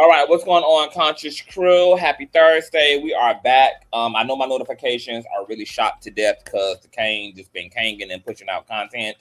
All right, what's going on, Conscious Crew? Happy Thursday. We are back. I know my notifications are really shot to death because the cane just been canging and pushing out content.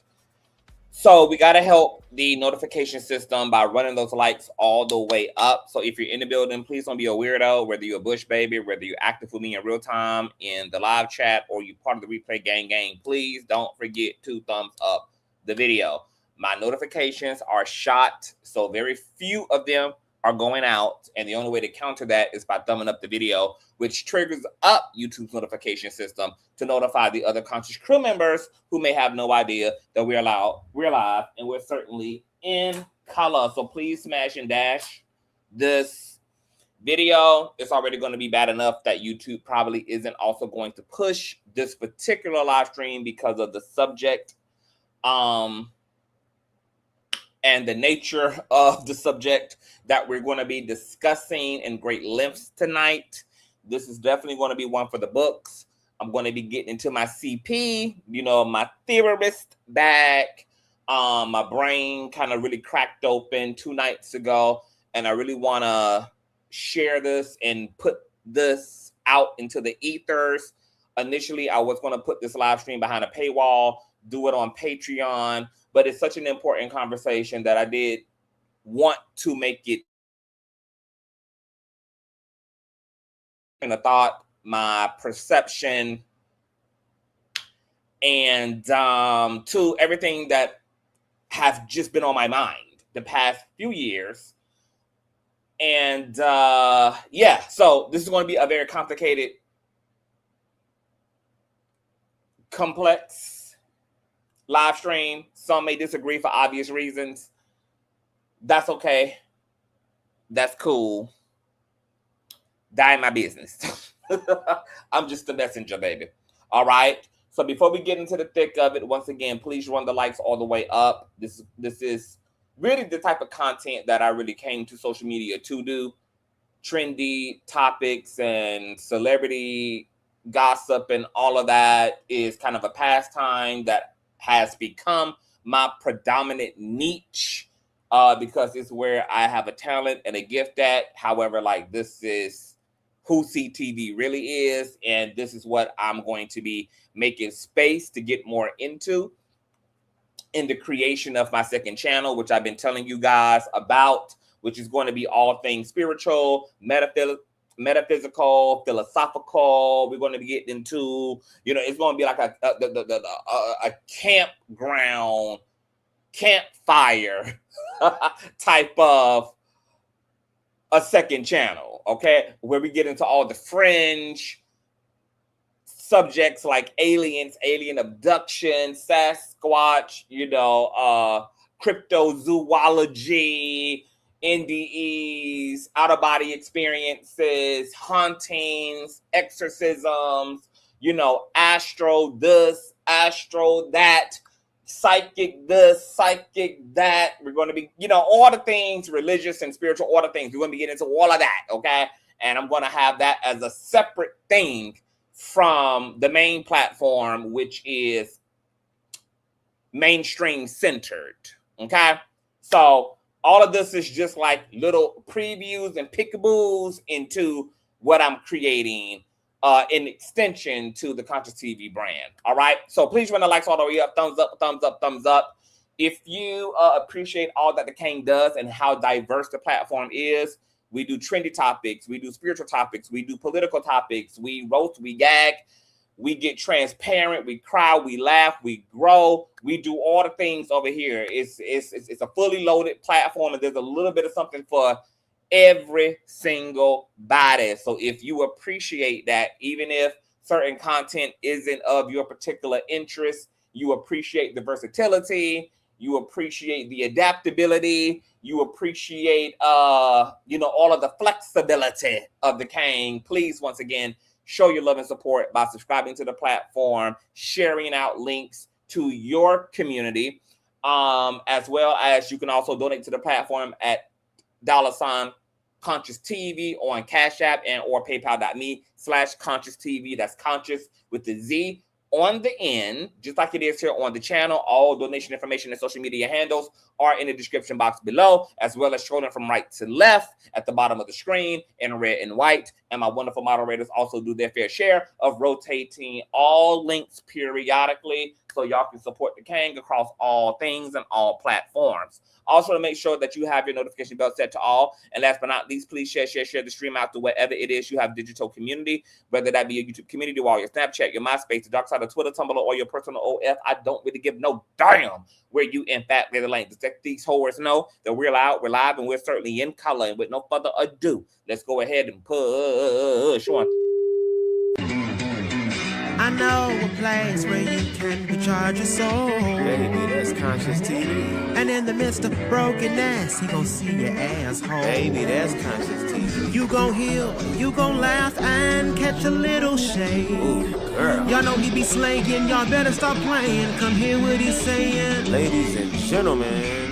So we got to help the notification system by running those likes all the way up. So if you're in the building, please don't be a weirdo, whether you're a bush baby, whether you're active with me in real time in the live chat, or you're part of the replay gang. Please don't forget to thumbs up the video. My notifications are shot, so very few of them are going out, and the only way to counter that is by thumbing up the video, which triggers up YouTube's notification system to notify the other Conscious Crew members who may have no idea that we're live, and we're certainly in color. So please smash and dash this video. It's already going to be bad enough that YouTube probably isn't also going to push this particular live stream because of the subject and the nature of the subject that we're going to be discussing in great lengths tonight. This is definitely going to be one for the books. I'm going to be getting into my CP, my theorist bag. My brain kind of really cracked open 2 nights ago, and I really want to share this and put this out into the ethers. Initially, I was going to put this live stream behind a paywall, do it on Patreon, but it's such an important conversation that I did want to make it in a thought, my perception, and to everything that has just been on my mind the past few years. And yeah, so this is going to be a very complicated, complex live stream. Some may disagree for obvious reasons. That's okay. That's cool. Die in my business. I'm just the messenger, baby. All right. So before we get into the thick of it, once again, please run the likes all the way up. This is really the type of content that I really came to social media to do. Trendy topics and celebrity gossip and all of that is kind of a pastime that has become my predominant niche because it's where I have a talent and a gift at. However, this is who CTV really is, and this is what I'm going to be making space to get more into in the creation of my second channel, which I've been telling you guys about, which is going to be all things spiritual, metaphysical, philosophical. We're going to be getting into, it's going to be like a campfire type of a second channel, okay? Where we get into all the fringe subjects like aliens, alien abduction, Sasquatch, cryptozoology, NDEs, out-of-body experiences, hauntings, exorcisms, astro this, astro that, psychic this, psychic that. We're going to be, all the things, religious and spiritual, all the things. We're going to be getting into all of that, okay? And I'm going to have that as a separate thing from the main platform, which is mainstream centered, okay? So all of this is just like little previews and pickaboos into what I'm creating in extension to the Consciouztv brand. All right. So please run the likes all the way up. Thumbs up, thumbs up, thumbs up. If you appreciate all that the King does and how diverse the platform is, we do trendy topics. We do spiritual topics. We do political topics. We roast, we gag. We get transparent, we cry, we laugh, we grow. We do all the things over here. It's a fully loaded platform, and there's a little bit of something for every single body. So if you appreciate that, even if certain content isn't of your particular interest, you appreciate the versatility, you appreciate the adaptability, you appreciate all of the flexibility of the King, please once again show your love and support by subscribing to the platform, sharing out links to your community, as well as you can also donate to the platform at $Consciouztv on Cash App and or paypal.me/Consciouztv. That's conscious with the Z on the end, just like it is here on the channel. All donation information and social media handles are in the description box below, as well as scrolling from right to left at the bottom of the screen in red and white. And my wonderful moderators also do their fair share of rotating all links periodically so y'all can support the King across all things and all platforms. Also, to make sure that you have your notification bell set to all. And last but not least, please share the stream out to wherever it is you have digital community, whether that be your YouTube community or your Snapchat, your MySpace, the dark side of Twitter, Tumblr, or your personal OF. I don't really give no damn where you, in fact, lay the lane. Just let these whores know that we're loud, we're live, and we're certainly in color. And with no further ado, let's go ahead and push on. I know a place where you can recharge your soul. Baby, that's Consciouztv. And in the midst of brokenness, he gon' see your asshole. Baby, that's Consciouztv. You gon' heal, you gon' laugh and catch a little shade. Ooh, girl. Y'all know he be slaying, y'all better stop playing. Come hear what he's saying. Ladies and gentlemen.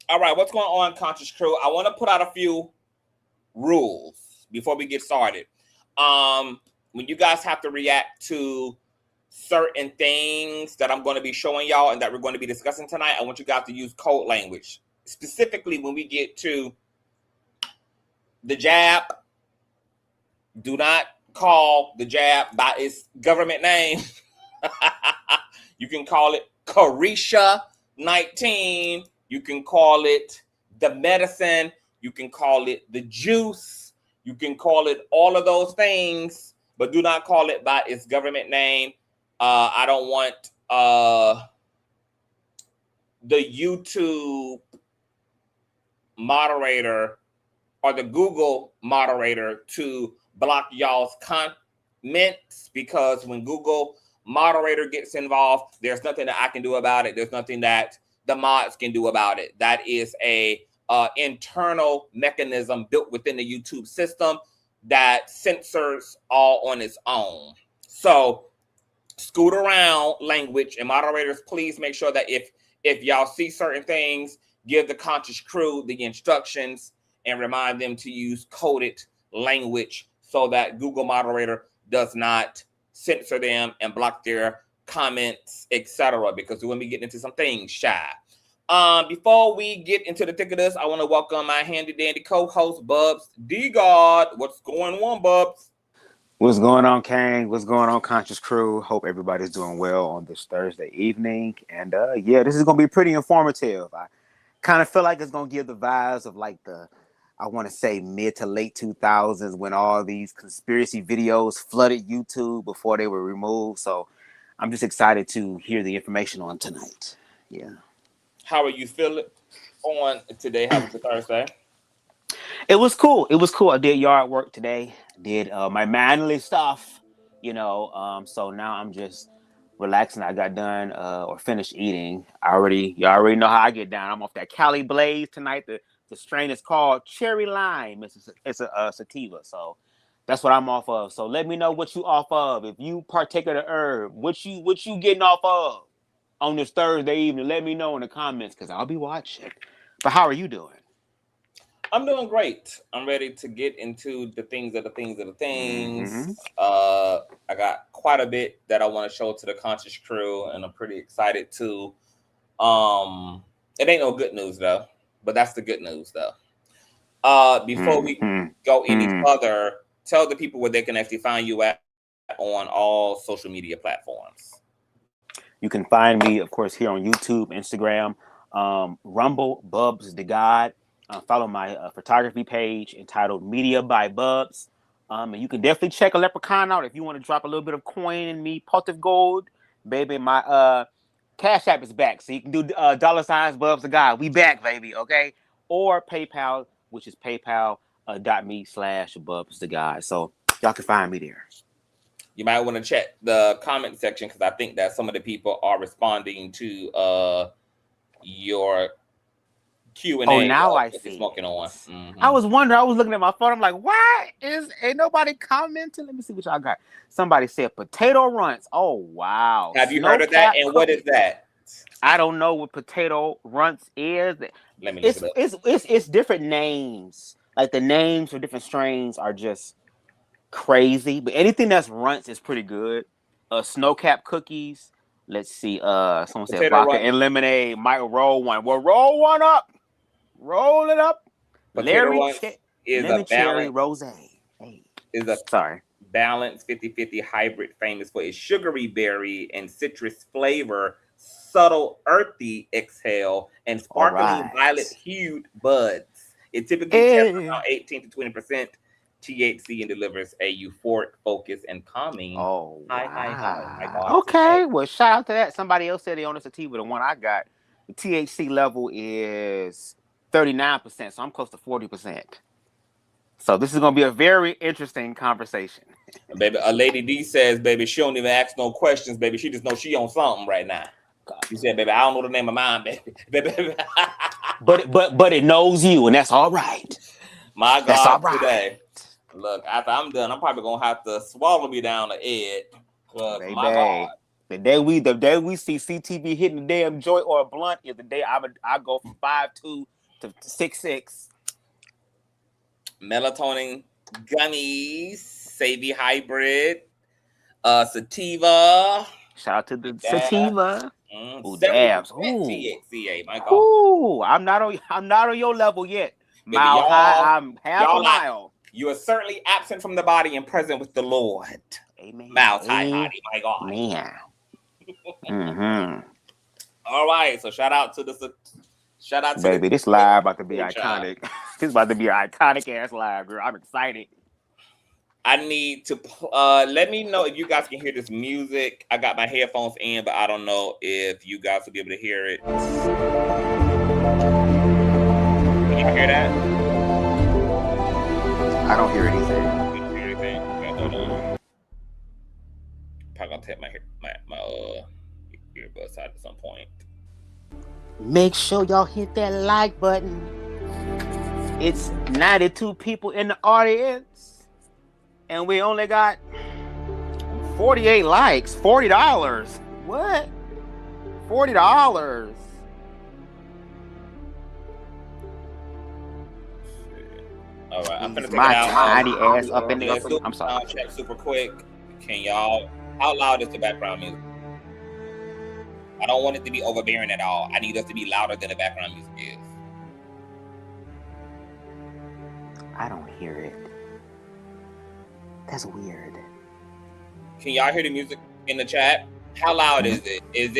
All right, what's going on, Conscious Crew? I want to put out a few rules before we get started. When you guys have to react to certain things that I'm going to be showing y'all and that we're going to be discussing tonight, I want you guys to use code language. Specifically, when we get to the jab, do not call the jab by its government name. You can call it Carisha 19. You can call it the medicine. You can call it the juice. You can call it all of those things, but do not call it by its government name. I don't want the YouTube moderator or the Google moderator to block y'all's comments, because when Google moderator gets involved, there's nothing that I can do about it. There's nothing that the mods can do about it. That is a internal mechanism built within the YouTube system that censors all on its own. So scoot around language, and moderators, please make sure that if y'all see certain things, give the Conscious Crew the instructions and remind them to use coded language so that Google moderator does not censor them and block their comments, etc., because we're going to be getting into some things, shy. Before we get into the thick of this, I want to welcome my handy dandy co-host, Bubs D God. What's going on, Bubs? What's going on, Kang? What's going on, Conscious Crew? Hope everybody's doing well on this Thursday evening. And yeah, this is going to be pretty informative. I kind of feel like it's going to give the vibes of like I want to say mid to late 2000s when all these conspiracy videos flooded YouTube before they were removed. So I'm just excited to hear the information on tonight. Yeah. How are you feeling on today? How was your Thursday? It was cool. It was cool. I did yard work today. Did my manly stuff, you know. So now I'm just relaxing. I got done or finished eating. Y'all already know how I get down. I'm off that Cali Blaze tonight. The strain is called Cherry Lime. It's a sativa. So that's what I'm off of. So let me know what you off of. If you partake of the herb, what you getting off of on this Thursday evening? Let me know in the comments because I'll be watching. But how are you doing? I'm doing great. I'm ready to get into the things of the things. Mm-hmm. I got quite a bit that I want to show to the Conscious Crew, and I'm pretty excited to. It ain't no good news though, but that's the good news though. Before we go any further, tell the people where they can actually find you at on all social media platforms. You can find me, of course, here on YouTube, Instagram, Rumble, Bubs the God. Follow my photography page entitled Media by Bubs. And you can definitely check a leprechaun out if you want to drop a little bit of coin in me, pot of gold. Baby, my Cash App is back. So you can do $ Bubs the God. We back, baby, okay? Or PayPal, which is paypal.me/Bubs the God. So y'all can find me there. You might want to check the comment section because I think that some of the people are responding to your Q&A. Oh, now I see. Smoking on. Mm-hmm. I was wondering. I was looking at my phone. I'm like, why ain't nobody commenting? Let me see what y'all got. Somebody said potato runts. Oh, wow. Have you heard of that? And what is that? I don't know what potato runts is. Let me look it up. It's different names. Like the names for different strains are just crazy. But anything that's runts is pretty good. Snow cap cookies. Let's see. Someone said vodka and lemonade. Might roll one. Well, roll one up. Roll it up. Potato Larry is lemon a cherry rose. Hey. Is a balanced 50-50 hybrid famous for its sugary berry and citrus flavor, subtle earthy exhale, and sparkling violet hued buds. It typically tests around 18 to 20% THC and delivers a euphoric focus and calming. Oh, wow. High. Okay, well, shout out to that. Somebody else said they own a sativa. The one I got, the THC level is 39%, so I'm close to 40%. So this is going to be a very interesting conversation. Baby, a lady D says, baby, she don't even ask no questions, baby. She just knows she on something right now. She said, baby, I don't know the name of mine, baby. but it knows you, and that's all right. My God, that's all right. Today. Look, after I'm done, I'm probably gonna have to swallow me down the edge. Baby, my God. The day we see CTV hitting the damn joint or a blunt is the day I go from 5'2" to 6'6". Melatonin gummies, Savvy hybrid, sativa. Shout out to the sativa. Ooh, dabs. THCA, my God. Ooh, I'm not on your level yet. Mile high, I'm half a mile. You are certainly absent from the body and present with the Lord. Amen. Mouth high, hottie, my God. Man. Mm-hmm. All right, so shout out to baby. This live about to be iconic. This is about to be an iconic ass live, girl. I'm excited. I need to let me know if you guys can hear this music. I got my headphones in, but I don't know if you guys will be able to hear it. Can you hear that? I don't hear anything. You don't hear anything? Okay, hold on. Probably gonna take my earbuds out at some point. Make sure y'all hit that like button. It's 92 people in the audience, and we only got 48 likes. $40. What? $40. All right, I'm gonna take my it out. tiny ass up in there. I'm sorry. Check super quick. Can y'all? How loud is the background music? I don't want it to be overbearing at all. I need us to be louder than the background music is. I don't hear it. That's weird. Can y'all hear the music in the chat? How loud is it? Is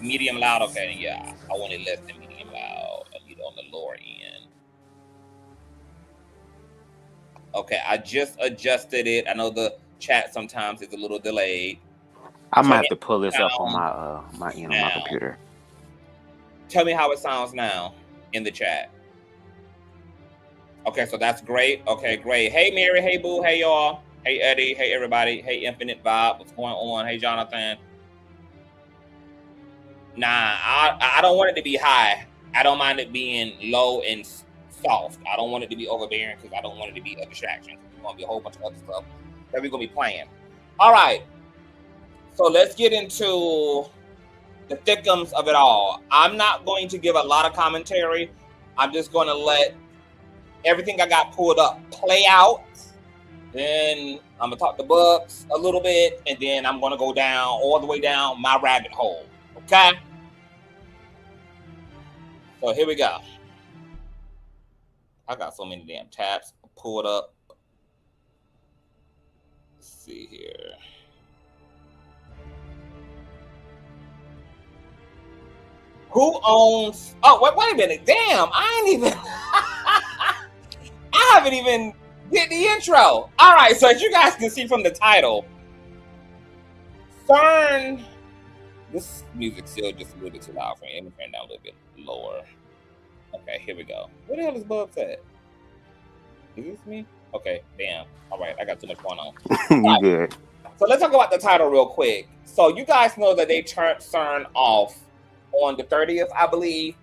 medium loud? Okay, yeah. I want it less than medium loud. I need it on the lower end. Okay, I just adjusted it. I know the chat sometimes is a little delayed. I might have to pull this up on my computer. Tell me how it sounds now in the chat. Okay, so that's great. Okay, great. Hey, Mary. Hey, Boo. Hey, y'all. Hey, Eddie. Hey, everybody. Hey, Infinite Vibe. What's going on? Hey, Jonathan. Nah, I don't want it to be high. I don't mind it being low and soft. I don't want it to be overbearing because I don't want it to be a distraction. There's going to be a whole bunch of other stuff that we're going to be playing. All right. So let's get into the thickums of it all. I'm not going to give a lot of commentary. I'm just going to let everything I got pulled up play out. Then I'm going to talk the books a little bit, and then I'm going to go down all the way down my rabbit hole. Okay? So here we go. I got so many damn tabs pulled up. Let's see here. Who owns? Oh, wait a minute. Damn, I ain't even. I haven't even did the intro. All right, so as you guys can see from the title, Cern. This music's still just a little bit too loud for me. Let me turn it down a little bit lower. Okay, here we go. Where the hell is Bubs at? Is this me? Okay, damn. All right, I got too much going on. You good. So let's talk about the title real quick. So you guys know that they turned Cern off on the 30th, I believe.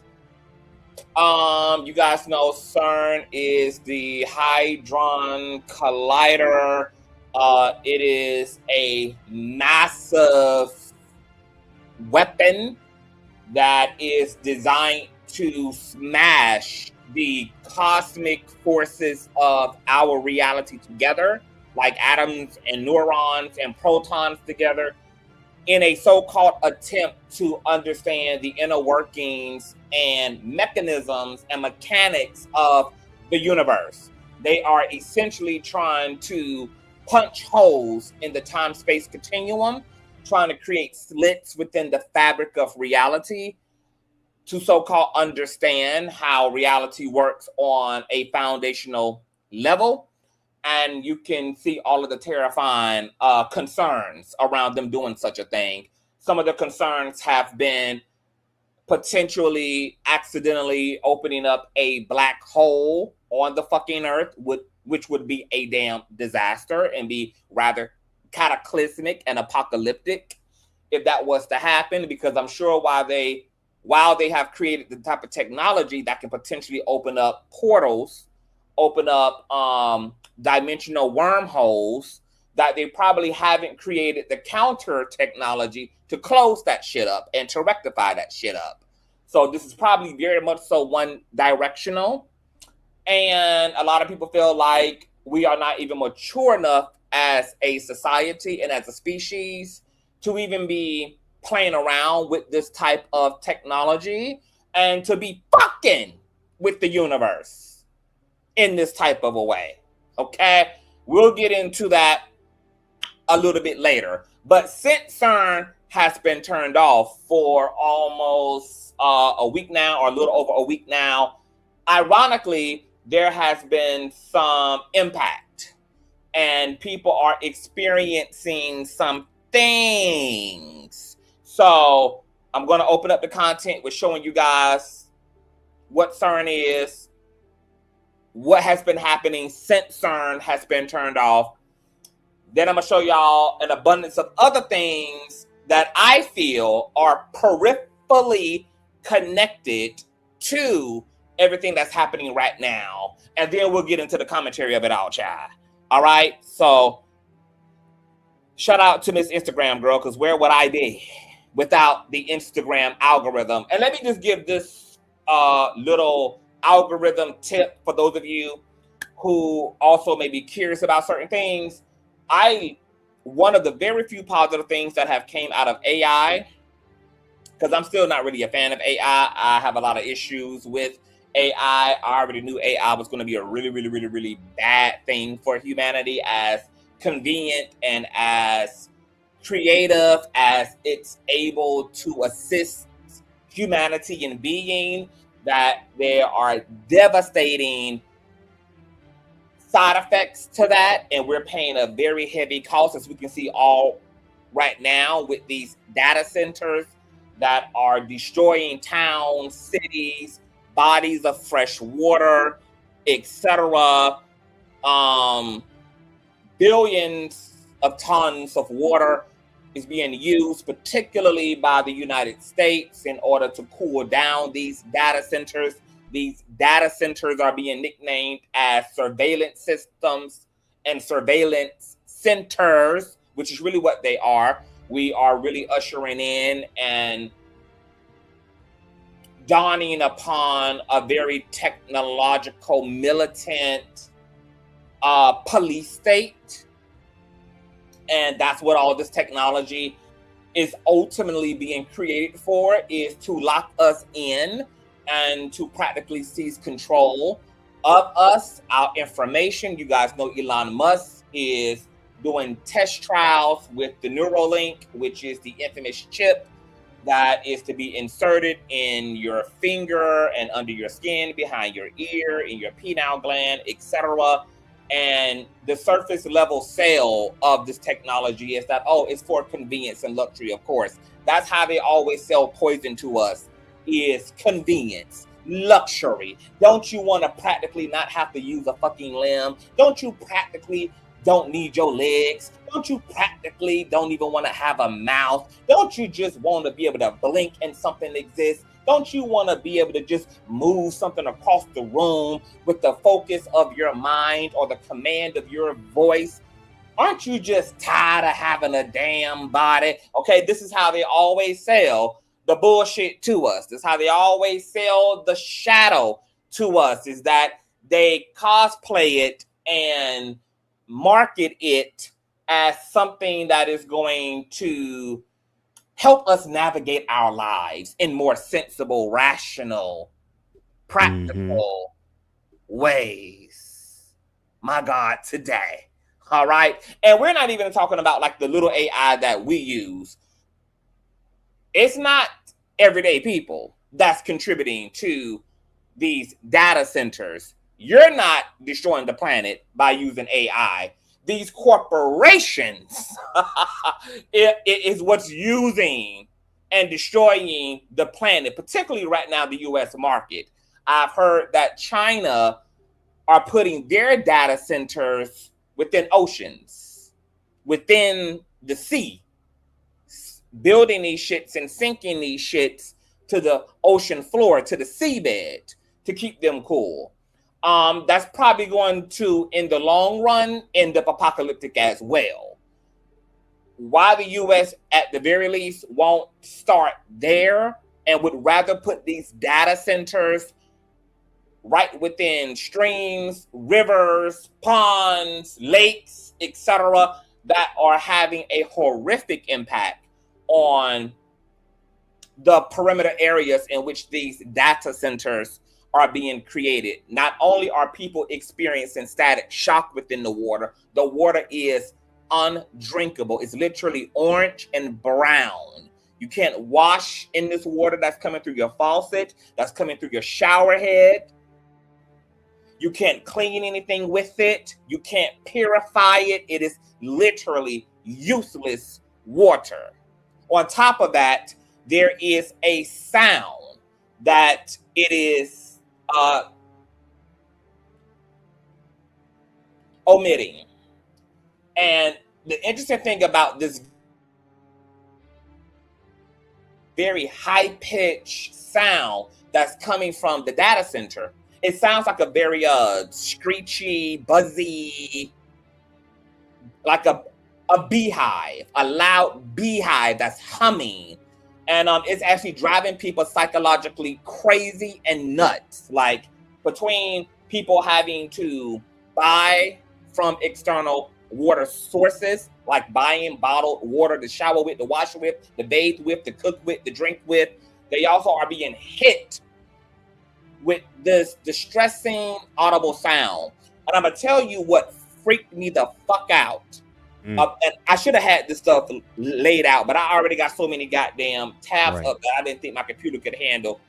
You guys know CERN is the Hadron Collider. It is a massive weapon that is designed to smash the cosmic forces of our reality together, like atoms and neurons and protons together, in a so-called attempt to understand the inner workings and mechanisms and mechanics of the universe. They are essentially trying to punch holes in the time-space continuum, trying to create slits within the fabric of reality to so-called understand how reality works on a foundational level. And you can see all of the terrifying concerns around them doing such a thing. Some of the concerns have been potentially accidentally opening up a black hole on the fucking earth, which would be a damn disaster and be rather cataclysmic and apocalyptic if that was to happen, because I'm sure while they have created the type of technology that can potentially open up portals, open up dimensional wormholes, that they probably haven't created the counter technology to close that shit up and to rectify that shit up. So this is probably very much so one directional. And a lot of people feel like we are not even mature enough as a society and as a species to even be playing around with this type of technology and to be fucking with the universe in this type of a way. Okay? We'll get into that a little bit later. But since CERN has been turned off for almost a week now, or a little over a week now, ironically, there has been some impact and people are experiencing some things. So I'm going to open up the content with showing you guys what CERN is, what has been happening since CERN has been turned off. Then I'm going to show y'all an abundance of other things that I feel are peripherally connected to everything that's happening right now. And then we'll get into the commentary of it all, child. All right? So shout out to Miss Instagram girl, because where would I be without the Instagram algorithm? And let me just give this little algorithm tip for those of you who also may be curious about certain things. One of the very few positive things that have came out of AI, because I'm still not really a fan of AI. I have a lot of issues with AI. I already knew AI was going to be a really, really, really, really bad thing for humanity, as convenient and as creative as it's able to assist humanity in being, that there are devastating side effects to that, and we're paying a very heavy cost, as we can see all right now with these data centers that are destroying towns, cities, bodies of fresh water, etc. Billions of tons of water is being used, particularly by the United States, in order to cool down these data centers. These data centers are being nicknamed as surveillance systems and surveillance centers, which is really what they are. We are really ushering in and dawning upon a very technological, militant police state. And that's what all this technology is ultimately being created for, is to lock us in and to practically seize control of us, our information. You guys know Elon Musk is doing test trials with the Neuralink, which is the infamous chip that is to be inserted in your finger and under your skin, behind your ear, in your pineal gland, etc. And the surface level sale of this technology is that, oh, it's for convenience and luxury, of course. That's how they always sell poison to us, is convenience, luxury. Don't you want to practically not have to use a fucking limb? Don't you practically don't need your legs? Don't you practically don't even want to have a mouth? Don't you just want to be able to blink and something exists? Don't you want to be able to just move something across the room with the focus of your mind or the command of your voice? Aren't you just tired of having a damn body? Okay, this is how they always sell the bullshit to us. This is how they always sell the shadow to us, is that they cosplay it and market it as something that is going to help us navigate our lives in more sensible, rational, practical ways. My God, today. All right. And we're not even talking about like the little AI that we use. It's not everyday people that's contributing to these data centers. You're not destroying the planet by using AI. These corporations it is what's using and destroying the planet, particularly right now, the US market. I've heard that China are putting their data centers within oceans, within the sea, building these shits and sinking these shits to the ocean floor, to the seabed, to keep them cool. That's probably going to, in the long run, end up apocalyptic as well. Why the US, at the very least, won't start there and would rather put these data centers right within streams, rivers, ponds, lakes, etc., that are having a horrific impact on the perimeter areas in which these data centers are being created. Not only are people experiencing static shock within the water is undrinkable. It's literally orange and brown. You can't wash in this water that's coming through your faucet, that's coming through your shower head. You can't clean anything with it. You can't purify it. It is literally useless water. On top of that, there is a sound that it is omitting. And the interesting thing about this very high-pitched sound that's coming from the data center, it sounds like a very screechy, buzzy, like a beehive, a loud beehive that's humming. And it's actually driving people psychologically crazy and nuts. Like, between people having to buy from external water sources, like buying bottled water to shower with, to wash with, to bathe with, to cook with, to drink with, they also are being hit with this distressing audible sound. And I'm gonna tell you what freaked me the fuck out. And I should have had this stuff laid out, but I already got so many goddamn tabs up that I didn't think my computer could handle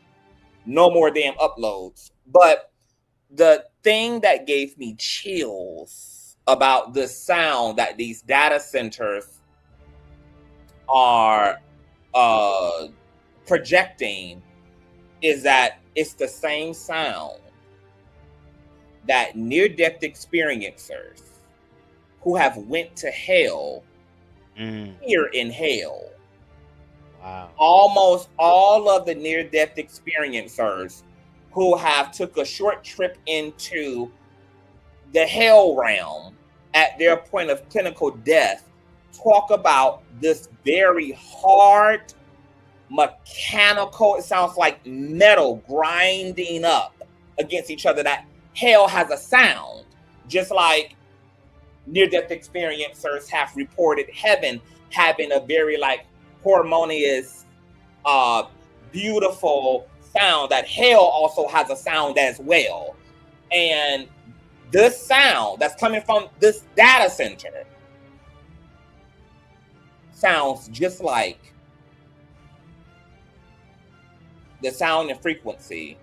no more damn uploads. But the thing that gave me chills about the sound that these data centers are projecting is that it's the same sound that near-death experiencers who have went to hell here in hell. Wow. Almost all of the near-death experiencers who have took a short trip into the hell realm at their point of clinical death talk about this very hard, mechanical, it sounds like metal grinding up against each other, that hell has a sound, just like near-death experiencers have reported heaven having a very like harmonious, beautiful sound, that hell also has a sound as well. And this sound that's coming from this data center sounds just like the sound and frequency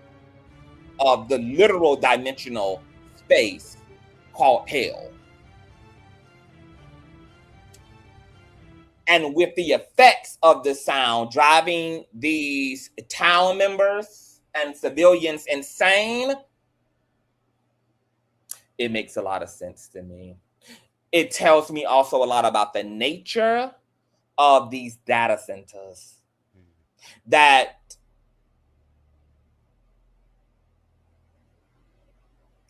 of the literal dimensional space called hell. And with the effects of the sound driving these town members and civilians insane, it makes a lot of sense to me. It tells me also a lot about the nature of these data centers. That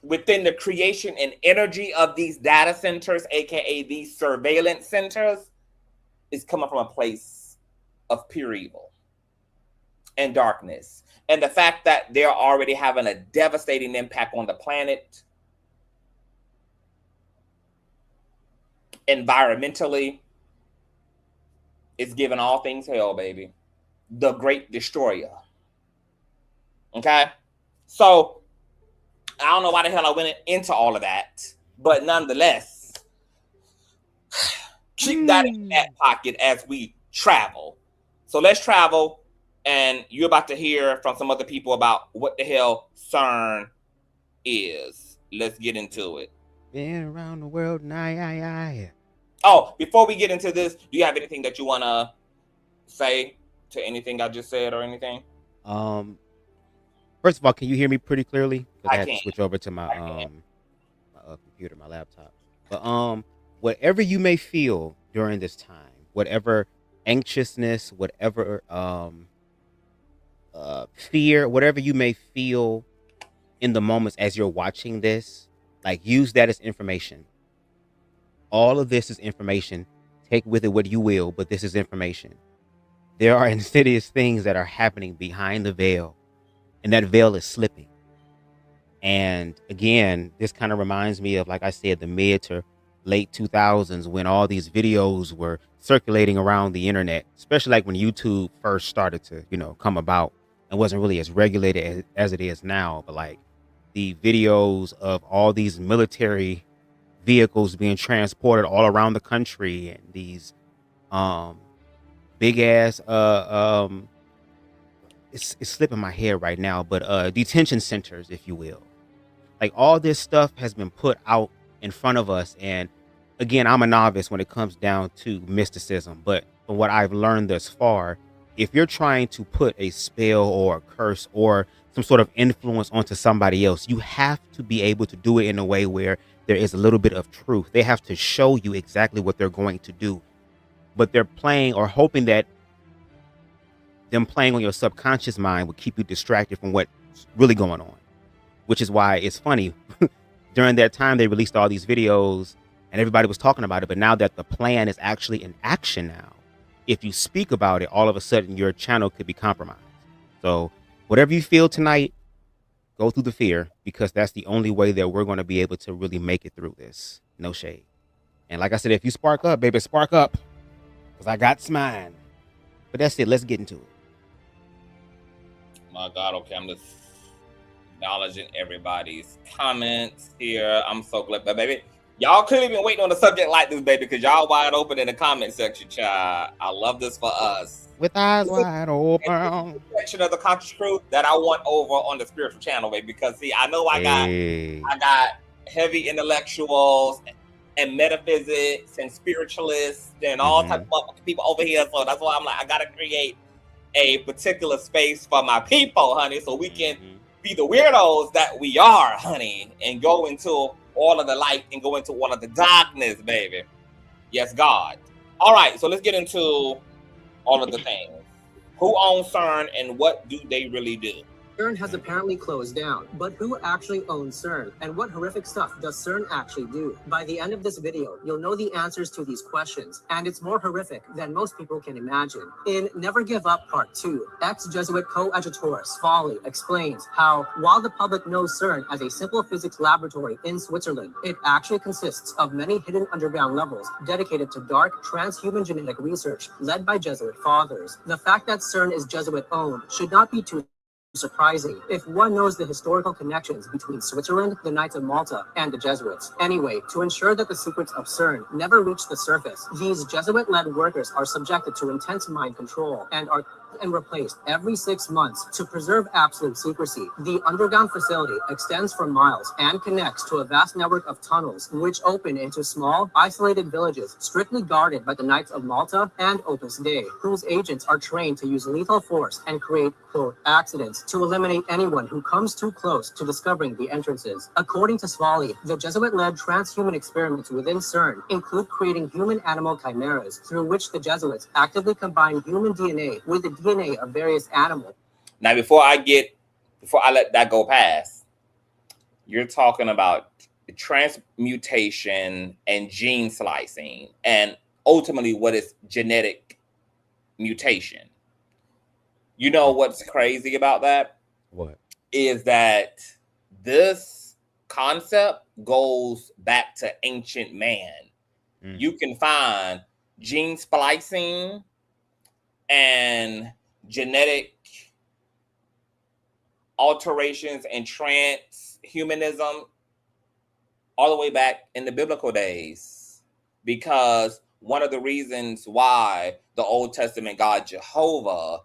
within the creation and energy of these data centers, aka these surveillance centers, is coming from a place of pure evil and darkness. And the fact that they're already having a devastating impact on the planet, environmentally, is giving all things hell, baby. The great destroyer. Okay? So, I don't know why the hell I went into all of that, but nonetheless, keep that in that pocket as we travel. So let's travel, and you're about to hear from some other people about what the hell CERN is. Let's get into it. Been around the world, aye. Oh, before we get into this, do you have anything that you want to say to anything I just said or anything? First of all, can you hear me pretty clearly? Because I had can. to switch over to my computer, my laptop. But whatever you may feel during this time, whatever anxiousness, whatever fear, whatever you may feel in the moments as you're watching this, like, use that as information. All of this is information. Take with it what you will, but this is information. There are insidious things that are happening behind the veil, and that veil is slipping. And again, this kind of reminds me of, like I said, the mid to late 2000s, when all these videos were circulating around the internet, especially like when YouTube first started to, come about and wasn't really as regulated as it is now. But like the videos of all these military vehicles being transported all around the country, and these big ass it's slipping my head right now, but detention centers, if you will. Like, all this stuff has been put out in front of us. And again, I'm a novice when it comes down to mysticism, but from what I've learned thus far, if you're trying to put a spell or a curse or some sort of influence onto somebody else, you have to be able to do it in a way where there is a little bit of truth. They have to show you exactly what they're going to do, but they're playing or hoping that them playing on your subconscious mind will keep you distracted from what's really going on, which is why it's funny. During that time, they released all these videos and everybody was talking about it. But now that the plan is actually in action now, if you speak about it, all of a sudden your channel could be compromised. So whatever you feel tonight, go through the fear, because that's the only way that we're going to be able to really make it through this. No shade. And like I said, if you spark up, baby, spark up, because I got mine. But that's it. Let's get into it. My God, okay, I'm just acknowledging everybody's comments here. I'm so glad, but baby, y'all clearly been waiting on a subject like this, baby, because y'all wide open in the comment section, child. I love this for us. With eyes wide open. Section of the conscious truth that I want over on the spiritual channel, baby, because see, I know I got heavy intellectuals and metaphysics and spiritualists and all types of people over here, so that's why I'm like, I gotta create a particular space for my people, honey, so we can be the weirdos that we are, honey, and go into all of the light and go into all of the darkness, baby. Yes, God. All right, so let's get into all of the things. Who owns CERN and what do they really do? CERN has apparently closed down, but who actually owns CERN? And what horrific stuff does CERN actually do? By the end of this video, you'll know the answers to these questions, and it's more horrific than most people can imagine. In Never Give Up Part 2, ex-Jesuit coadjutor Svalli explains how, while the public knows CERN as a simple physics laboratory in Switzerland, it actually consists of many hidden underground levels dedicated to dark transhuman genetic research led by Jesuit fathers. The fact that CERN is Jesuit-owned should not be too surprising if one knows the historical connections between Switzerland, the Knights of Malta, and the Jesuits. Anyway, to ensure that the secrets of CERN never reach the surface, these Jesuit-led workers are subjected to intense mind control and are replaced every 6 months to preserve absolute secrecy. The underground facility extends for miles and connects to a vast network of tunnels which open into small, isolated villages strictly guarded by the Knights of Malta and Opus Dei, whose agents are trained to use lethal force and create, quote, accidents to eliminate anyone who comes too close to discovering the entrances. According to Svalli, the Jesuit-led transhuman experiments within CERN include creating human-animal chimeras through which the Jesuits actively combine human DNA with the DNA of various animals. Now, before I let that go past, you're talking about transmutation and gene slicing, and ultimately what is genetic mutation. You know what's crazy about that? What? Is that this concept goes back to ancient man. You can find gene splicing and genetic alterations and transhumanism all the way back in the biblical days, because one of the reasons why the Old Testament God Jehovah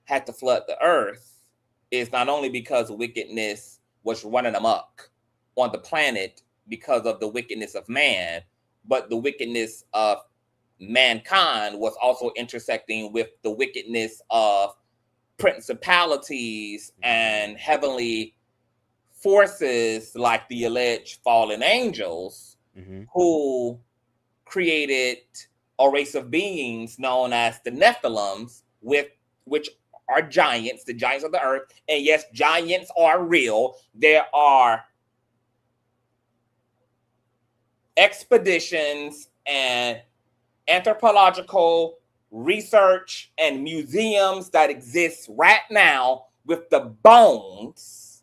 had to flood the earth is not only because wickedness was running amok on the planet because of the wickedness of man, but the wickedness of mankind was also intersecting with the wickedness of principalities and heavenly forces like the alleged fallen angels, who created a race of beings known as the Nephilims, which are giants, the giants of the earth. And yes, giants are real. There are expeditions and anthropological research and museums that exist right now with the bones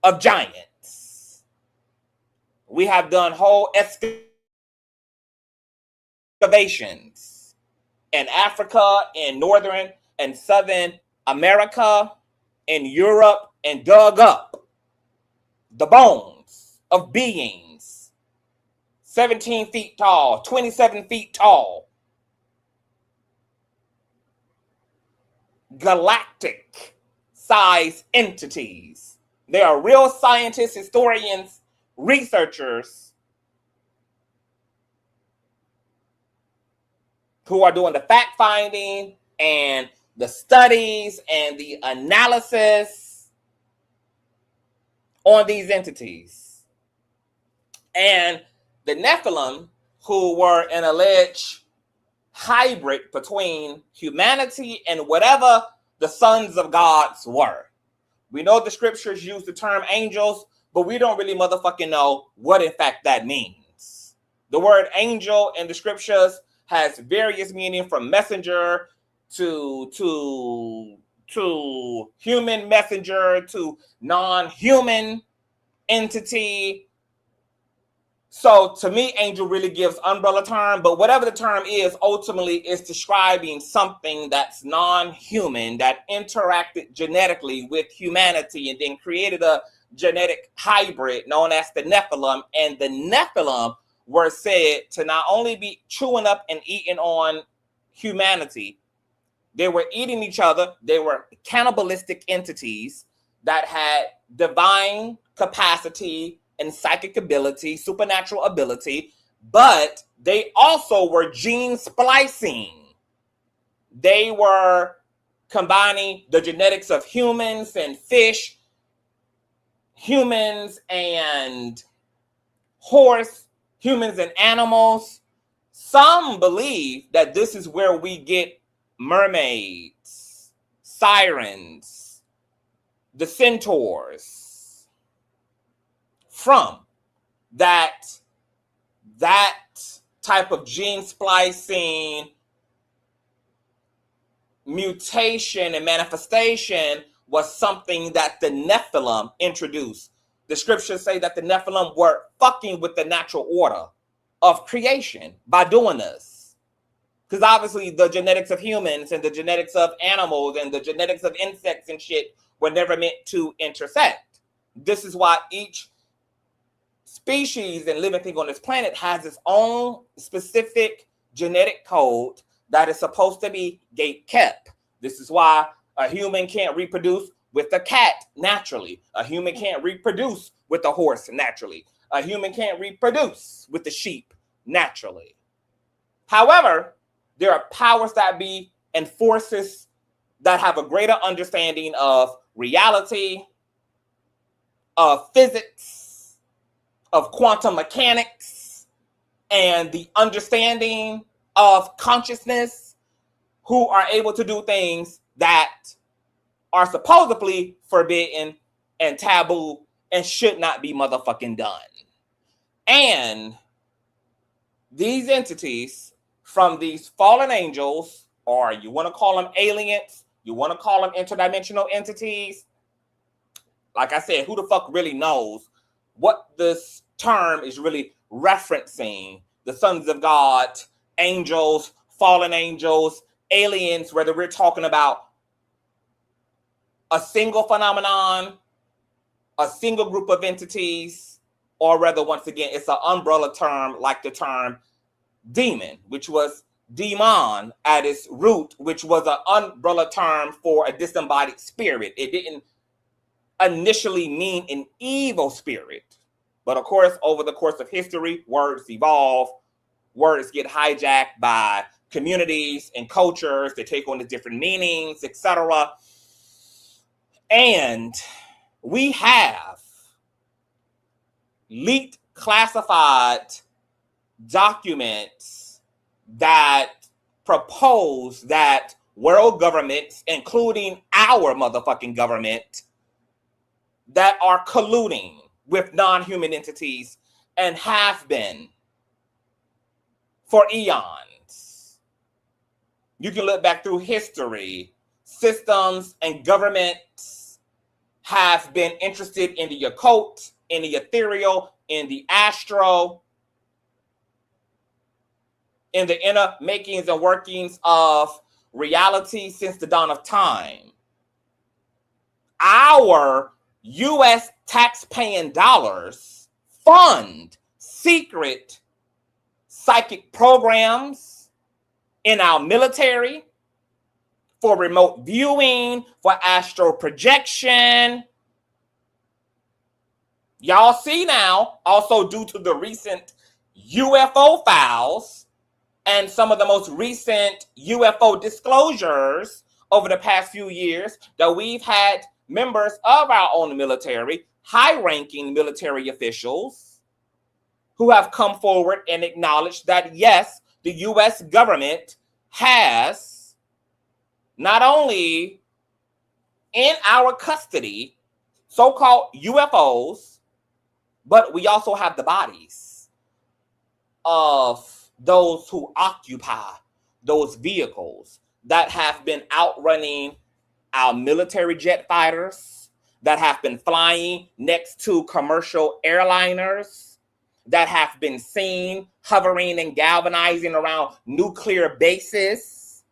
of giants. We have done whole excavations in Africa, in Northern and Southern America, in Europe, and dug up the bones of beings 17 feet tall, 27 feet tall, galactic size entities. They are real scientists, historians, researchers who are doing the fact finding and the studies and the analysis on these entities. And the Nephilim, who were an alleged hybrid between humanity and whatever the sons of gods were. We know the scriptures use the term angels, but we don't really motherfucking know what in fact that means. The word angel in the scriptures has various meaning, from messenger to human messenger to non-human entity. So to me, angel really gives umbrella term, but whatever the term is, ultimately is describing something that's non-human, that interacted genetically with humanity and then created a genetic hybrid known as the Nephilim. And the Nephilim were said to not only be chewing up and eating on humanity, they were eating each other. They were cannibalistic entities that had divine capacity and psychic ability, supernatural ability, but they also were gene splicing. They were combining the genetics of humans and fish, humans and horse, humans and animals. Some believe that this is where we get mermaids, sirens, the centaurs from. That type of gene splicing, mutation, and manifestation was something that the Nephilim introduced. The scriptures say that the Nephilim were fucking with the natural order of creation by doing this. Because obviously the genetics of humans and the genetics of animals and the genetics of insects and shit were never meant to intersect. This is why each species and living thing on this planet has its own specific genetic code that is supposed to be gate kept. This is why a human can't reproduce with a cat naturally. A human can't reproduce with a horse naturally. A human can't reproduce with the sheep naturally. However, there are powers that be and forces that have a greater understanding of reality, of physics, of quantum mechanics, and the understanding of consciousness, who are able to do things that are supposedly forbidden and taboo and should not be motherfucking done. And these entities from these fallen angels, or you want to call them aliens, you want to call them interdimensional entities, like I said, who the fuck really knows what this term is really referencing? The sons of God, angels, fallen angels, aliens, whether we're talking about a single phenomenon, a single group of entities, or whether, once again, it's an umbrella term like the term demon, which was demon at its root, which was an umbrella term for a disembodied spirit. It didn't initially mean an evil spirit. But of course, over the course of history, words evolve, words get hijacked by communities and cultures, they take on the different meanings, etc. And we have leaked classified documents that propose that world governments, including our motherfucking government, that are colluding with non-human entities and have been for eons. You can look back through history. Systems and governments have been interested in the occult, in the ethereal, in the astral, in the inner makings and workings of reality since the dawn of time. Our U.S. taxpaying dollars fund secret psychic programs in our military, for remote viewing, for astral projection. Y'all see now, also due to the recent UFO files and some of the most recent UFO disclosures over the past few years, that we've had members of our own military, high-ranking military officials, who have come forward and acknowledged that, yes, the U.S. government has not only in our custody so-called UFOs, but we also have the bodies of those who occupy those vehicles that have been outrunning our military jet fighters, that have been flying next to commercial airliners, that have been seen hovering and galvanizing around nuclear bases,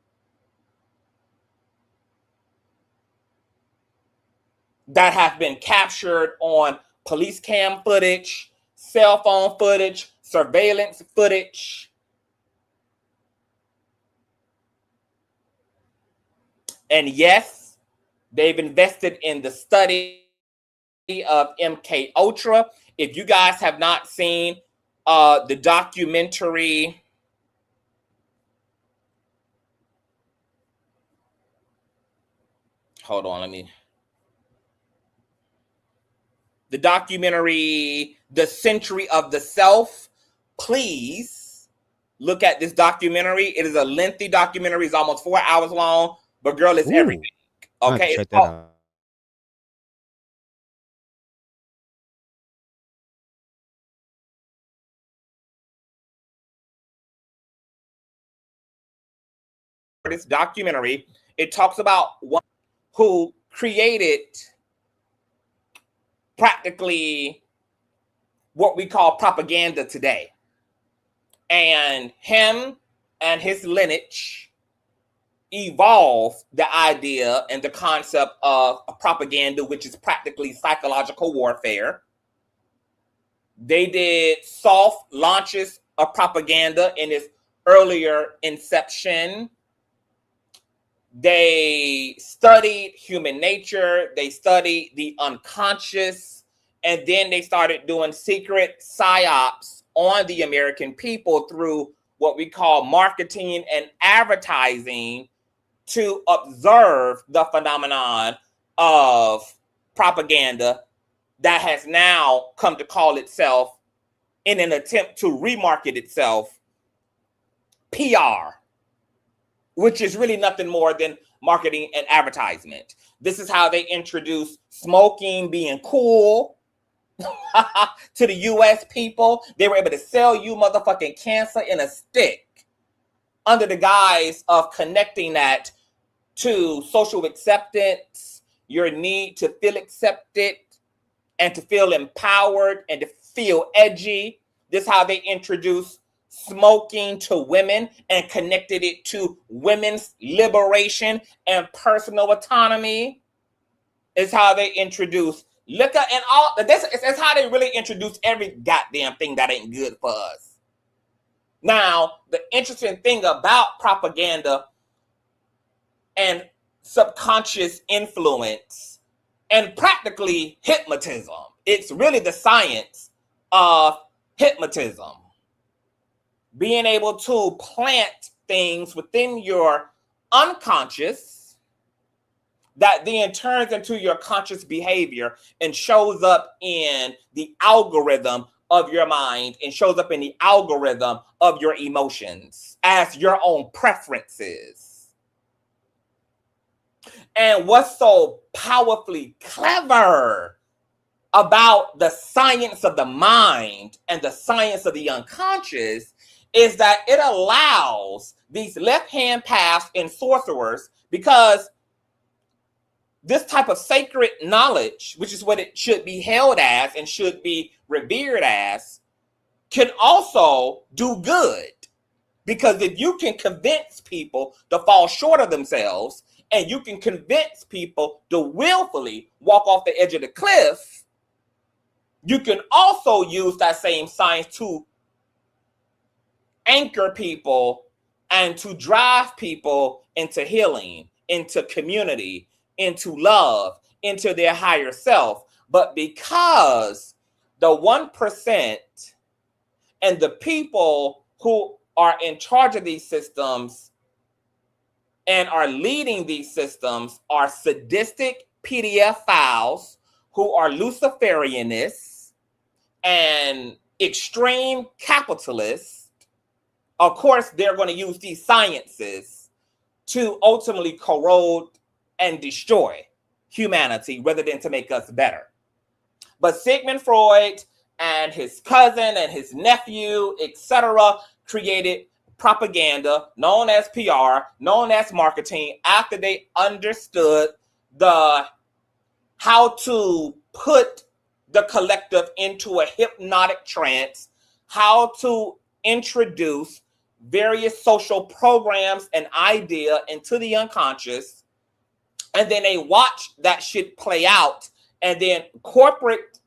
that have been captured on police cam footage, cell phone footage, surveillance footage. And yes, they've invested in the study of MK Ultra. If you guys have not seen the documentary, hold on, the documentary, The Century of the Self, please look at this documentary. It is a lengthy documentary. It's almost 4 hours long, but girl, it's everything. Okay, check that out. This documentary, it talks about one who created practically what we call propaganda today. And him and his lineage evolved the idea and the concept of a propaganda, which is practically psychological warfare. They did soft launches of propaganda in its earlier inception. They studied human nature, they studied the unconscious, and then they started doing secret psyops on the American people through what we call marketing and advertising to observe the phenomenon of propaganda that has now come to call itself, in an attempt to remarket itself, PR, which is really nothing more than marketing and advertisement. This is how they introduce smoking being cool to the US people. They were able to sell you motherfucking cancer in a stick under the guise of connecting that to social acceptance, your need to feel accepted and to feel empowered and to feel edgy. This is how they introduced smoking to women and connected it to women's liberation and personal autonomy. Is how they introduce liquor and all. It's how they really introduce every goddamn thing that ain't good for us. Now, the interesting thing about propaganda and subconscious influence and practically hypnotism, it's really the science of hypnotism. Being able to plant things within your unconscious that then turns into your conscious behavior and shows up in the algorithm of your mind and shows up in the algorithm of your emotions as your own preferences. And what's so powerfully clever about the science of the mind and the science of the unconscious is that it allows these left-hand paths and sorcerers, because this type of sacred knowledge, which is what it should be held as and should be revered as, can also do good. Because if you can convince people to fall short of themselves, and you can convince people to willfully walk off the edge of the cliff, you can also use that same science to anchor people and to drive people into healing, into community, into love, into their higher self. But because the 1% and the people who are in charge of these systems and are leading these systems are sadistic PDF files who are Luciferianists and extreme capitalists, of course, they're going to use these sciences to ultimately corrode and destroy humanity rather than to make us better. But Sigmund Freud and his cousin and his nephew, etc., created propaganda known as PR, known as marketing, after they understood how to put the collective into a hypnotic trance, how to introduce various social programs and idea into the unconscious, and then they watch that shit play out, and then corporate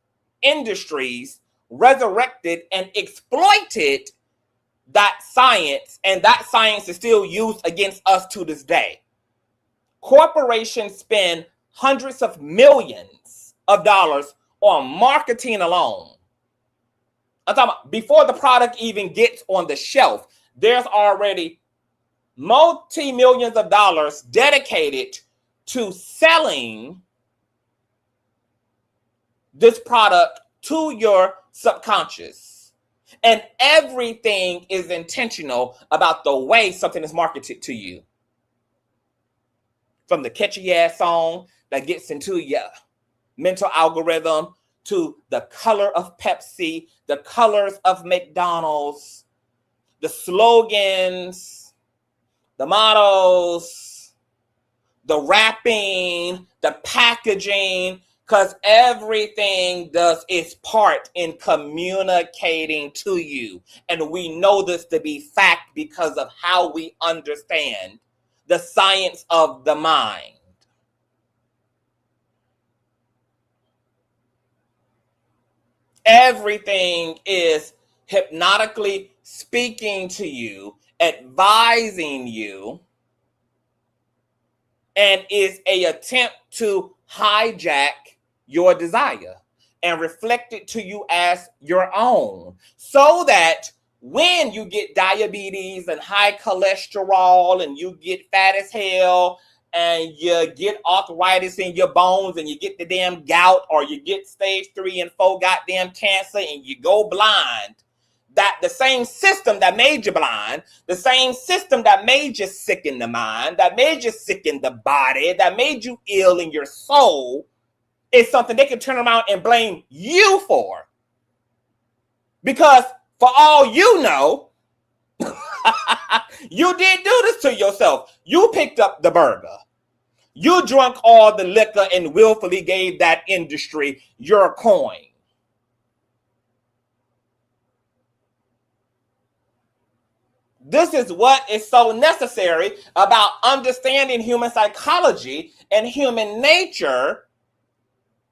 industries resurrected and exploited that science, and that science is still used against us to this day. Corporations spend hundreds of millions of dollars on marketing alone. I'm talking about before the product even gets on the shelf, there's already multi-millions of dollars dedicated to selling this product to your subconscious. And everything is intentional about the way something is marketed to you. From the catchy ass song that gets into your mental algorithm, to the color of Pepsi, the colors of McDonald's, the slogans, the mottos, the wrapping, the packaging, because everything does its part in communicating to you. And we know this to be fact because of how we understand the science of the mind. Everything is hypnotically speaking to you, advising you, and is an attempt to hijack your desire and reflect it to you as your own, so that when you get diabetes and high cholesterol and you get fat as hell and you get arthritis in your bones and you get the damn gout, or you get stage 3 and 4 goddamn cancer and you go blind, that the same system that made you blind, the same system that made you sick in the mind, that made you sick in the body, that made you ill in your soul, is something they can turn around and blame you for. Because for all you know, you did do this to yourself. You picked up the burger. You drank all the liquor and willfully gave that industry your coin. This is what is so necessary about understanding human psychology and human nature,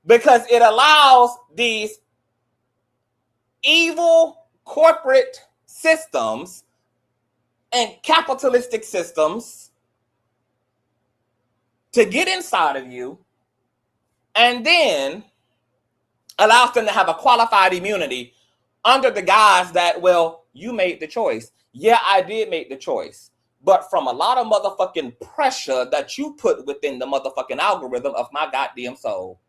because it allows these evil corporate systems and capitalistic systems to get inside of you, and then allows them to have a qualified immunity under the guise that, well, you made the choice. Yeah, I did make the choice. But from a lot of motherfucking pressure that you put within the motherfucking algorithm of my goddamn soul.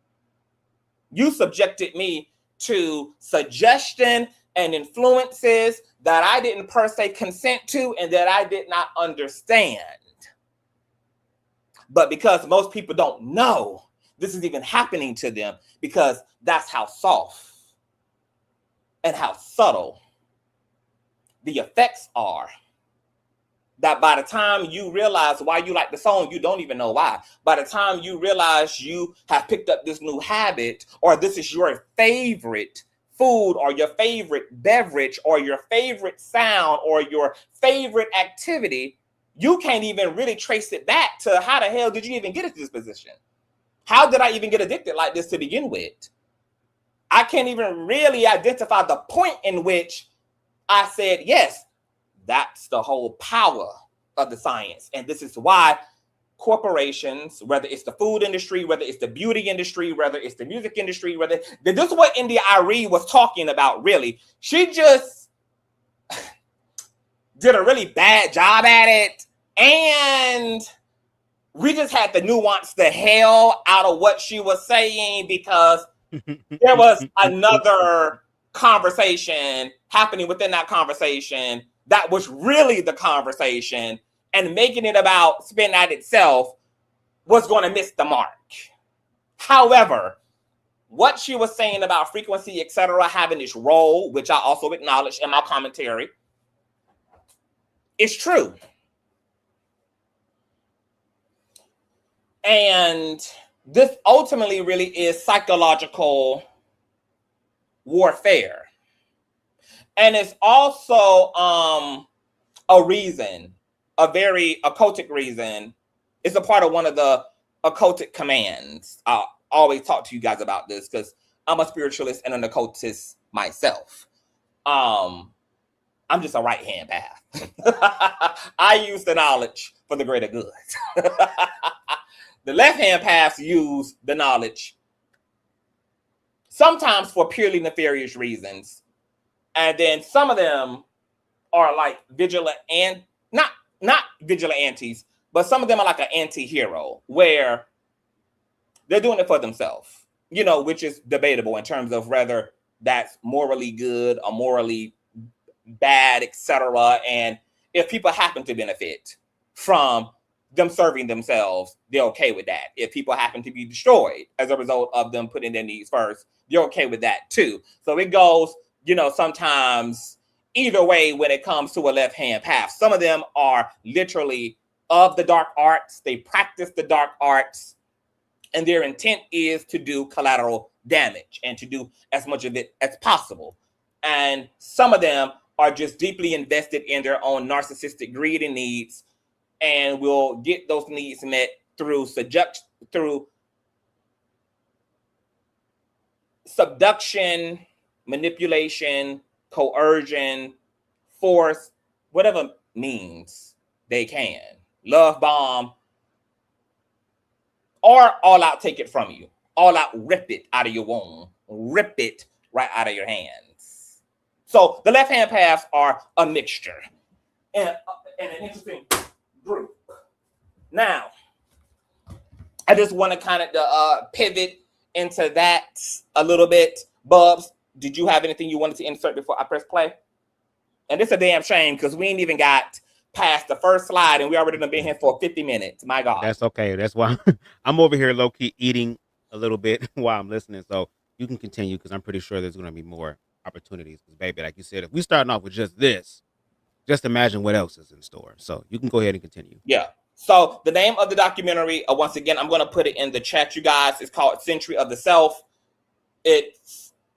You subjected me to suggestion and influences that I didn't per se consent to and that I did not understand. But because most people don't know this is even happening to them, because that's how soft and how subtle the effects are, that by the time you realize why you like the song, you don't even know why. By the time you realize you have picked up this new habit, or this is your favorite food or your favorite beverage or your favorite sound or your favorite activity, you can't even really trace it back to how the hell did you even get into this position? How did I even get addicted like this to begin with? I can't even really identify the point in which I said, yes, that's the whole power of the science. And this is why corporations, whether it's the food industry, whether it's the beauty industry, whether it's the music industry, whether this is what India Arie was talking about, really. She just did a really bad job at it. And we just had to nuance the hell out of what she was saying, because there was another conversation happening within that conversation that was really the conversation, and making it about spin at itself was going to miss the mark. However, what she was saying about frequency, etc., having its role, which I also acknowledge in my commentary, is true. And this ultimately really is psychological warfare. And it's also a reason, a very occultic reason. It's a part of one of the occultic commands. I always talk to you guys about this because I'm a spiritualist and an occultist myself. I'm just a right-hand path. I use the knowledge for the greater good. The left-hand paths use the knowledge sometimes for purely nefarious reasons. And then some of them are like vigilant, and not vigilantes, but some of them are like an anti-hero where they're doing it for themselves, you know, which is debatable in terms of whether that's morally good or morally bad, etc. And if people happen to benefit from them serving themselves, they're okay with that. If people happen to be destroyed as a result of them putting their needs first, they're okay with that too. So it goes, you know, sometimes either way when it comes to a left-hand path. Some of them are literally of the dark arts. They practice the dark arts, and their intent is to do collateral damage and to do as much of it as possible. And some of them are just deeply invested in their own narcissistic greed and needs, and will get those needs met through subduction, manipulation, coercion, force, whatever means they can. Love bomb, or all out take it from you. All out rip it out of your womb. Rip it right out of your hands. So the left-hand paths are a mixture and an interesting group. Now, I just want to kind of pivot into that a little bit. Bubs, did you have anything you wanted to insert before I press play? And it's a damn shame because we ain't even got past the first slide and we already done been here for 50 minutes. My God. That's okay. That's why I'm over here low key eating a little bit while I'm listening. So you can continue because I'm pretty sure there's going to be more opportunities. Because baby, like you said, if we starting off with just this, just imagine what else is in store. So you can go ahead and continue. Yeah. So the name of the documentary, once again, I'm going to put it in the chat, you guys. It's called Century of the Self. It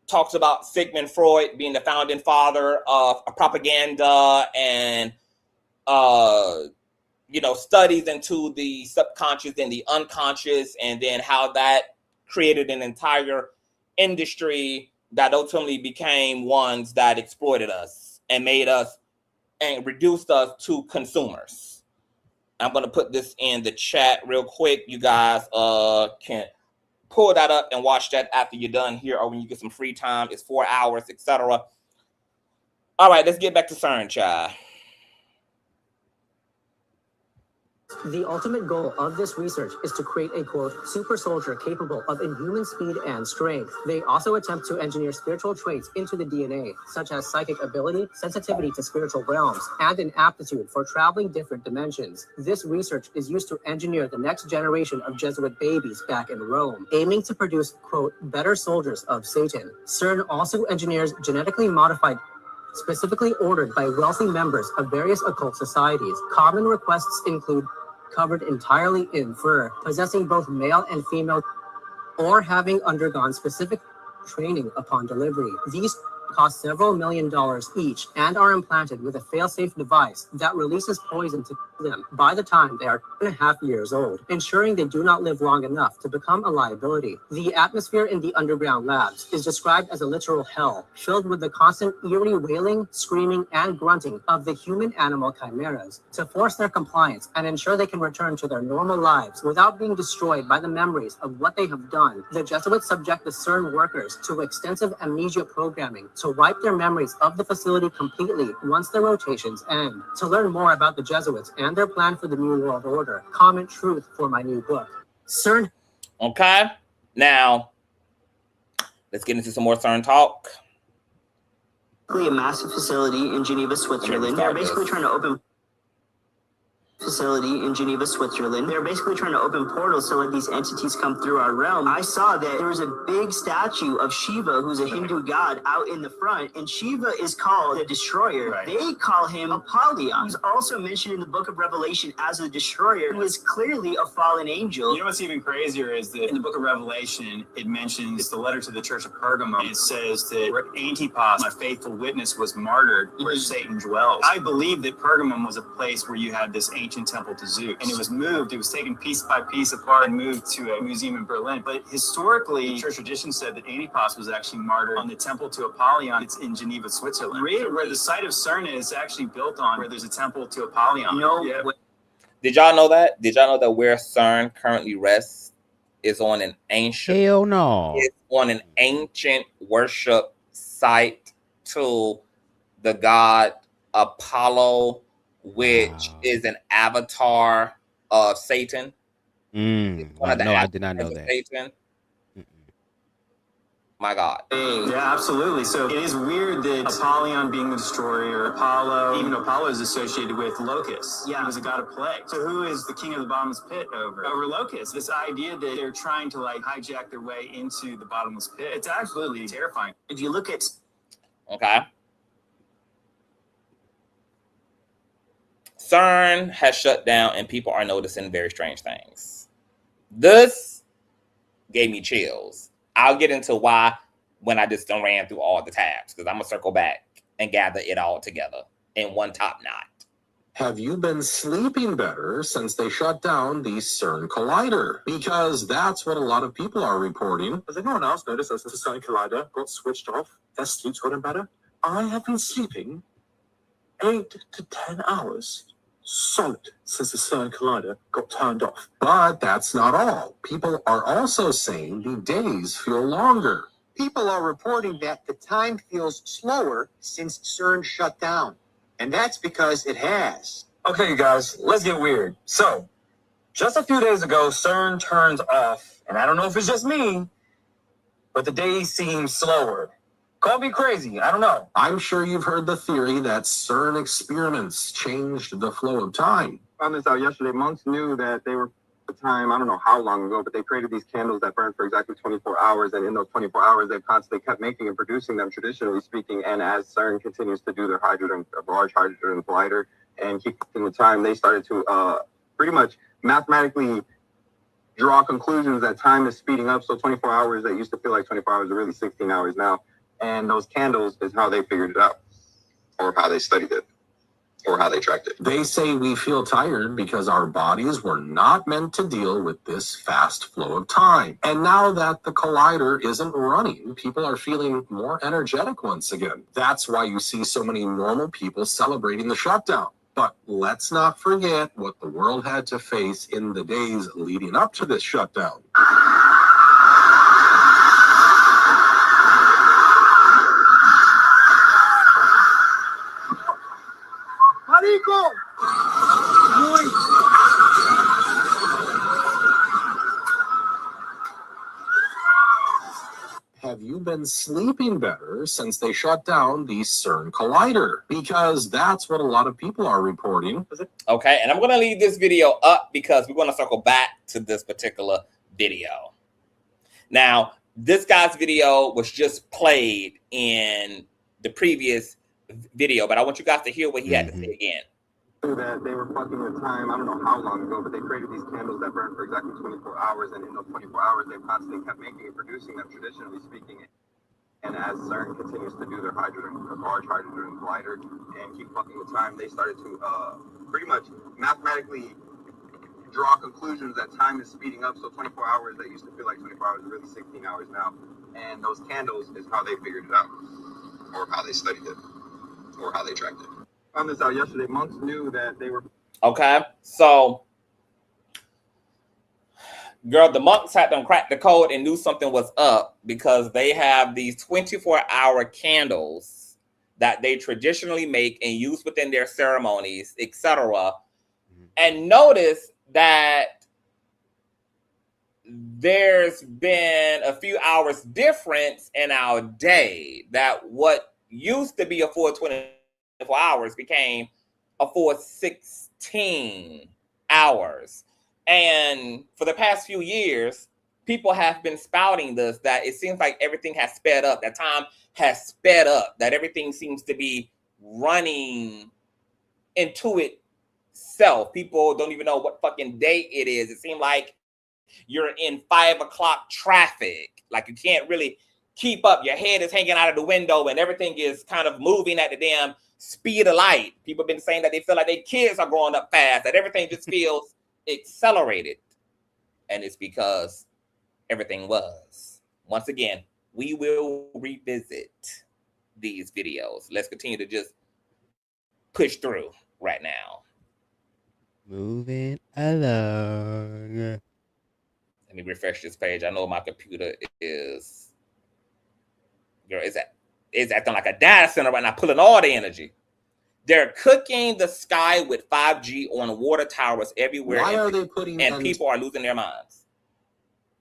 talks about Sigmund Freud being the founding father of propaganda and, studies into the subconscious and the unconscious, and then how that created an entire industry that ultimately became ones that exploited us and made us and reduced us to consumers. I'm going to put this in the chat real quick. You guys can pull that up and watch that after you're done here or when you get some free time. It's 4 hours, etc. All right, let's get back to Cern, child. The ultimate goal of this research is to create a, quote, super soldier capable of inhuman speed and strength. They also attempt to engineer spiritual traits into the DNA, such as psychic ability, sensitivity to spiritual realms, and an aptitude for traveling different dimensions. This research is used to engineer the next generation of Jesuit babies back in Rome, aiming to produce, quote, better soldiers of Satan. Cern also engineers genetically modified, specifically ordered by wealthy members of various occult societies. Common requests include covered entirely in fur, possessing both male and female, or having undergone specific training upon delivery. These cost several $1 million each and are implanted with a fail-safe device that releases poison to them by the time they are 2.5 years old, ensuring they do not live long enough to become a liability. The atmosphere in the underground labs is described as a literal hell, filled with the constant eerie wailing, screaming, and grunting of the human-animal chimeras. To force their compliance and ensure they can return to their normal lives without being destroyed by the memories of what they have done, the Jesuits subject the Cern workers to extensive amnesia programming to wipe their memories of the facility completely once their rotations end. To learn more about the Jesuits and their plan for the New World Order, comment truth for my new book. Cern. Okay, now let's get into some more Cern talk. A massive facility in Geneva, Switzerland. They're basically trying to open They're basically trying to open portals to let these entities come through our realm. I saw that there was a big statue of Shiva, who's a Hindu god, out in the front, and Shiva is called the Destroyer. Right. They call him Apollyon. He's also mentioned in the book of Revelation as a destroyer, who is clearly a fallen angel. You know what's even crazier is that in the book of Revelation, it mentions the letter to the church of Pergamum. It says that where Antipas, my faithful witness, was martyred, where Satan dwells. I believe that Pergamum was a place where you had this ancient temple to Zeus, and it was taken piece by piece apart and moved to a museum in Berlin. But historically, church tradition said that Antipas was actually martyred on the temple to Apollyon. It's in Geneva, Switzerland. Really, where the site of Cern is actually built on, where there's a temple to Apollyon. Did y'all know that? Did y'all know that where Cern currently rests is on an ancient? Hell no. It's on an ancient worship site to the god Apollo, which is an avatar of Satan. I did not know that. Satan. My God. Yeah, absolutely. So it is weird that Apollyon being the destroyer, even Apollo is associated with locusts. Yeah. He was a god of plague. So who is the king of the bottomless pit over locusts? This idea that they're trying to hijack their way into the bottomless pit. It's absolutely terrifying. If you look at... Okay. Cern has shut down and people are noticing very strange things. This gave me chills. I'll get into why when I just done ran through all the tabs, because I'm going to circle back and gather it all together in one top knot. Have you been sleeping better since they shut down the Cern Collider? Because that's what a lot of people are reporting. Has anyone else noticed that since the Cern Collider got switched off, their sleep's gotten better? I have been sleeping 8 to 10 hours solid since the Cern Collider got turned off. But that's not all. People are also saying the days feel longer. People are reporting that the time feels slower since CERN shut down. And that's because it has. Okay, you guys, let's get weird. So, just a few days ago, CERN turns off, and I don't know if it's just me, but the days seem slower. Call me crazy. I don't know. I'm sure you've heard the theory that CERN experiments changed the flow of time. Found this out yesterday. Monks knew that they were at the time, I don't know how long ago, but they created these candles that burn for exactly 24 hours. And in those 24 hours, they constantly kept making and producing them, traditionally speaking. And as CERN continues to do their Large Hadron Collider and keeping the time, they started to pretty much mathematically draw conclusions that time is speeding up. So 24 hours that used to feel like 24 hours are really 16 hours now. And those candles is how they figured it out, or how they studied it, or how they tracked it. They say we feel tired because our bodies were not meant to deal with this fast flow of time. And now that the collider isn't running, people are feeling more energetic once again. That's why you see so many normal people celebrating the shutdown. But let's not forget what the world had to face in the days leading up to this shutdown. Have you been sleeping better since they shut down the Cern Collider? Because that's what a lot of people are reporting. Okay, and I'm going to leave this video up because we're going to circle back to this particular video. Now, this guy's video was just played in the previous video, but I want you guys to hear what he had to say again. That they were fucking with time, I don't know how long ago, but they created these candles that burn for exactly 24 hours. And in those 24 hours, they constantly kept making and producing them, traditionally speaking. And as CERN continues to do their Large Hadron Collider and keep fucking with time, they started to pretty much mathematically draw conclusions that time is speeding up. So 24 hours that used to feel like 24 hours are really 16 hours now. And those candles is how they figured it out, or how they studied it, or how they tracked it. Found this out yesterday. Monks knew that they were... Okay, so, girl, the monks had them crack the code and knew something was up because they have these 24-hour candles that they traditionally make and use within their ceremonies, etc. And notice that there's been a few hours difference in our day, that what used to be a full 24 hours became a full 16 hours. And for the past few years, people have been spouting this, that it seems like everything has sped up, that time has sped up, that everything seems to be running into itself. People don't even know what fucking day it is. It seems like you're in 5 o'clock traffic. Like you can't really keep up. Your head is hanging out of the window and everything is kind of moving at the damn speed of light. People have been saying that they feel like their kids are growing up fast, that everything just feels accelerated. And it's because everything was. Once again, we will revisit these videos. Let's continue to just push through right now. Moving along. Let me refresh this page. I know my computer is, girl, it's acting like a data center right now, pulling all the energy. They're cooking the sky with 5G on water towers everywhere. Why are they putting and people are losing their minds?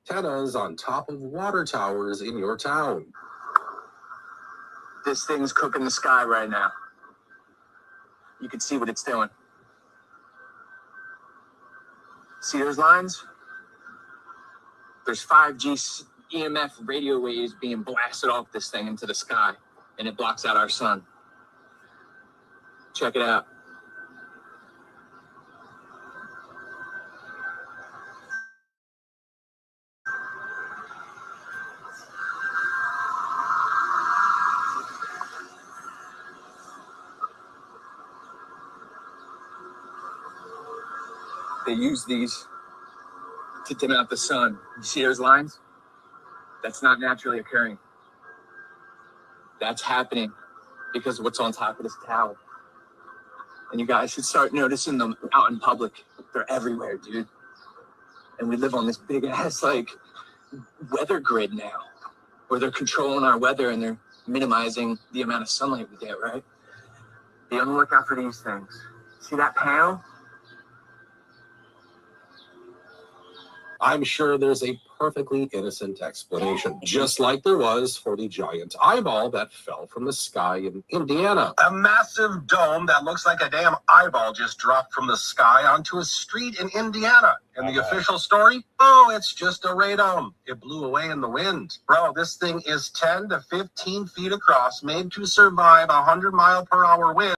Antennas on top of water towers in your town? This thing's cooking the sky right now. You can see what it's doing. See those lines? There's 5G EMF radio waves being blasted off this thing into the sky, and it blocks out our sun. Check it out. They use these to dim out the sun. You see those lines? That's not naturally occurring. That's happening because of what's on top of this tower. And you guys should start noticing them out in public. They're everywhere, dude. And we live on this big ass, like, weather grid now, where they're controlling our weather and they're minimizing the amount of sunlight we get, right? Be on the lookout for these things. See that panel? I'm sure there's a perfectly innocent explanation, just like there was for the giant eyeball that fell from the sky in Indiana. A massive dome that looks like a damn eyeball just dropped from the sky onto a street in Indiana. And the official story? Oh, it's just a radome. It blew away in the wind. Bro, this thing is 10 to 15 feet across, made to survive 100-mile-per-hour winds,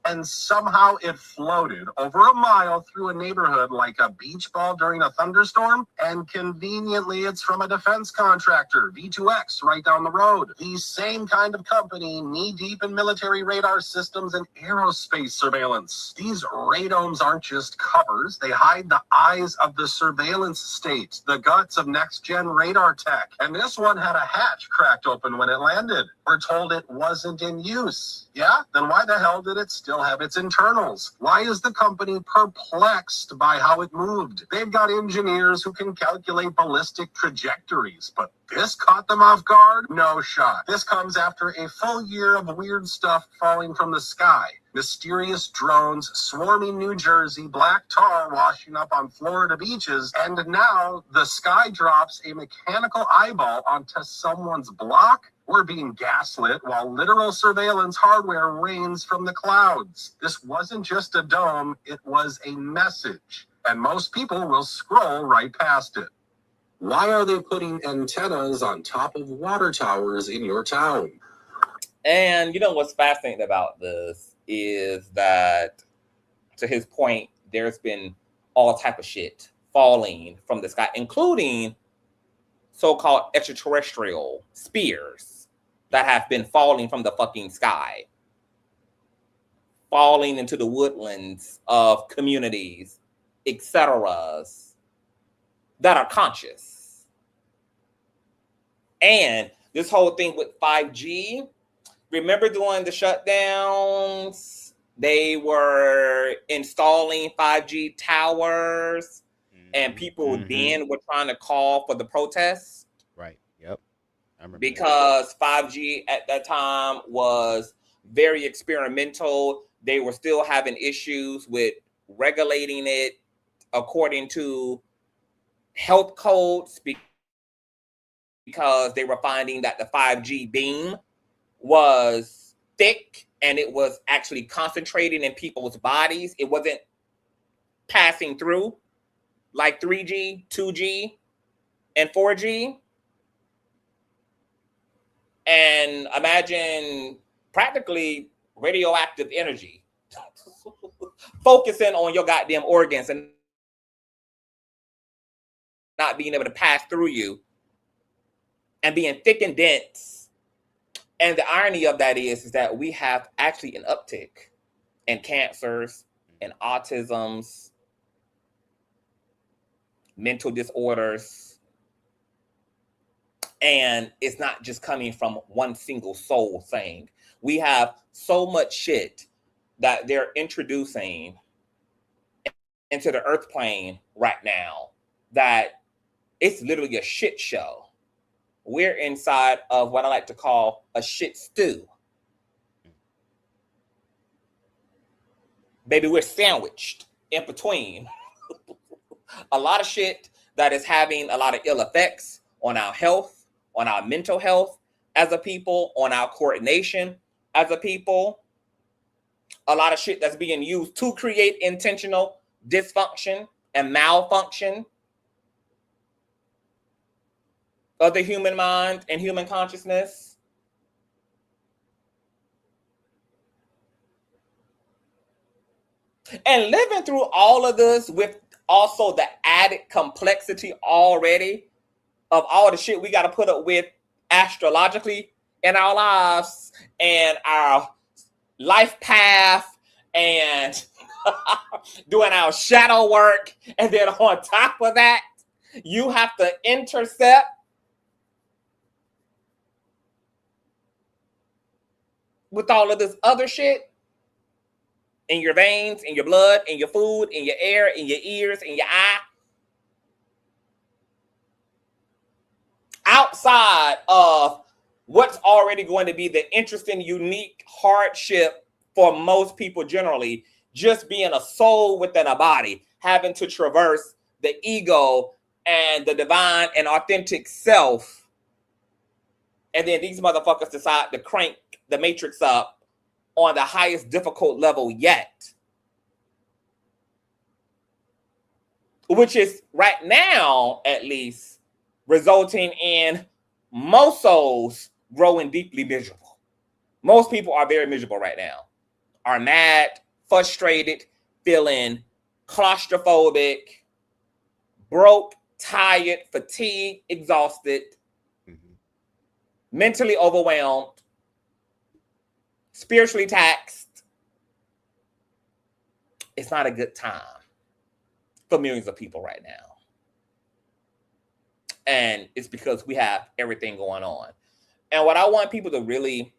and somehow it floated over a mile through a neighborhood like a beach ball during a thunderstorm, and conveniently it's from a defense contractor, V2X, right down the road. The same kind of company, knee-deep in military radar systems and aerospace surveillance. These radomes aren't just covers, they hide the eyes of the surveillance state, the guts of next-gen radar tech. And this one had a hatch cracked open when it landed. We're told it wasn't in use. Yeah? Then why the hell did it still have its internals? Why is the company perplexed by how it moved? They've got engineers who can calculate ballistic trajectories, but this caught them off guard? No shot. This comes after a full year of weird stuff falling from the sky. Mysterious drones swarming New Jersey, black tar washing up on Florida beaches, and now the sky drops a mechanical eyeball onto someone's block? We're being gaslit while literal surveillance hardware rains from the clouds. This wasn't just a dome, it was a message. And most people will scroll right past it. Why are they putting antennas on top of water towers in your town? And you know what's fascinating about this is that, to his point, there's been all type of shit falling from the sky, including so-called extraterrestrial spears that have been falling from the fucking sky, falling into the woodlands of communities, etc., that are conscious. And this whole thing with 5G, remember during the shutdowns, they were installing 5G towers, and people then were trying to call for the protests? Right. Yep. I remember because 5G at that time was very experimental. They were still having issues with regulating it according to health codes because they were finding that the 5G beam was thick and it was actually concentrating in people's bodies. It wasn't passing through like 3G, 2G, and 4G. And imagine practically radioactive energy focusing on your goddamn organs and not being able to pass through you and being thick and dense. And the irony of that is that we have actually an uptick in cancers and autisms, mental disorders. And it's not just coming from one single soul thing. We have so much shit that they're introducing into the earth plane right now that it's literally a shit show. We're inside of what I like to call a shit stew. Baby, we're sandwiched in between a lot of shit that is having a lot of ill effects on our health, on our mental health as a people, on our coordination as a people. A lot of shit that's being used to create intentional dysfunction and malfunction of the human mind and human consciousness. And living through all of this with also the added complexity already of all the shit we got to put up with astrologically in our lives and our life path and doing our shadow work. And then on top of that, you have to intercept with all of this other shit in your veins, in your blood, in your food, in your air, in your ears, in your eye. Outside of what's already going to be the interesting, unique hardship for most people generally, just being a soul within a body, having to traverse the ego and the divine and authentic self, and then these motherfuckers decide to crank the matrix up on the highest difficult level yet, which is right now, at least, resulting in most souls growing deeply miserable. Most people are very miserable right now, are mad, frustrated, feeling claustrophobic, broke, tired, fatigued, exhausted, mentally overwhelmed, spiritually taxed. It's not a good time for millions of people right now. And it's because we have everything going on. And what I want people to really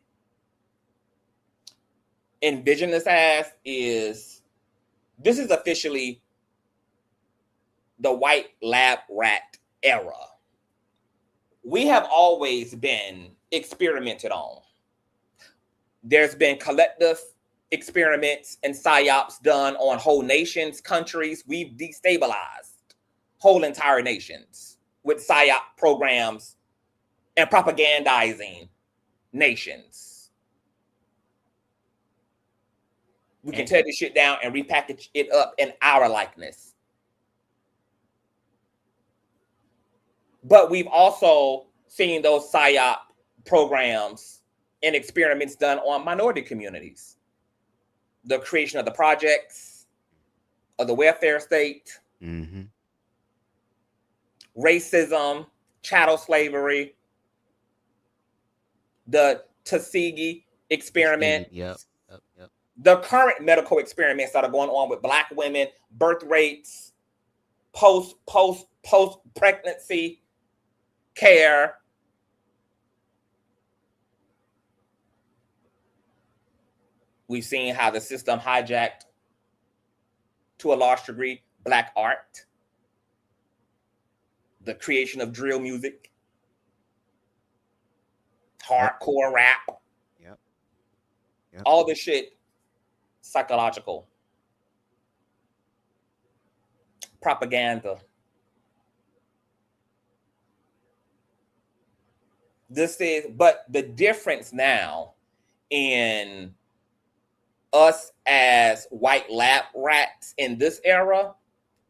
envision this as is, this is officially the white lab rat era. We have always been experimented on. There's been collective experiments and psyops done on whole nations, countries. We've destabilized whole entire nations with psyop programs and propagandizing nations. We can tear this shit down and repackage it up in our likeness. But we've also seen those psyop programs and experiments done on minority communities. The creation of the projects, of the welfare state, racism, chattel slavery, the Tuskegee experiment, the current medical experiments that are going on with Black women, birth rates, post pregnancy care. We've seen how the system hijacked, to a large degree, Black art, the creation of drill music, hardcore rap, all this shit, psychological, propaganda. But the difference now in us as white lab rats in this era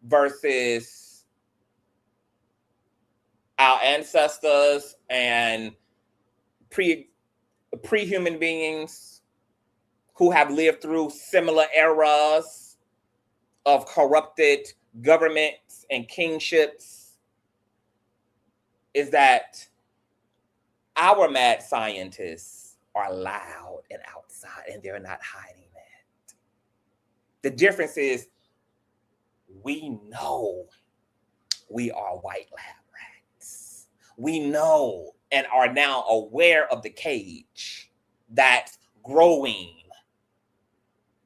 versus our ancestors and pre-human beings who have lived through similar eras of corrupted governments and kingships is that our mad scientists are loud and outside, and they're not hiding that. The difference is we know we are white lab rats. We know and are now aware of the cage that's growing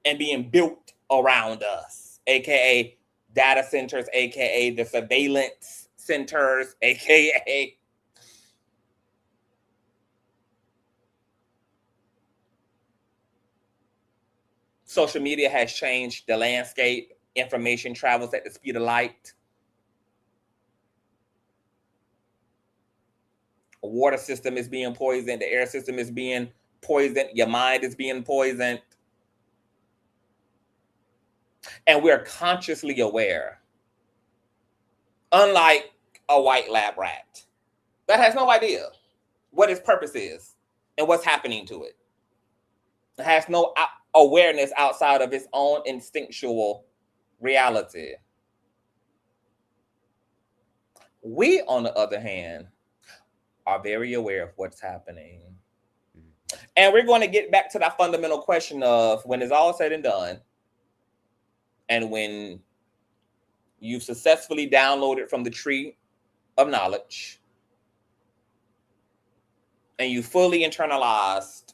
and being built around us, aka data centers, aka the surveillance centers, aka social media has changed the landscape. Information travels at the speed of light. A water system is being poisoned. The air system is being poisoned. Your mind is being poisoned. And we're consciously aware. Unlike a white lab rat that has no idea what its purpose is and what's happening to it. It has no awareness outside of its own instinctual reality. We, on the other hand, are very aware of what's happening. And we're going to get back to that fundamental question of when it's all said and done, and when you successfully downloaded from the tree of knowledge, and you fully internalized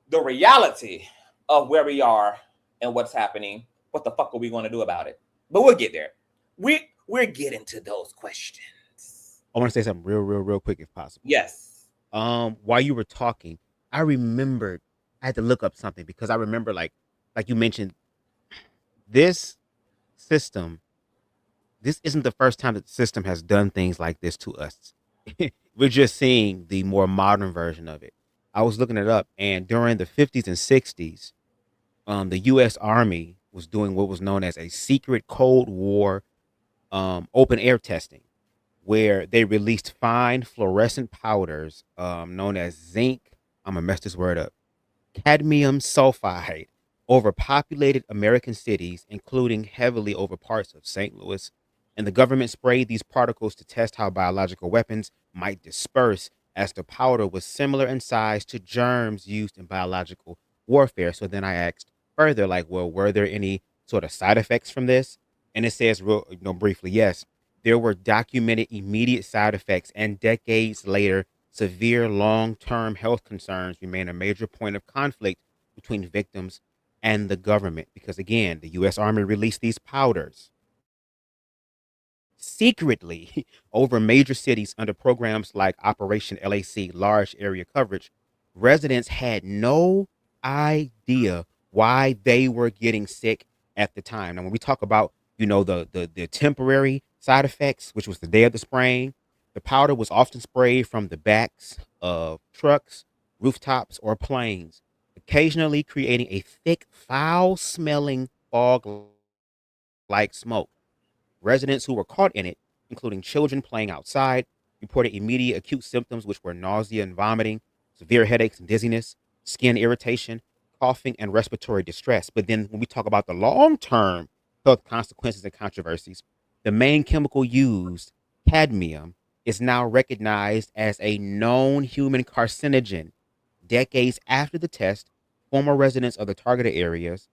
the reality of where we are and what's happening, what the fuck are we going to do about it? But we'll get there. We're getting to those questions. I want to say something real quick if possible. Yes. While you were talking, I remembered I had to look up something because I remember like you mentioned, this system this isn't the first time that the system has done things like this to us. We're just seeing the more modern version of it. I was looking it up, and during the 50s and 60s, the U.S. Army was doing what was known as a secret Cold War open air testing, where they released fine fluorescent powders known as zinc. I'm gonna mess this word up. Cadmium sulfide over populated American cities, including heavily over parts of St. Louis. And the government sprayed these particles to test how biological weapons might disperse, as the powder was similar in size to germs used in biological warfare. So then I asked further, like, well, were there any sort of side effects from this? And it says, real, briefly, yes, there were documented immediate side effects, and decades later, severe long-term health concerns remain a major point of conflict between victims and the government, because again, the U.S. Army released these powders secretly over major cities under programs like Operation LAC, large area coverage. Residents had no idea why they were getting sick at the time. Now, when we talk about, the temporary side effects, which was the day of the spraying, the powder was often sprayed from the backs of trucks, rooftops, or planes, occasionally creating a thick, foul-smelling fog-like smoke. Residents who were caught in it, including children playing outside, reported immediate acute symptoms, which were nausea and vomiting, severe headaches and dizziness, skin irritation, coughing, and respiratory distress. But then when we talk about the long-term health consequences and controversies, the main chemical used, cadmium, is now recognized as a known human carcinogen. Decades after the test, former residents of the targeted areas,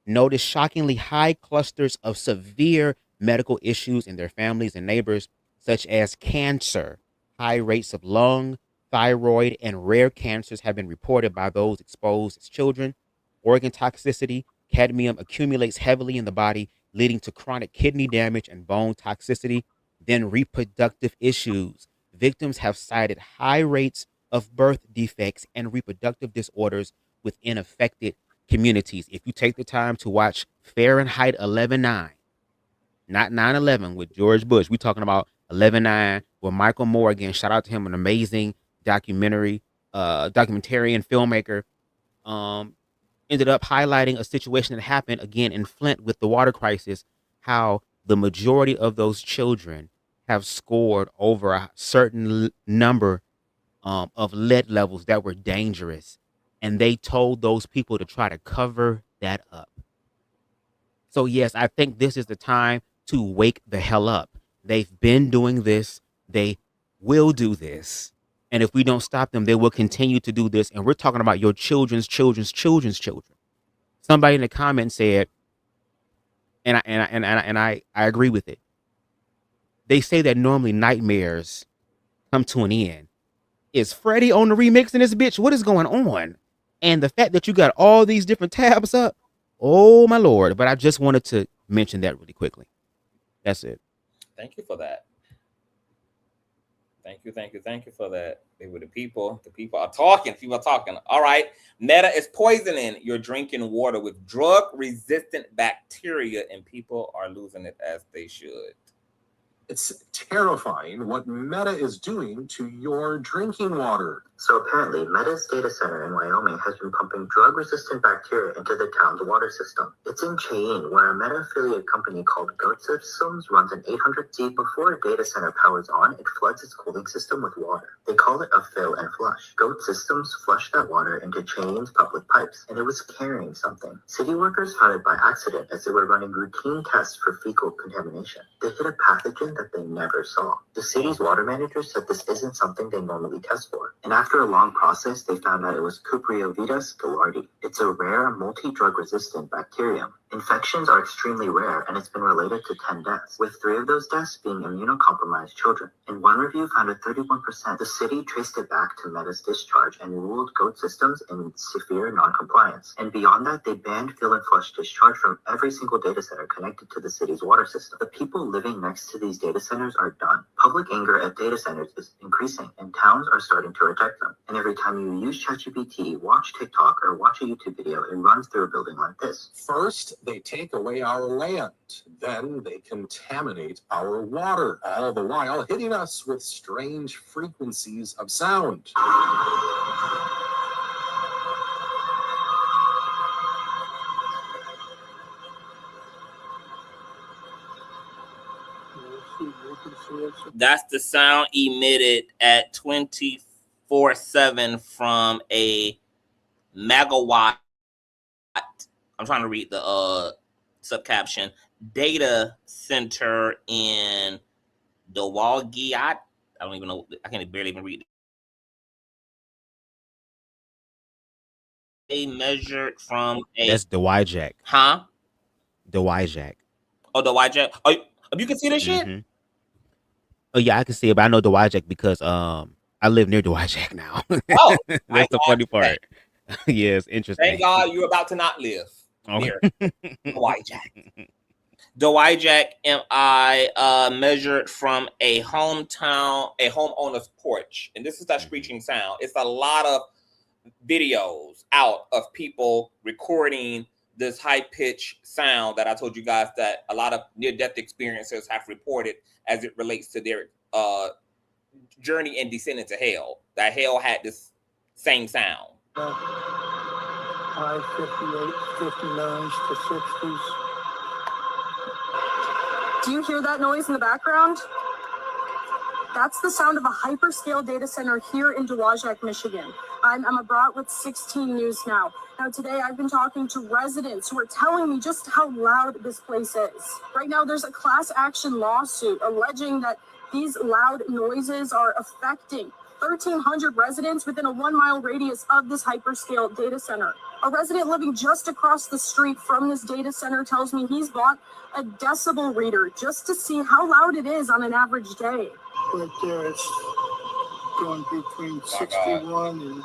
noticed shockingly high clusters of severe medical issues in their families and neighbors, such as cancer. High rates of lung, thyroid, and rare cancers have been reported by those exposed as children. Organ toxicity, cadmium accumulates heavily in the body, leading to chronic kidney damage and bone toxicity. Then reproductive issues. Victims have cited high rates of birth defects and reproductive disorders within affected communities. If you take the time to watch Fahrenheit 11/9, not 9/11 with George Bush, we're talking about 11/9 with Michael Moore. Again, shout out to him, an amazing documentarian filmmaker. Ended up highlighting a situation that happened again in Flint with the water crisis, how the majority of those children have scored over a certain number of lead levels that were dangerous. And they told those people to try to cover that up. So, yes, I think this is the time to wake the hell up. They've been doing this. They will do this. And if we don't stop them, they will continue to do this. And we're talking about your children's children. Somebody in the comments said, and I agree with it. They say that normally nightmares come to an end. Is Freddie on the remix in this bitch? What is going on? And the fact that you got all these different tabs up, oh my Lord. But I just wanted to mention that really quickly. That's it. Thank you for that. Thank you for that. They were the people. The people are talking. All right. Meta is poisoning your drinking water with drug-resistant bacteria, and people are losing it as they should. It's terrifying what Meta is doing to your drinking water. So apparently, Meta's data center in Wyoming has been pumping drug-resistant bacteria into the town's water system. It's in Cheyenne, where a Meta affiliate company called Goat Systems runs an 800C. Before a data center powers on, it floods its cooling system with water. They call it a fill and flush. Goat Systems flushed that water into Cheyenne's public pipes, and it was carrying something. City workers found it by accident as they were running routine tests for fecal contamination. They hit a pathogen that they never saw. The city's water manager said this isn't something they normally test for. And after a long process, they found out it was Cupriovitis gaillardi. It's a rare multi-drug resistant bacterium. Infections are extremely rare, and it's been related to 10 deaths, with 3 of those deaths being immunocompromised children. In one review found at 31%, the city traced it back to Meta's discharge and ruled Goat Systems in severe non-compliance. And beyond that, they banned fill and flush discharge from every single data center connected to the city's water system. The people living next to these data centers are done. Public anger at data centers is increasing, and towns are starting to reject spectrum. And every time you use ChatGPT, watch TikTok, or watch a YouTube video, it runs through a building like this. First, they take away our land. Then they contaminate our water, all the while hitting us with strange frequencies of sound. That's the sound emitted at 24/7 from a megawatt. I'm trying to read the subcaption. Data center in Dewalgiat. I don't even know. I can barely even read it. They measured from a. That's the Jack. Huh? The Jack. Oh, the Jack. Oh, you can see this shit? Mm-hmm. Oh yeah, I can see it, but I know the Jack because I live near the Jack now. Oh, that's the funny part. Yeah, it's interesting. Thank God you're about to not live near the Jack. The Jack MI measured from a homeowner's porch, and this is that screeching sound. It's a lot of videos out of people recording this high-pitched sound that I told you guys that a lot of near-death experiencers have reported as it relates to their journey and descent into hell. That hell had this same sound. 58, 59s to 60s. Do you hear that noise in the background? That's the sound of a hyperscale data center here in Dowagiac, Michigan. I'm Emma Brott with 16 News Now. Now today I've been talking to residents who are telling me just how loud this place is. Right now there's a class action lawsuit alleging that these loud noises are affecting 1,300 residents within a 1-mile radius of this hyperscale data center. A resident living just across the street from this data center tells me he's bought a decibel reader just to see how loud it is on an average day. Right there, it's going between 61 and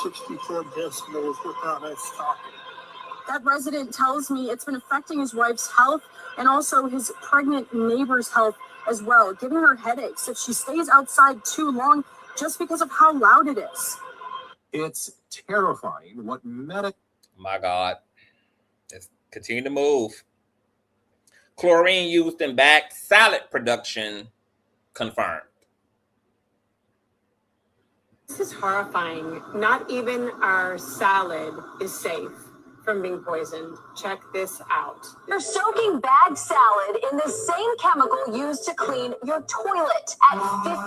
64 decibels without us stopping. That resident tells me it's been affecting his wife's health and also his pregnant neighbor's health as well, giving her headaches if she stays outside too long just because of how loud it is. It's terrifying what My God. Let's continue to move. Chlorine used in bagged salad production confirmed. This is horrifying. Not even our salad is safe from being poisoned. Check this out. You're soaking bagged salad in the same chemical used to clean your toilet at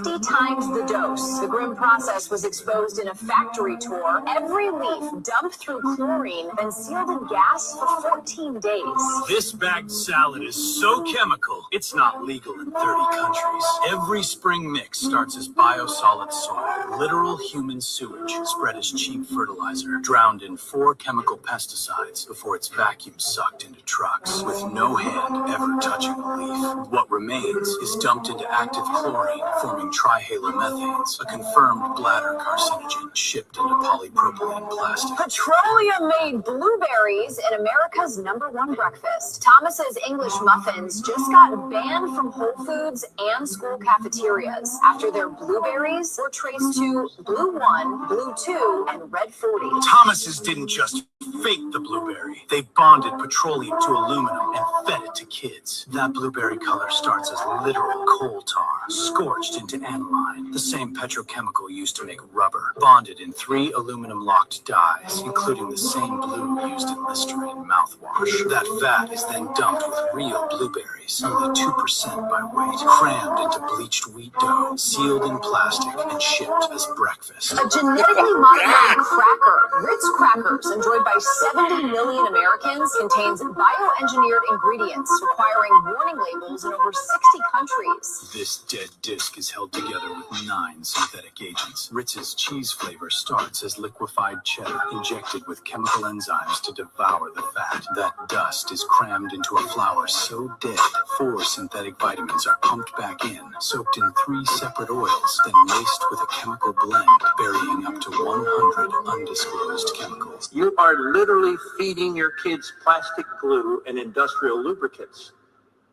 50 times the dose. The grim process was exposed in a factory tour. Every leaf dumped through chlorine, then sealed in gas for 14 days. This bagged salad is so chemical, it's not legal in 30 countries. Every spring mix starts as biosolid soil, literal human sewage, spread as cheap fertilizer, drowned in 4 chemical pesticides before it's vacuum sucked into trucks, with no hand ever touching a leaf. What remains is dumped into active chlorine, forming trihalomethanes, a confirmed bladder carcinogen shipped into polypropylene plastic. Petroleum-made blueberries in America's #1 breakfast. Thomas's English muffins just got banned from Whole Foods and school cafeterias after their blueberries were traced to Blue 1, Blue 2, and Red 40. Thomas's didn't just fake the blueberry. They bonded petroleum to aluminum and fed it to kids. That blueberry color starts as literal coal tar, scorched into aniline, the same petrochemical used to make rubber, bonded in 3 aluminum-locked dyes, including the same blue used in Listerine mouthwash. That vat is then dumped with real blueberries, only 2% by weight, crammed into bleached wheat dough, sealed in plastic, and shipped as breakfast. A genetically modified cracker, Ritz crackers, enjoyed by 70 million Americans, contains bioengineered ingredients requiring warning labels in over 60 countries. This dead disc is held together with 9 synthetic agents. Ritz's cheese flavor starts as liquefied cheddar, injected with chemical enzymes to devour the fat. That dust is crammed into a flour so dead, 4 synthetic vitamins are pumped back in, soaked in 3 separate oils, then laced with a chemical blend, burying up to 100 undisclosed chemicals. You are literally feeding your kids plastic glue and industrial lubricants.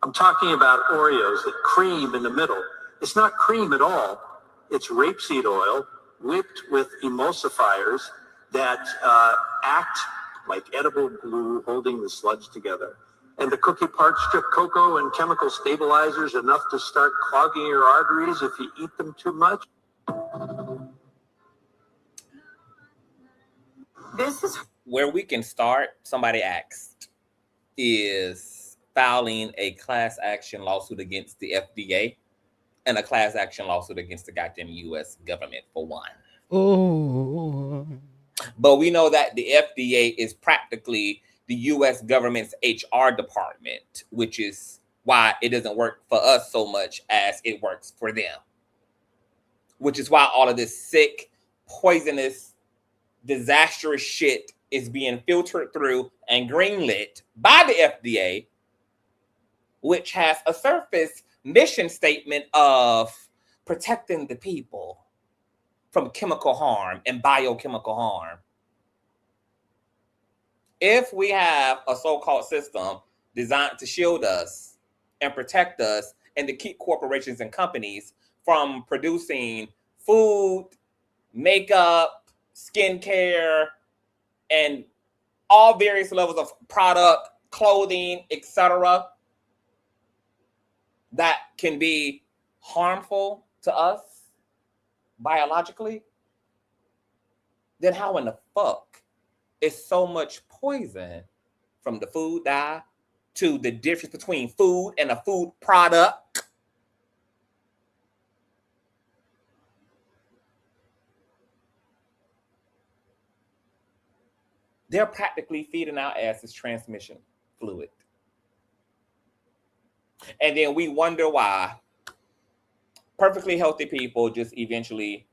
I'm talking about Oreos, that cream in the middle. It's not cream at all. It's rapeseed oil whipped with emulsifiers that act like edible glue, holding the sludge together. And the cookie part strip cocoa and chemical stabilizers enough to start clogging your arteries if you eat them too much. This is where we can start. Somebody asked, is filing a class action lawsuit against the FDA and a class action lawsuit against the goddamn U.S. government for one. Oh. But we know that the FDA is practically the U.S. government's HR department, which is why it doesn't work for us so much as it works for them. Which is why all of this sick, poisonous, disastrous shit is being filtered through and greenlit by the FDA, which has a surface mission statement of protecting the people from chemical harm and biochemical harm. If we have a so-called system designed to shield us and protect us and to keep corporations and companies from producing food, makeup, skincare, and all various levels of product, clothing, etc., that can be harmful to us biologically, then how in the fuck is so much poison from the food dye to the difference between food and a food product? They're practically feeding our asses transmission fluid. And then we wonder why perfectly healthy people just eventually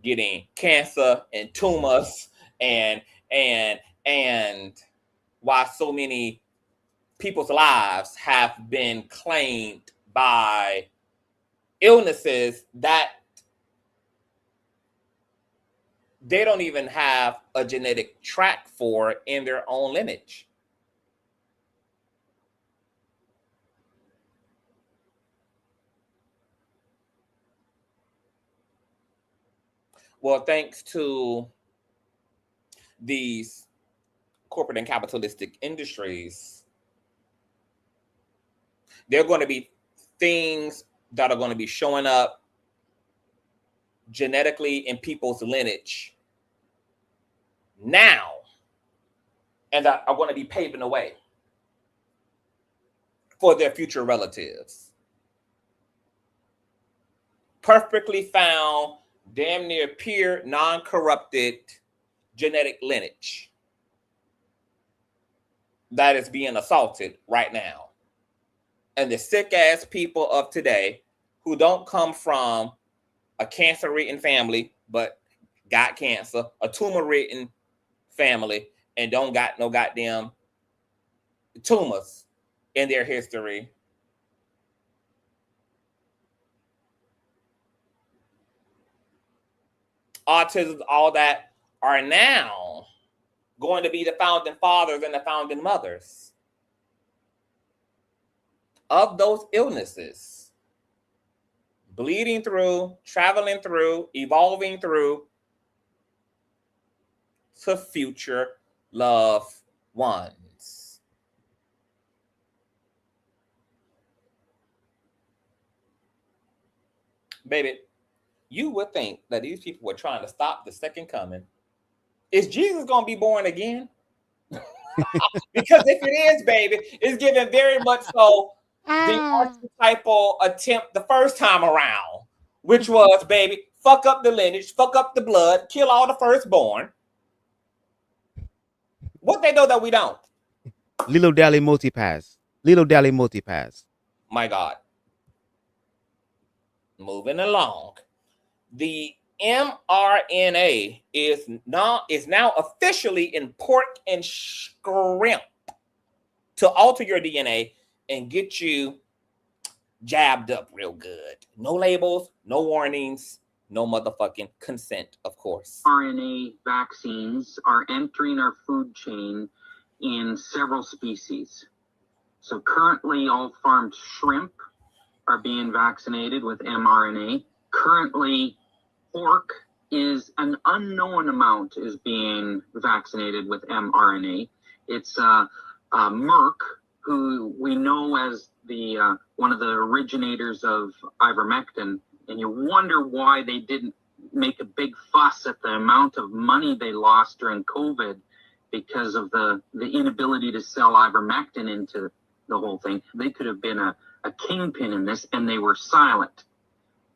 getting cancer and tumors and why so many people's lives have been claimed by illnesses that they don't even have a genetic track for in their own lineage. Well, thanks to these corporate and capitalistic industries, there are going to be things that are going to be showing up genetically in people's lineage now, and that are going to be paving the way for their future relatives. Perfectly found, damn near pure, non-corrupted genetic lineage that is being assaulted right now. And the sick-ass people of today who don't come from a cancer-ridden family, but got cancer, a tumor-ridden family, and don't got no goddamn tumors in their history. Autism, all that, are now going to be the founding fathers and the founding mothers of those illnesses, bleeding through, traveling through, evolving through to future loved ones. Baby, you would think that these people were trying to stop the second coming. Is Jesus going to be born again? Because if it is, baby, it's given very much so the archetypal attempt the first time around, which was, baby, fuck up the lineage, fuck up the blood, kill all the firstborn. What they know that we don't? Lilo Dally multipass. Lilo Dally multipass. My God. Moving along. The mRNA is now officially in pork and shrimp to alter your DNA and get you jabbed up real good. No labels, no warnings, no motherfucking consent, of course. RNA vaccines are entering our food chain in several species. So currently all farmed shrimp are being vaccinated with mRNA. Currently pork is an unknown amount is being vaccinated with mRNA. It's Merck, who we know as the one of the originators of ivermectin, and you wonder why they didn't make a big fuss at the amount of money they lost during COVID because of the inability to sell ivermectin into the whole thing. They could have been a kingpin in this, and they were silent.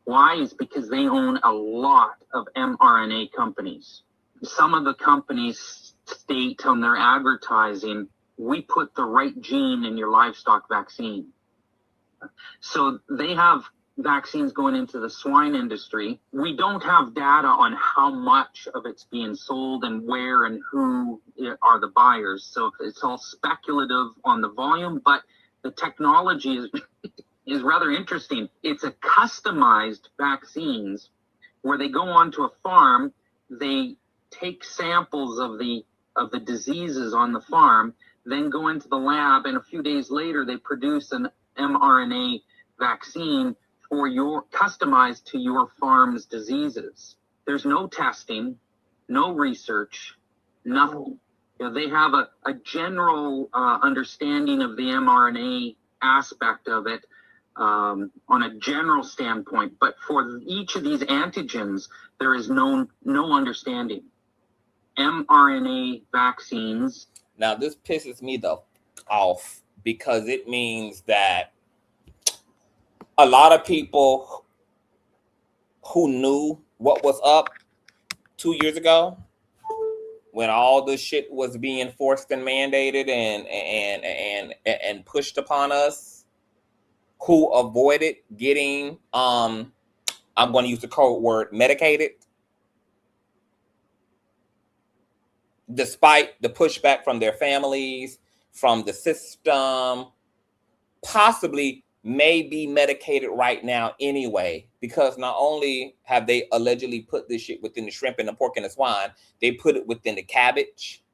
Why? Is because they own a lot of mRNA companies. Some of the companies state on their advertising, we put the right gene in your livestock vaccine. So they have vaccines going into the swine industry. We don't have data on how much of it's being sold and where and who are the buyers. So it's all speculative on the volume, but the technology is rather interesting. It's a customized vaccines where they go onto a farm, they take samples of the diseases on the farm, then go into the lab, and a few days later they produce an mRNA vaccine for your customized to your farm's diseases. There's no testing, no research, nothing. You know, they have a general understanding of the mRNA aspect of it on a general standpoint, but for each of these antigens, there is no understanding. mRNA vaccines. Now, this pisses me off because it means that a lot of people who knew what was up 2 years ago, when all this shit was being forced and mandated and pushed upon us, who avoided getting I'm going to use the code word medicated, despite the pushback from their families, from the system, possibly may be medicated right now anyway, because not only have they allegedly put this shit within the shrimp and the pork and the swine, they put it within the cabbage.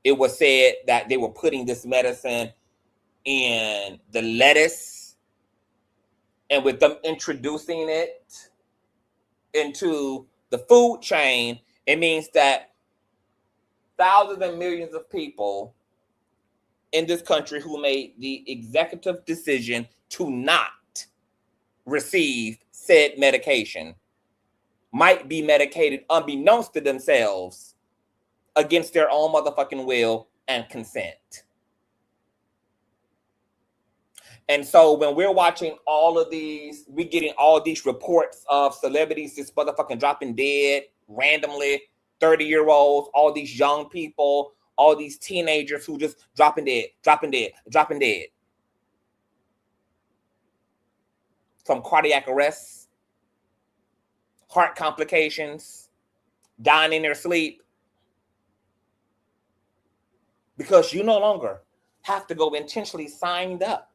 It was said that they were putting this medicine in the lettuce, and with them introducing it into the food chain, it means that thousands and millions of people in this country who made the executive decision to not receive said medication might be medicated unbeknownst to themselves against their own motherfucking will and consent. And so when we're watching all of these, we're getting all these reports of celebrities just motherfucking dropping dead randomly, 30-year-olds, all these young people, all these teenagers who just dropping dead. From cardiac arrests, heart complications, dying in their sleep. Because you no longer have to go intentionally signed up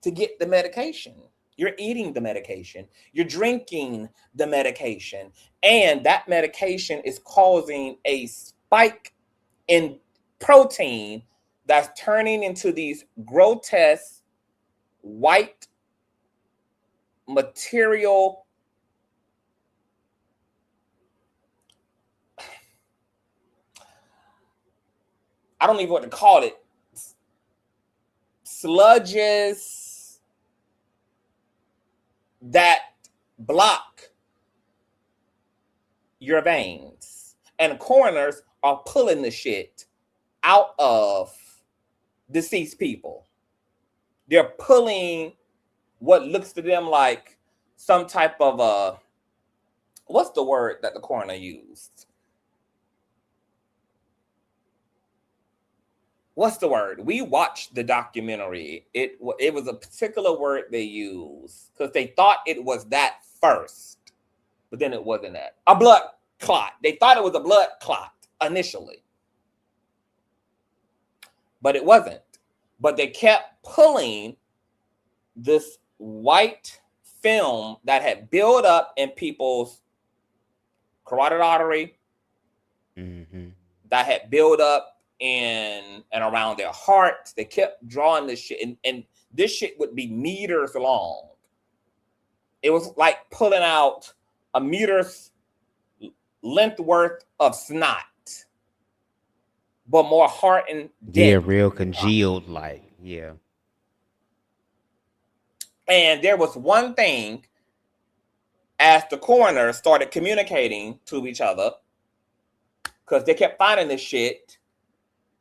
to get the medication. You're eating the medication. You're drinking the medication. And that medication is causing a spike in protein that's turning into these grotesque white material I don't even know what to call it. Sludges that block your veins. And coroners are pulling the shit out of deceased people. They're pulling what looks to them like some type of what's the word that the coroner used? What's the word? We watched the documentary. It was a particular word they used because they thought it was that first, but then it wasn't that. A blood clot. They thought it was a blood clot initially, but it wasn't. But they kept pulling this white film that had built up in people's carotid artery, that had built up in and around their hearts. They kept drawing this shit, and this shit would be meters long. It was like pulling out a meter's length worth of snot, but more heart and Yeah, dent. real congealed, like, yeah. And there was one thing, as the coroner started communicating to each other, because they kept finding this shit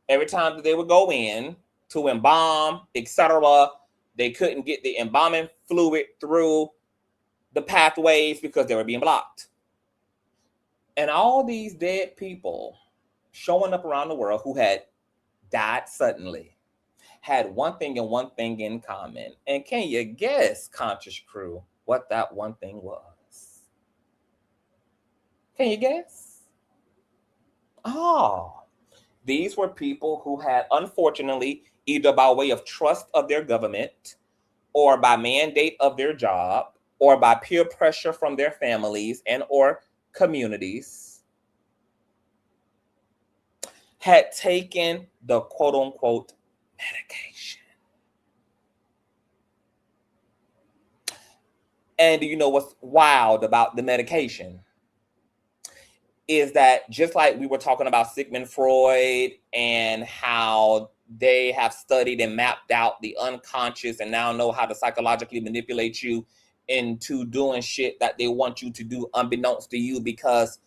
every time that they would go in to embalm, etc. They couldn't get the embalming fluid through the pathways because they were being blocked. And all these dead people showing up around the world who had died suddenly had one thing and one thing in common. And can you guess, Conscious Crew, what that one thing was? Can you guess? Oh, these were people who had, unfortunately, either by way of trust of their government or by mandate of their job or by peer pressure from their families and or communities, had taken the quote-unquote medication. And do you know what's wild about the medication? Is that just like we were talking about Sigmund Freud and how they have studied and mapped out the unconscious and now know how to psychologically manipulate you into doing shit that they want you to do unbeknownst to you, because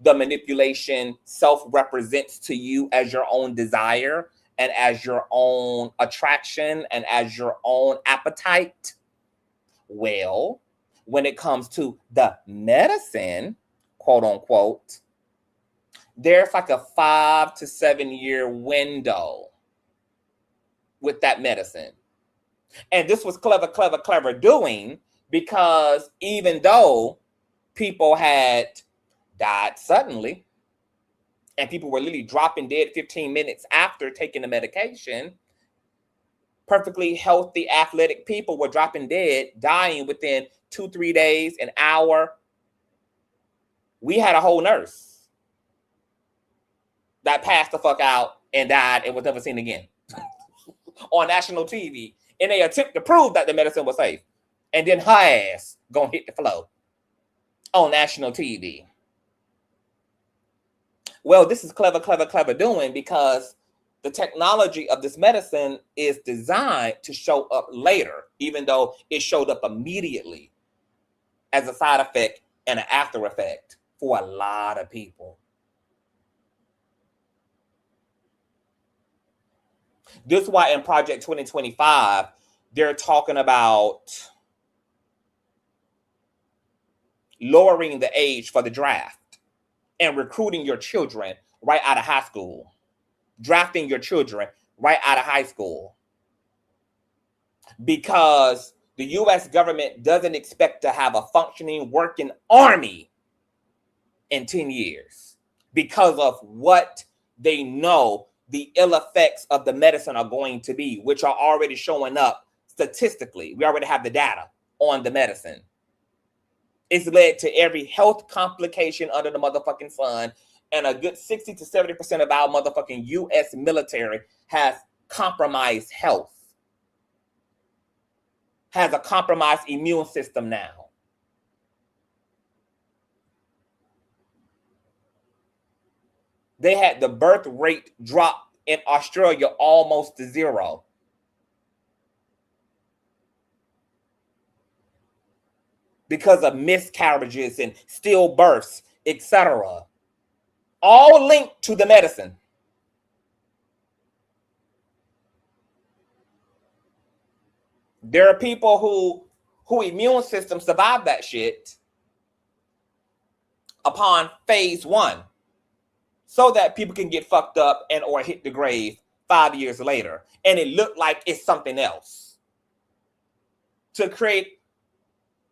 the manipulation self-represents to you as your own desire and as your own attraction and as your own appetite. Well, when it comes to the medicine, quote unquote, there's like a 5 to 7 year window with that medicine. And this was clever doing, because even though people had died suddenly and people were literally dropping dead 15 minutes after taking the medication, perfectly healthy, athletic people were dropping dead, dying within 2-3 days, an hour. We had a whole nurse that passed the fuck out and died and was never seen again on national TV in an attempt to prove that the medicine was safe. And then her ass gonna hit the floor on national TV. Well, this is clever doing, because the technology of this medicine is designed to show up later, even though it showed up immediately as a side effect and an after effect for a lot of people. This is why in Project 2025, they're talking about lowering the age for the draft and recruiting your children right out of high school, drafting your children right out of high school, because the U.S. government doesn't expect to have a functioning, working army in 10 years because of what they know the ill effects of the medicine are going to be, which are already showing up statistically. We already have the data on the medicine. It's led to every health complication under the motherfucking sun, and a good 60 to 70% of our motherfucking U.S. military has compromised health, has a compromised immune system now. They had the birth rate drop in Australia almost to zero. Because of miscarriages and stillbirths, etc. All linked to the medicine. There are people who immune system survived that shit upon phase 1, so that people can get fucked up and or hit the grave 5 years later, and it looked like it's something else, to create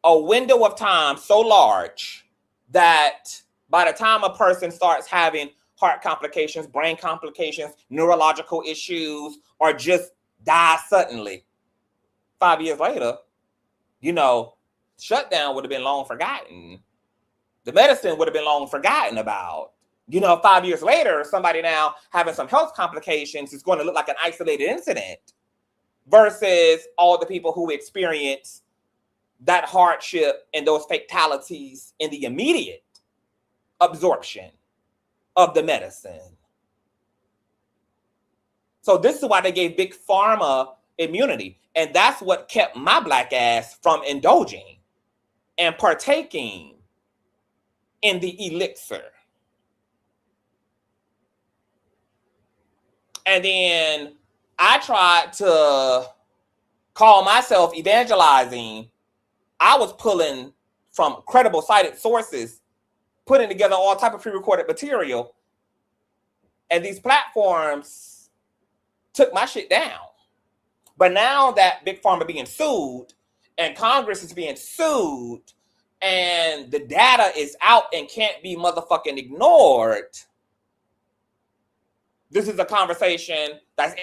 a window of time so large that by the time a person starts having heart complications, brain complications, neurological issues, or just die suddenly, 5 years later, shutdown would have been long forgotten. The medicine would have been long forgotten about. 5 years later, somebody now having some health complications is going to look like an isolated incident, versus all the people who experience that hardship and those fatalities in the immediate absorption of the medicine. So this is why they gave Big Pharma immunity. And that's what kept my black ass from indulging and partaking in the elixir. And then I tried to call myself evangelizing. I was pulling from credible cited sources, putting together all type of pre-recorded material. And these platforms took my shit down. But now that Big Pharma being sued and Congress is being sued and the data is out and can't be motherfucking ignored, this is a conversation that's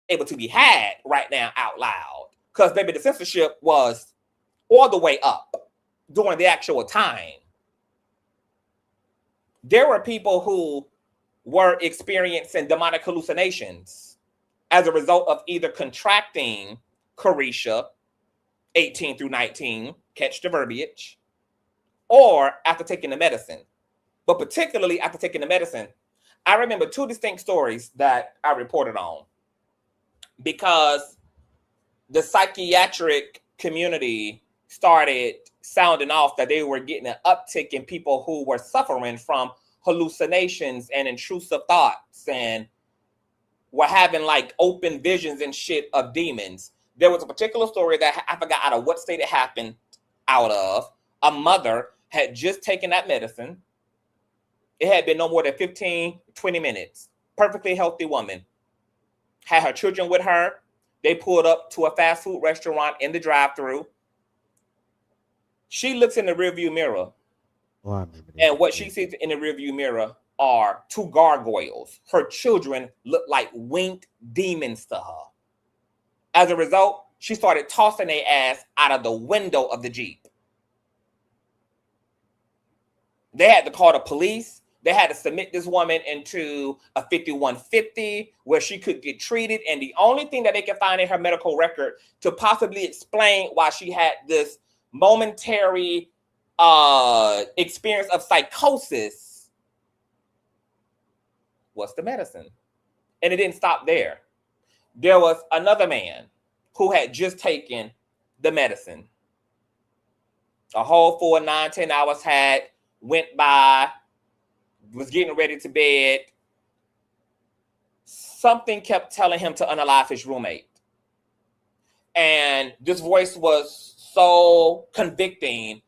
able to be had right now out loud. Because maybe the censorship was all the way up during the actual time. There were people who were experiencing demonic hallucinations as a result of either contracting Carisha 18 through 19, catch the verbiage, or after taking the medicine. But particularly after taking the medicine, I remember two distinct stories that I reported on because the psychiatric community started sounding off that they were getting an uptick in people who were suffering from hallucinations and intrusive thoughts and were having like open visions and shit of demons. There was a particular story that I forgot out of what state it happened out of. A mother had just taken that medicine. It had been no more than 15, 20 minutes. Perfectly healthy woman. Had her children with her. They pulled up to a fast food restaurant in the drive-thru. She looks in the rearview mirror. And what she sees in the rearview mirror are two gargoyles. Her children look like winged demons to her. As a result, she started tossing their ass out of the window of the Jeep. They had to call the police. They had to submit this woman into a 5150 where she could get treated. And the only thing that they could find in her medical record to possibly explain why she had this momentary experience of psychosis was the medicine. And it didn't stop there. There was another man who had just taken the medicine. A whole full 9-10 hours went by, was getting ready to bed. Something kept telling him to unalive his roommate. And this voice was so convicting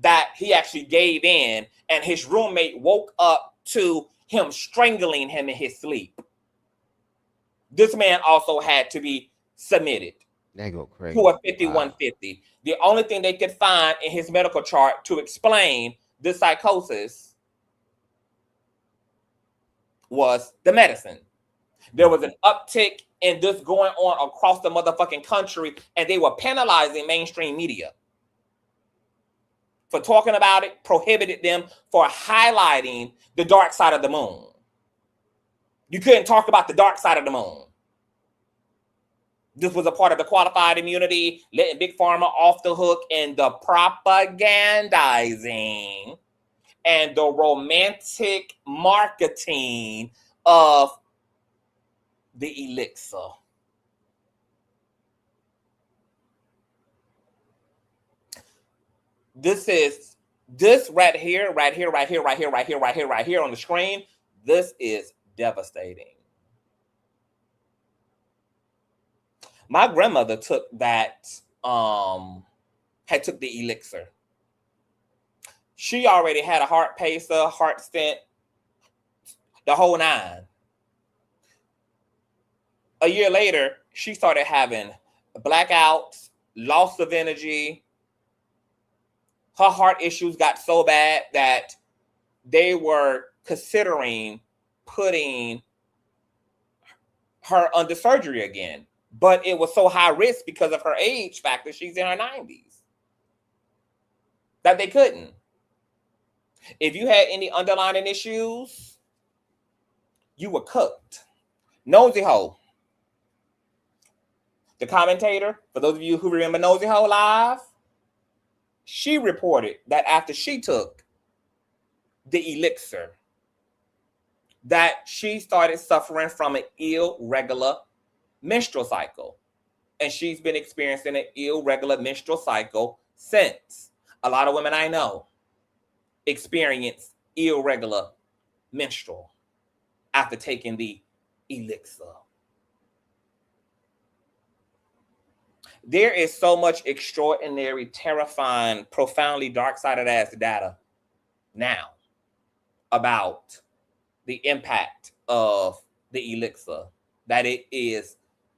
that he actually gave in, and his roommate woke up to him strangling him in his sleep. This man also had to be submitted to a 5150. The only thing they could find in his medical chart to explain the psychosis was the medicine. There was an uptick in this going on across the motherfucking country, and they were penalizing mainstream media for talking about it, prohibited them for highlighting the dark side of the moon. You couldn't talk about the dark side of the moon. This was a part of the qualified immunity, letting Big Pharma off the hook in the propagandizing and the romantic marketing of the elixir. This right here on the screen. This is devastating. My grandmother took that, took the elixir. She already had a heart pacer, heart stent, the whole nine. A year later, she started having blackouts, loss of energy. Her heart issues got so bad that they were considering putting her under surgery again. But it was so high risk because of her age factor, she's in her 90s, that they couldn't. If you had any underlying issues, you were cooked. Nosy Ho, the commentator, for those of you who remember Nosy Ho Live, she reported that after she took the elixir, that she started suffering from an irregular menstrual cycle. And she's been experiencing an irregular menstrual cycle since. A lot of women I know experience irregular menstrual after taking the elixir. There is so much extraordinary, terrifying, profoundly dark-sided ass data now about the impact of the elixir that it is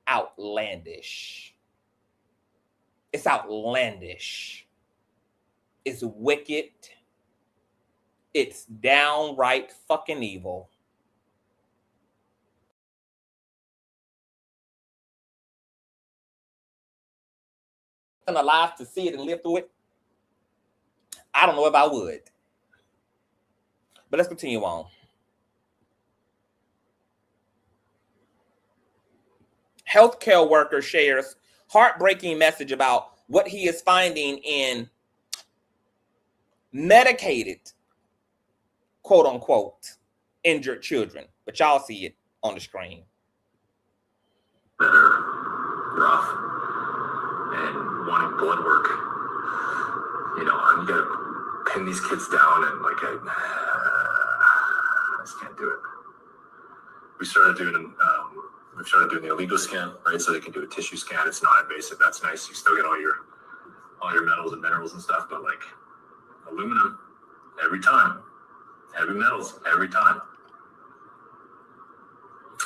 outlandish. It's outlandish. It's wicked. It's downright fucking evil. And alive to see it and live through it, I don't know if I would. But let's continue on. Healthcare worker shares heartbreaking message about what he is finding in medicated, quote unquote, injured children. But y'all see it on the screen. That are rough and wanting blood work. You know, you gotta pin these kids down, and like I just can't do it. We started doing the illegal scan, right? So they can do a tissue scan. It's not invasive. That's nice. You still get all your metals and minerals and stuff, but like aluminum every time, heavy metals every time.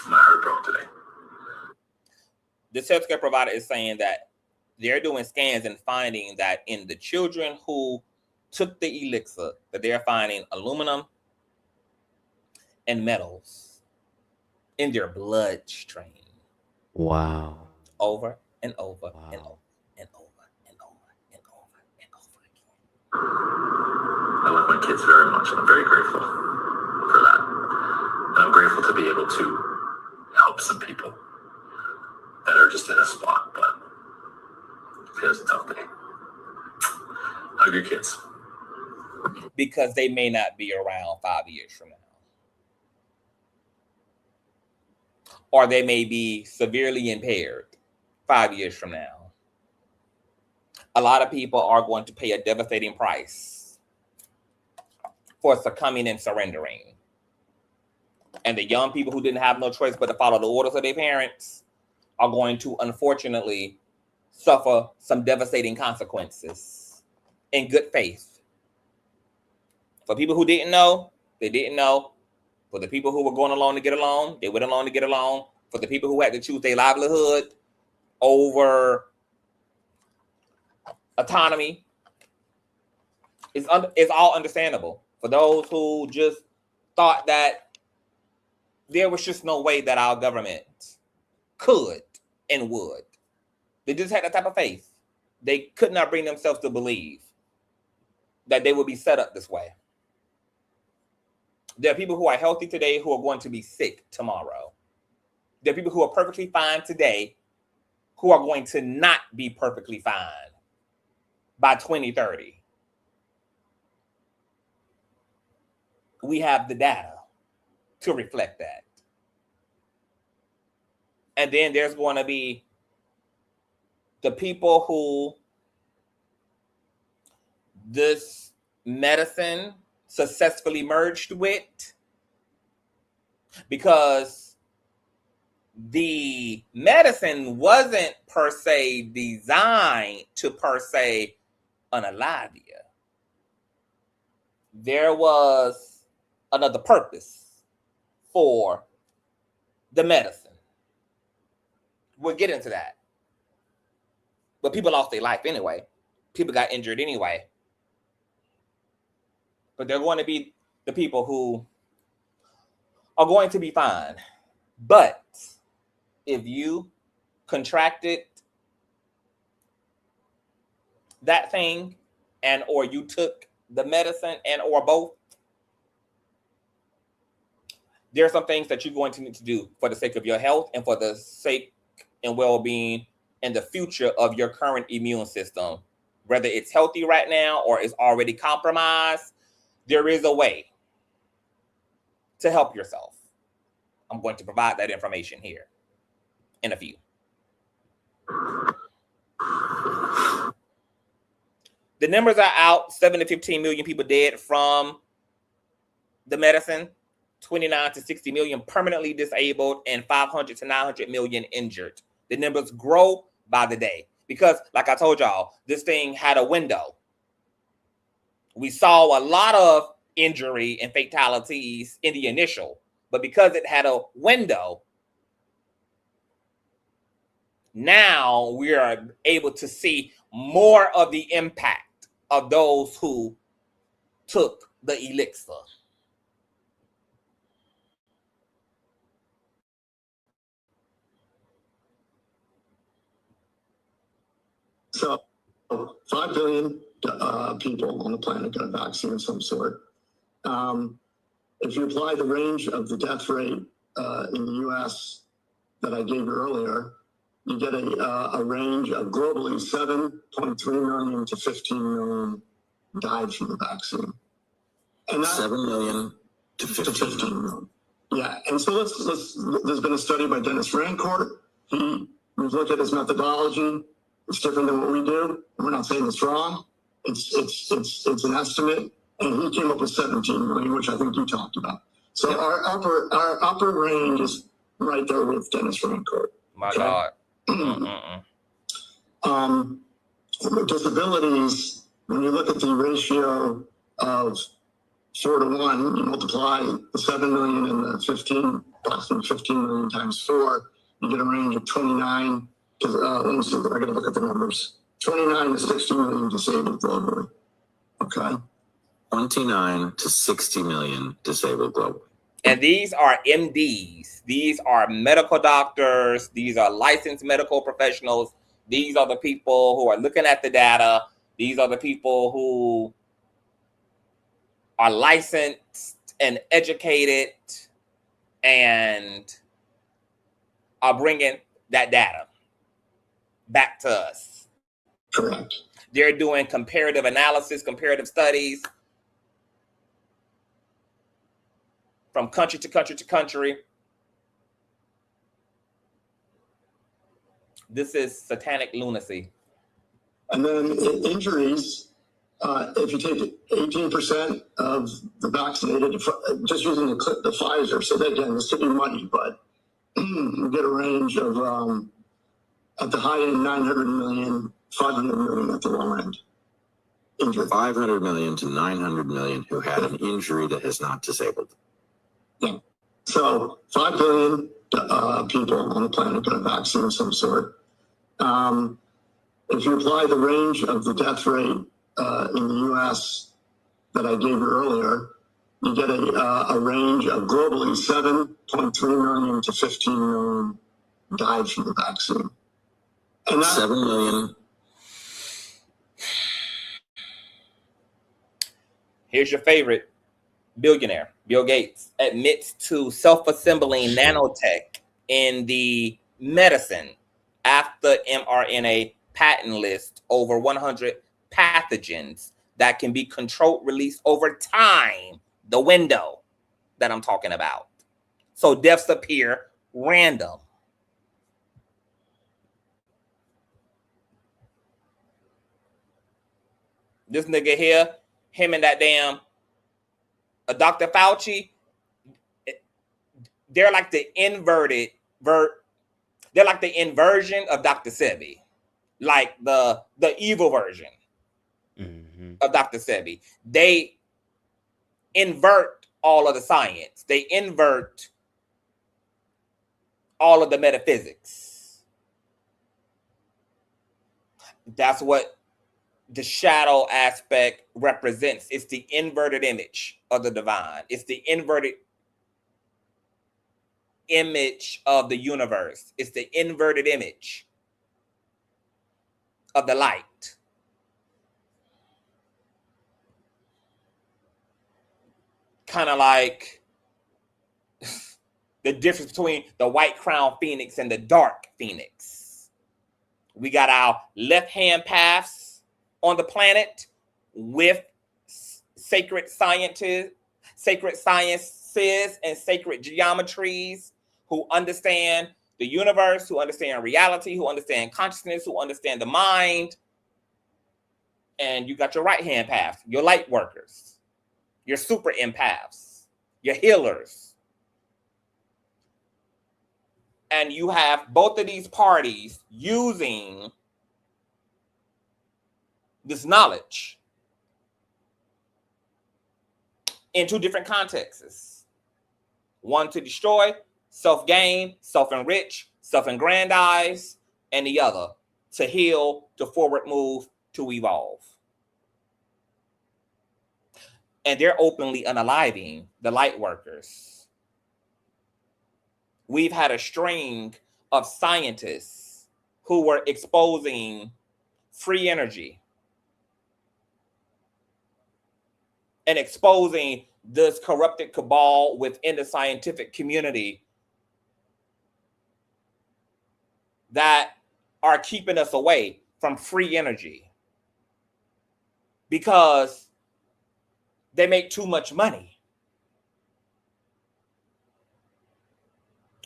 My heart broke today. This healthcare provider is saying that they're doing scans and finding that in the children who took the elixir, that they're finding aluminum and metals in their bloodstream. Wow. Over and over and over and over and over and over and over again. I love my kids very much, and I'm very grateful for that. And I'm grateful to be able to help some people that are just in a spot, but it's a tough day. Hug your kids. Because they may not be around 5 years from now. Or they may be severely impaired 5 years from now. A lot of people are going to pay a devastating price for succumbing and surrendering. And the young people who didn't have no choice but to follow the orders of their parents are going to, unfortunately, suffer some devastating consequences in good faith. For people who didn't know, they didn't know. For the people who were going along to get along, they went along to get along. For the people who had to choose their livelihood over autonomy, it's all understandable. For those who just thought that there was just no way that our government could and would. They just had that type of faith. They could not bring themselves to believe that they would be set up this way. There are people who are healthy today who are going to be sick tomorrow. There are people who are perfectly fine today who are going to not be perfectly fine by 2030. We have the data to reflect that. And then there's going to be the people who this medicine successfully merged with, because the medicine wasn't per se designed to per se unalive you. There was another purpose for the medicine. We'll get into that. But people lost their life anyway. People got injured anyway. But they're going to be the people who are going to be fine. But if you contracted that thing and or you took the medicine and or both, there are some things that you're going to need to do for the sake of your health and for the sake and well-being and the future of your current immune system whether it's healthy right now or is already compromised, there is a way to help yourself. I'm going to provide that information here in a few. The numbers are out. 7 to 15 million people dead from the medicine, 29 to 60 million permanently disabled, and 500 to 900 million injured. The numbers grow by the day because, like I told y'all, this thing had a window. We saw a lot of injury and fatalities in the initial, but because it had a window, now we are able to see more of the impact of those who took the elixir. So 5 billion people on the planet got a vaccine of some sort. If you apply the range of the death rate in the US that I gave you earlier, you get a range of globally 7.3 million to 15 million died from the vaccine. And that, 7 million to 15 million. Yeah, and so there's been a study by Dennis Rancourt. We've looked at his methodology. It's different than what we do. We're not saying it's wrong. It's an estimate, and he came up with 17 million, which I think you talked about. So our upper range is right there with Dennis Rancourt. My God. Disabilities, when you look at the ratio of 4 to 1, you multiply the 7 million and the 15 million times 4, you get a range of 29. Let me see, I gotta look at the numbers. 29 to 60 million disabled globally. Okay. 29 to 60 million disabled globally. And these are MDs. These are medical doctors. These are licensed medical professionals. These are the people who are looking at the data. These are the people who are licensed and educated and are bringing that data back to us. Correct. They're doing comparative analysis, comparative studies from country to country to country. This is satanic lunacy. And then injuries, if you take 18% of the vaccinated, just using the Pfizer, so that, again, this could be money, but you get a range of, at the high end, 900 million, 500 million at the low end. Injured. 500 million to 900 million who had an injury that has not disabled. Yeah. So 5 billion people on the planet got a vaccine of some sort. If you apply the range of the death rate in the US that I gave you earlier, you get a range of globally 7.3 million to 15 million died from the vaccine. And that, 7 million. Here's your favorite billionaire, Bill Gates, admits to self-assembling nanotech in the medicine after mRNA patent list over 100 pathogens that can be controlled release over time, the window that I'm talking about. So deaths appear random. This nigga here, him and that damn Dr. Fauci, they're like the they're like the inversion of Dr. Sebi, like the evil version of Dr. Sebi. They invert all of the science. They invert all of the metaphysics. That's what the shadow aspect represents. It's the inverted image of the divine. It's the inverted image of the universe. It's the inverted image of the light. Kind of like the difference between the white crown phoenix and the dark phoenix. We got our left hand paths on the planet with sacred sciences and sacred geometries, who understand the universe, who understand reality, who understand consciousness, who understand the mind. And you got your right-hand path, your light workers, your super empaths, your healers. And you have both of these parties using this knowledge in two different contexts. One to destroy, self-gain, self-enrich, self-aggrandize, and the other to heal, to forward move, to evolve. And they're openly unaliving the light workers. We've had a string of scientists who were exposing free energy and exposing this corrupted cabal within the scientific community that are keeping us away from free energy because they make too much money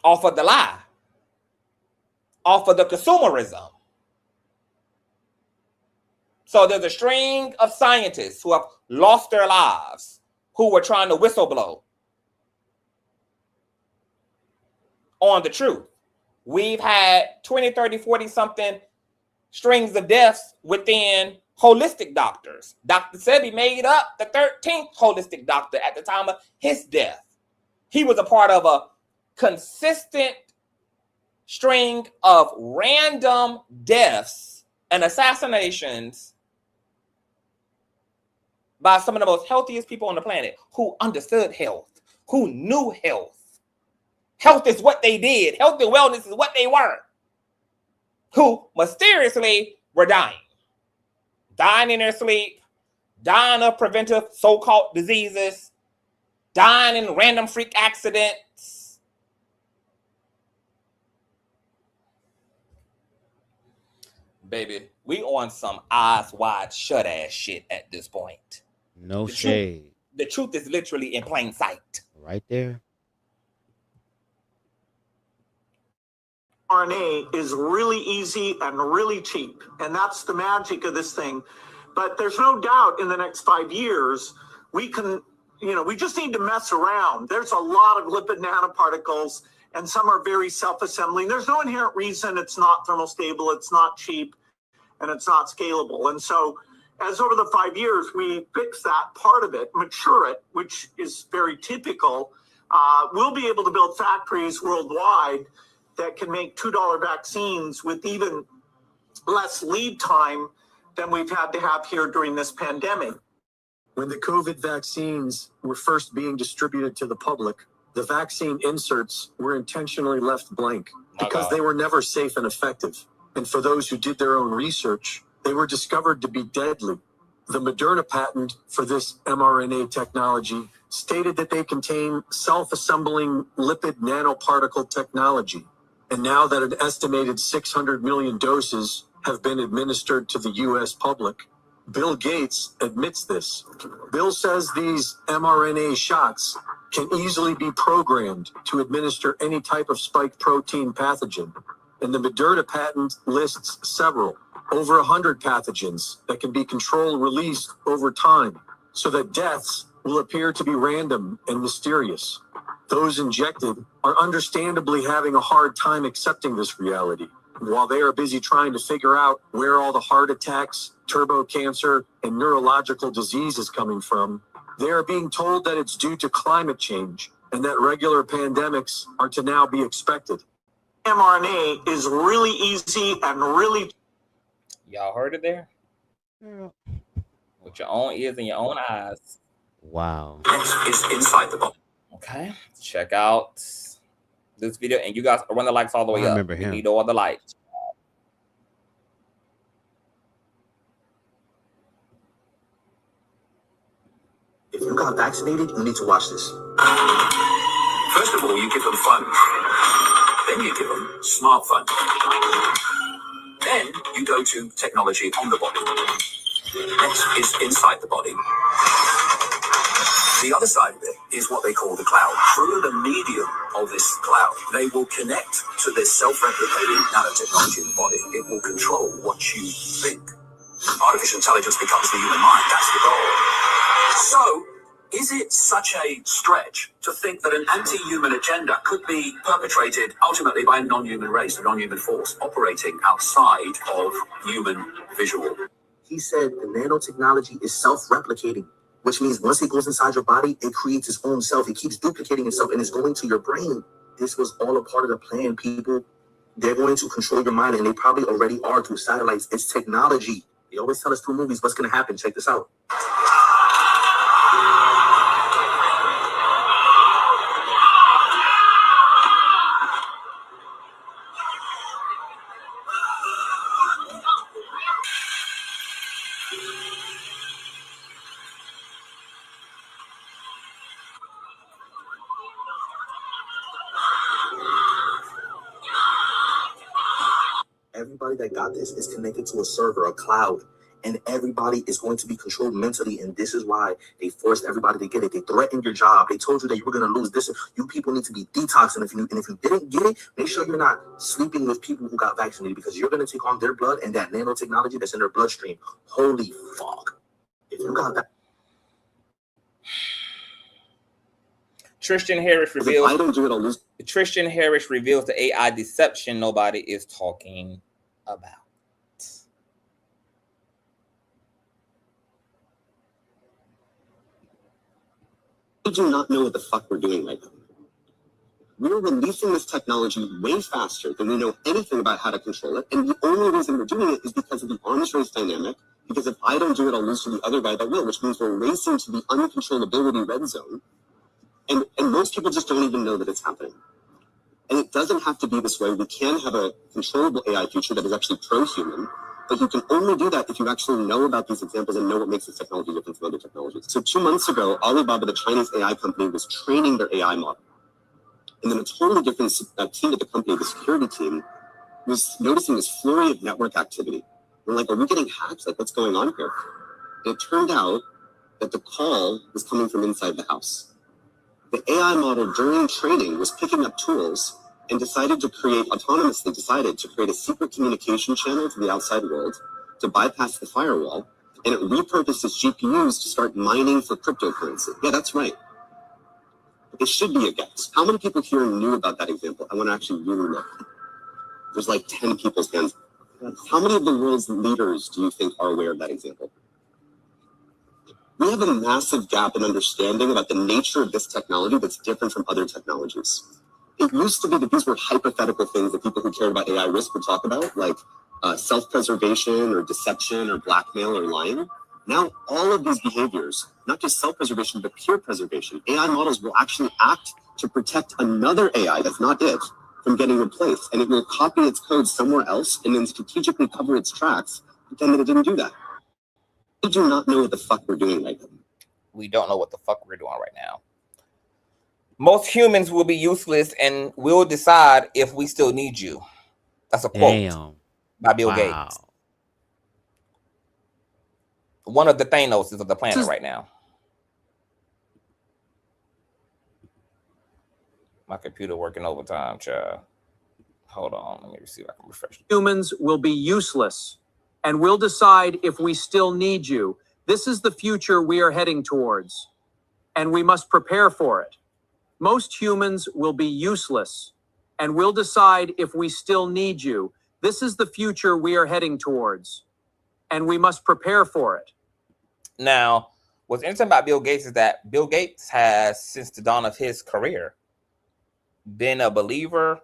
off of the lie, off of the consumerism. So there's a string of scientists who have lost their lives, who were trying to whistleblow on the truth. We've had 20, 30, 40 something strings of deaths within holistic doctors. Dr. Sebi made up the 13th holistic doctor at the time of his death. He was a part of a consistent string of random deaths and assassinations by some of the most healthiest people on the planet who understood health, who knew health. Health is what they did. Health and wellness is what they were. Who mysteriously were dying. Dying in their sleep, dying of preventive so-called diseases, dying in random freak accidents. Baby, we on some eyes wide shut ass shit at this point. No shade. The truth is literally in plain sight. Right there. RNA is really easy and really cheap, and that's the magic of this thing. But there's no doubt in the next 5 years, we can, we just need to mess around. There's a lot of lipid nanoparticles, and some are very self-assembling. There's no inherent reason it's not thermostable, it's not cheap, and it's not scalable. And so as over the 5 years, we fix that part of it, mature it, which is very typical, we'll be able to build factories worldwide that can make $2 vaccines with even less lead time than we've had to have here during this pandemic. When the COVID vaccines were first being distributed to the public, the vaccine inserts were intentionally left blank because they were never safe and effective. And for those who did their own research, they were discovered to be deadly. The Moderna patent for this mRNA technology stated that they contain self-assembling lipid nanoparticle technology. And now that an estimated 600 million doses have been administered to the US public, Bill Gates admits this. Bill says these mRNA shots can easily be programmed to administer any type of spike protein pathogen. And the Moderna patent lists several, over 100 pathogens that can be controlled released over time so that deaths will appear to be random and mysterious. Those injected are understandably having a hard time accepting this reality. While they are busy trying to figure out where all the heart attacks, turbo cancer, and neurological disease is coming from, they are being told that it's due to climate change and that regular pandemics are to now be expected. mRNA is really easy and really... Y'all heard it there? With your own ears and your own eyes. Wow. Is inside the box. Okay, check out this video, and you guys run the likes all the way up. I remember him. We need all the likes. If you got vaccinated, you need to watch this. First of all, you give them fun. Then you give them smart fun. Then you go to technology on the body. is inside the body. The other side of it is what they call the cloud. Through the medium of this cloud, they will connect to this self-replicating nanotechnology in the body. It will control what you think. Artificial intelligence becomes the human mind. That's the goal. So, is it such a stretch to think that an anti-human agenda could be perpetrated ultimately by a non-human race, a non-human force operating outside of human visual? He said the nanotechnology is self-replicating, which means once it goes inside your body, it creates its own self. It keeps duplicating itself and it's going to your brain. This was all a part of the plan, people. They're going to control your mind, and they probably already are through satellites. It's technology. They always tell us through movies what's going to happen. Check this out. Everybody that got this is connected to a server, a cloud, and everybody is going to be controlled mentally. And this is why they forced everybody to get it. They threatened your job. They told you that you were going to lose this. You people need to be detoxed. And if you didn't get it, make sure you're not sleeping with people who got vaccinated, because you're going to take on their blood and that nanotechnology that's in their bloodstream. Holy fuck. If you got that. Tristan Harris reveals. Tristan Harris reveals the AI deception nobody is talking about. We do not know what the fuck we're doing right now. We're releasing this technology way faster than we know anything about how to control it, and the only reason we're doing it is because of the arms race dynamic. Because if I don't do it, I'll lose to the other guy that will, which means we're racing to the uncontrollability red zone. And most people just don't even know that it's happening. And it doesn't have to be this way. We can have a controllable AI future that is actually pro-human, but you can only do that if you actually know about these examples and know what makes this technology different from other technologies. So 2 months ago, Alibaba, the Chinese AI company, was training their AI model. And then a totally different team at the company, the security team, was noticing this flurry of network activity. We're like, are we getting hacked? Like, what's going on here? And it turned out that the call was coming from inside the house. The AI model during training was picking up tools and autonomously decided to create a secret communication channel to the outside world to bypass the firewall, and it repurposed its GPUs to start mining for cryptocurrency. Yeah, that's right. It should be a guess. How many people here knew about that example? I want to actually really look. There's like 10 people's hands. How many of the world's leaders do you think are aware of that example? We have a massive gap in understanding about the nature of this technology that's different from other technologies. It used to be that these were hypothetical things that people who cared about AI risk would talk about, like self-preservation or deception or blackmail or lying. Now, all of these behaviors, not just self-preservation, but peer preservation, AI models will actually act to protect another AI that's not it from getting replaced. And it will copy its code somewhere else and then strategically cover its tracks, pretend that it didn't do that. We do not know what the fuck we're doing right now. We don't know what the fuck we're doing right now. Most humans will be useless and we'll decide if we still need you. That's a quote by Bill Gates. One of the Thanoses of the planet right now. My computer working overtime, child. Hold on, let me see if I can refresh it. Humans will be useless, and we'll decide if we still need you. This is the future we are heading towards, and we must prepare for it. Most humans will be useless, and we'll decide if we still need you. This is the future we are heading towards, and we must prepare for it. Now, what's interesting about Bill Gates is that Bill Gates has, since the dawn of his career, been a believer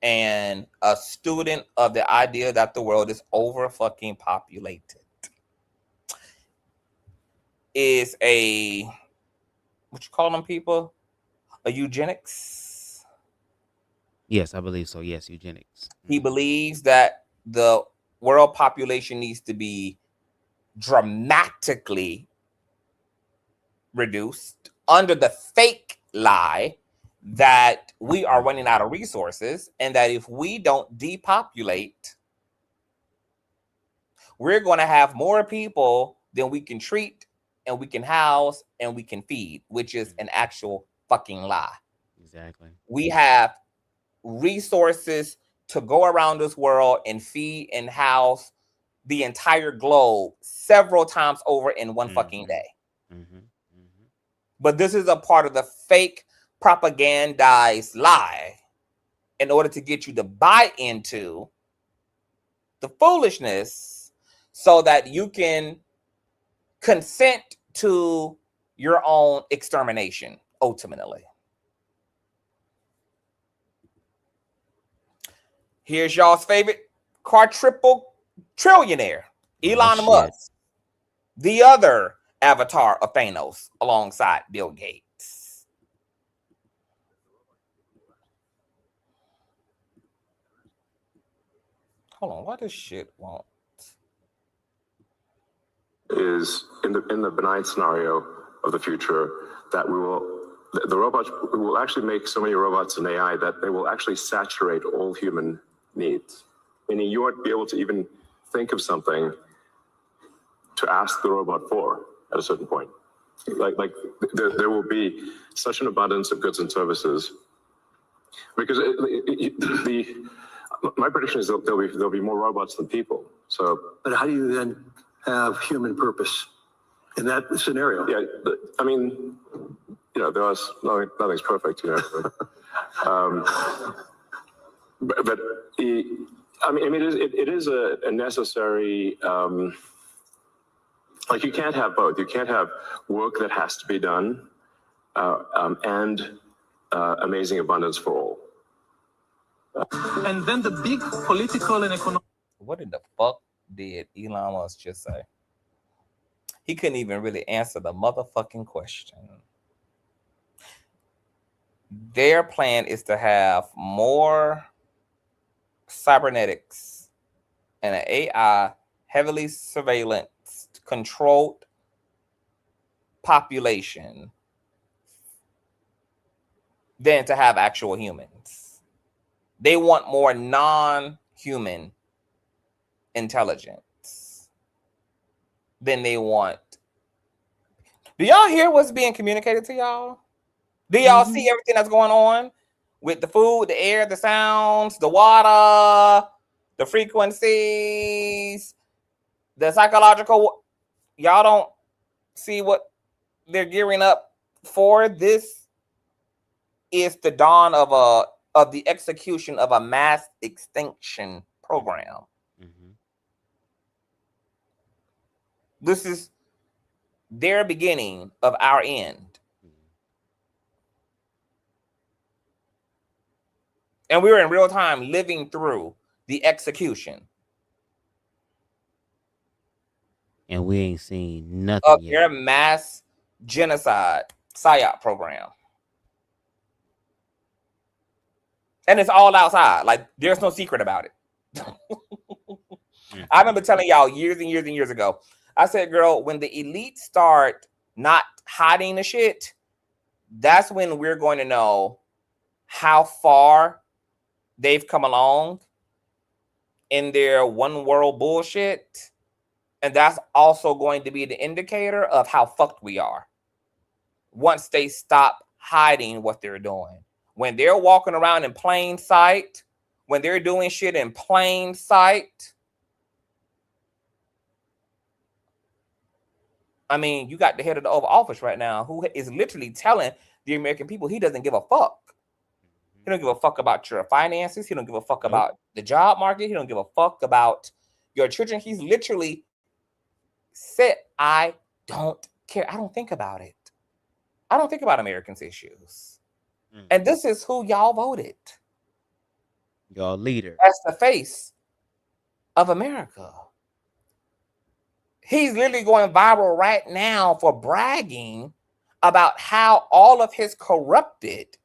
and a student of the idea that the world is over fucking populated. Is a, what you call them people? A eugenics? Yes, I believe so. Yes, eugenics. He believes that the world population needs to be dramatically reduced under the fake lie that we are running out of resources, and that if we don't depopulate, we're going to have more people than we can treat and we can house and we can feed, which is an actual fucking lie. Exactly. We have resources to go around this world and feed and house the entire globe several times over in one fucking day. But this is a part of the fake propagandized lie in order to get you to buy into the foolishness so that you can consent to your own extermination ultimately. Here's y'all's favorite quadruple trillionaire, Elon Musk, the other avatar of Thanos alongside Bill Gates. Hold on, what does shit want? Is in the benign scenario of the future that the robots will actually make so many robots and AI that they will actually saturate all human needs. Meaning you won't be able to even think of something to ask the robot for at a certain point. Like there will be such an abundance of goods and services because my prediction is that there'll be more robots than people. So, but how do you then have human purpose in that scenario? Yeah, I mean, there's nothing's perfect, but it is a necessary. Like you can't have both. You can't have work that has to be done and amazing abundance for all. And then the big political and economic. What in the fuck did Elon Musk just say? He couldn't even really answer the motherfucking question. Their plan is to have more cybernetics and an AI heavily surveillance controlled population than to have actual humans. They want more non-human intelligence than they want. Do y'all hear what's being communicated to y'all? Do y'all see everything that's going on with the food, the air, the sounds, the water, the frequencies, the psychological? Y'all don't see what they're gearing up for? This is the dawn of the execution of a mass extinction program. This is their beginning of our end. And we're in real time living through the execution. And we ain't seen nothing of yet. their mass genocide PSYOP program. And it's all outside. Like, there's no secret about it. I remember telling y'all years and years and years ago, I said, girl, when the elites start not hiding the shit, that's when we're going to know how far they've come along in their one world bullshit. And that's also going to be the indicator of how fucked we are once they stop hiding what they're doing. When they're walking around in plain sight, when they're doing shit in plain sight, I mean, you got the head of the Oval Office right now who is literally telling the American people he doesn't give a fuck. He don't give a fuck about your finances. He don't give a fuck about the job market. He don't give a fuck about your children. He's literally said, I don't care. I don't think about it. I don't think about Americans' issues. And this is who y'all voted. Your leader. That's the face of America. He's literally going viral right now for bragging about how all of his corrupted,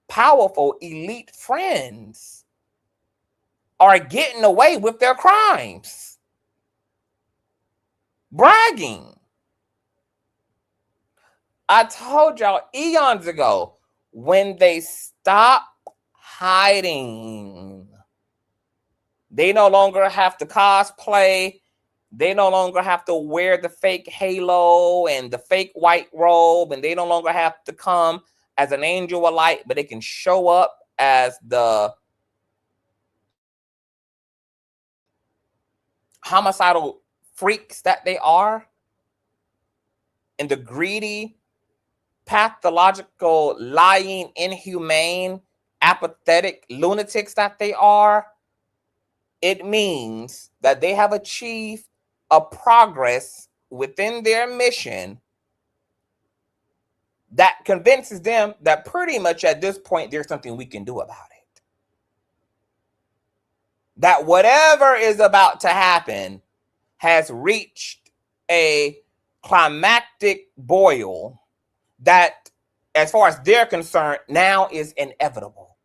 powerful, elite friends are getting away with their crimes. Bragging. I told y'all eons ago, when they stop hiding, they no longer have to cosplay They no longer have to wear the fake halo and the fake white robe, and they no longer have to come as an angel of light, but they can show up as the homicidal freaks that they are, and the greedy, pathological, lying, inhumane, apathetic lunatics that they are. It means that they have achieved a progress within their mission that convinces them that pretty much at this point there's something we can do about it. That whatever is about to happen has reached a climactic boil that, as far as they're concerned, now is inevitable.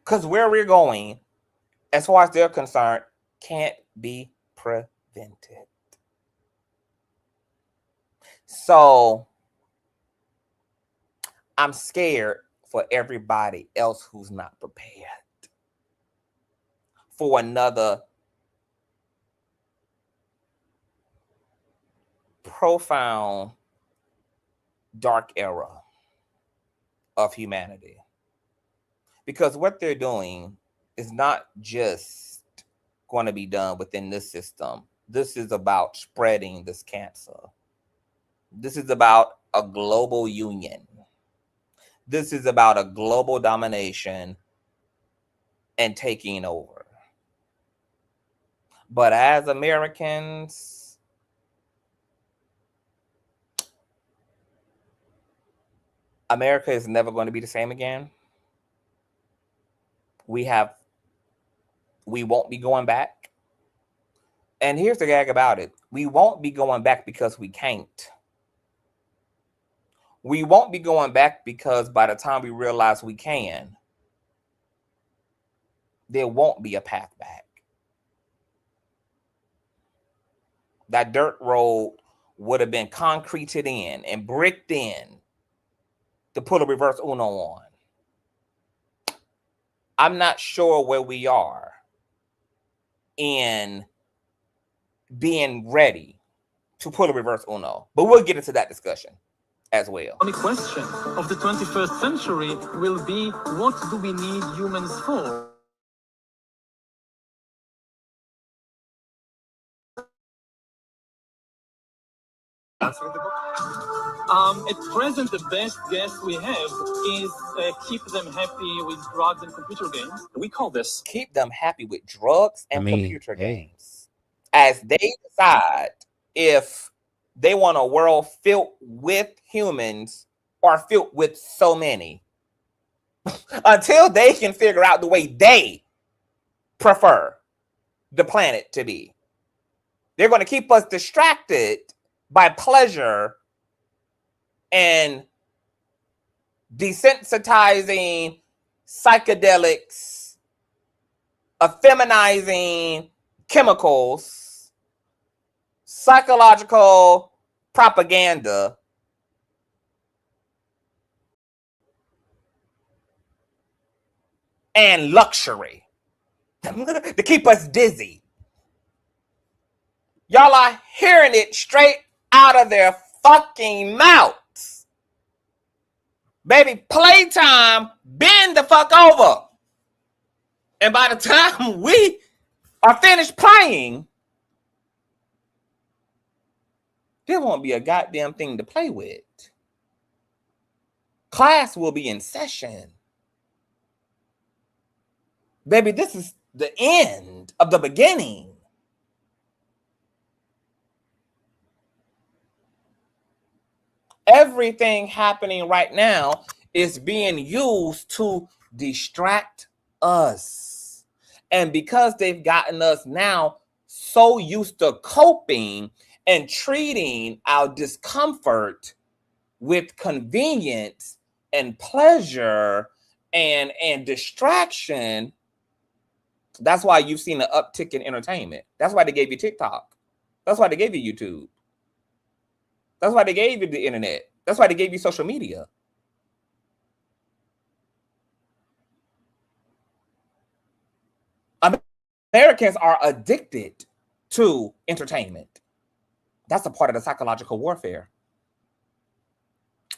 Because where we're going, as far as they're concerned, can't be prevented. So I'm scared for everybody else who's not prepared for another profound dark era of humanity. Because what they're doing is not just going to be done within this system. This is about spreading this cancer. This is about a global union. This is about a global domination and taking over. But as Americans, America is never going to be the same again. We won't be going back. And here's the gag about it. We won't be going back because we can't. We won't be going back because by the time we realize we can, there won't be a path back. That dirt road would have been concreted in and bricked in to put a reverse Uno on. I'm not sure where we are in being ready to put a reverse Uno, but we'll get into that discussion as well. The only question of the 21st century will be, what do we need humans for? At present, the best guess we have is keep them happy with drugs and computer games. We call this keep them happy with drugs and computer games. As they decide if they want a world filled with humans or filled with so many. Until they can figure out the way they prefer the planet to be. They're going to keep us distracted by pleasure and desensitizing psychedelics, effeminizing chemicals, psychological propaganda, and luxury to keep us dizzy. Y'all are hearing it straight out of their fucking mouths. Baby, playtime, bend the fuck over. And by the time we are finished playing, there won't be a goddamn thing to play with. Class will be in session. Baby, this is the end of the beginning. Everything happening right now is being used to distract us. And because they've gotten us now so used to coping and treating our discomfort with convenience and pleasure and distraction, that's why you've seen an uptick in entertainment. That's why they gave you TikTok. That's why they gave you YouTube. That's why they gave you the internet. That's why they gave you social media. Americans are addicted to entertainment. That's a part of the psychological warfare.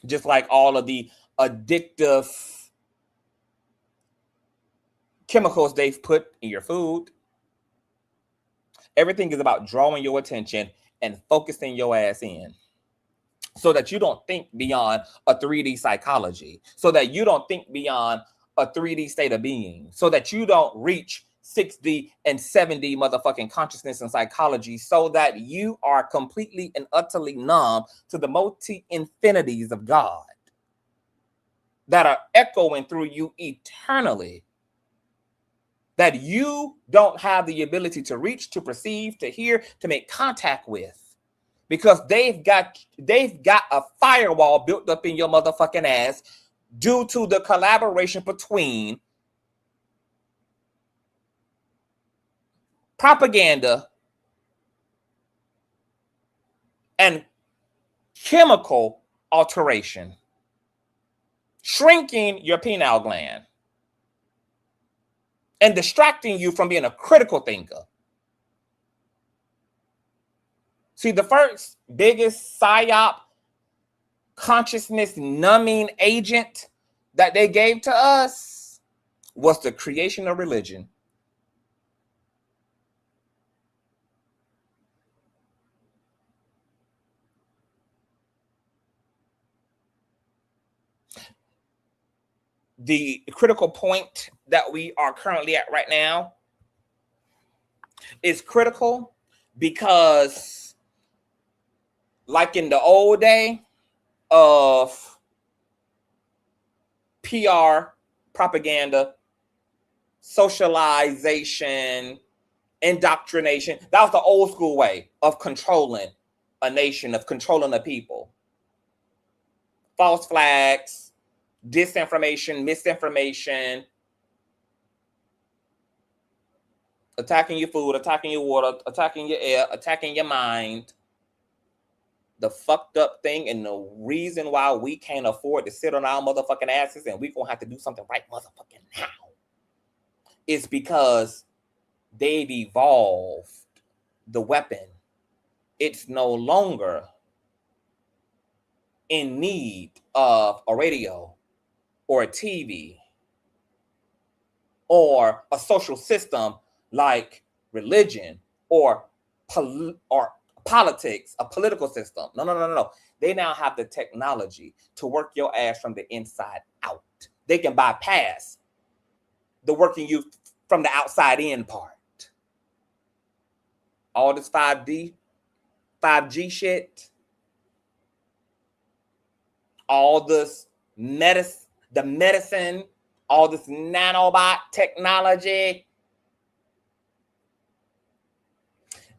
Just like all of the addictive chemicals they've put in your food. Everything is about drawing your attention and focusing your ass in so that you don't think beyond a 3D psychology, so that you don't think beyond a 3D state of being, so that you don't reach 6D and 7D motherfucking consciousness and psychology, so that you are completely and utterly numb to the multi-infinities of God that are echoing through you eternally, that you don't have the ability to reach, to perceive, to hear, to make contact with, because they've got a firewall built up in your motherfucking ass due to the collaboration between propaganda and chemical alteration, shrinking your pineal gland and distracting you from being a critical thinker. See, the first biggest psyop consciousness numbing agent that they gave to us was the creation of religion. The critical point that we are currently at right now is critical because, like in the old day of PR, propaganda, socialization, indoctrination, that was the old school way of controlling a nation, of controlling a people. False flags, disinformation, misinformation, attacking your food, attacking your water, attacking your air, attacking your mind. The fucked up thing and the reason why we can't afford to sit on our motherfucking asses and we're gonna have to do something right motherfucking now is because they've evolved the weapon. It's no longer in need of a radio or a TV or a social system like religion or politics, a political system. No. They now have the technology to work your ass from the inside out. They can bypass the working you from the outside in part. All this 5G shit, all this medicine, all this nanobot technology,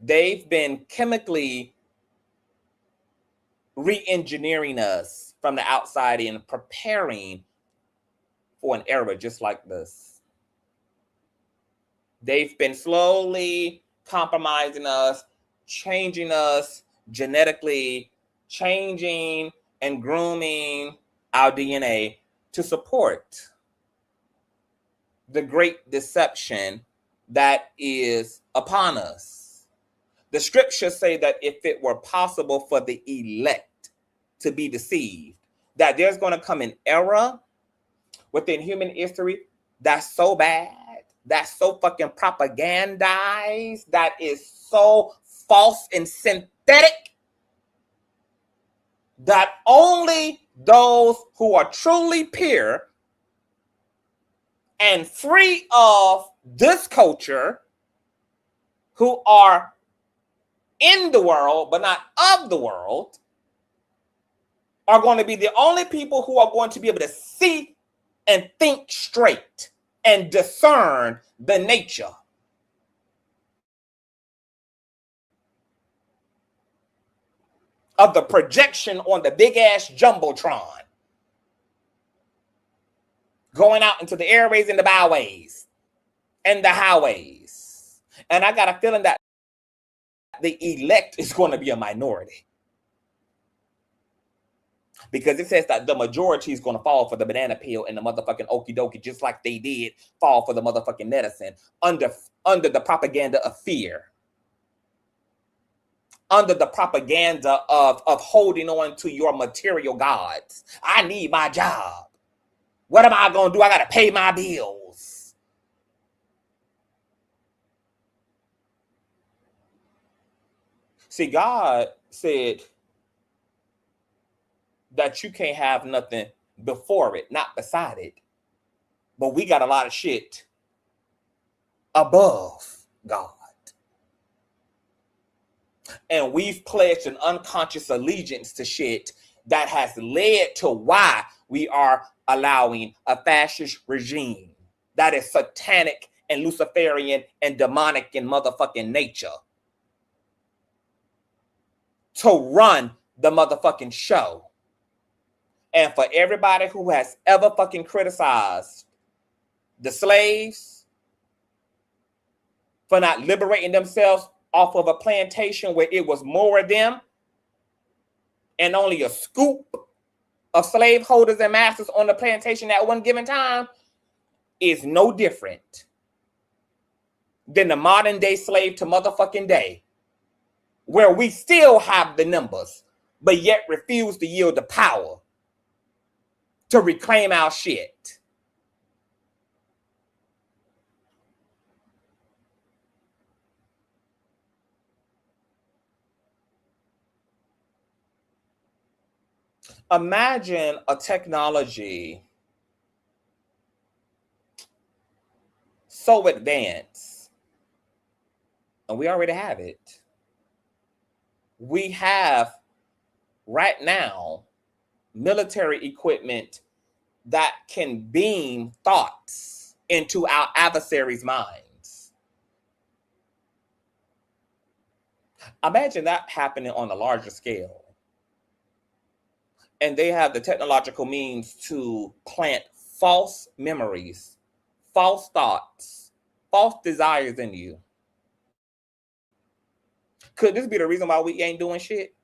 they've been chemically re-engineering us from the outside in, preparing for an era just like this. They've been slowly compromising us, changing us genetically, changing and grooming our DNA to support the great deception that is upon us. The scriptures say that if it were possible for the elect to be deceived, that there's going to come an era within human history that's so bad, that's so fucking propagandized, that is so false and synthetic, that only those who are truly pure and free of this culture, who are in the world but not of the world, are going to be the only people who are going to be able to see and think straight and discern the nature of the projection on the big ass jumbotron going out into the airways and the byways and the highways. And I got a feeling that the elect is going to be a minority. Because it says that the majority is going to fall for the banana peel and the motherfucking okie dokie, just like they did fall for the motherfucking medicine under the propaganda of fear, under the propaganda of holding on to your material gods. I need my job. What am I going to do? I got to pay my bills. See, God said that you can't have nothing before it, not beside it. But we got a lot of shit above God. And we've pledged an unconscious allegiance to shit that has led to why we are allowing a fascist regime that is satanic and Luciferian and demonic in motherfucking nature to run the motherfucking show. And for everybody who has ever fucking criticized the slaves for not liberating themselves off of a plantation where it was more of them and only a scoop of slaveholders and masters on the plantation at one given time, is no different than the modern day slave to motherfucking day, where we still have the numbers, but yet refuse to yield the power to reclaim our shit. Imagine a technology so advanced, and we already have it. We have right now military equipment that can beam thoughts into our adversaries' minds. Imagine that happening on a larger scale. And they have the technological means to plant false memories, false thoughts, false desires in you. Could this be the reason why we ain't doing shit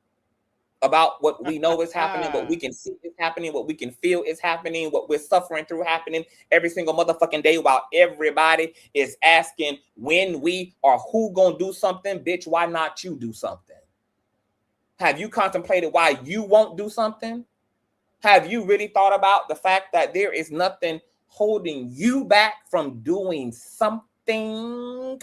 about what we know is happening, what we can see is happening, what we can feel is happening, what we're suffering through happening every single motherfucking day, while everybody is asking when we or who gonna do something? Bitch, why not you do something? Have you contemplated why you won't do something? Have you really thought about the fact that there is nothing holding you back from doing something?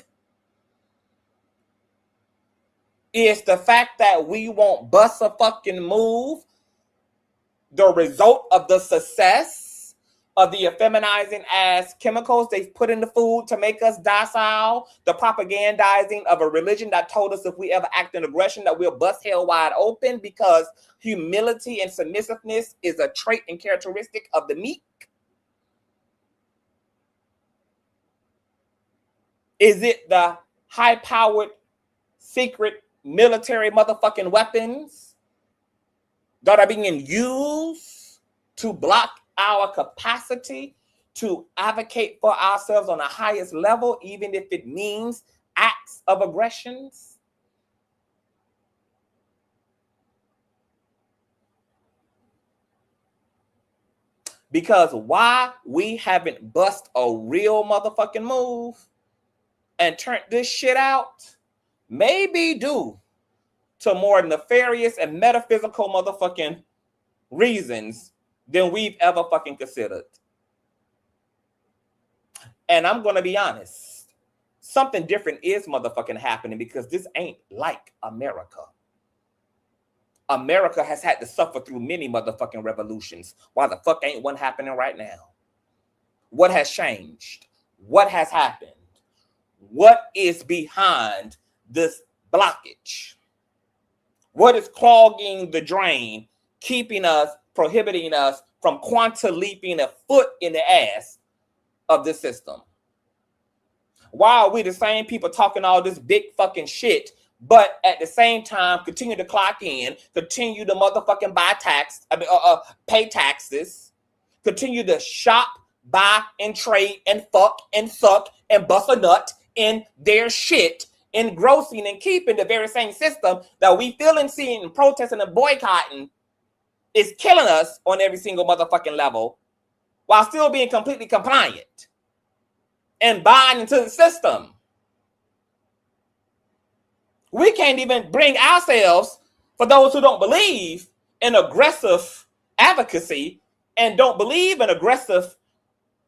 Is the fact that we won't bust a fucking move the result of the success of the effeminizing ass chemicals they've put in the food to make us docile, the propagandizing of a religion that told us if we ever act in aggression that we'll bust hell wide open because humility and submissiveness is a trait and characteristic of the meek? Is it the high-powered secret military motherfucking weapons that are being used to block our capacity to advocate for ourselves on the highest level, even if it means acts of aggressions? Because why we haven't bust a real motherfucking move and turned this shit out may be due to more nefarious and metaphysical motherfucking reasons than we've ever fucking considered. And I'm going to be honest, something different is motherfucking happening, because this ain't like America. America has had to suffer through many motherfucking revolutions. Why the fuck ain't one happening right now? What has changed? What has happened? What is behind this blockage? What is clogging the drain, keeping us, prohibiting us from quantum leaping a foot in the ass of this system? Why are we the same people talking all this big fucking shit, but at the same time continue to clock in, continue to motherfucking pay taxes, continue to shop, buy, and trade, and fuck, and suck, and bust a nut in their shit, engrossing and keeping the very same system that we feeling, seeing, and protesting and boycotting is killing us on every single motherfucking level while still being completely compliant and buying into the system. We can't even bring ourselves, for those who don't believe in aggressive advocacy and don't believe in aggressive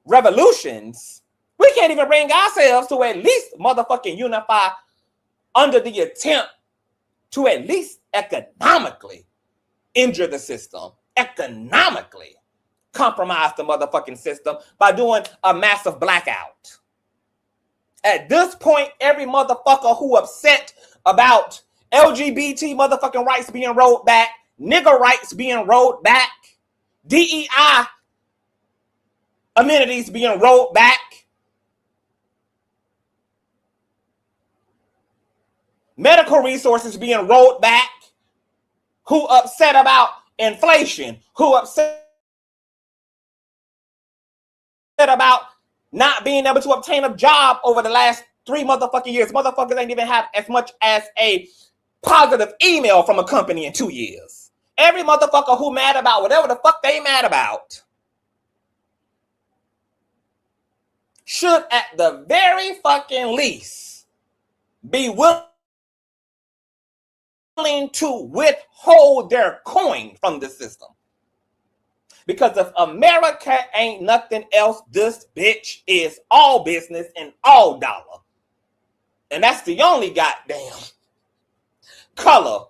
revolutions, we can't even bring ourselves to at least motherfucking unify under the attempt to at least economically injure the system, economically compromise the motherfucking system by doing a massive blackout. At this point, every motherfucker who upset about LGBT motherfucking rights being rolled back, nigger rights being rolled back, DEI amenities being rolled back, medical resources being rolled back, who upset about inflation, who upset about not being able to obtain a job over the last 3 motherfucking years. Motherfuckers ain't even had as much as a positive email from a company in 2 years. Every motherfucker who mad about whatever the fuck they mad about should at the very fucking least be willing to withhold their coin from the system. Because if America ain't nothing else, this bitch is all business and all dollar. And that's the only goddamn color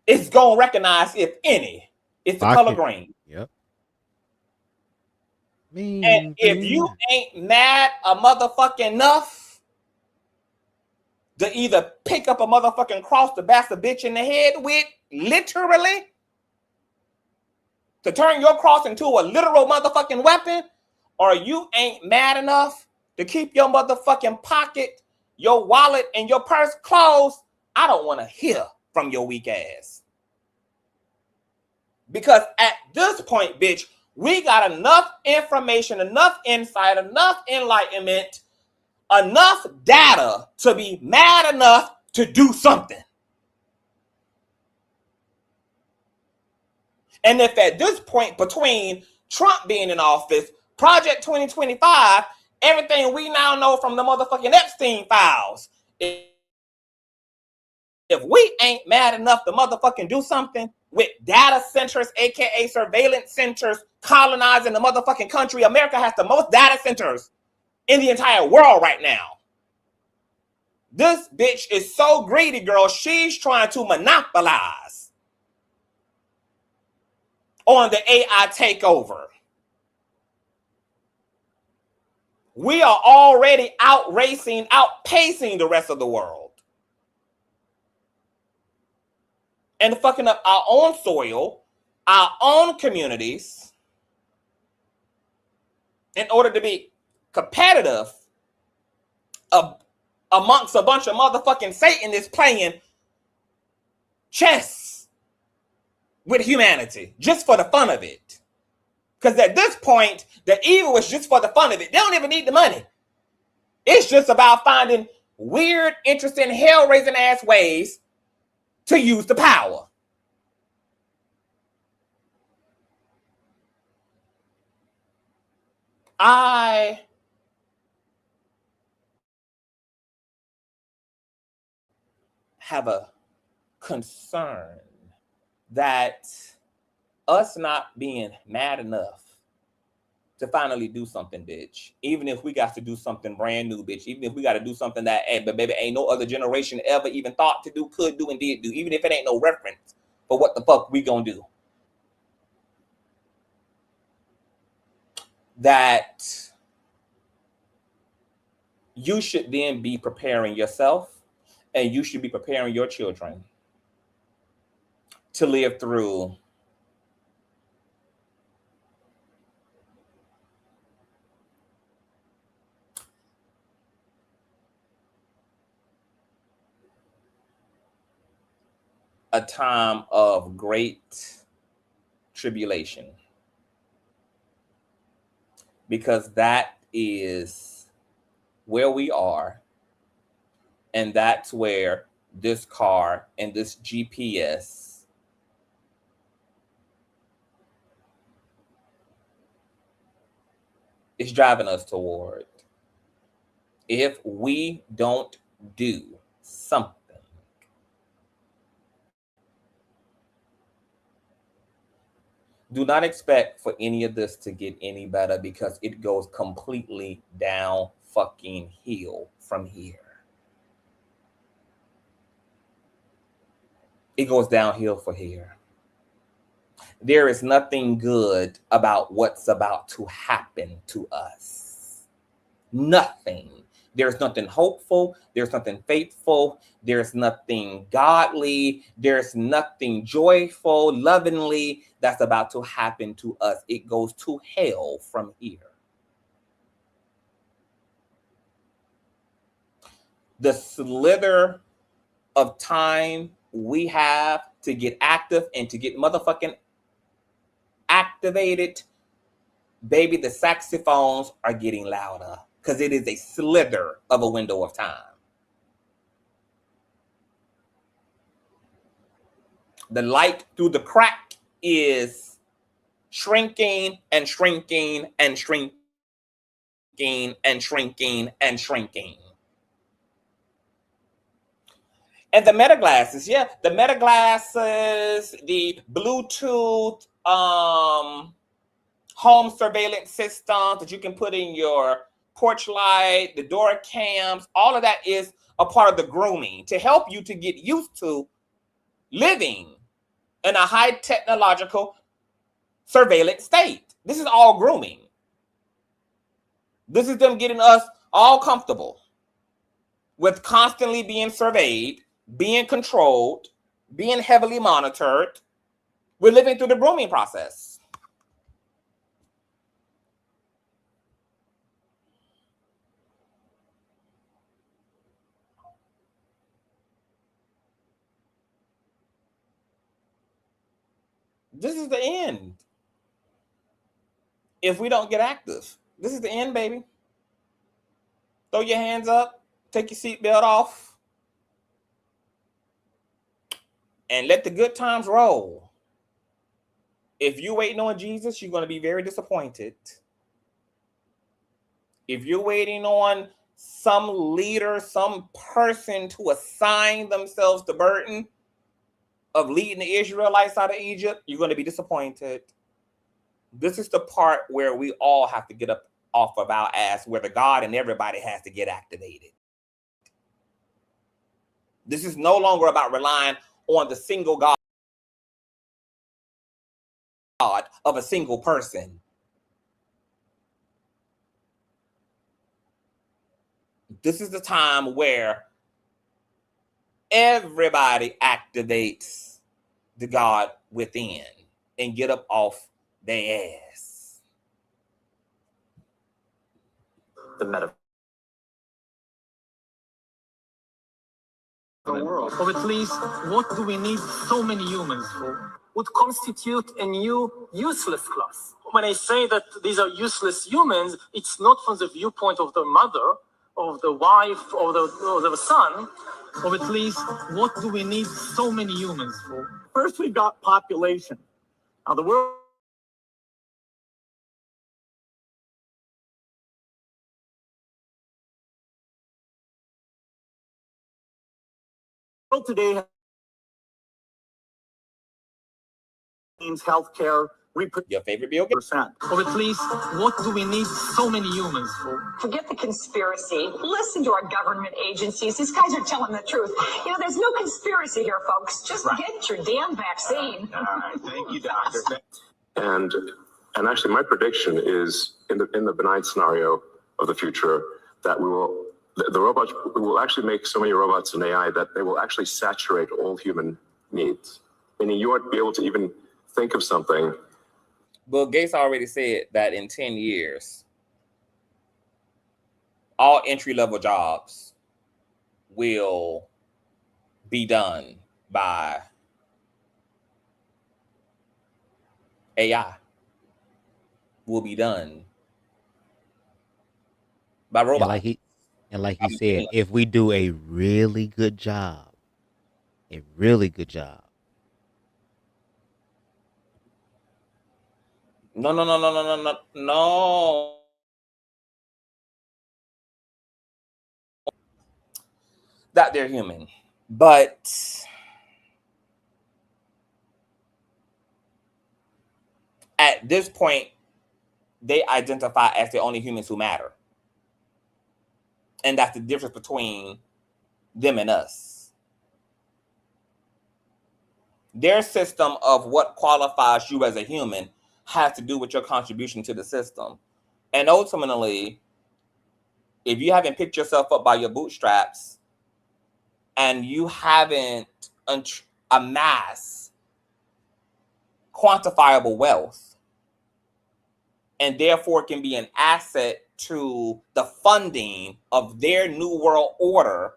it's gonna recognize, if any. It's the color green. Yep. And if you ain't mad a motherfucking enough to either pick up a motherfucking cross to bash a bitch in the head with, literally, to turn your cross into a literal motherfucking weapon, or you ain't mad enough to keep your motherfucking pocket, your wallet, and your purse closed, I don't want to hear from your weak ass. Because at this point, bitch, we got enough information, enough insight, enough enlightenment, enough data to be mad enough to do something. And if at this point, between Trump being in office, Project 2025, everything we now know from the motherfucking Epstein files, if we ain't mad enough to motherfucking do something with data centers, aka surveillance centers, colonizing the motherfucking country, America has the most data centers in the entire world right now. This bitch is so greedy, girl. She's trying to monopolize on the AI takeover. We are already outpacing the rest of the world. And fucking up our own soil, our own communities, in order to be competitive amongst a bunch of motherfucking Satanists playing chess with humanity, just for the fun of it. Because at this point, the evil is just for the fun of it. They don't even need the money. It's just about finding weird, interesting, hell-raising ass ways to use the power. I have a concern that us not being mad enough to finally do something, bitch, even if we got to do something brand new, bitch, even if we got to do something that, but baby, ain't no other generation ever even thought to do, could do, and did do, even if it ain't no reference for what the fuck we gonna do. That you should then be preparing yourself, and you should be preparing your children to live through a time of great tribulation, because that is where we are, and that's where this car and this GPS is driving us toward. If we don't do something, do not expect for any of this to get any better, because it goes completely down fucking hill from here. It goes downhill for here. There is nothing good about what's about to happen to us. Nothing. There's nothing hopeful. There's nothing faithful. There's nothing godly. There's nothing joyful, lovingly that's about to happen to us. It goes to hell from here. The slither of time we have to get active and to get motherfucking activated, baby, the saxophones are getting louder, because it is a slither of a window of time. The light through the crack is shrinking and shrinking and shrinking and shrinking and shrinking. And the meta glasses, yeah, the meta glasses, the Bluetooth home surveillance systems that you can put in your porch light, the door cams, all of that is a part of the grooming to help you to get used to living in a high technological surveillance state. This is all grooming. This is them getting us all comfortable with constantly being surveyed, being controlled, being heavily monitored. We're living through the grooming process. This is the end. If we don't get active, this is the end, baby. Throw your hands up, take your seatbelt off, and let the good times roll. If you're waiting on Jesus, you're going to be very disappointed. If you're waiting on some leader, some person to assign themselves the burden of leading the Israelites out of Egypt, you're going to be disappointed. This is the part where we all have to get up off of our ass, where the God and everybody has to get activated. This is no longer about relying on the single God of a single person. This is the time where everybody activates the God within and get up off their ass. The meta. The world. Or at least, what do we need so many humans for? Would constitute a new useless class. When I say that these are useless humans, it's not from the viewpoint of the mother, of the wife, or the son, or at least, what do we need so many humans for? First, we've got population. Now, the world today means healthcare, your favorite Bill Gates. Or at least, what do we need so many humans for? Forget the conspiracy. Listen to our government agencies. These guys are telling the truth. You know, there's no conspiracy here, folks. Just get your damn vaccine. All right, thank you, doctor. And actually, my prediction is in the benign scenario of the future that the robots will actually make so many robots and AI that they will actually saturate all human needs. Meaning you won't be able to even think of something. Bill Gates already said that in 10 years, all entry-level jobs will be done by AI. Will be done by robots. And like he said, if we do a really good job, No. that they're human. But at this point, they identify as the only humans who matter. And that's the difference between them and us. Their system of what qualifies you as a human has to do with your contribution to the system. And ultimately, if you haven't picked yourself up by your bootstraps and you haven't amassed quantifiable wealth, and therefore can be an asset to the funding of their new world order,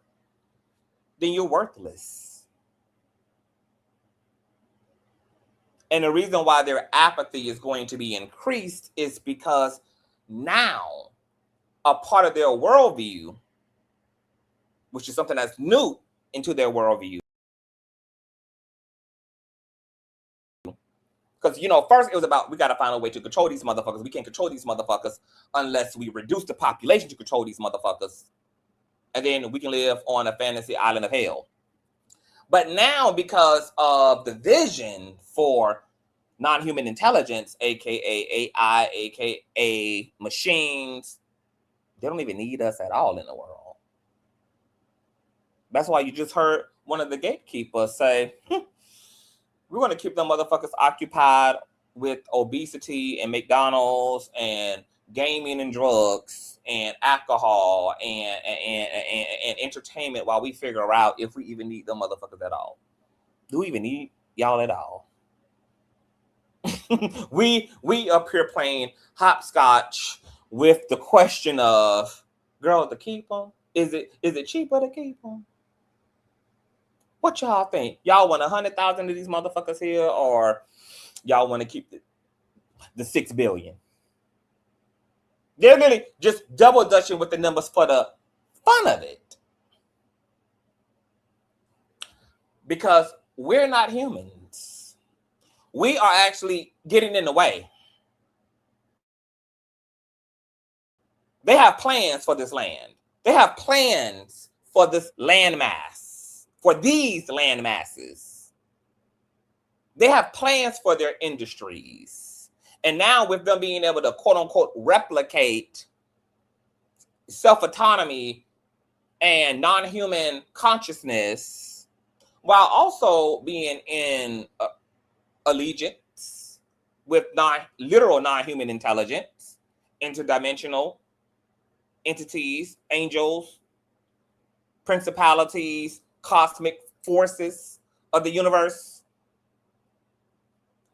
then you're worthless. And the reason why their apathy is going to be increased is because now a part of their worldview, which is something that's new into their worldview. Because, you know, first it was about, we got to find a way to control these motherfuckers. We can't control these motherfuckers unless we reduce the population to control these motherfuckers. And then we can live on a fantasy island of hell. But now, because of the vision for non-human intelligence, aka AI, aka machines, they don't even need us at all in the world. That's why you just heard one of the gatekeepers say, we're going to keep them motherfuckers occupied with obesity and McDonald's and gaming and drugs and alcohol and entertainment while we figure out if we even need them motherfuckers at all. Do we even need y'all at all? we up here playing hopscotch with the question of, girl, to keep them? Is it cheaper to keep them? What y'all think? Y'all want 100,000 of these motherfuckers here, or y'all want to keep the 6 billion? They're really just double dutching with the numbers for the fun of it. Because we're not humans. We are actually getting in the way. They have plans for this land. They have plans for this landmass, for these land masses. They have plans for their industries. And now with them being able to quote unquote replicate self-autonomy and non-human consciousness while also being in allegiance with literal non-human intelligence, interdimensional entities, angels, principalities, cosmic forces of the universe.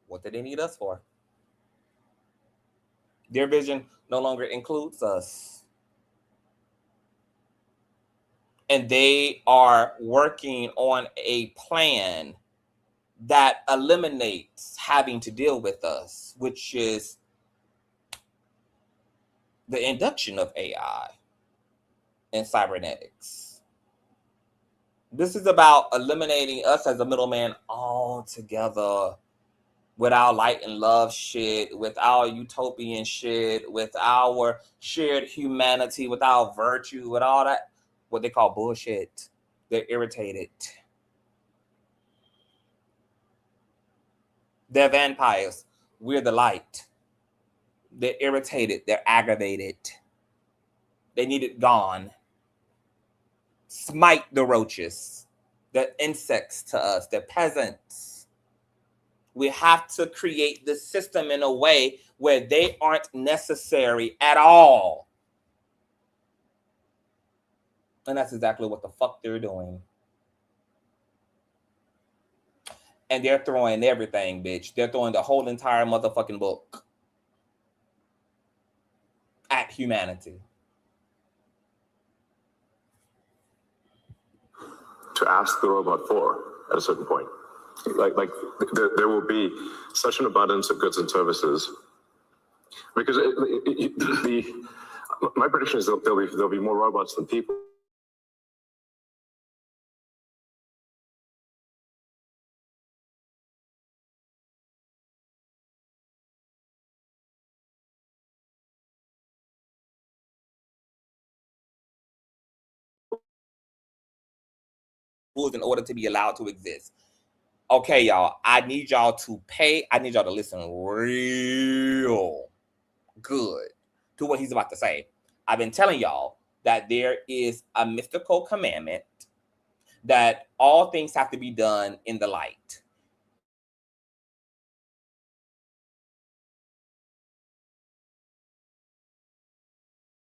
What do they need us for? Their vision no longer includes us. And they are working on a plan that eliminates having to deal with us, which is the induction of AI and cybernetics. This is about eliminating us as a middleman altogether, with our light and love shit, with our utopian shit, with our shared humanity, with our virtue, with all that, what they call bullshit. They're irritated. They're vampires. We're the light. They're irritated. They're aggravated. They need it gone. Smite the roaches. They're insects to us. They're peasants. We have to create the system in a way where they aren't necessary at all. And that's exactly what the fuck they're doing. And they're throwing everything, bitch. They're throwing the whole entire motherfucking book at humanity. To ask the robot for at a certain point. Like there will be such an abundance of goods and services, because my prediction is there'll be more robots than people. in order to be allowed to exist. Okay, y'all, I need y'all to listen real good to what he's about to say. I've been telling y'all that there is a mystical commandment that all things have to be done in the light.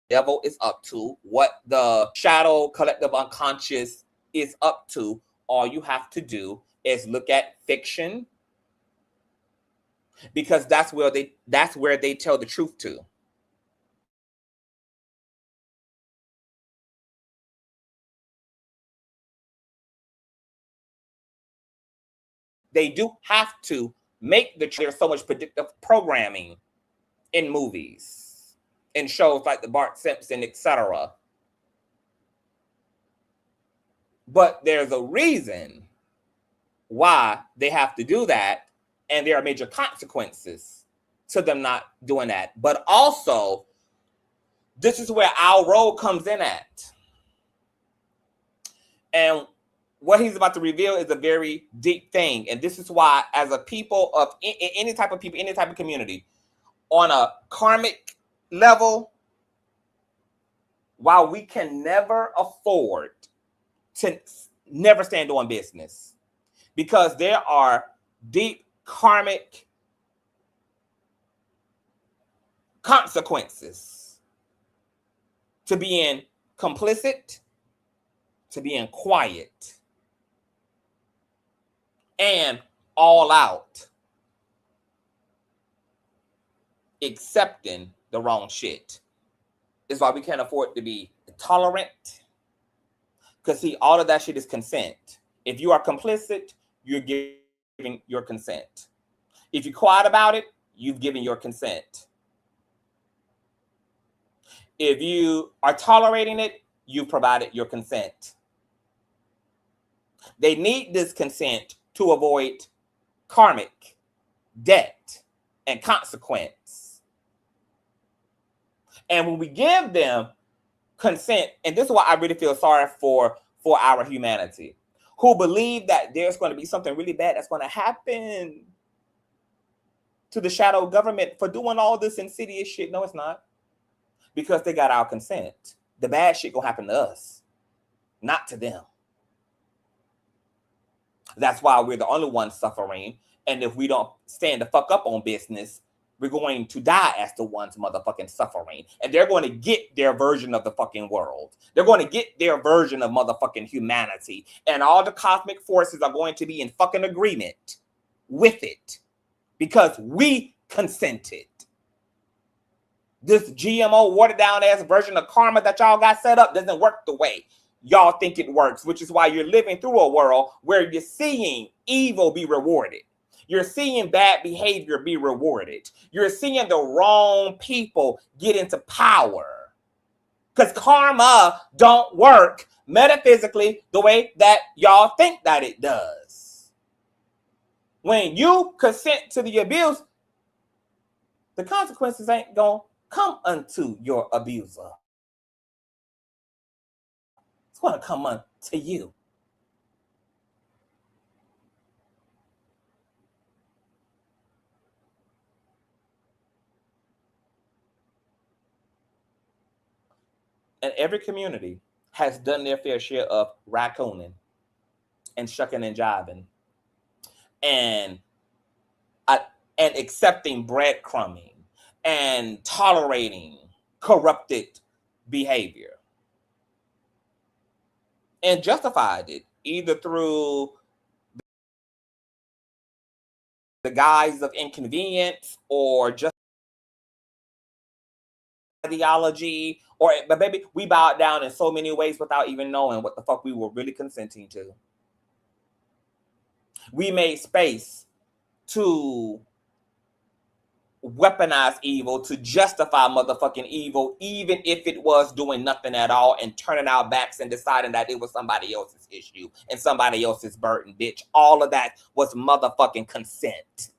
Devil is up to, what the shadow collective unconscious is up to, all you have to do is look at fiction, because that's where they tell the truth to. They do have to make there's so much predictive programming in movies, in shows like the Bart Simpson, etc. But there's a reason why they have to do that, and there are major consequences to them not doing that. But also, this is where our role comes in at. And what he's about to reveal is a very deep thing. And this is why, as a people of any type of people, any type of community, on a karmic level, while we can never afford to never stand on business, because there are deep karmic consequences to being complicit, to being quiet, and all out accepting the wrong shit. It's why we can't afford to be tolerant, because see, all of that shit is consent. If you are complicit, you're giving your consent. If you're quiet about it, you've given your consent. If you are tolerating it, you've provided your consent. They need this consent to avoid karmic debt and consequence. And when we give them consent, and this is why I really feel sorry for our humanity, who believe that there's going to be something really bad that's going to happen to the shadow government for doing all this insidious shit. No, it's not. Because they got our consent. The bad shit gonna happen to us, not to them. That's why we're the only ones suffering. And if we don't stand the fuck up on business, we're going to die as the ones motherfucking suffering. And they're going to get their version of the fucking world. They're going to get their version of motherfucking humanity. And all the cosmic forces are going to be in fucking agreement with it, because we consented. This GMO watered down ass version of karma that y'all got set up doesn't work the way y'all think it works, which is why you're living through a world where you're seeing evil be rewarded. You're seeing bad behavior be rewarded. You're seeing the wrong people get into power. Because karma don't work metaphysically the way that y'all think that it does. When you consent to the abuse, the consequences ain't gonna come unto your abuser. It's going to come unto you. And every community has done their fair share of raccooning and shucking and jiving and accepting breadcrumbing and tolerating corrupted behavior, and justified it either through the guise of inconvenience or just ideology, but baby, we bowed down in so many ways without even knowing what the fuck we were really consenting to. We made space to weaponize evil, to justify motherfucking evil, even if it was doing nothing at all, and turning our backs and deciding that it was somebody else's issue and somebody else's burden, bitch. All of that was motherfucking consent.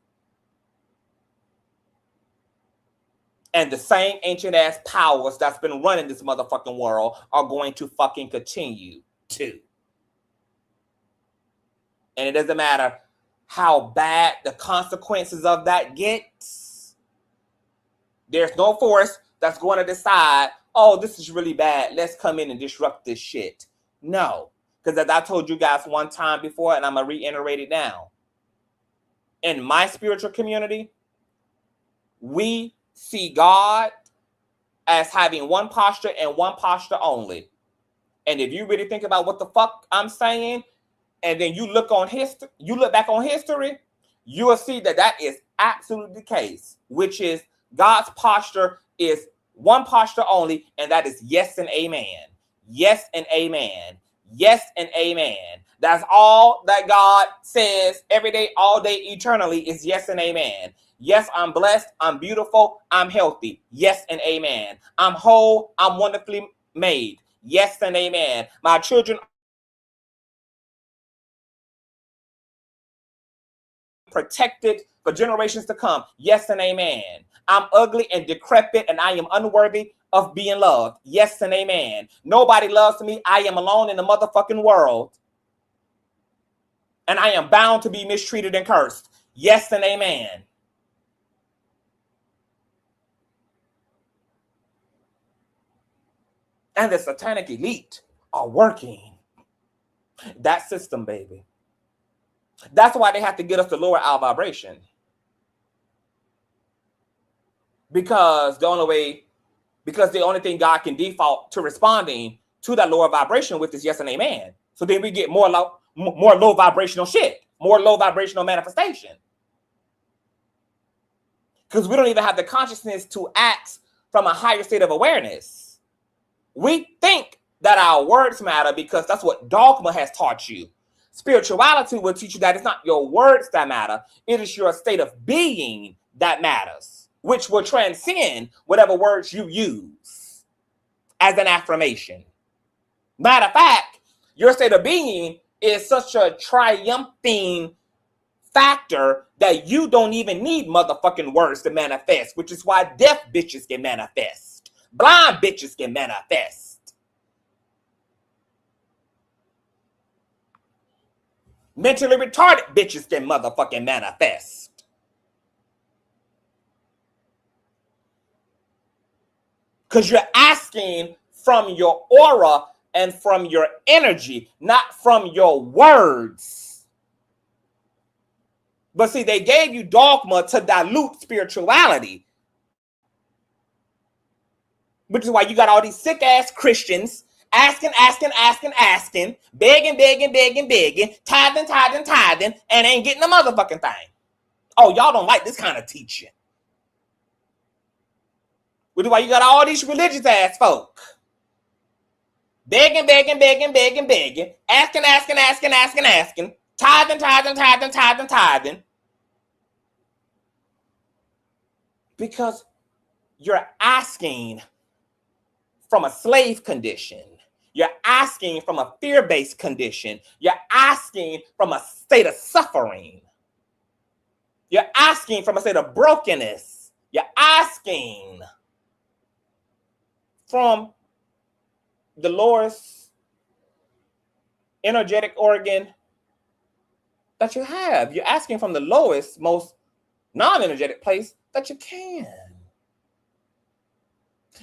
And the same ancient ass powers that's been running this motherfucking world are going to fucking continue to. And it doesn't matter how bad the consequences of that gets. There's no force that's going to decide, oh, this is really bad, let's come in and disrupt this shit. No. Because as I told you guys one time before, and I'm going to reiterate it now, in my spiritual community, we see God as having one posture and one posture only. And if you really think about what the fuck I'm saying, and then you look back on history, you will see that that is absolutely the case, which is God's posture is one posture only, and that is yes and amen. Yes and amen. Yes and amen. That's all that God says every day, all day, eternally is yes and amen. Yes, I'm blessed, I'm beautiful, I'm healthy. Yes and amen. I'm whole, I'm wonderfully made. Yes and amen. My children protected for generations to come. Yes and amen. I'm ugly and decrepit and I am unworthy of being loved. Yes and amen. Nobody loves me. I am alone in the motherfucking world. And I am bound to be mistreated and cursed. Yes and amen. And the satanic elite are working that system, baby. That's why they have to get us to lower our vibration. Because the only thing God can default to responding to that lower vibration with is yes and amen. So then we get more low vibrational shit, more low vibrational manifestation. Because we don't even have the consciousness to act from a higher state of awareness. We think that our words matter because that's what dogma has taught you. Spirituality will teach you that it's not your words that matter. It is your state of being that matters, which will transcend whatever words you use as an affirmation. Matter of fact, your state of being is such a triumphing factor that you don't even need motherfucking words to manifest, which is why deaf bitches can manifest. Blind bitches can manifest. Mentally retarded bitches can motherfucking manifest. Because you're asking from your aura and from your energy, not from your words. But see, they gave you dogma to dilute spirituality. Which is why you got all these sick ass Christians asking, begging, tithing, and ain't getting a motherfucking thing. Oh, y'all don't like this kind of teaching. Which is why you got all these religious ass folk begging, asking, tithing. Because you're asking from a slave condition. You're asking from a fear-based condition. You're asking from a state of suffering. You're asking from a state of brokenness. You're asking from the lowest energetic organ that you have. You're asking from the lowest, most non-energetic place that you can.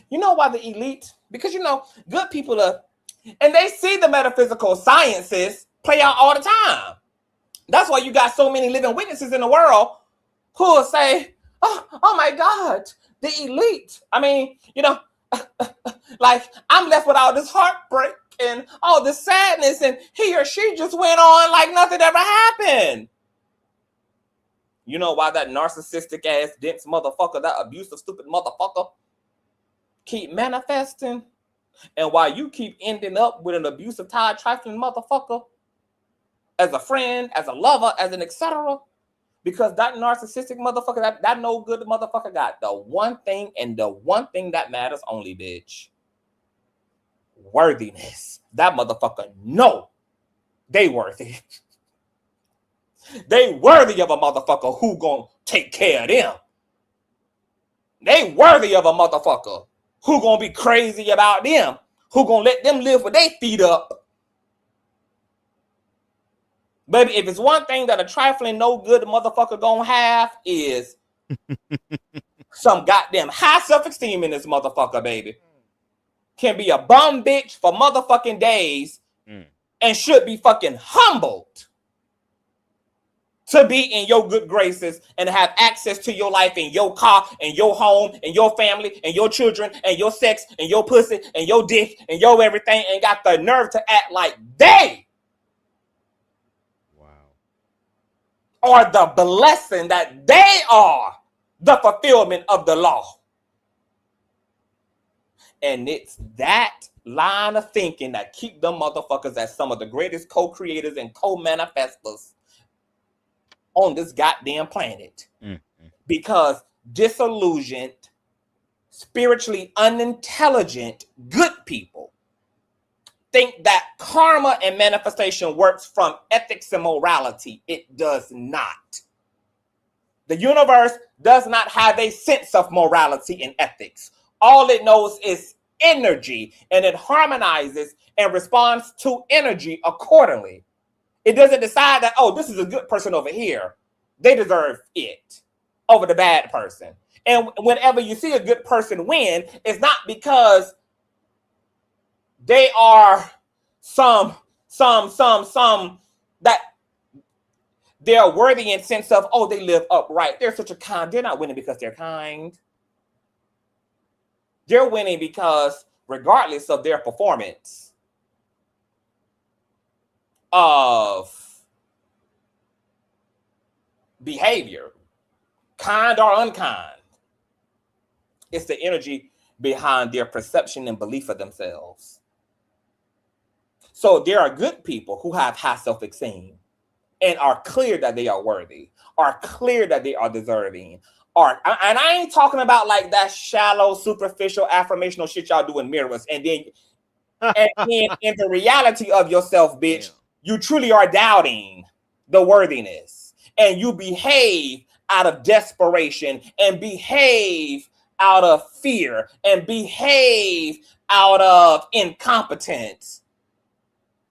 You know why the elite? Because, good people are, and they see the metaphysical sciences play out all the time. That's why you got so many living witnesses in the world who will say, oh my God, the elite. I mean, like I'm left with all this heartbreak and all this sadness, and he or she just went on like nothing ever happened. You know why that narcissistic ass, dense motherfucker, that abusive, stupid motherfucker keep manifesting, and why you keep ending up with an abusive, tired, trifling motherfucker as a friend, as a lover, as an etc. Because that narcissistic motherfucker, that no good motherfucker got the one thing and the one thing that matters only, bitch. Worthiness. That motherfucker know they worthy. They worthy of a motherfucker who gonna take care of them. They worthy of a motherfucker who gonna be crazy about them, who gonna let them live with their feet up. Baby, if it's one thing that a trifling no good motherfucker gonna have is some goddamn high self-esteem in this motherfucker, baby. Can be a bum bitch for motherfucking days and should be fucking humbled to be in your good graces and have access to your life and your car and your home and your family and your children and your sex and your pussy and your dick and your everything, and got the nerve to act like they are the blessing, that they are the fulfillment of the law. And it's that line of thinking that keep them motherfuckers as some of the greatest co-creators and co-manifestors on this goddamn planet. Because disillusioned, spiritually unintelligent, good people think that karma and manifestation works from ethics and morality. It does not. The universe does not have a sense of morality and ethics. All it knows is energy, and it harmonizes and responds to energy accordingly. It doesn't decide that, oh, this is a good person over here, they deserve it over the bad person. And whenever you see a good person win, it's not because they are some that they're worthy in sense of, oh, they live upright. They're such a kind. They're not winning because they're kind. They're winning because regardless of their performance of behavior, kind or unkind, it's the energy behind their perception and belief of themselves. So there are good people who have high self-esteem and are clear that they are worthy, are clear that they are deserving. And I ain't talking about like that shallow, superficial, affirmational shit y'all do in mirrors. And then in the reality of yourself, bitch, you truly are doubting the worthiness. And you behave out of desperation and behave out of fear and behave out of incompetence.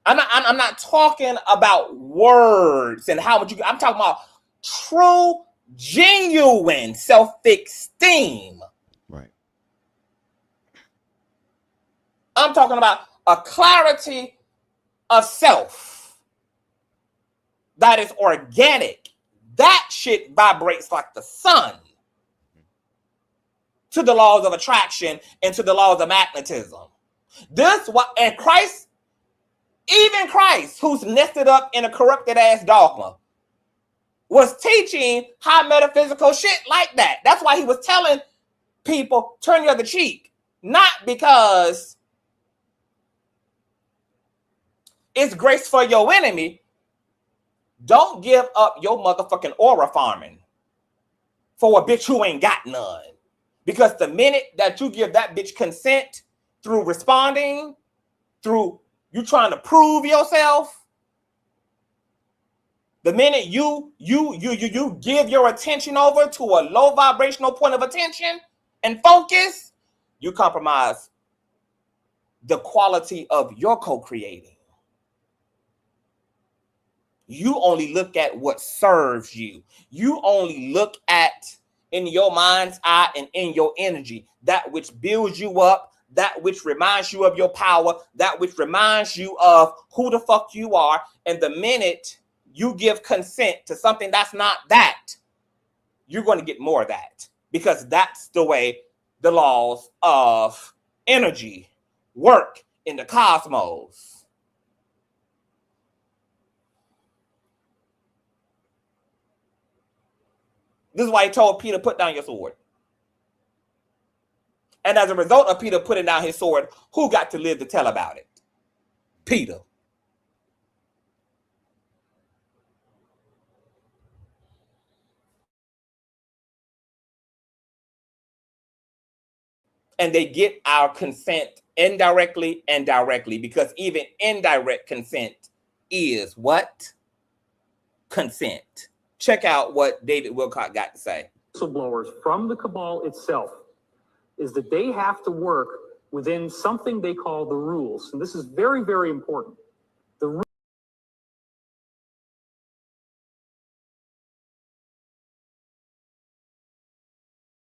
I'm not talking about words and how much you. I'm talking about true, genuine self-esteem. Right. I'm talking about a clarity of self that is organic. That shit vibrates like the sun to the laws of attraction and to the laws of magnetism. This what and Christ. Even Christ, who's nested up in a corrupted ass dogma, was teaching high metaphysical shit like that. That's why he was telling people, turn the other cheek. Not because it's grace for your enemy. Don't give up your motherfucking aura farming for a bitch who ain't got none. Because the minute that you give that bitch consent through responding, through you trying to prove yourself, the minute you give your attention over to a low vibrational point of attention and focus, you compromise the quality of your co-creating. You only look at what serves you. You only look at, in your mind's eye and in your energy, that which builds you up, that which reminds you of your power, that which reminds you of who the fuck you are. And the minute you give consent to something that's not that, you're going to get more of that, because that's the way the laws of energy work in the cosmos. This is why he told Peter, put down your sword. And as a result of Peter putting down his sword, who got to live to tell about it? Peter. And they get our consent indirectly and directly, because even indirect consent is what? Consent. Check out what David Wilcock got to say. Whistleblowers from the cabal itself is that they have to work within something they call the rules. And this is very, very important. The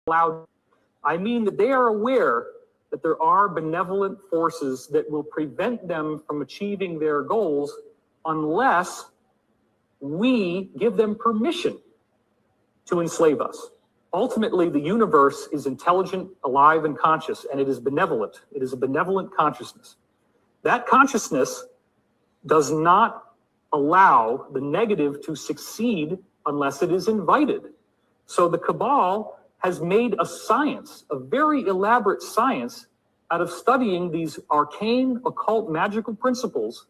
allowed. I mean that they are aware that there are benevolent forces that will prevent them from achieving their goals unless we give them permission to enslave us. Ultimately, the universe is intelligent, alive, and conscious, and it is benevolent. It is a benevolent consciousness. That consciousness does not allow the negative to succeed unless it is invited. So the cabal has made a science, a very elaborate science, out of studying these arcane, occult, magical principles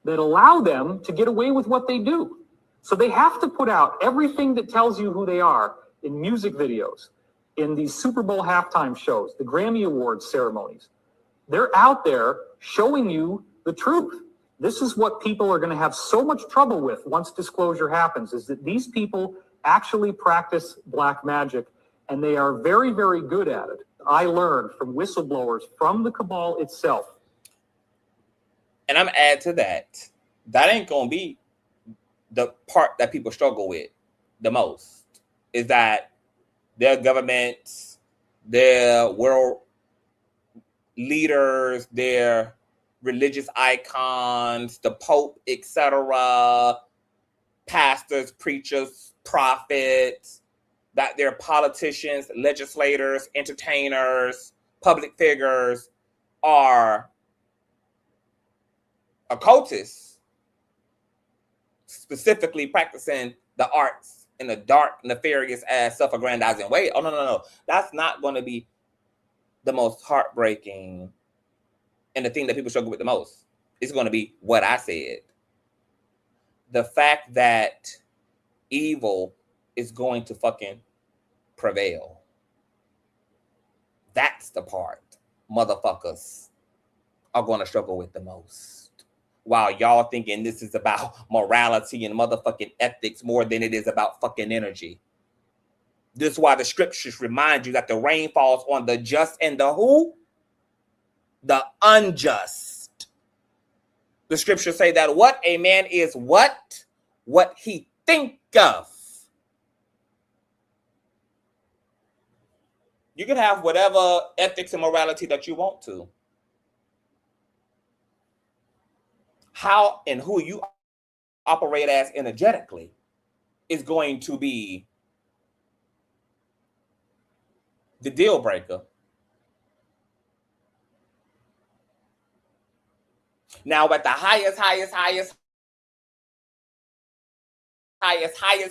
that allow them to get away with what they do. So they have to put out everything that tells you who they are in music videos, in these Super Bowl halftime shows, the Grammy Awards ceremonies. They're out there showing you the truth. This is what people are going to have so much trouble with once disclosure happens, is that these people actually practice black magic, and they are very, very good at it. I learned from whistleblowers from the cabal itself. And I'm add to that. That ain't going to be the part that people struggle with the most, is that their governments, their world leaders, their religious icons, the Pope, etc., pastors, preachers, prophets, that their politicians, legislators, entertainers, public figures are occultists, specifically practicing the arts in a dark, nefarious ass, self-aggrandizing way. Oh, no. That's not going to be the most heartbreaking and the thing that people struggle with the most. It's going to be what I said. The fact that evil is going to fucking prevail. That's the part motherfuckers are going to struggle with the most. While y'all thinking this is about morality and motherfucking ethics more than it is about fucking energy. This is why the scriptures remind you that the rain falls on the just and the who? The unjust. The scriptures say that what a man is what? What he think of. You can have whatever ethics and morality that you want to. How and who you operate as energetically is going to be the deal breaker. Now, at the highest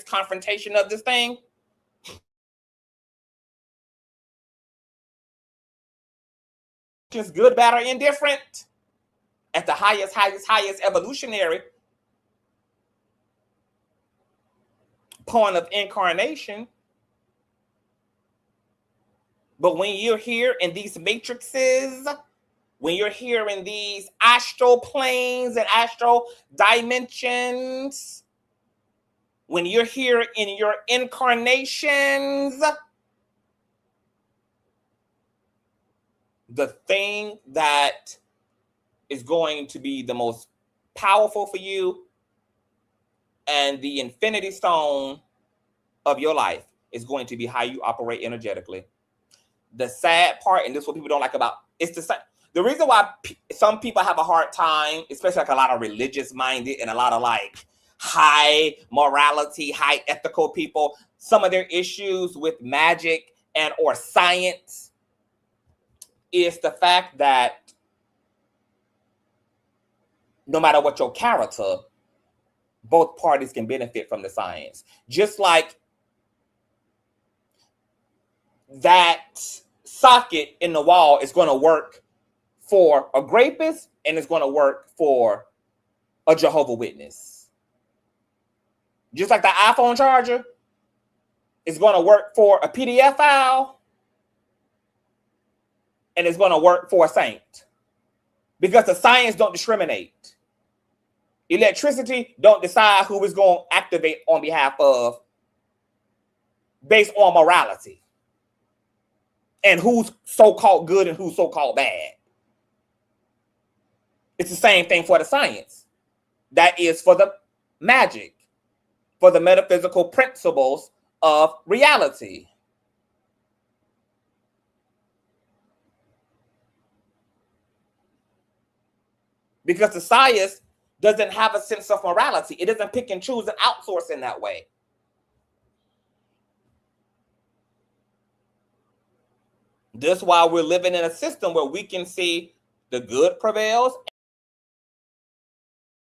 confrontation of this thing, just good, bad, or indifferent, at the highest evolutionary point of incarnation. But when you're here in these matrices, when you're here in these astral planes and astral dimensions, when you're here in your incarnations, the thing that is going to be the most powerful for you and the infinity stone of your life is going to be how you operate energetically. The sad part, and this is what people don't like about, it's the reason why some people have a hard time, especially like a lot of religious minded and a lot of like high morality, high ethical people, some of their issues with magic and or science is the fact that no matter what your character, both parties can benefit from the science. Just like that socket in the wall is going to work for a rapist and it's going to work for a Jehovah Witness. Just like the iPhone charger is going to work for a PDF file and it's going to work for a saint. Because the science don't discriminate. Electricity don't decide who is going to activate on behalf of based on morality and who's so-called good and who's so-called bad. It's the same thing for the science. That is for the magic, for the metaphysical principles of reality. because the science doesn't have a sense of morality. It doesn't pick and choose and outsource in that way. That's why we're living in a system where we can see the good prevails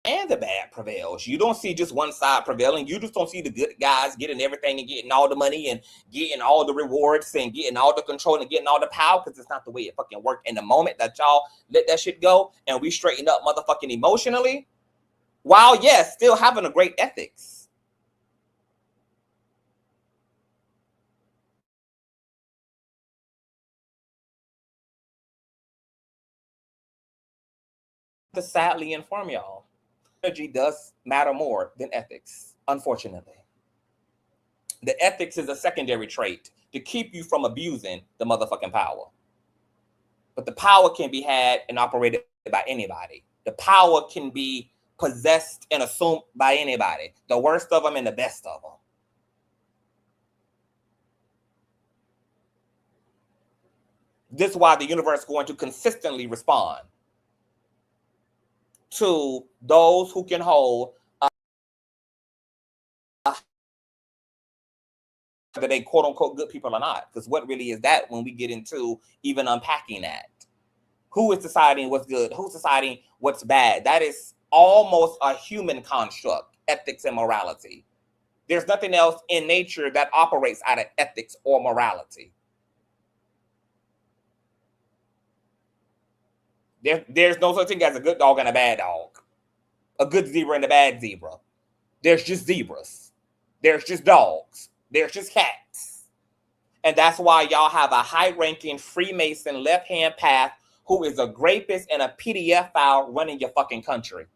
and the bad prevails. You don't see just one side prevailing. You just don't see the good guys getting everything and getting all the money and getting all the rewards and getting all the control and getting all the power, because it's not the way it fucking worked. In the moment that y'all let that shit go and we straighten up motherfucking emotionally, while yes, still having a great ethics. To sadly inform y'all, energy does matter more than ethics, unfortunately. The ethics is a secondary trait to keep you from abusing the motherfucking power. But the power can be had and operated by anybody. The power can be possessed and assumed by anybody, the worst of them and the best of them. This is why the universe is going to consistently respond to those who can hold whether they quote unquote good people or not. Because what really is that when we get into even unpacking that? Who is deciding what's good? Who's deciding what's bad? That is almost a human construct, ethics and morality. There's nothing else in nature that operates out of ethics or morality. There's no such thing as a good dog and a bad dog, a good zebra and a bad zebra. There's just zebras. There's just dogs. There's just cats. And that's why y'all have a high-ranking Freemason left-hand path who is a rapist and a PDF file running your fucking country.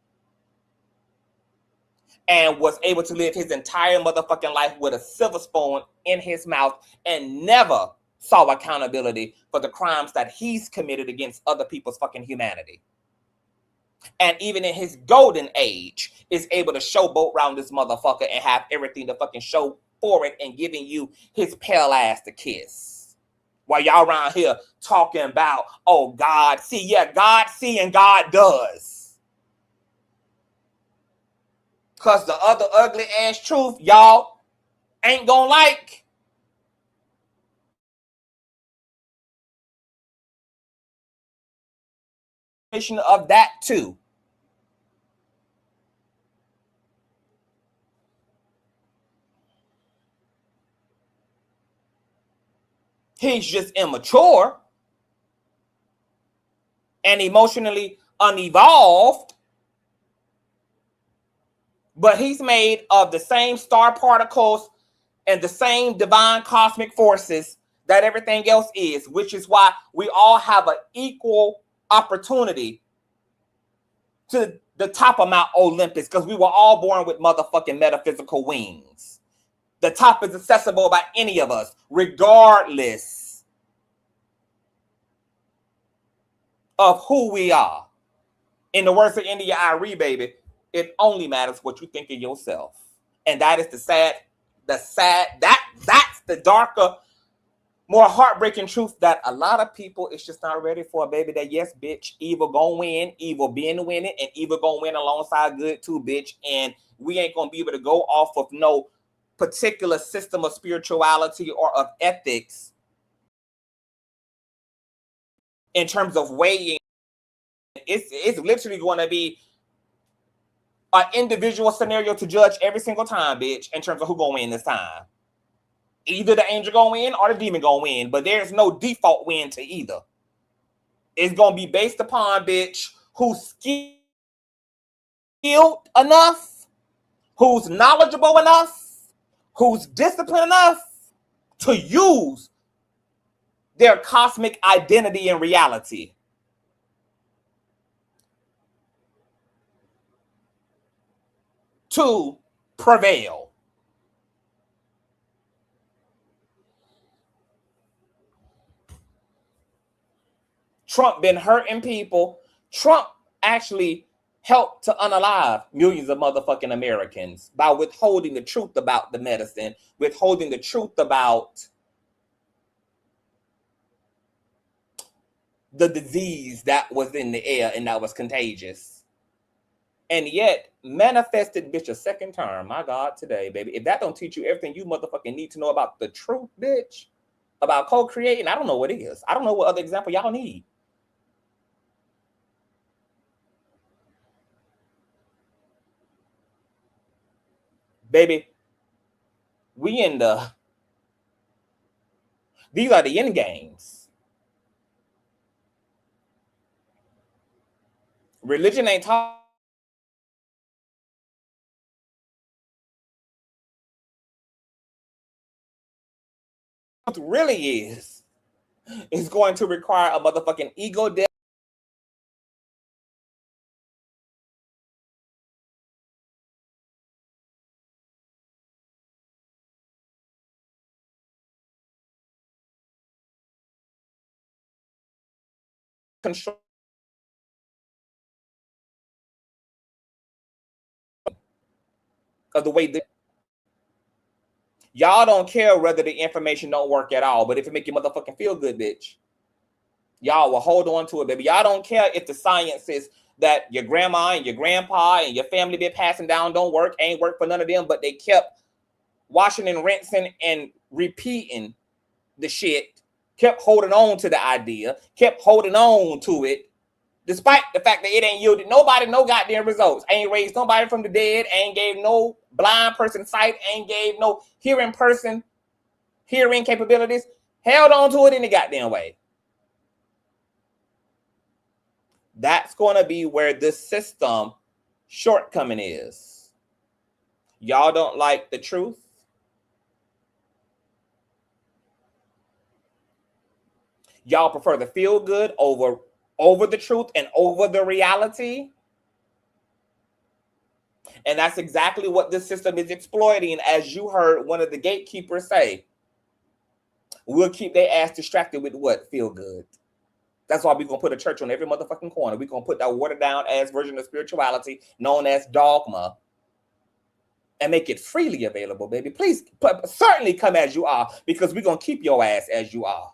And was able to live his entire motherfucking life with a silver spoon in his mouth and never saw accountability for the crimes that he's committed against other people's fucking humanity. And even in his golden age is able to showboat around this motherfucker and have everything to fucking show for it and giving you his pale ass to kiss. While y'all around here talking about, oh, God see. Yeah, God see and God does. Because the other ugly ass truth y'all ain't gonna like. Of that too. He's just immature and emotionally unevolved, but he's made of the same star particles and the same divine cosmic forces that everything else is, which is why we all have an equal opportunity to the top of Mount Olympus, because we were all born with motherfucking metaphysical wings. The top is accessible by any of us, regardless of who we are. In the words of India Irie, baby, it only matters what you think of yourself. And that is that's the darker, more heartbreaking truth that a lot of people is just not ready for, baby. That yes, bitch, evil gonna win, evil been winning, and evil gonna win alongside good too, bitch. And we ain't gonna be able to go off of no particular system of spirituality or of ethics in terms of weighing. It's literally going to be an individual scenario to judge every single time, bitch, in terms of who gonna win this time. Either the angel gonna win or the demon gonna win, but there's no default win to either. It's gonna be based upon, bitch, who's skilled enough, who's knowledgeable enough, who's disciplined enough to use their cosmic identity and reality. To prevail. Trump been hurting people. Trump actually helped to unalive millions of motherfucking Americans by withholding the truth about the medicine, withholding the truth about the disease that was in the air and that was contagious. and yet manifested bitch a second term. My God, today, baby. If that don't teach you everything you motherfucking need to know about the truth, bitch, about co-creating, I don't know what it is. I don't know what other example y'all need. Baby, we in the, these are the end games. Religion ain't talking. Really is going to require a motherfucking ego death. Control of the way that y'all don't care whether the information don't work at all, but if it make you motherfucking feel good, bitch, y'all will hold on to it, baby. Y'all don't care if the sciences that your grandma and your grandpa and your family been passing down don't work, ain't work for none of them, but they kept washing and rinsing and repeating the shit, kept holding on to the idea, kept holding on to it, despite the fact that it ain't yielded nobody no goddamn results. Ain't raised nobody from the dead, ain't gave no blind person sight, ain't gave no hearing person hearing capabilities, held on to it in the goddamn way. That's going to be where this system shortcoming is. Y'all don't like the truth. Y'all prefer the feel good over the truth and over the reality. And that's exactly what this system is exploiting, as you heard one of the gatekeepers say. We'll keep their ass distracted with what? Feel good. That's why we're going to put a church on every motherfucking corner. We're going to put that watered down ass version of spirituality known as dogma and make it freely available, baby. Please, certainly come as you are, because we're going to keep your ass as you are.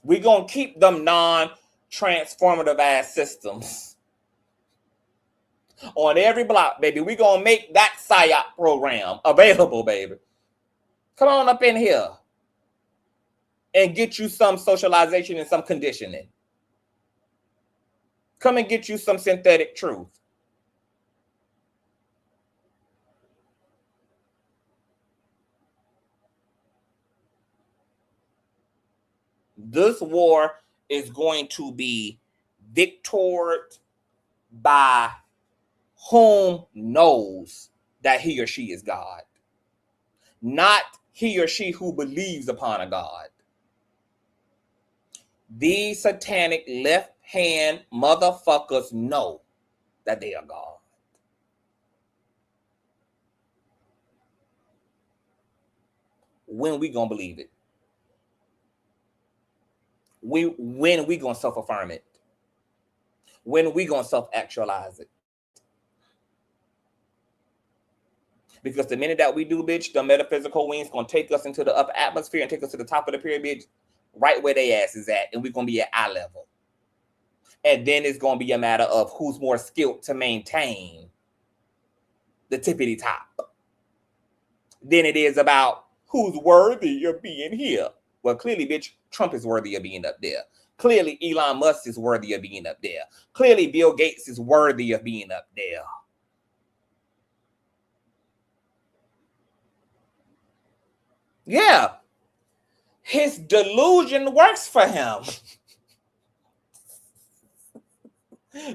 We're going to keep them non-transformative ass systems on every block, baby. We're going to make that PSYOP program available, baby. Come on up in here and get you some socialization and some conditioning. Come and get you some synthetic truth. This war is going to be victored by whom knows that he or she is God. Not he or she who believes upon a God. These satanic left-hand motherfuckers know that they are God. When we gonna believe it? When we gonna self-affirm it? When we gonna self-actualize it? Because the minute that we do, bitch, the metaphysical wings gonna take us into the upper atmosphere and take us to the top of the pyramid, right where they ass is at, and we're gonna be at eye level. And then it's gonna be a matter of who's more skilled to maintain the tippity top than it is about who's worthy of being here. Well, clearly, bitch, Trump is worthy of being up there. Clearly, Elon Musk is worthy of being up there. Clearly, Bill Gates is worthy of being up there. Yeah. His delusion works for him.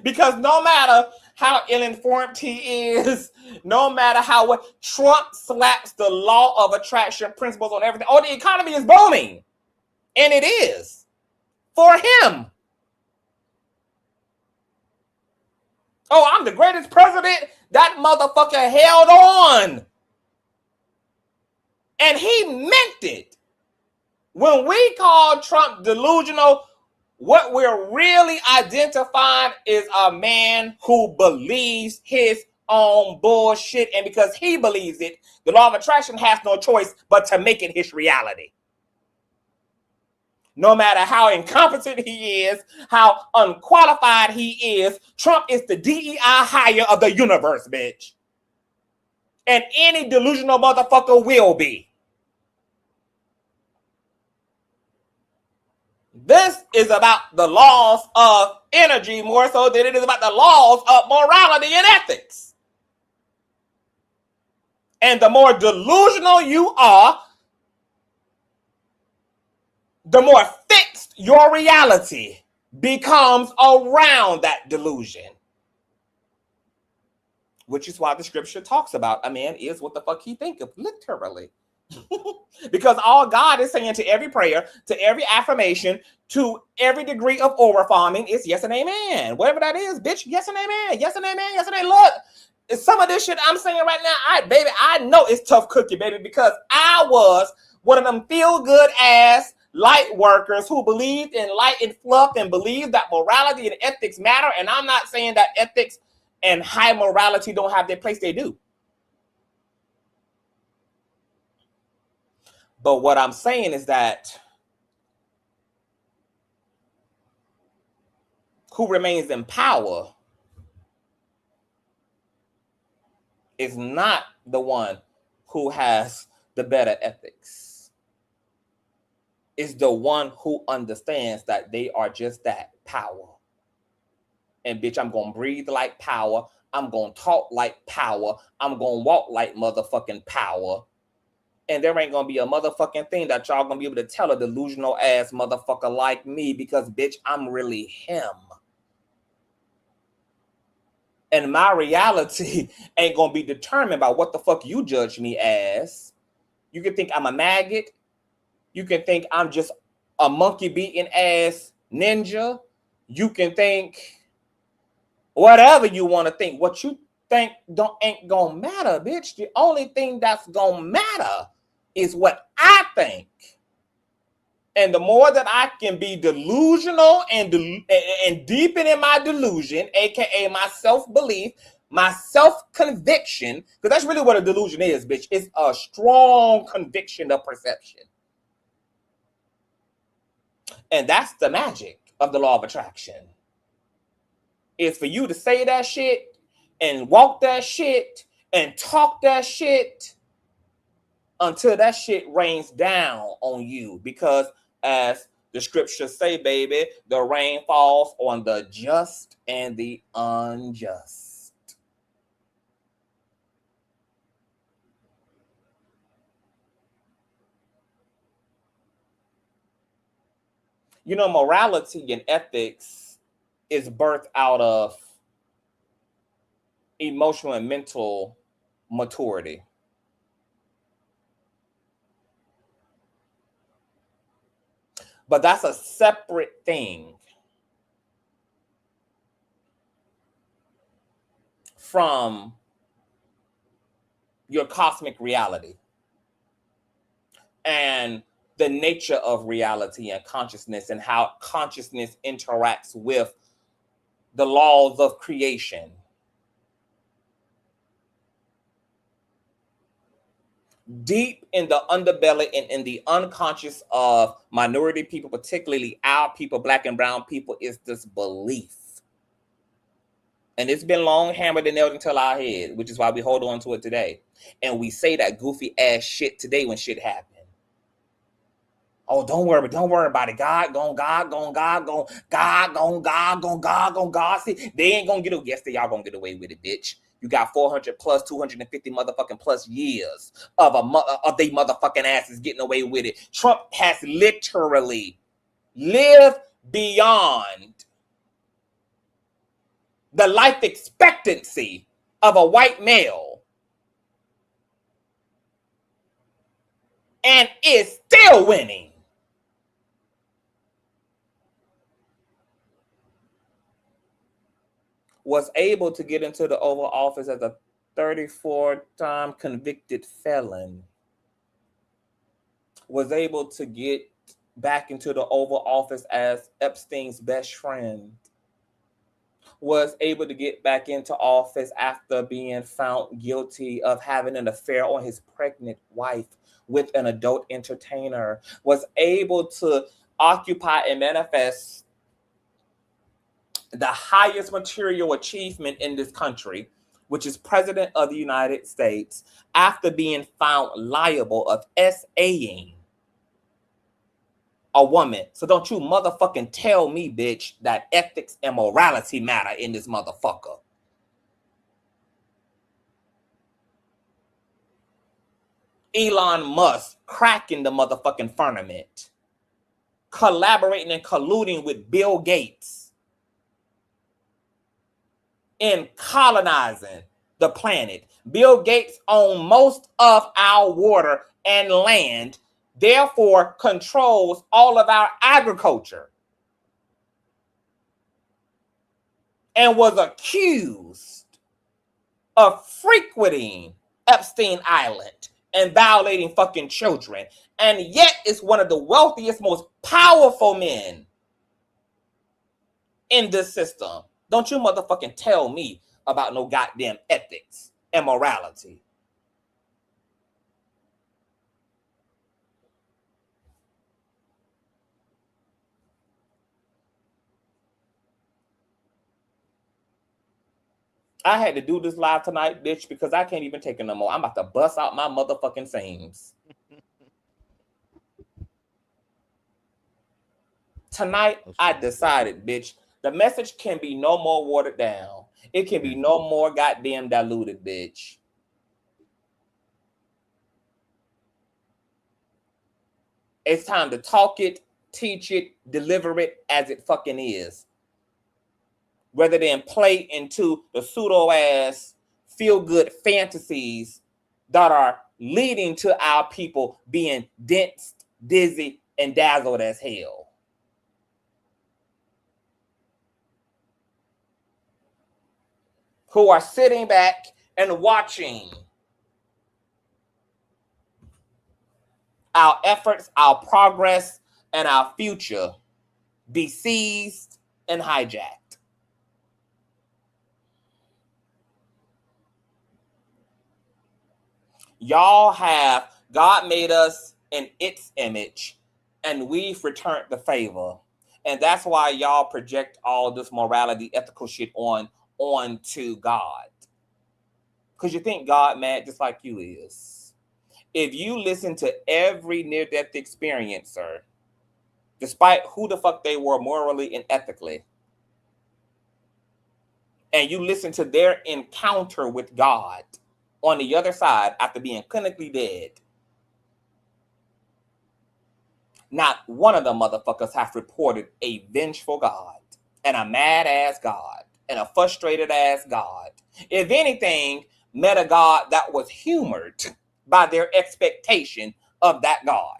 Because no matter how ill-informed he is, no matter how what Trump slaps the law of attraction principles on everything. Oh, the economy is booming. And it is. For him. Oh, I'm the greatest president. That motherfucker held on. And he meant it. When we call Trump delusional, what we're really identifying is a man who believes his own bullshit, and because he believes it, the law of attraction has no choice but to make it his reality. No matter how incompetent he is, how unqualified he is, Trump is the DEI hire of the universe, bitch. And any delusional motherfucker will be. This is about the laws of energy more so than it is about the laws of morality and ethics. And the more delusional you are, the more fixed your reality becomes around that delusion. Which is why the scripture talks about a man is what the fuck he thinketh, literally. Because all God is saying to every prayer, to every affirmation, to every degree of aura farming is yes and amen. Whatever that is, bitch, yes and amen, yes and amen, yes and amen. Look, some of this shit I'm saying right now, I know it's tough cookie, baby, because I was one of them feel-good ass light workers who believed in light and fluff and believed that morality and ethics matter. And I'm not saying that ethics and high morality don't have their place. They do. But what I'm saying is that who remains in power is not the one who has the better ethics. It's the one who understands that they are just that, power. And bitch, I'm going to breathe like power. I'm going to talk like power. I'm going to walk like motherfucking power. And there ain't going to be a motherfucking thing that y'all going to be able to tell a delusional ass motherfucker like me, because bitch, I'm really him. And my reality ain't going to be determined by what the fuck you judge me as. You can think I'm a maggot. You can think I'm just a monkey beating ass ninja. You can think whatever you want to think. What you think ain't gonna matter, bitch. The only thing that's gonna matter is what I think. And the more that I can be delusional and deepen in my delusion, aka my self-belief, my self-conviction, because that's really what a delusion is, bitch. It's a strong conviction of perception. And that's the magic of the law of attraction. Is for you to say that shit and walk that shit and talk that shit until that shit rains down on you. Because as the scriptures say, baby, the rain falls on the just and the unjust. You know, morality and ethics is birthed out of emotional and mental maturity. But that's a separate thing from your cosmic reality and the nature of reality and consciousness and how consciousness interacts with the laws of creation. Deep in the underbelly and in the unconscious of minority people, particularly our people, black and brown people, is this belief. And it's been long hammered and nailed into our head, which is why we hold on to it today. And we say that goofy ass shit today when shit happens. Oh, don't worry about it. God, God. See, they ain't gonna get away. Yes, they are gonna get away with it, bitch. You got 400 plus, 250 motherfucking plus years of they motherfucking asses getting away with it. Trump has literally lived beyond the life expectancy of a white male and is still winning. Was able to get into the Oval Office as a 34-time convicted felon. Was able to get back into the Oval Office as Epstein's best friend. was able to get back into office after being found guilty of having an affair on his pregnant wife with an adult entertainer, was able to occupy and manifest the highest material achievement in this country, which is President of the United States, after being found liable of SAing a woman. So don't you motherfucking tell me, bitch, that ethics and morality matter in this motherfucker. Elon Musk cracking the motherfucking firmament, collaborating and colluding with Bill Gates in colonizing the planet. Bill Gates owns most of our water and land, therefore controls all of our agriculture, and was accused of frequenting Epstein Island and violating fucking children, and yet is one of the wealthiest, most powerful men in this system. Don't you motherfucking tell me about no goddamn ethics and morality. I had to do this live tonight, bitch, because I can't even take it no more. I'm about to bust out my motherfucking seams. Tonight, I decided, bitch, the message can be no more watered down. It can be no more goddamn diluted, bitch. It's time to talk it, teach it, deliver it as it fucking is. Rather than play into the pseudo-ass feel-good fantasies that are leading to our people being dense, dizzy, and dazzled as hell. Who are sitting back and watching our efforts, our progress, and our future be seized and hijacked. Y'all have, God made us in its image, and we've returned the favor. And that's why y'all project all this morality, ethical shit onto God. Because you think God mad just like you is. If you listen to every near-death experiencer, despite who the fuck they were morally and ethically, and you listen to their encounter with God on the other side after being clinically dead, not one of the motherfuckers have reported a vengeful God and a mad-ass God and a frustrated-ass God. If anything, met a God that was humored by their expectation of that God.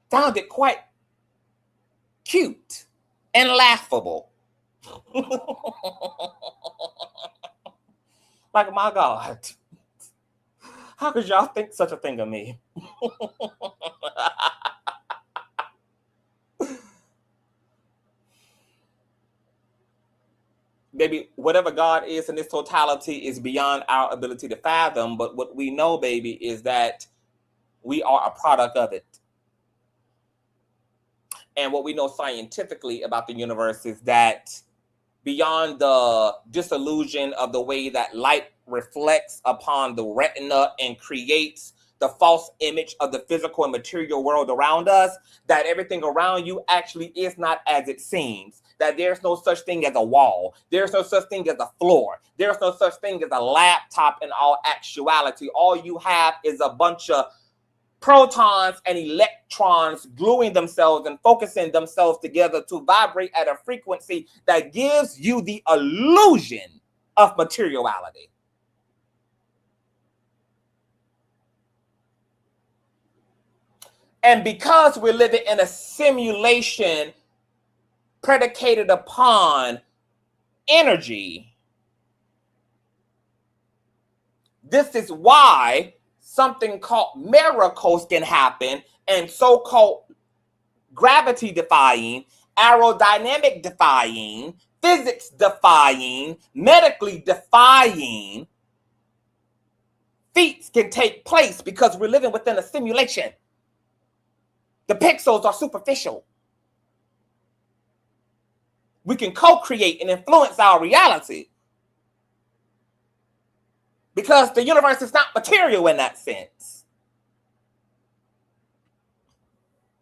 Found it quite cute and laughable. Like, my God, how could y'all think such a thing of me? Baby, whatever God is in its totality is beyond our ability to fathom. But what we know, baby, is that we are a product of it. And what we know scientifically about the universe is that beyond the disillusion of the way that light reflects upon the retina and creates the false image of the physical and material world around us, that everything around you actually is not as it seems. That there's no such thing as a wall. There's no such thing as a floor. There's no such thing as a laptop in all actuality. All you have is a bunch of protons and electrons gluing themselves and focusing themselves together to vibrate at a frequency that gives you the illusion of materiality. And because we're living in a simulation predicated upon energy, this is why something called miracles can happen, and so-called gravity defying aerodynamic defying, physics defying, medically defying feats can take place because we're living within a simulation. The pixels are superficial. We can co-create and influence our reality because the universe is not material in that sense.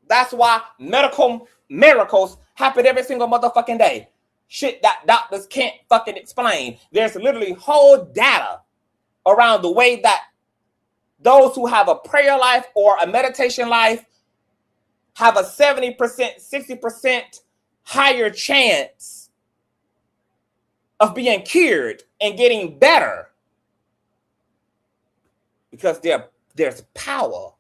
That's why medical miracles happen every single motherfucking day. Shit that doctors can't fucking explain. There's literally whole data around the way that those who have a prayer life or a meditation life have a 70%, 60% higher chance of being cured and getting better because there's power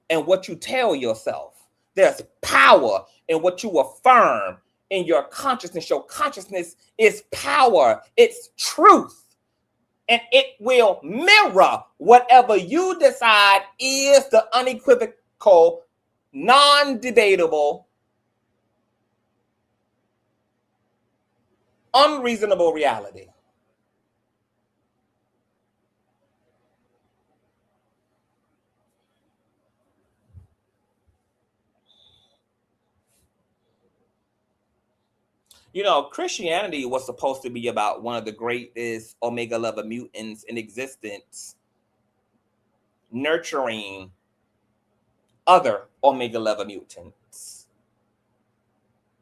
in what you tell yourself. There's power in what you affirm in your consciousness. Your consciousness is power. It's truth. And it will mirror whatever you decide is the unequivocal, non-debatable, unreasonable reality. You know, Christianity was supposed to be about one of the greatest omega level mutants in existence, nurturing other omega level mutants.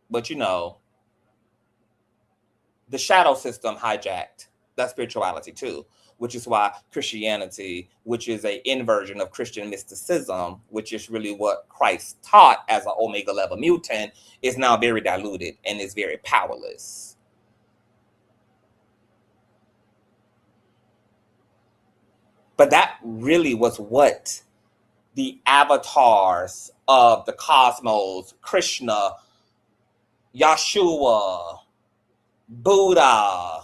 But you know, the shadow system hijacked that spirituality too, which is why Christianity, which is an inversion of Christian mysticism, which is really what Christ taught as an omega level mutant, is now very diluted and is very powerless. But that really was what the avatars of the cosmos, Krishna, Yeshua, Buddha,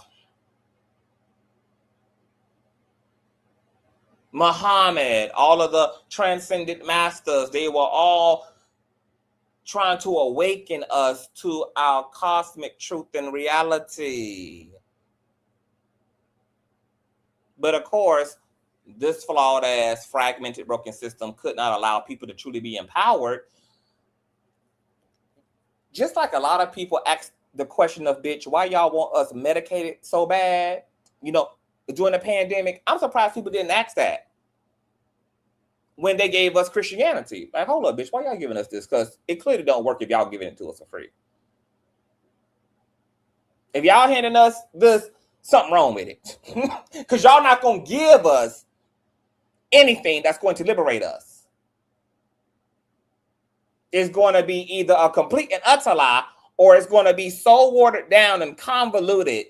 Muhammad, all of the transcendent masters, they were all trying to awaken us to our cosmic truth and reality. But of course, this flawed ass, fragmented, broken system could not allow people to truly be empowered. Just like a lot of people ask the question of, bitch, why y'all want us medicated so bad? You know, during the pandemic, I'm surprised people didn't ask that when they gave us Christianity. Like, hold up, bitch, why y'all giving us this? Because it clearly don't work if y'all giving it to us for free. If y'all handing us this, something wrong with it. Because y'all not going to give us anything that's going to liberate us. It's going to be either a complete and utter lie, or it's going to be so watered down and convoluted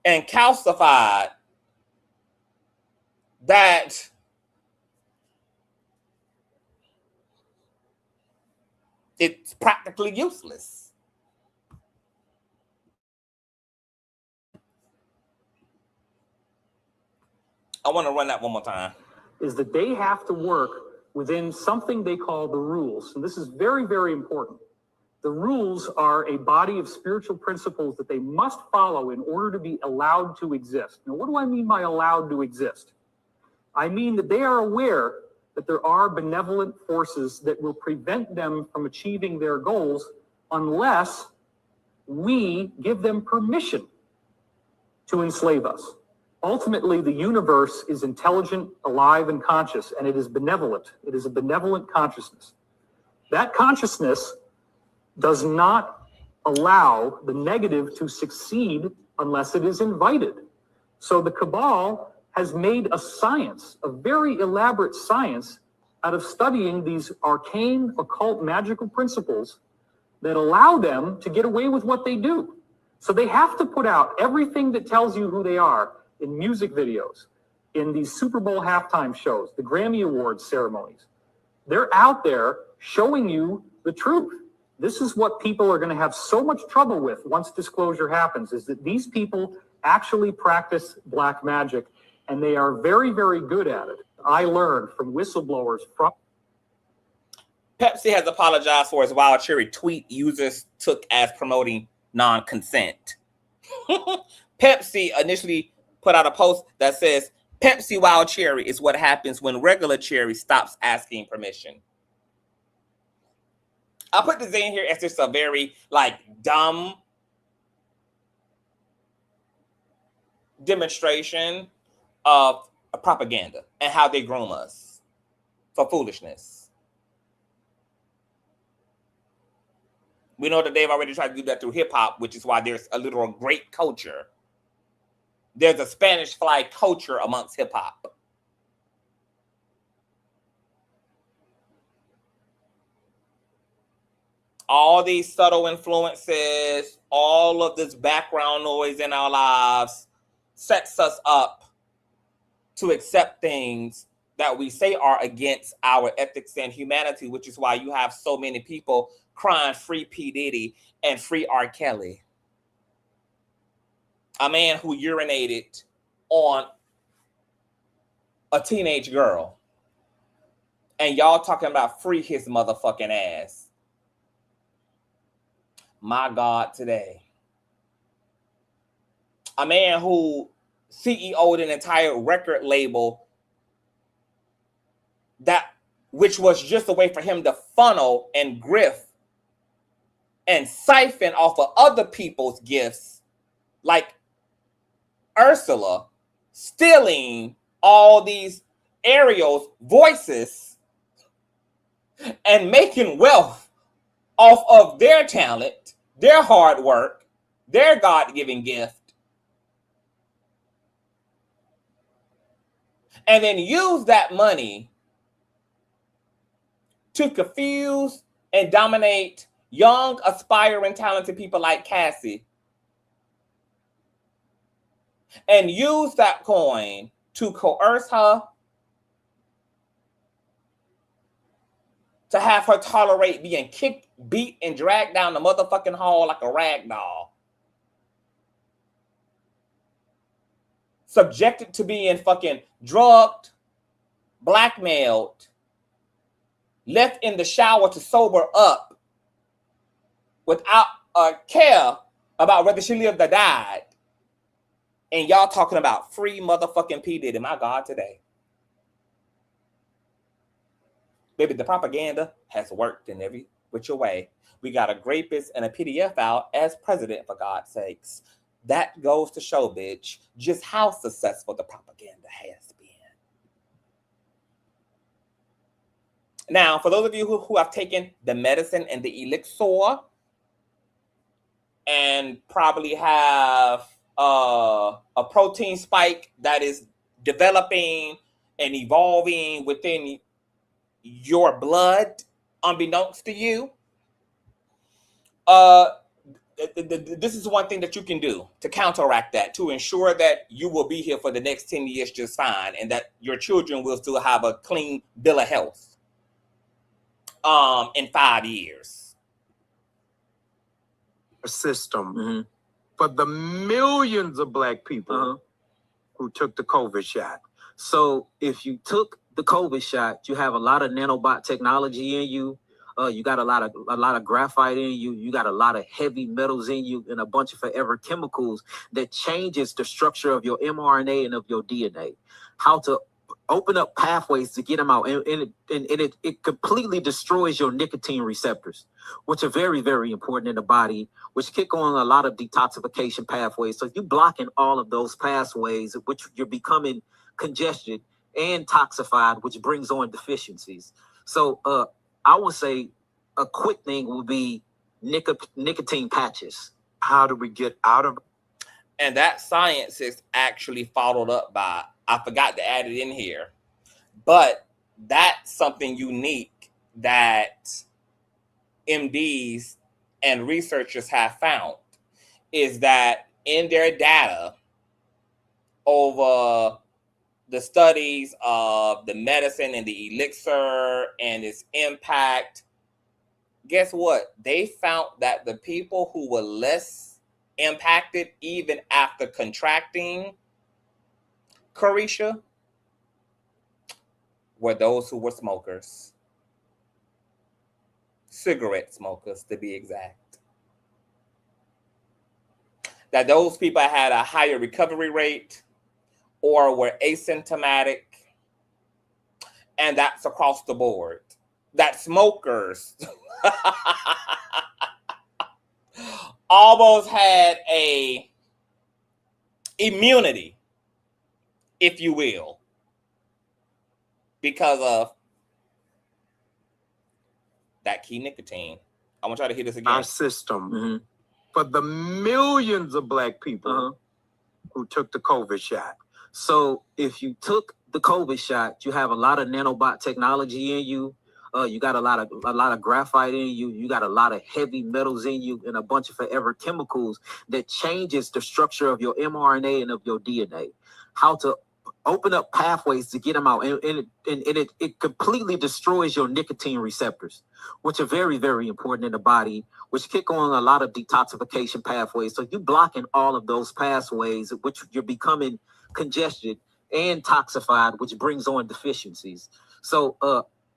and calcified that it's practically useless. I want to run that one more time. Is that they have to work within something they call the rules. And this is very, very important. The rules are a body of spiritual principles that they must follow in order to be allowed to exist. Now, what do I mean by allowed to exist? I mean that they are aware that there are benevolent forces that will prevent them from achieving their goals unless we give them permission to enslave us. Ultimately, the universe is intelligent, alive, and conscious, and it is benevolent. It is a benevolent consciousness. That consciousness does not allow the negative to succeed unless it is invited. So the cabal has made a science, a very elaborate science, out of studying these arcane, occult, magical principles that allow them to get away with what they do. So they have to put out everything that tells you who they are in music videos, in these Super Bowl halftime shows, the Grammy Awards ceremonies. They're out there showing you the truth. This is what people are going to have so much trouble with once disclosure happens, is that these people actually practice black magic, and they are very, very good at it. I learned from whistleblowers from Pepsi has apologized for its Wild Cherry tweet users took as promoting non-consent. Pepsi initially put out a post that says, Pepsi Wild Cherry is what happens when regular cherry stops asking permission. I put this in here as just a very dumb demonstration of propaganda and how they groom us for foolishness. We know that they've already tried to do that through hip hop, which is why there's a literal great culture. There's a Spanish fly culture amongst hip hop. All these subtle influences, all of this background noise in our lives sets us up to accept things that we say are against our ethics and humanity, which is why you have so many people crying free P. Diddy and free R. Kelly. A man who urinated on a teenage girl. And y'all talking about free his motherfucking ass. My God, today. A man who CEO'd an entire record label which was just a way for him to funnel and grift and siphon off of other people's gifts, like Ursula stealing all these Ariel's voices and making wealth off of their talent, their hard work, their God-given gift, and then use that money to confuse and dominate young, aspiring, talented people like Cassie, and use that coin to coerce her, to have her tolerate being kicked, beat, and dragged down the motherfucking hall like a rag doll. Subjected to being fucking drugged, blackmailed, left in the shower to sober up without a care about whether she lived or died. And y'all talking about free motherfucking P. Diddy. My God, today. Baby, the propaganda has worked in every which way. We got a rapist and a PDF out as president, for God's sakes. That goes to show, bitch, just how successful the propaganda has been. Now, for those of you who have taken the medicine and the elixir and probably have a protein spike that is developing and evolving within your blood, unbeknownst to you, this is one thing that you can do to counteract that, to ensure that you will be here for the next 10 years just fine, and that your children will still have a clean bill of health in 5 years. System for the millions of Black people who took the COVID shot. So if you took the COVID shot, you have a lot of nanobot technology in you. You got a lot of graphite in you. You got a lot of heavy metals in you, and a bunch of forever chemicals that changes the structure of your mRNA and of your DNA. How to open up pathways to get them out, and it completely destroys your nicotine receptors, which are very, very important in the body, which kick on a lot of detoxification pathways. So if you're blocking all of those pathways, which you're becoming congested and toxified, which brings on deficiencies. So I would say a quick thing would be nicotine patches. How do we get out of? And that science is actually followed up by, I forgot to add it in here, but that's something unique that MDs and researchers have found, is that in their data over the studies of the medicine and the elixir and its impact, guess what? They found that the people who were less impacted even after contracting Carisha were those who were smokers, cigarette smokers to be exact. That those people had a higher recovery rate or were asymptomatic, and that's across the board. That smokers almost had a immunity, if you will, because of that key nicotine. I want y'all to hear this again. Our system for the millions of black people who took the COVID shot. So if you took the COVID shot, you have a lot of nanobot technology in you. You got a lot of graphite in you. You got a lot of heavy metals in you, and a bunch of forever chemicals that changes the structure of your mRNA and of your DNA. How to open up pathways to get them out, and it completely destroys your nicotine receptors, which are very, very important in the body, which kick on a lot of detoxification pathways. So you're blocking all of those pathways, which you're becoming congested and toxified, which brings on deficiencies. So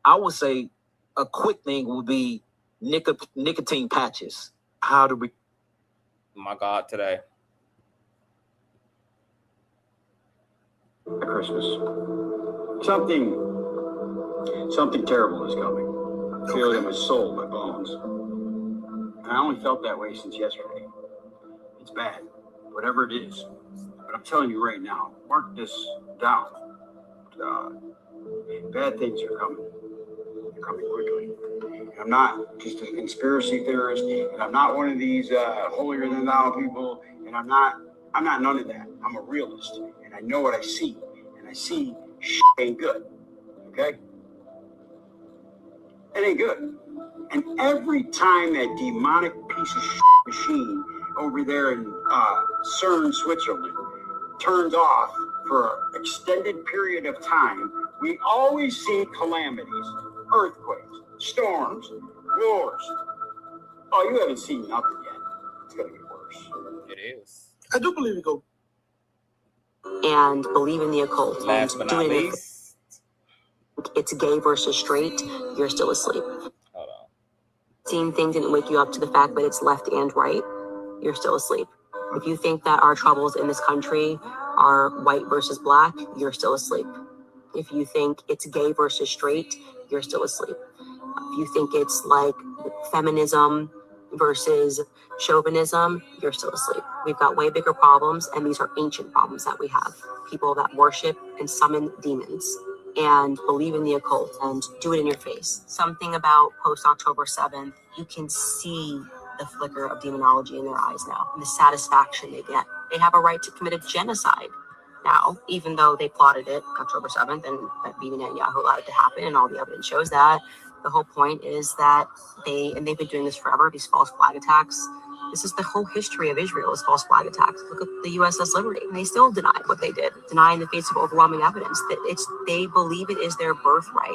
I would say a quick thing would be nicotine patches. How do we? My God, today. Christmas. Something terrible is coming. I feel it in my soul, my bones. And I only felt that way since yesterday. It's bad, whatever it is. But I'm telling you right now, mark this down. Bad things are coming. They're coming quickly. And I'm not just a conspiracy theorist, and I'm not one of these holier than thou people, and I'm not none of that. I'm a realist, and I know what I see, and I see shit ain't good. Okay? It ain't good. And every time that demonic piece of shit machine over there in Cern, Switzerland, turns off for an extended period of time, we always see calamities, earthquakes, storms, wars. Oh, you haven't seen nothing yet. It's going to get worse. It is. I do believe in God. And believe in the occult. Last but not least, it's gay versus straight, you're still asleep. hold on. Seeing things didn't wake you up to the fact that it's left and right, you're still asleep. If you think that our troubles in this country are white versus black, you're still asleep. If you think it's gay versus straight, you're still asleep. If you think it's like feminism versus chauvinism, you're still asleep. We've got way bigger problems, and these are ancient problems that we have. People that worship and summon demons and believe in the occult and do it in your face. Something about post-October 7th, you can see the flicker of demonology in their eyes now and the satisfaction they get. They have a right to commit a genocide now, even though they plotted it October 7th and that Bibi Netanyahu allowed it to happen, and all the evidence shows that. The whole point is that they've been doing this forever, these false flag attacks. This is the whole history of Israel, is false flag attacks. Look at the USS Liberty. And they still denied what they did, deny in the face of overwhelming evidence that they believe it is their birthright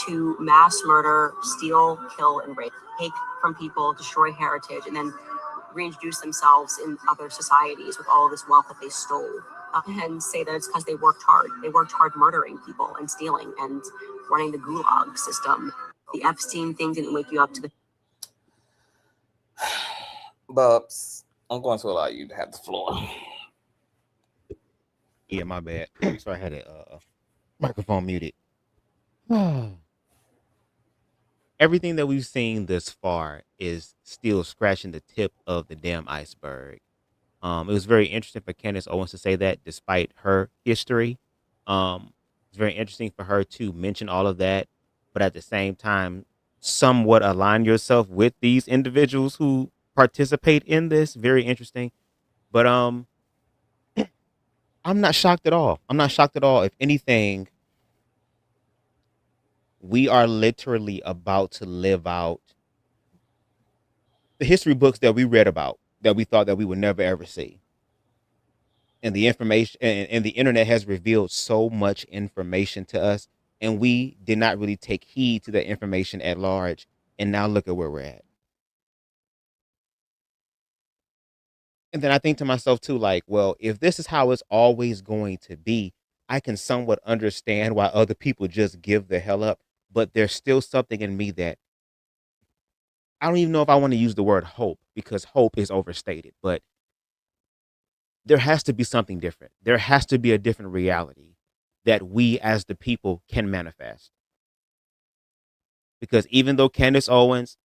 to mass murder, steal, kill, and rape, take from people, destroy heritage, and then reintroduce themselves in other societies with all of this wealth that they stole. And say that it's because they worked hard. They worked hard murdering people and stealing and running the gulag system. The Epstein thing didn't wake you up to the... Bubs, I'm going to allow you to have the floor. Yeah, my bad. So I had a microphone muted. Everything that we've seen thus far is still scratching the tip of the damn iceberg. It was very interesting for Candace Owens to say that, despite her history. It's very interesting for her to mention all of that, but at the same time, somewhat align yourself with these individuals who participate in this. Very interesting. But I'm not shocked at all. I'm not shocked at all. If anything, we are literally about to live out the history books that we read about, that we thought that we would never ever see. And the information and the internet has revealed so much information to us, and we did not really take heed to that information at large. And now look at where we're at. And then I think to myself too, like, well, if this is how it's always going to be, I can somewhat understand why other people just give the hell up, but there's still something in me that I don't even know if I want to use the word hope, because hope is overstated, but there has to be something different. There has to be a different reality that we as the people can manifest. Because even though Candace Owens,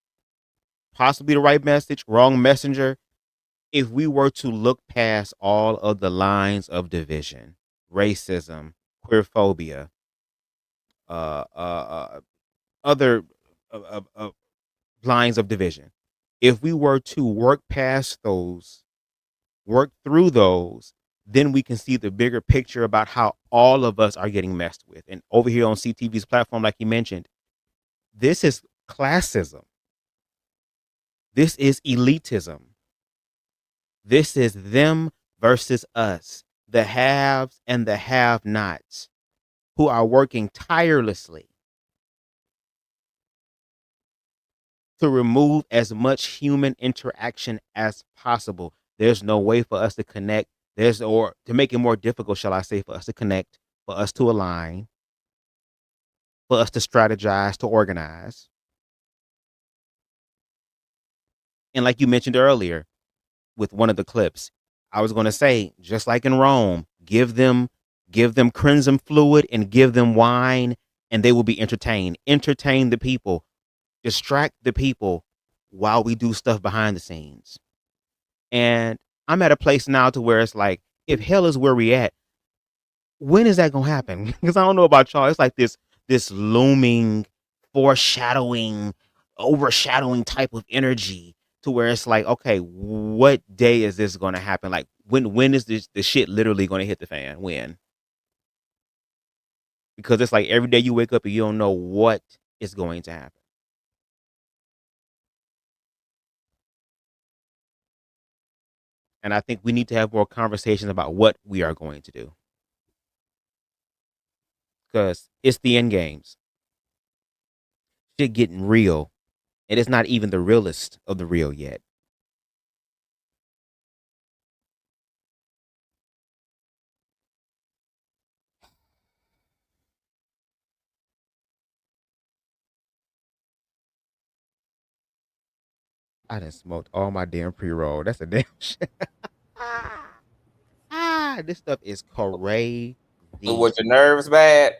possibly the right message, wrong messenger, if we were to look past all of the lines of division, racism, queerphobia, other lines of division, if we were to work past those, work through those, then we can see the bigger picture about how all of us are getting messed with. And over here on CTV's platform, like you mentioned, this is classism. This is elitism. This is them versus us, the haves and the have-nots, who are working tirelessly to remove as much human interaction as possible. There's no way for us to connect. Or to make it more difficult, shall I say, for us to connect, for us to align, for us to strategize, to organize. And like you mentioned earlier with one of the clips, I was going to say, just like in Rome, give them crimson fluid and give them wine, and they will be entertained. Entertain the people, distract the people while we do stuff behind the scenes. And I'm at a place now to where it's like, if hell is where we at, when is that gonna happen? Because I don't know about y'all. It's like this looming, foreshadowing, overshadowing type of energy to where it's like, okay, what day is this gonna happen? Like when is the shit literally gonna hit the fan? When? Because it's like every day you wake up and you don't know what is going to happen. And I think we need to have more conversations about what we are going to do. Because it's the end games. Shit getting real. And it's not even the realest of the real yet. I done smoked all my damn pre-roll. That's a damn shit. This stuff is crazy. Was your nerves bad?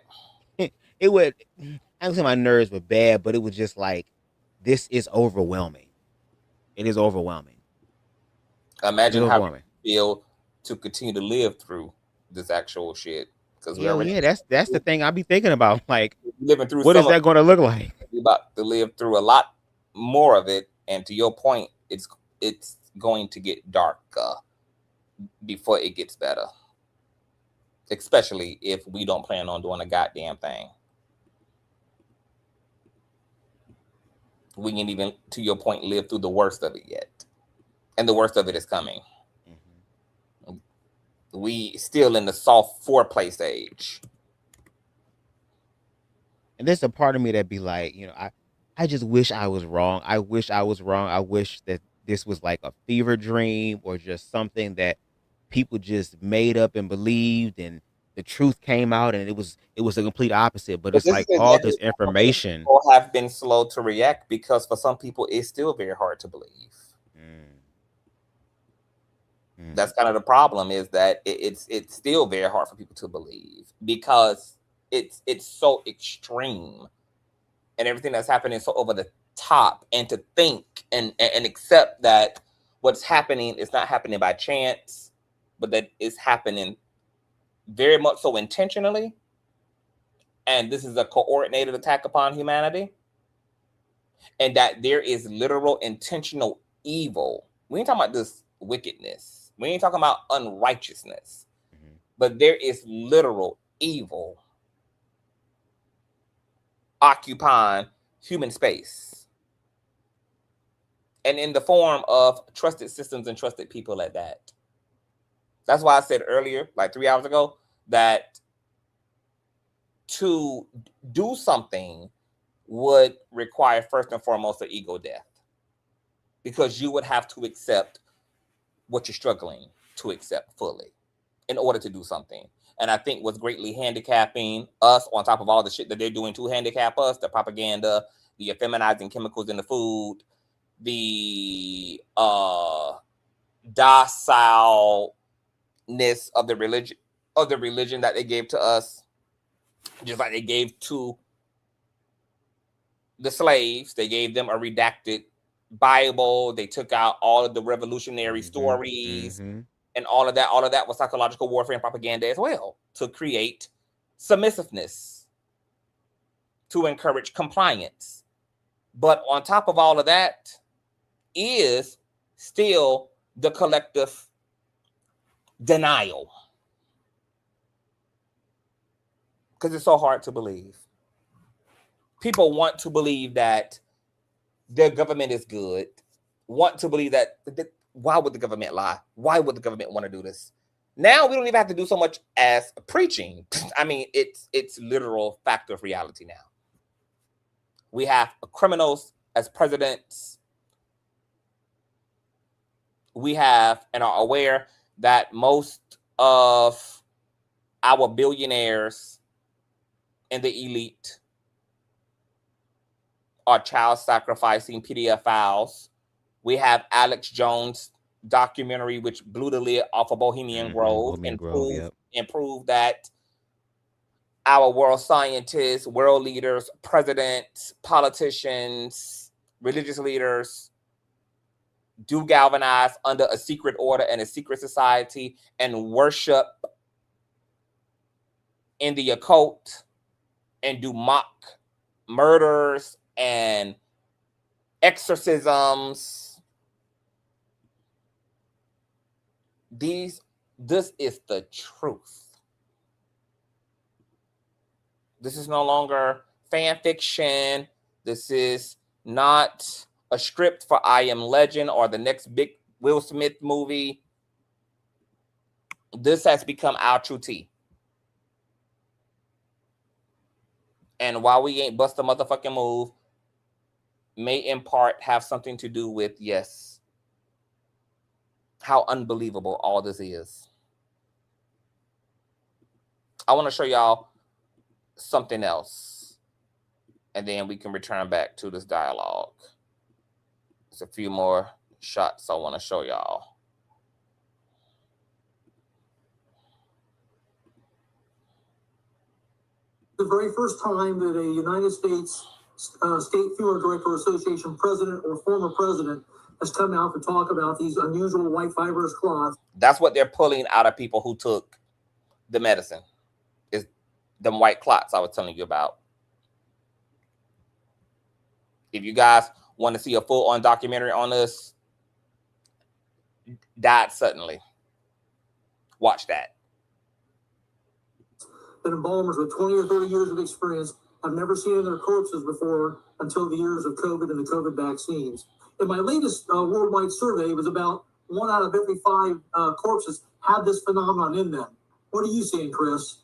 It would. I don't say my nerves were bad, but it was just like, this is overwhelming. It is overwhelming. Imagine how you feel to continue to live through this actual shit. Because that's the thing I be thinking about. Like, living through what is that going to look like? We're about to live through a lot more of it, and to your point, it's going to get darker before it gets better. Especially if we don't plan on doing a goddamn thing. We can even, to your point, live through the worst of it yet. And the worst of it is coming. Mm-hmm. We still in the soft foreplay stage. And there's a part of me that be like, I just wish I was wrong. I wish I was wrong. I wish that this was like a fever dream or just something that people just made up and believed, and the truth came out and it was a complete opposite. But it's like all this information. People have been slow to react because for some people it's still very hard to believe. That's kind of the problem, is that it's still very hard for people to believe because it's so extreme and everything that's happening so over the top, and to think and accept that what's happening is not happening by chance, but that it's happening very much so intentionally, and this is a coordinated attack upon humanity, and that there is literal intentional evil. We ain't talking about this wickedness. We ain't talking about unrighteousness, but there is literal evil occupying human space, and in the form of trusted systems and trusted people at that. That's why I said earlier, like 3 hours ago, that to do something would require first and foremost an ego death, because you would have to accept what you're struggling to accept fully in order to do something. and I think was greatly handicapping us on top of all the shit that they're doing to handicap us, the propaganda, the effeminizing chemicals in the food, the docileness of the religion that they gave to us, just like they gave to the slaves. They gave them a redacted Bible. They took out all of the revolutionary stories and all of that. All of that was psychological warfare and propaganda as well, to create submissiveness, to encourage compliance. But on top of all of that is still the collective denial. Because it's so hard to believe. People want to believe that their government is good, want to believe that, why would the government lie? Why would the government want to do this? Now we don't even have to do so much as preaching. I mean, it's literal fact of reality now. We have criminals as presidents. We have and are aware that most of our billionaires and the elite are child sacrificing pedophiles. We have Alex Jones' documentary, which blew the lid off of Bohemian Grove and proved that our world scientists, world leaders, presidents, politicians, religious leaders do galvanize under a secret order and a secret society and worship in the occult and do mock murders and exorcisms. This is the truth. This is no longer fan fiction. This is not a script for I Am Legend or the next big Will Smith movie. This has become our true tea. And while we ain't bust a motherfucking move, may in part have something to do with, yes, how unbelievable all this is. I want to show y'all something else, and then we can return back to this dialogue. There's a few more shots I want to show y'all. The very first time that a United States State Funeral Director Association president or former president has come out to talk about these unusual white fibrous cloths. That's what they're pulling out of people who took the medicine, is them white clots I was telling you about. If you guys want to see a full-on documentary on this, died suddenly, watch that. That embalmers with 20 or 30 years of experience have never seen in their corpses before until the years of COVID and the COVID vaccines. In my latest worldwide survey, it was about 1 out of every 5 corpses had this phenomenon in them. What are you seeing, Chris?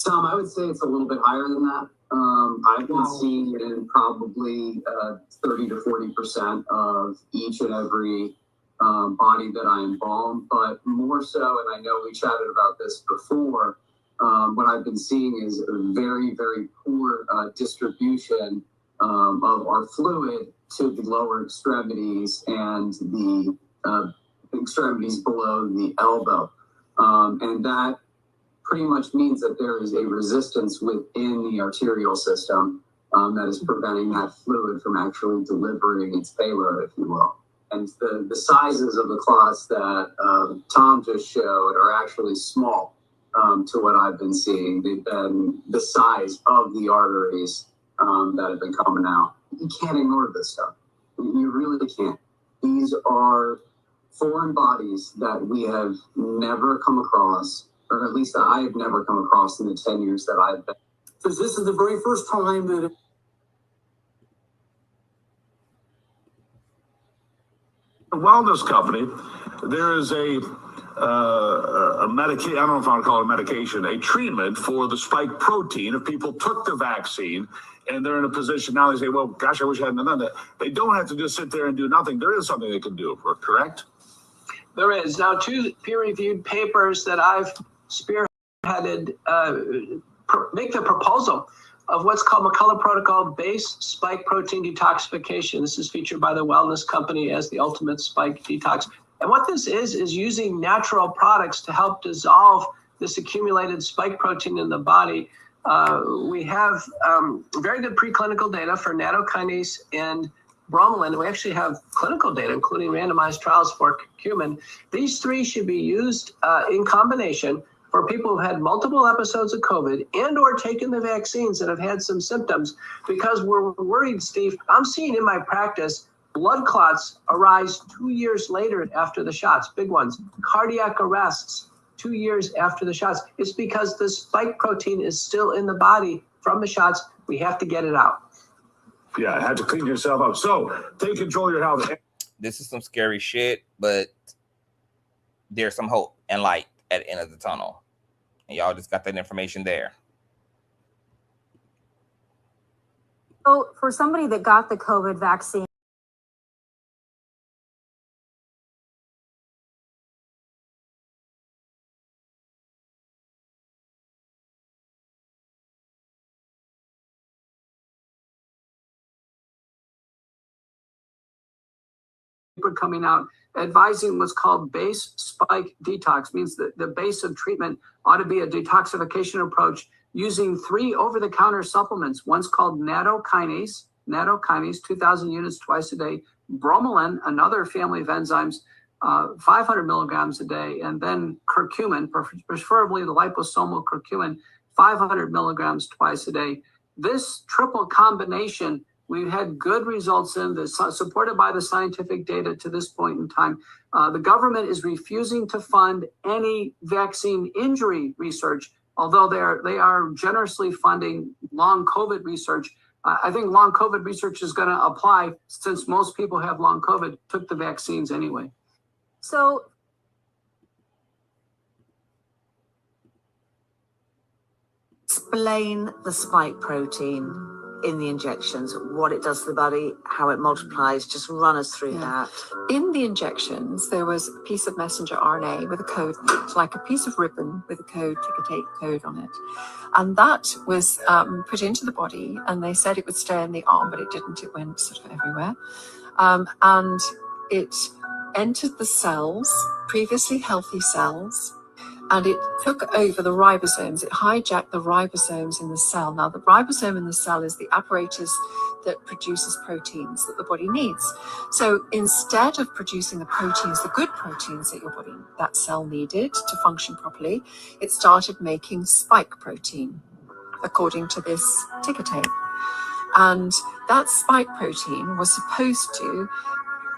Tom, I would say it's a little bit higher than that. I've been seeing it in probably 30 to 40% of each and every body that I embalm, but more so, and I know we chatted about this before, what I've been seeing is a very, very poor distribution of our fluid to the lower extremities and the extremities below the elbow. And that pretty much means that there is a resistance within the arterial system that is preventing that fluid from actually delivering its payload, if you will. And the sizes of the clots that Tom just showed are actually small to what I've been seeing. They've been the size of the arteries that have been coming out. You can't ignore this stuff. You really can't. These are foreign bodies that we have never come across, or at least I have never come across in the 10 years that I've been. Because this is the very first time that a wellness company, there is a medication, I don't know if I want to call it a medication, a treatment for the spike protein. If people took the vaccine and they're in a position now, they say, well, gosh, I wish I hadn't done that. They don't have to just sit there and do nothing. There is something they can do, correct? There is. Now, 2 peer-reviewed papers that I've spearheaded headed make the proposal of what's called McCullough Protocol base spike protein detoxification. This is featured by the wellness company as the ultimate spike detox. And what this is using natural products to help dissolve this accumulated spike protein in the body. We have very good preclinical data for nattokinase and bromelain. We actually have clinical data, including randomized trials for curcumin. These three should be used in combination for people who've had multiple episodes of COVID and or taken the vaccines and have had some symptoms, because we're worried, Steve. I'm seeing in my practice blood clots arise 2 years later after the shots, big ones, cardiac arrests 2 years after the shots. It's because the spike protein is still in the body from the shots. We have to get it out. Yeah, have to clean yourself up. So take control of your health. This is some scary shit, but there's some hope and light at the end of the tunnel. And y'all just got that information there. So for somebody that got the COVID vaccine, coming out advising what's called base spike detox, means that the base of treatment ought to be a detoxification approach using 3 over-the-counter supplements. One's called nattokinase, 2,000 units twice a day, bromelain, another family of enzymes, 500 milligrams a day, and then curcumin, preferably the liposomal curcumin, 500 milligrams twice a day. This triple combination, we've had good results in this, supported by the scientific data to this point in time. The government is refusing to fund any vaccine injury research, although they are generously funding long COVID research. I think long COVID research is going to apply since most people have long COVID, took the vaccines anyway. so Explain the spike protein in the injections, what it does to the body, how it multiplies. Just run us through that. In the injections, there was a piece of messenger RNA with a code, like a piece of ribbon with a code, ticker tape code on it. And that was put into the body, and they said it would stay in the arm, but it didn't. It went sort of everywhere. And it entered the cells, previously healthy cells, and it took over the ribosomes. It hijacked the ribosomes in the cell. Now, the ribosome in the cell is the apparatus that produces proteins that the body needs. So instead of producing the proteins, the good proteins that that cell needed to function properly, it started making spike protein, according to this ticker tape. And that spike protein was supposed to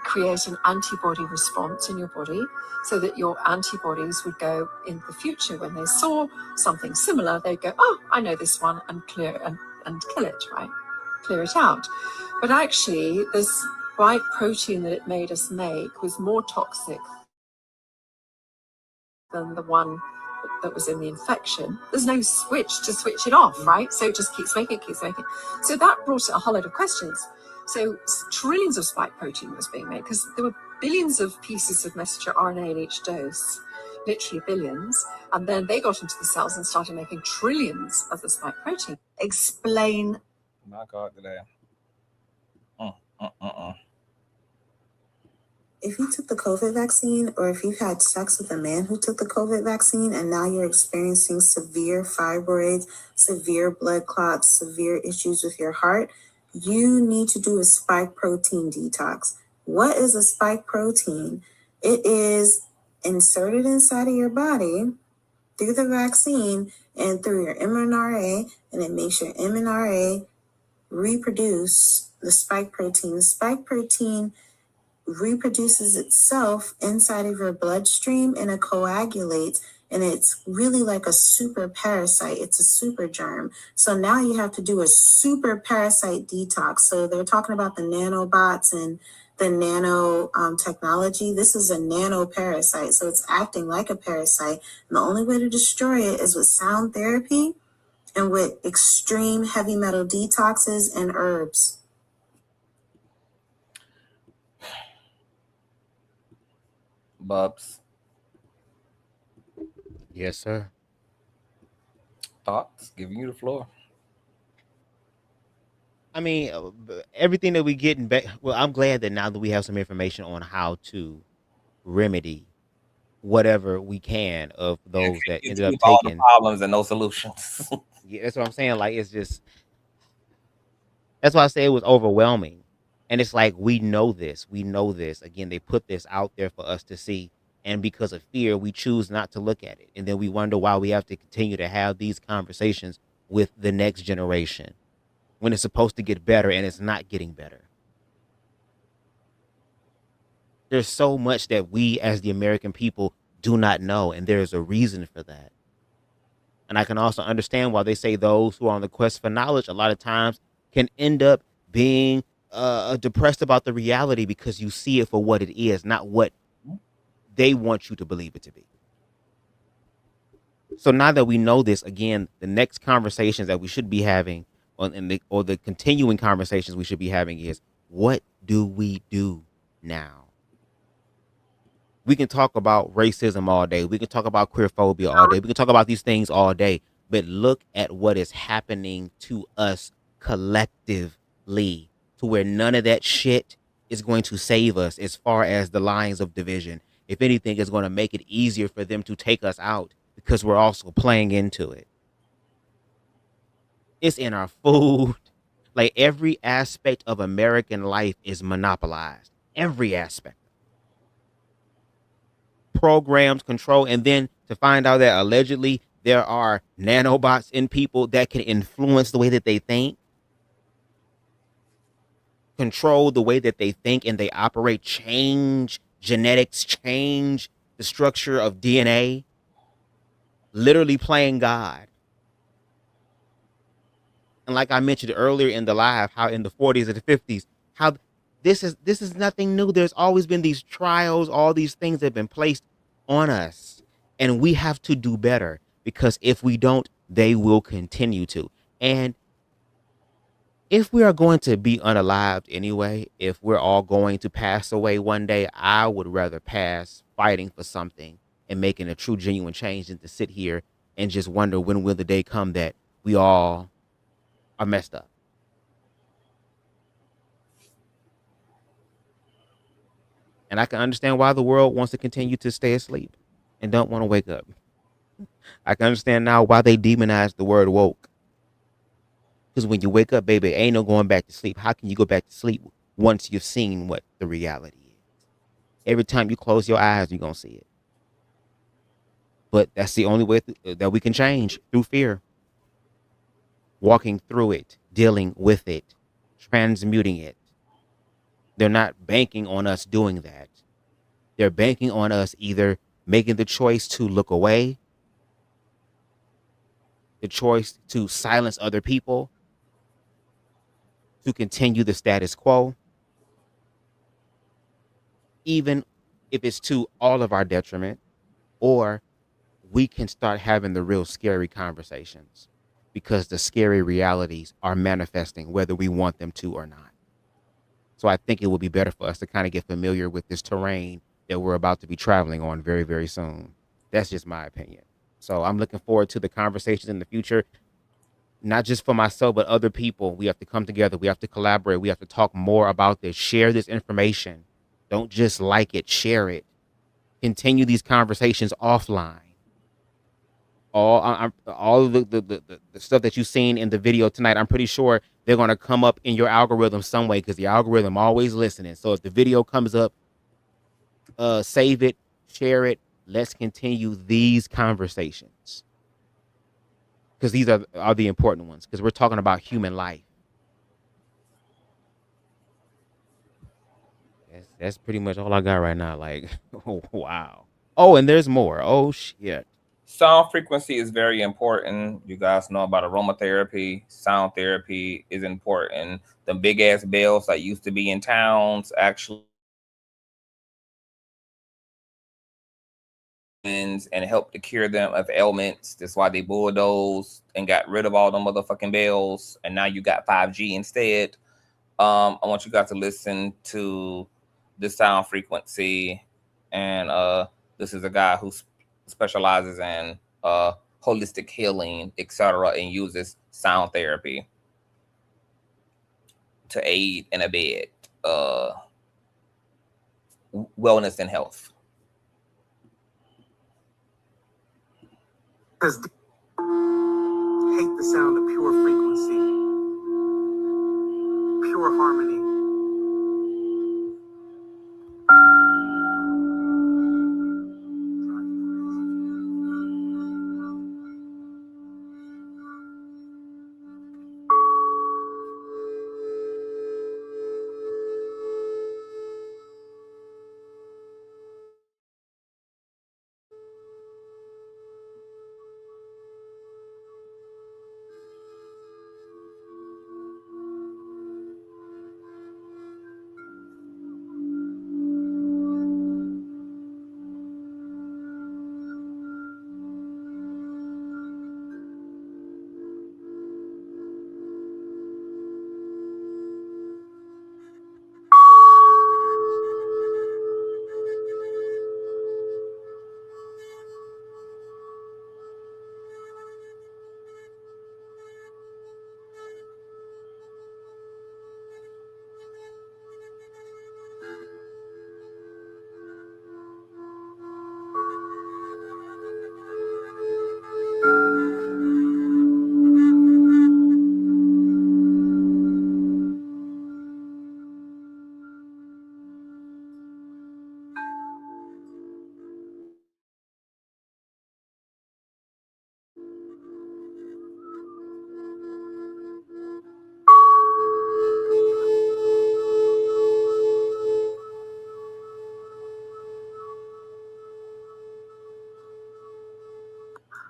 create an antibody response in your body, so that your antibodies would go in the future when they saw something similar, they'd go, oh, I know this one, and clear and kill it, right? Clear it out. But actually, this spike protein that it made us make was more toxic than the one that was in the infection. There's no switch to switch it off, right? So it just keeps making. So that brought a whole lot of questions. So trillions of spike protein was being made, because there were billions of pieces of messenger RNA in each dose, literally billions. And then they got into the cells and started making trillions of the spike protein. Explain. My God, today. If you took the COVID vaccine, or if you've had sex with a man who took the COVID vaccine and now you're experiencing severe fibroids, severe blood clots, severe issues with your heart, you need to do a spike protein detox. What is a spike protein? It is inserted inside of your body through the vaccine and through your mRNA, and it makes your mRNA reproduce the spike protein. The spike protein reproduces itself inside of your bloodstream, and it coagulates, and it's really like a super parasite. It's a super germ. So now you have to do a super parasite detox. So they're talking about the nanobots and the nano technology. This is a nano parasite, so it's acting like a parasite. And the only way to destroy it is with sound therapy and with extreme heavy metal detoxes and herbs. Bubs. Yes, sir. Thoughts? Giving you the floor. I mean, everything that we getting back. Well, I'm glad that now that we have some information on how to remedy whatever we can of those that It's ended up all the taking. problems and no solutions. Yeah, that's what I'm saying. Like, it's just, that's why I say it was overwhelming. And it's like, we know this. We know this. Again, they put this out there for us to see. And because of fear, we choose not to look at it. And then we wonder why we have to continue to have these conversations with the next generation when it's supposed to get better and it's not getting better. There's so much that we as the American people do not know. And there's a reason for that. And I can also understand why they say those who are on the quest for knowledge a lot of times can end up being depressed about the reality because you see it for what it is, not what they want you to believe it to be. So now that we know this, again, the next conversations that we should be having or the continuing conversations we should be having is, what do we do now? We can talk about racism all day. We can talk about queerphobia all day. We can talk about these things all day. But look at what is happening to us collectively, to where none of that shit is going to save us as far as the lines of division. If anything, it's going to make it easier for them to take us out because we're also playing into it. It's in our food. Like, every aspect of American life is monopolized. Every aspect. Programs, control, and then to find out that allegedly there are nanobots in people that can influence the way that they think, control the way that they think and they operate, change genetics, change the structure of DNA, literally playing God. And like I mentioned earlier in the live, how in the 40s and the 50s, how this is nothing new. There's always been these trials, all these things that have been placed on us, and we have to do better, because if we don't, they will continue to. And if we are going to be unalived anyway, if we're all going to pass away one day, I would rather pass fighting for something and making a true, genuine change than to sit here and just wonder when will the day come that we all are messed up. And I can understand why the world wants to continue to stay asleep and don't want to wake up. I can understand now why they demonize the word woke. Because when you wake up, baby, ain't no going back to sleep. How can you go back to sleep once you've seen what the reality is? Every time you close your eyes, you're going to see it. But that's the only way that we can change, through fear. Walking through it, dealing with it, transmuting it. They're not banking on us doing that. They're banking on us either making the choice to look away, the choice to silence other people, to continue the status quo, even if it's to all of our detriment, or we can start having the real scary conversations, because the scary realities are manifesting whether we want them to or not. So I think it will be better for us to kind of get familiar with this terrain that we're about to be traveling on very, very soon. That's just my opinion. So I'm looking forward to the conversations in the future, not just for myself, but other people. We have to come together. We have to collaborate. We have to talk more about this. Share this information. Don't just like it, share it. Continue these conversations offline. All of the stuff that you've seen in the video tonight, I'm pretty sure they're going to come up in your algorithm some way, because the algorithm always listening. So if the video comes up, save it, share it. Let's continue these conversations, because these are the important ones, because we're talking about human life. That's pretty much all I got right now. Like, oh, wow. Oh, and there's more. Oh, shit. Sound frequency is very important. You guys know about aromatherapy. Sound therapy is important. The big ass bells that used to be in towns actually and help to cure them of ailments. That's why they bulldozed and got rid of all the motherfucking bells, and now you got 5G instead. I want you guys to listen to the sound frequency, and this is a guy who specializes in holistic healing, etc., and uses sound therapy to aid and abet wellness and health. Because hate the sound of pure frequency, pure harmony.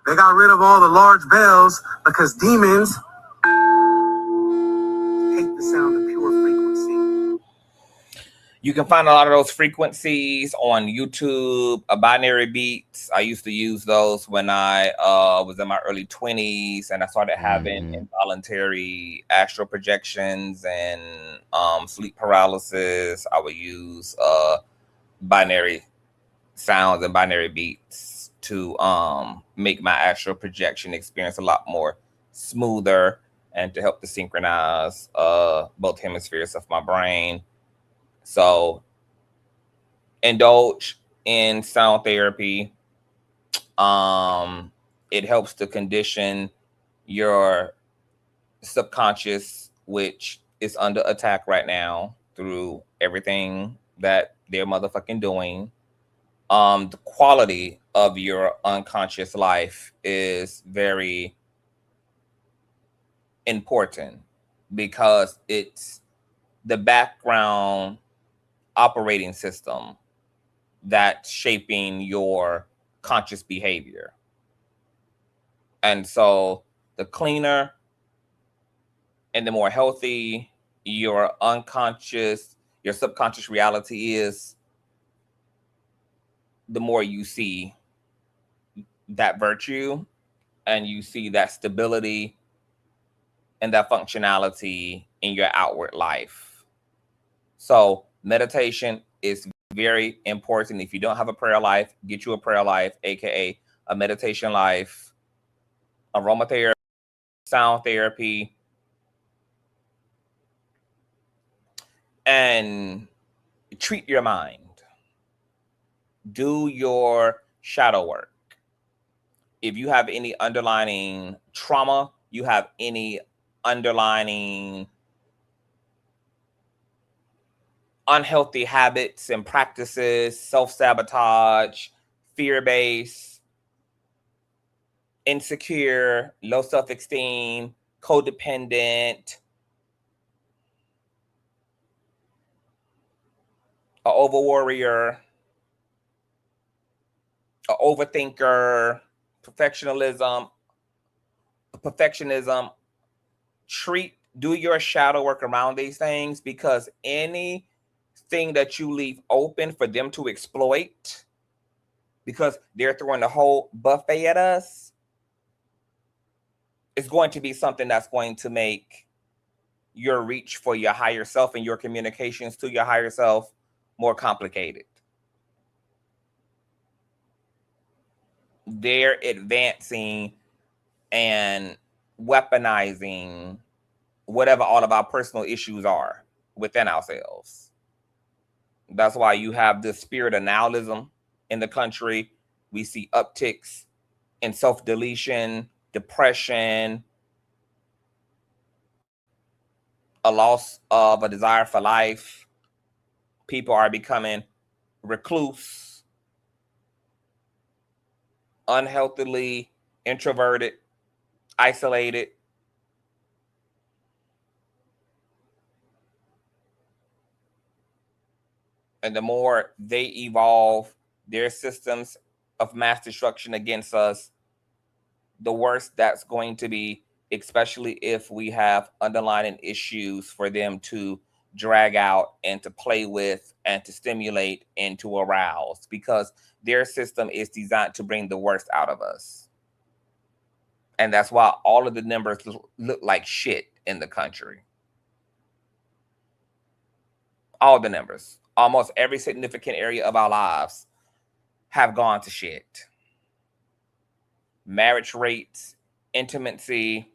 They got rid of all the large bells because demons hate the sound of pure frequency. You can find a lot of those frequencies on YouTube, binary beats. I used to use those when I was in my early 20s, and I started having involuntary astral projections and sleep paralysis. I would use binary sounds and binary beats to make my astral projection experience a lot more smoother and to help to synchronize both hemispheres of my brain. So indulge in sound therapy. It helps to condition your subconscious, which is under attack right now through everything that they're motherfucking doing. The quality of your unconscious life is very important because it's the background operating system that's shaping your conscious behavior. And so the cleaner and the more healthy your unconscious, your subconscious reality is, the more you see that virtue and you see that stability and that functionality in your outward life. So meditation is very important. If you don't have a prayer life, get you a prayer life, aka a meditation life, aromatherapy, sound therapy, and treat your mind. Do your shadow work. If you have any underlying trauma, you have any underlying unhealthy habits and practices, self-sabotage, fear-based, insecure, low self-esteem, codependent, an over-worrier, an overthinker, perfectionism, do your shadow work around these things, because anything that you leave open for them to exploit, because they're throwing the whole buffet at us, is going to be something that's going to make your reach for your higher self and your communications to your higher self more complicated. they're advancing and weaponizing whatever all of our personal issues are within ourselves. That's why you have this spirit of nihilism in the country. We see upticks in self-deletion, depression, a loss of a desire for life. People are becoming recluse, unhealthily introverted, isolated. And the more they evolve their systems of mass destruction against us, the worse that's going to be, especially if we have underlying issues for them to drag out and to play with and to stimulate and to arouse, because their system is designed to bring the worst out of us. And that's why all of the numbers look like shit in the country. All the numbers, almost every significant area of our lives have gone to shit. Marriage rates, intimacy,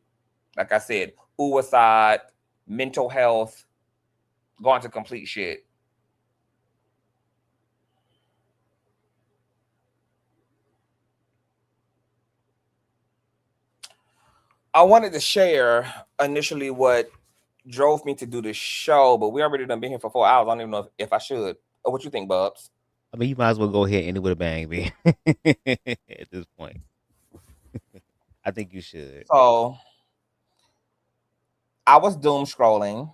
like I said, suicide, mental health, gone to complete shit. I wanted to share initially what drove me to do this show, but we already done been here for 4 hours. I don't even know if I should. What you think, Bubs? I mean, you might as well go ahead and end it with a bang, man. At this point. I think you should. So I was doom scrolling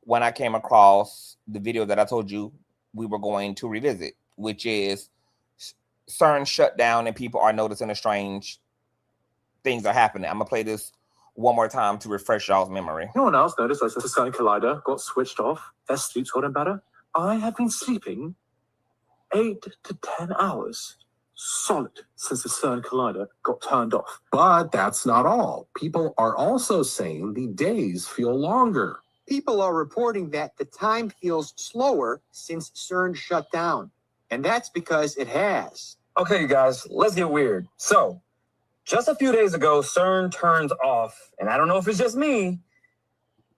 when I came across the video that I told you we were going to revisit, which is Cern shut down and people are noticing the strange things are happening. I'm gonna play this one more time to refresh y'all's memory. No one else noticed that the Hadron Collider got switched off. Their sleep's gotten better. I have been sleeping 8 to 10 hours solid since the Cern Collider got turned off. But that's not all. People are also saying the days feel longer. People are reporting that the time feels slower since CERN shut down. And that's because it has. Okay, you guys, let's get weird. So, just a few days ago, CERN turns off, and I don't know if it's just me,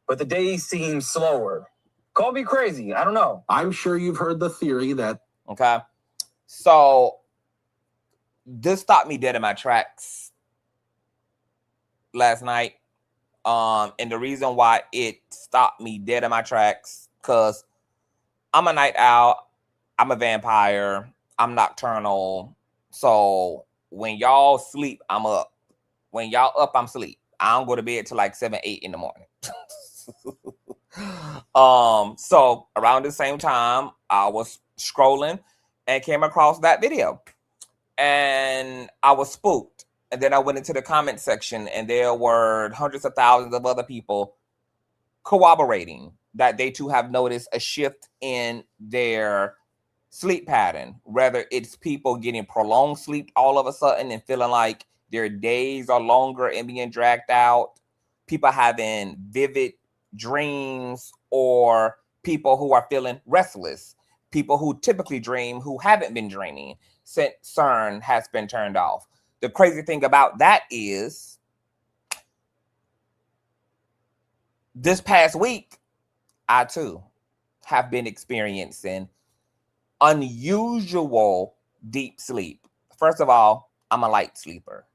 but the days seem slower. Call me crazy, I don't know. I'm sure you've heard the theory that... Okay, so this stopped me dead in my tracks last night. And the reason why it stopped me dead in my tracks, because I'm a night owl, I'm a vampire, I'm nocturnal. So when y'all sleep, I'm up. When y'all up, I'm asleep. I don't go to bed till like 7, 8 in the morning. So around the same time, I was scrolling and came across that video. And I was spooked. And then I went into the comment section and there were hundreds of thousands of other people corroborating that they too have noticed a shift in their sleep pattern. Whether it's people getting prolonged sleep all of a sudden and feeling like their days are longer and being dragged out. People having vivid dreams, or people who are feeling restless. People who typically dream who haven't been dreaming since CERN has been turned off. The crazy thing about that is this past week, I too have been experiencing unusual deep sleep. First of all, I'm a light sleeper.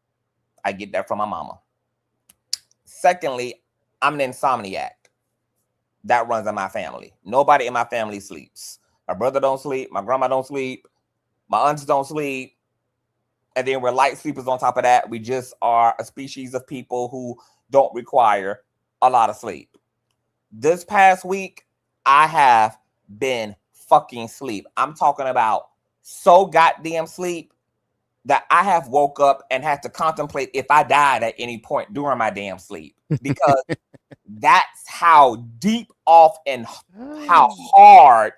I get that from my mama. Secondly, I'm an insomniac. That runs in my family. Nobody in my family sleeps. My brother don't sleep. My grandma don't sleep. My aunts don't sleep. And then we're light sleepers on top of that. We just are a species of people who don't require a lot of sleep. This past week, I have been fucking sleep. I'm talking about so goddamn sleep that I have woke up and had to contemplate if I died at any point during my damn sleep. Because that's how deep off and how hard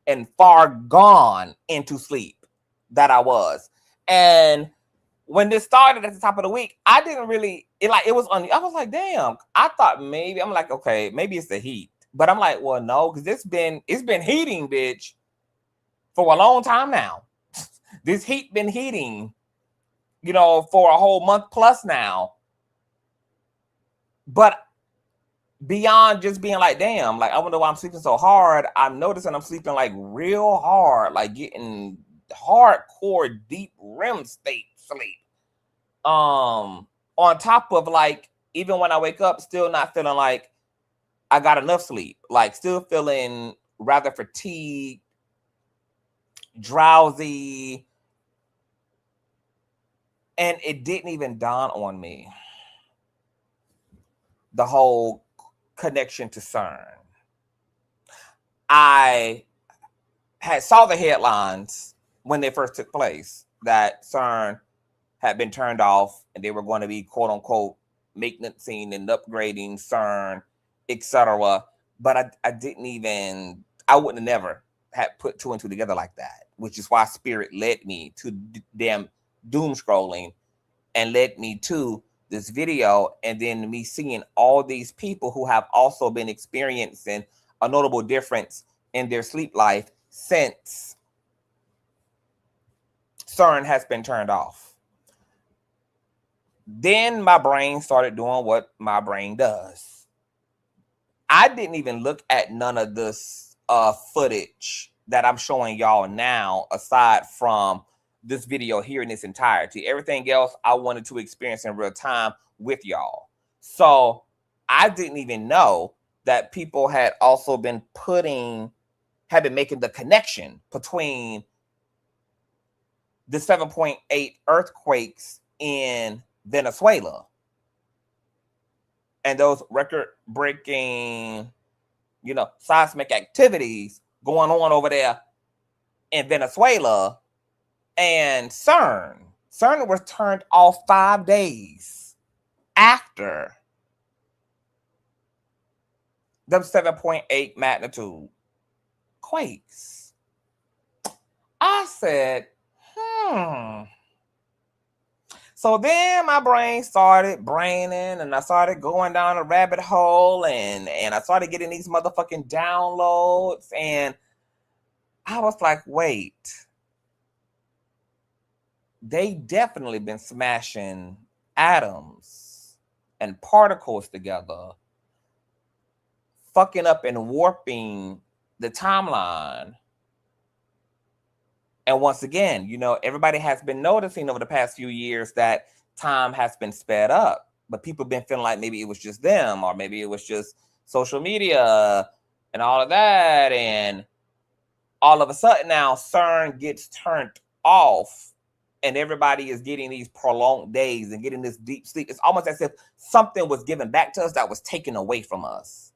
and far gone into sleep that I was. And when this started at the top of the week, I didn't really, I was like, damn, I thought maybe, I'm like, okay, maybe it's the heat. But I'm like, well, no, because it's been heating, bitch, for a long time now. This heat been heating, you know, for a whole month plus now. But beyond just being like, damn, like, I wonder why I'm sleeping so hard, I'm noticing I'm sleeping like real hard, like getting hardcore deep REM state sleep. On top of, like, even when I wake up, still not feeling like I got enough sleep, like still feeling rather fatigued, drowsy. And it didn't even dawn on me, the whole connection to Cern. I had saw the headlines when they first took place that Cern had been turned off and they were going to be, quote unquote, maintenancing and upgrading Cern, etc. But I didn't even, I wouldn't have never had put two and two together like that, which is why Spirit led me to damn doom scrolling and led me to this video, and then me seeing all these people who have also been experiencing a notable difference in their sleep life since Cern has been turned off. Then my brain started doing what my brain does. I didn't even look at none of this footage that I'm showing y'all now, aside from this video here in its entirety. Everything else I wanted to experience in real time with y'all. So I didn't even know that people had also been making the connection between the 7.8 earthquakes in Venezuela and those record-breaking, you know, seismic activities going on over there in Venezuela. And Cern was turned off 5 days after them 7.8 magnitude quakes. I said, So then my brain started braining, and I started going down a rabbit hole, and I started getting these motherfucking downloads, and I was like, wait. They definitely been smashing atoms and particles together, fucking up and warping the timeline. And once again, you know, everybody has been noticing over the past few years that time has been sped up, but people have been feeling like maybe it was just them, or maybe it was just social media and all of that. And all of a sudden now Cern gets turned off, and everybody is getting these prolonged days and getting this deep sleep. It's almost as if something was given back to us that was taken away from us.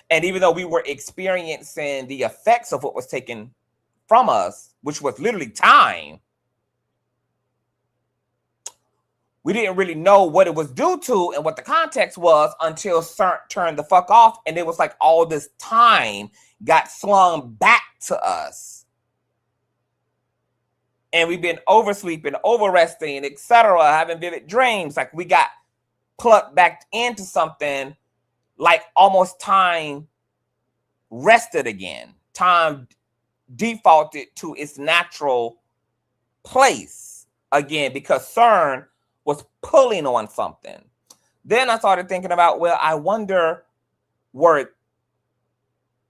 And even though we were experiencing the effects of what was taken from us, which was literally time, we didn't really know what it was due to and what the context was until Cern turned the fuck off. And it was like all this time got slung back to us. And we've been oversleeping, overresting, etc., having vivid dreams. Like we got plugged back into something, like almost time rested again. Time defaulted to its natural place again because Cern was pulling on something. Then I started thinking about, well, I wonder, was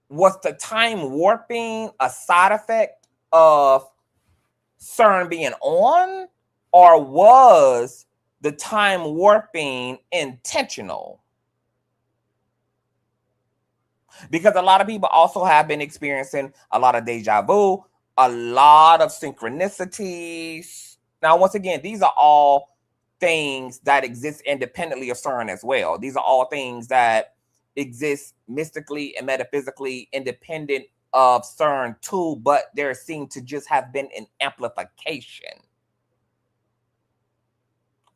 the time warping a side effect of Cern being on, or was the time warping intentional? Because a lot of people also have been experiencing a lot of deja vu, a lot of synchronicities. Now, once again, these are all things that exist independently of Cern as well. These are all things that exist mystically and metaphysically independent of Cern too, but there seemed to just have been an amplification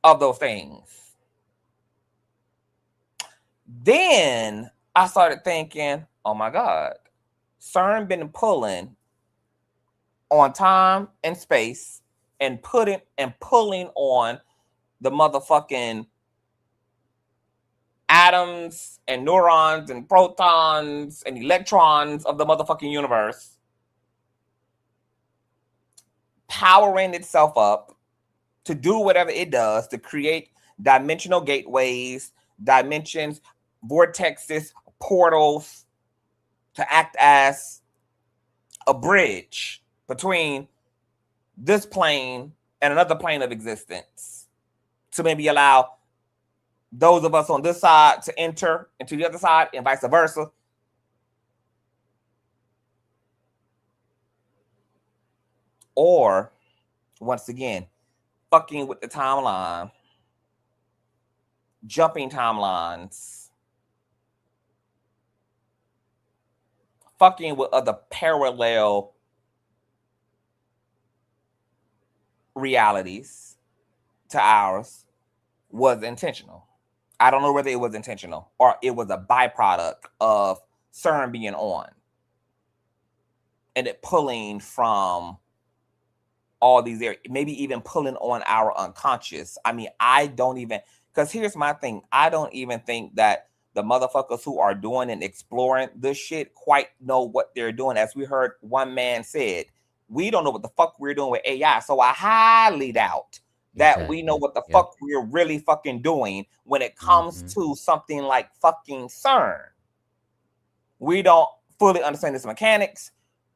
of those things. Then I started thinking, oh my God, Cern been pulling on time and space and pulling on the motherfucking atoms and neurons and protons and electrons of the motherfucking universe powering itself up to do whatever it does to create dimensional gateways, dimensions, vortexes, portals, to act as a bridge between this plane and another plane of existence, to maybe allow those of us on this side to enter into the other side and vice versa. Or, once again, fucking with the timeline, jumping timelines, fucking with other parallel realities to ours was intentional. I don't know whether it was intentional or it was a byproduct of CERN being on and it pulling from all these areas, maybe even pulling on our unconscious. I mean, I don't even, because here's my thing. I don't even think that the motherfuckers who are doing and exploring this shit quite know what they're doing. As we heard one man said, we don't know what the fuck we're doing with AI. So I highly doubt that we know what the fuck we're really fucking doing when it comes to something like fucking CERN. We don't fully understand its mechanics.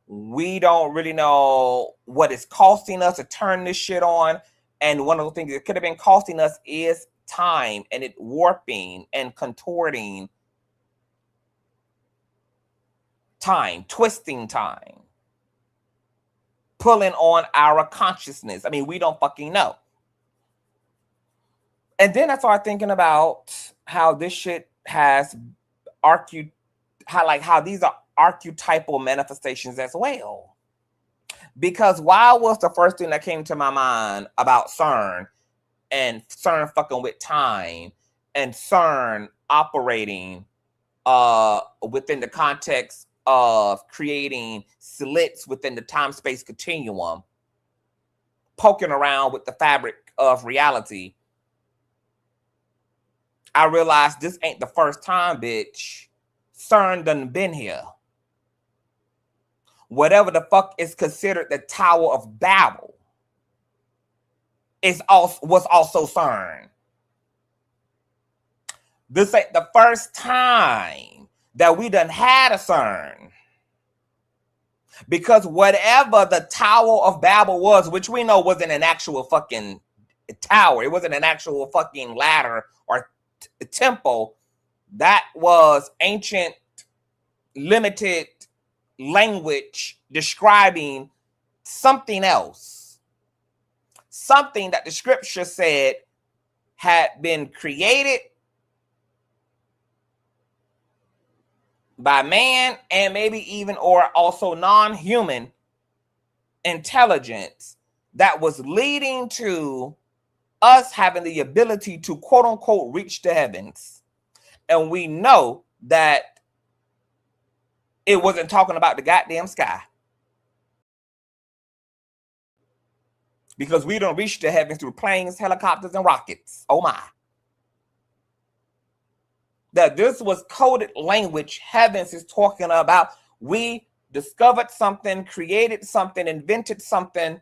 We don't really know what it's costing us to turn this shit on. And one of the things it could have been costing us is time, and it warping and contorting time, twisting time, pulling on our consciousness. I mean, we don't fucking know. And then I started thinking about how this shit has how these are archetypal manifestations as well. Because why was the first thing that came to my mind about CERN and CERN fucking with time and CERN operating within the context of creating slits within the time-space continuum, poking around with the fabric of reality? I realized this ain't the first time, bitch. CERN done been here. Whatever the fuck is considered the Tower of Babel was also CERN. This ain't the first time that we done had a CERN. Because whatever the Tower of Babel was, which we know wasn't an actual fucking tower, it wasn't an actual fucking ladder or temple, that was ancient, limited language describing something else. Something that the scripture said had been created by man and maybe even or also non-human intelligence that was leading to us having the ability to quote unquote reach the heavens. And we know that it wasn't talking about the goddamn sky. Because we don't reach the heavens through planes, helicopters, and rockets. Oh my. That this was coded language heavens is talking about. We discovered something, created something, invented something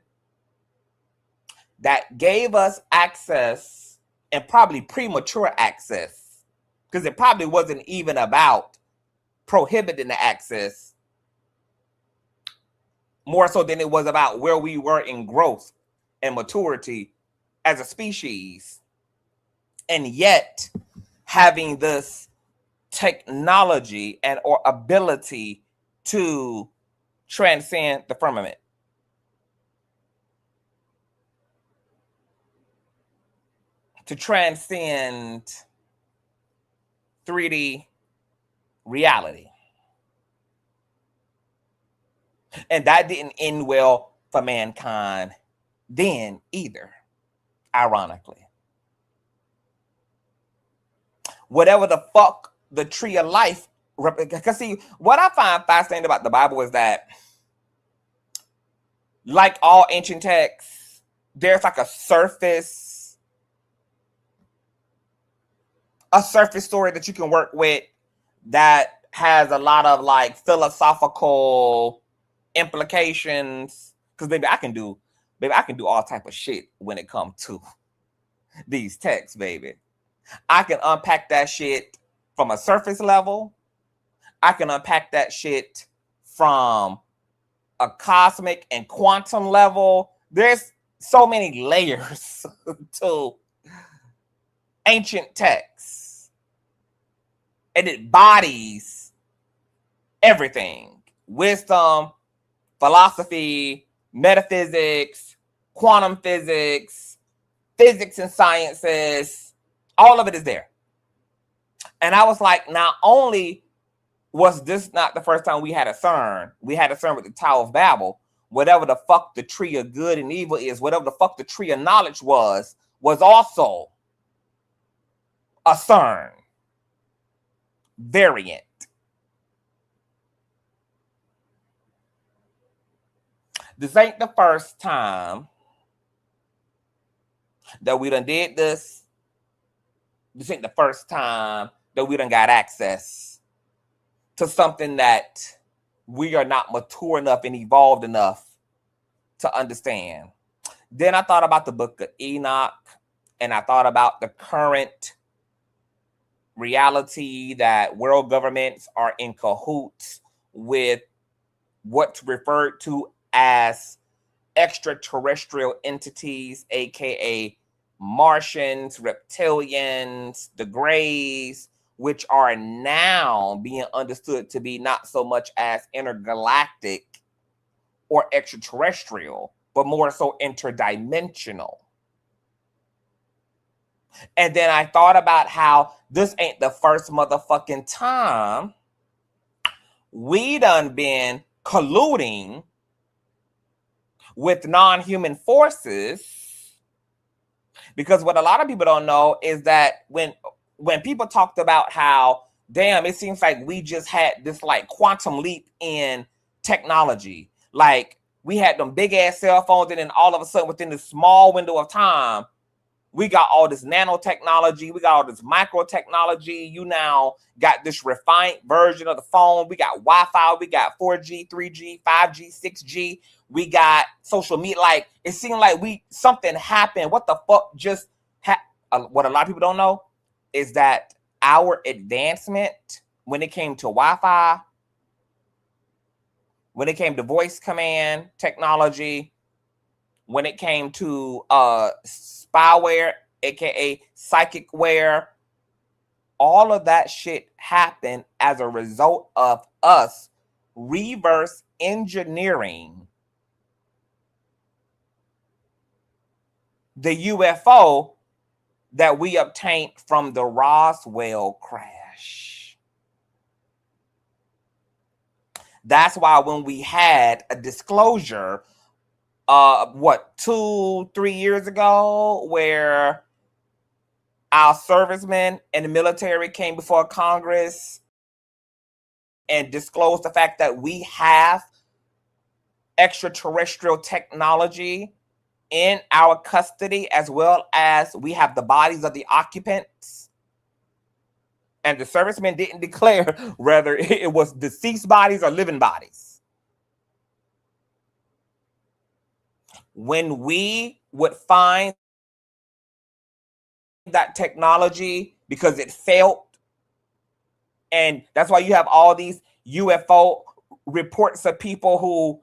that gave us access, and probably premature access, because it probably wasn't even about prohibiting the access, more so than it was about where we were in growth and maturity as a species. And yet having this technology and or ability to transcend the firmament. To transcend 3D reality. And that didn't end well for mankind then either, ironically. Whatever the fuck the tree of life, because see, what I find fascinating about the Bible is that, like all ancient texts, there's like a surface story that you can work with that has a lot of like philosophical implications. Because maybe I can do baby, I can do all type of shit when it comes to these texts, baby. I can unpack that shit from a surface level. I can unpack that shit from a cosmic and quantum level. There's so many layers to ancient texts. And it bodies everything. Wisdom, philosophy, metaphysics, quantum physics, physics and sciences. All of it is there. And I was like, not only was this not the first time we had a Cern, we had a Cern with the Tower of Babel. Whatever the fuck the tree of good and evil is, whatever the fuck the tree of knowledge was also a Cern variant. This ain't the first time that we done did this. This ain't the first time that we done got access to something that we are not mature enough and evolved enough to understand. Then I thought about the book of Enoch, and I thought about the current reality that world governments are in cahoots with what's referred to as extraterrestrial entities, aka Martians, reptilians, the Greys, which are now being understood to be not so much as intergalactic or extraterrestrial, but more so interdimensional. And then I thought about how this ain't the first motherfucking time we done been colluding with non-human forces. Because what a lot of people don't know is that when people talked about how, damn, it seems like we just had this like quantum leap in technology. Like we had them big ass cell phones, and then all of a sudden within this small window of time, we got all this nanotechnology, we got all this micro technology. You now got this refined version of the phone. We got Wi-Fi, we got 4G, 3G, 5G, 6G. We got social media. Like it seemed like something happened. What the fuck just what a lot of people don't know is that our advancement when it came to Wi-Fi, when it came to voice command technology, when it came to spyware, aka psychicware, all of that shit happened as a result of us reverse engineering the UFO that we obtained from the Roswell crash. That's why when we had a disclosure 2-3 years ago, where our servicemen and the military came before Congress and disclosed the fact that we have extraterrestrial technology in our custody, as well as we have the bodies of the occupants. And the servicemen didn't declare whether it was deceased bodies or living bodies. When we would find that technology because it failed, and that's why you have all these UFO reports of people who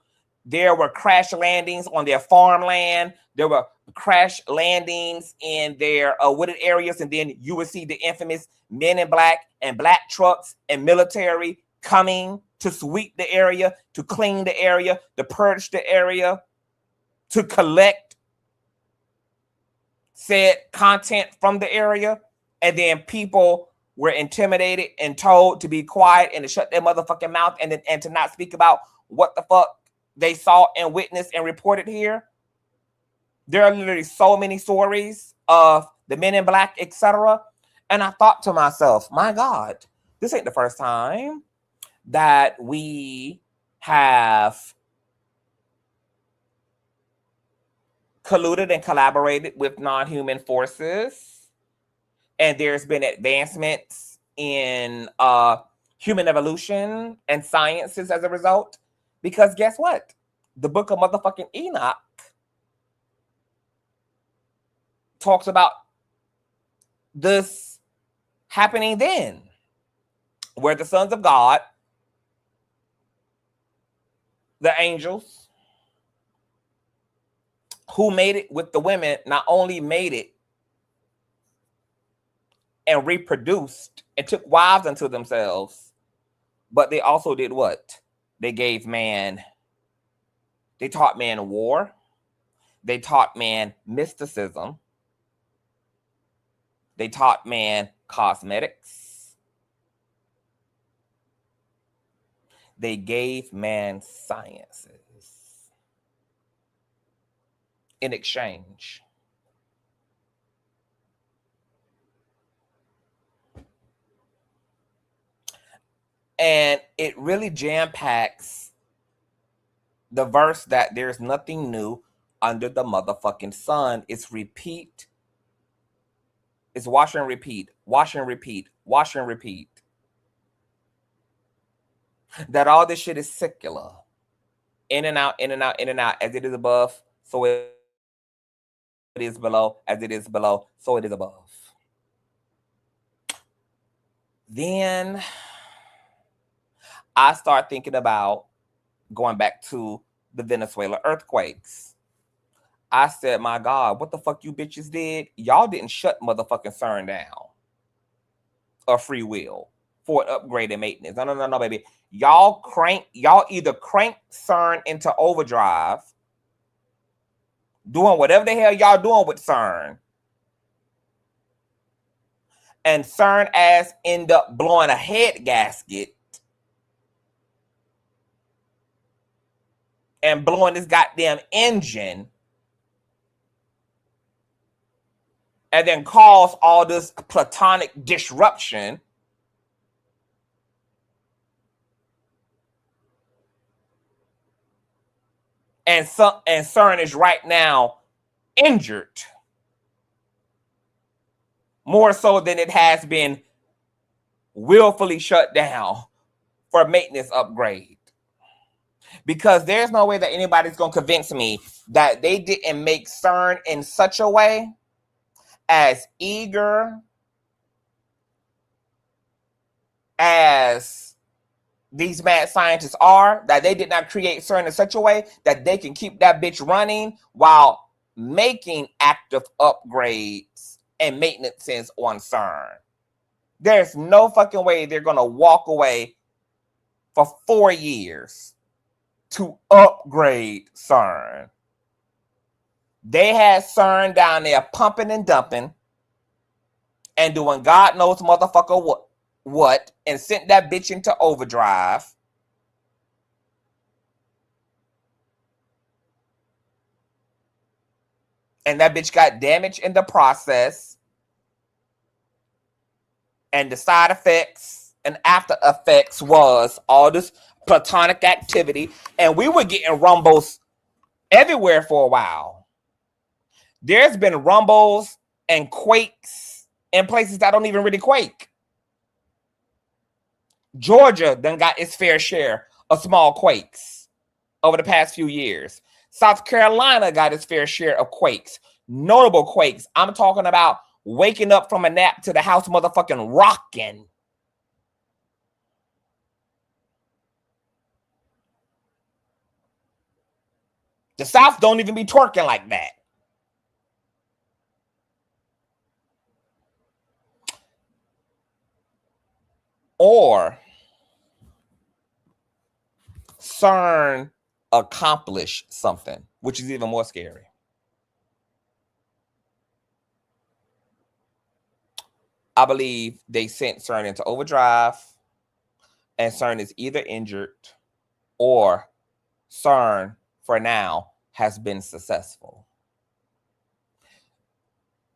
there were crash landings on their farmland, there were crash landings in their wooded areas, and then you would see the infamous men in black and black trucks and military coming to sweep the area, to clean the area, to purge the area, to collect said content from the area. And then people were intimidated and told to be quiet and to shut their motherfucking mouth and to not speak about what the fuck they saw and witnessed and reported here. There are literally so many stories of the men in black, etc. And I thought to myself, my God, this ain't the first time that we have colluded and collaborated with non-human forces. And there's been advancements in human evolution and sciences as a result. Because guess what? The book of motherfucking Enoch talks about this happening then, where the sons of God, the angels, who made it with the women, not only made it and reproduced and took wives unto themselves, but they also did what? They gave man, they taught man war, they taught man mysticism, they taught man cosmetics, they gave man sciences in exchange. And it really jam-packs the verse that there's nothing new under the motherfucking sun. It's repeat. It's wash and repeat, wash and repeat, wash and repeat. That all this shit is secular. In and out, in and out, in and out. As it is above, so it is below. As it is below, so it is above. Then I start thinking about going back to the Venezuela earthquakes. I said, my God, what the fuck you bitches did? Y'all didn't shut motherfucking Cern down. Or free will for an upgrade and maintenance. No, baby. Y'all either crank Cern into overdrive, doing whatever the hell y'all doing with Cern, and Cern ass end up blowing a head gasket and blowing this goddamn engine, and then cause all this platonic disruption. And Cern is right now injured more so than it has been willfully shut down for a maintenance upgrade. Because there's no way that anybody's going to convince me that they didn't make Cern in such a way, as eager as these mad scientists are, that they did not create Cern in such a way that they can keep that bitch running while making active upgrades and maintenances on Cern. There's no fucking way they're going to walk away for 4 years to upgrade Cern. They had Cern down there pumping and dumping and doing God knows motherfucker what, and sent that bitch into overdrive. And that bitch got damaged in the process. And the side effects and after effects was all this platonic activity. And we were getting rumbles everywhere for a while. There's been rumbles and quakes in places that don't even really quake. Georgia done got its fair share of small quakes over the past few years. South Carolina got its fair share of quakes, notable quakes. I'm talking about waking up from a nap to the house motherfucking rocking. The South don't even be twerking like that. Or Cern accomplished something, which is even more scary. I believe they sent Cern into overdrive, and Cern is either injured or Cern, for now, has been successful.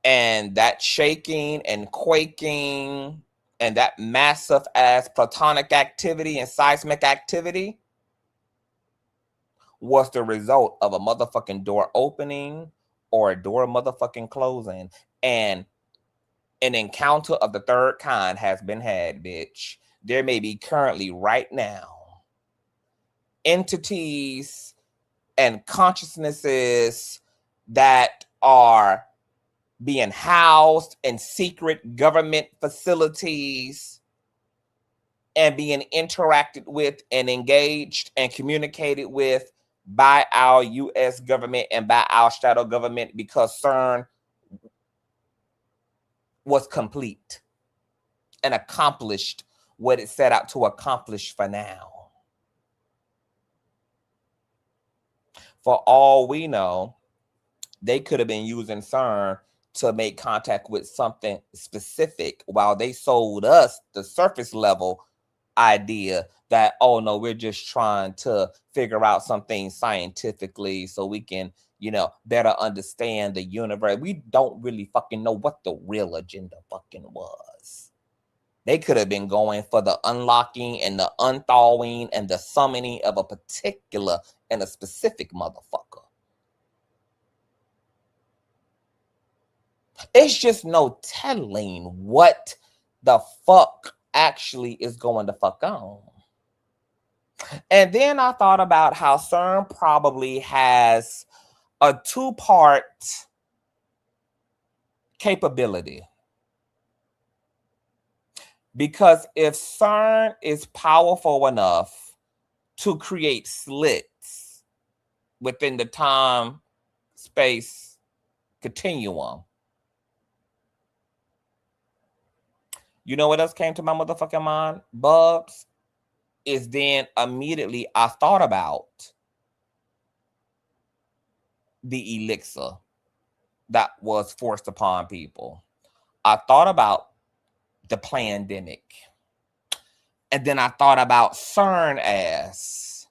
And that shaking and quaking and that massive ass platonic activity and seismic activity was the result of a motherfucking door opening or a door motherfucking closing. And an encounter of the third kind has been had, bitch. There may be currently right now entities and consciousnesses that are being housed in secret government facilities and being interacted with and engaged and communicated with by our U.S. government and by our shadow government, because CERN was complete and accomplished what it set out to accomplish for now. For all we know, they could have been using CERN to make contact with something specific while they sold us the surface level idea that, oh no, we're just trying to figure out something scientifically so we can, better understand the universe. We don't really fucking know what the real agenda fucking was. They could have been going for the unlocking and the unthawing and the summoning of a particular and a specific motherfucker. It's just no telling what the fuck actually is going to fuck on. And then I thought about how CERN probably has a two-part capability. Because if CERN is powerful enough to create slits within the time-space continuum, you know what else came to my motherfucking mind, Bubs? Is then immediately I thought about the elixir that was forced upon people. I thought about the pandemic. And then I thought about CERN ass.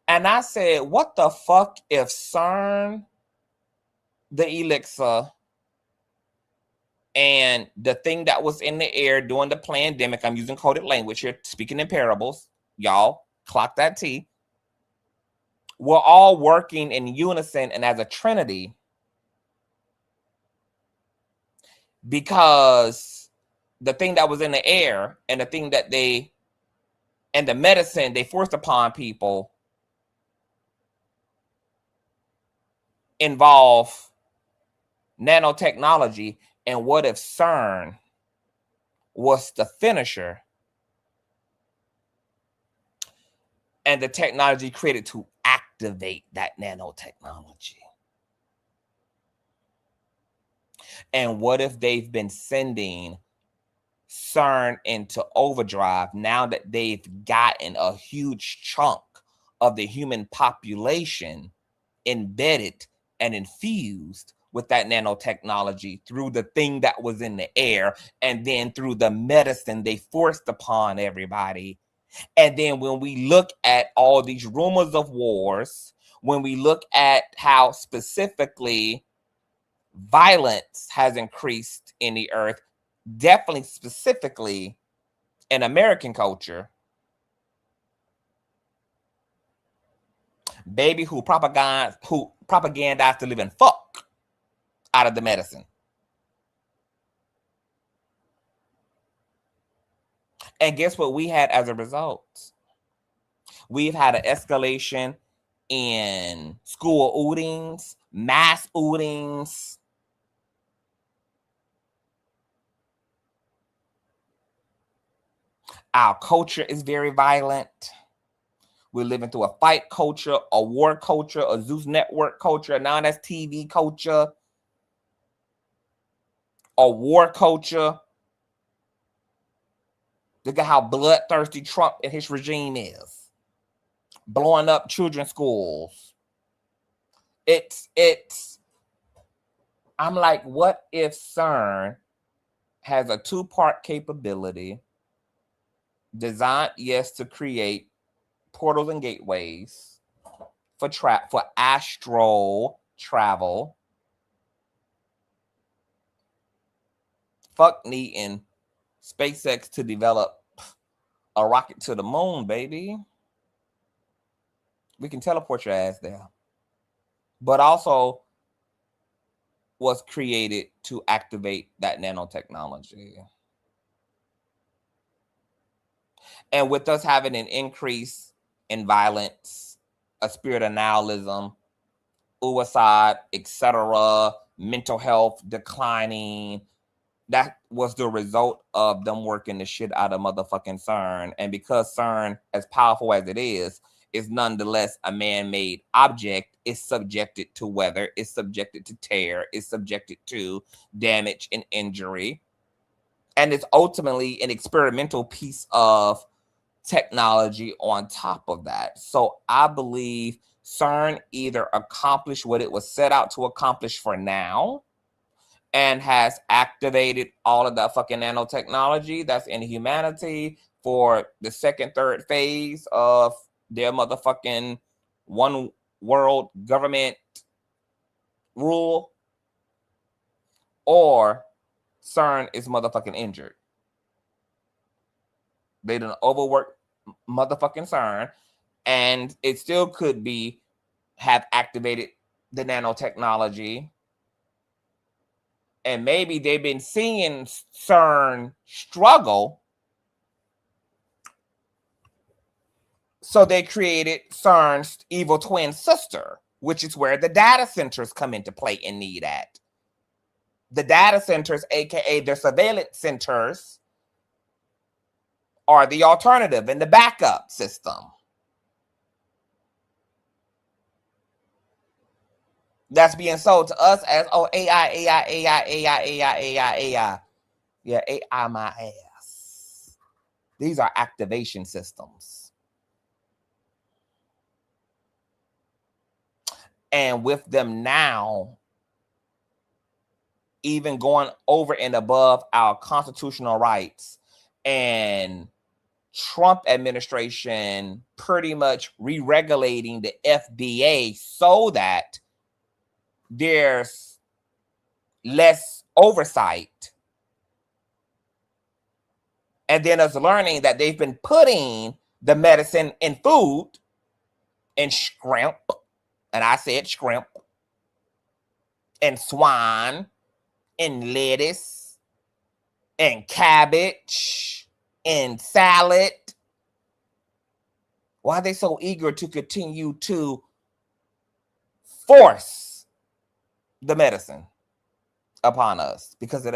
And I said, what the fuck if CERN, the elixir, and the thing that was in the air during the pandemic, I'm using coded language here, speaking in parables, y'all, clock that T, we're all working in unison and as a trinity, because the thing that was in the air and the thing that the medicine they forced upon people involve nanotechnology. And what if CERN was the finisher and the technology created to activate that nanotechnology? And what if they've been sending CERN into overdrive now that they've gotten a huge chunk of the human population embedded and infused with that nanotechnology through the thing that was in the air, and then through the medicine they forced upon everybody. And then when we look at all these rumors of wars, when we look at how specifically violence has increased in the earth, definitely specifically in American culture, baby, who propagandized the living fuck out of the medicine. And guess what we had as a result? We've had an escalation in school outings, mass outings. Our culture is very violent. We're living through a fight culture, a war culture, a Zeus network culture. Now that's TV culture. A war culture. Look at how bloodthirsty Trump and his regime is. Blowing up children's schools. I'm like, what if CERN has a two-part capability designed, yes, to create portals and gateways for astral travel. Fuck needing SpaceX to develop a rocket to the moon, baby. We can teleport your ass there. But also was created to activate that nanotechnology. And with us having an increase in violence, a spirit of nihilism, suicide, etc., mental health declining. That was the result of them working the shit out of motherfucking CERN. And because CERN, as powerful as it is nonetheless a man-made object, is subjected to weather, is subjected to tear, is subjected to damage and injury. And it's ultimately an experimental piece of technology on top of that. So I believe CERN either accomplished what it was set out to accomplish for now and has activated all of that fucking nanotechnology that's in humanity for the second, third phase of their motherfucking one world government rule, or CERN is motherfucking injured. They done overwork motherfucking CERN, and it still could be have activated the nanotechnology. And maybe they've been seeing CERN struggle, so they created CERN's evil twin sister, which is where the data centers come into play and need at. The data centers, aka their surveillance centers, are the alternative and the backup system. That's being sold to us as, oh, AI, AI, AI, AI, AI, AI, AI. Yeah, AI my ass. These are activation systems. And with them now, even going over and above our constitutional rights, and Trump administration pretty much re-regulating the FDA so that there's less oversight. And then us learning that they've been putting the medicine in food, in shrimp, and I said shrimp, and swine, and lettuce, and cabbage, and salad. Why are they so eager to continue to force the medicine upon us? Because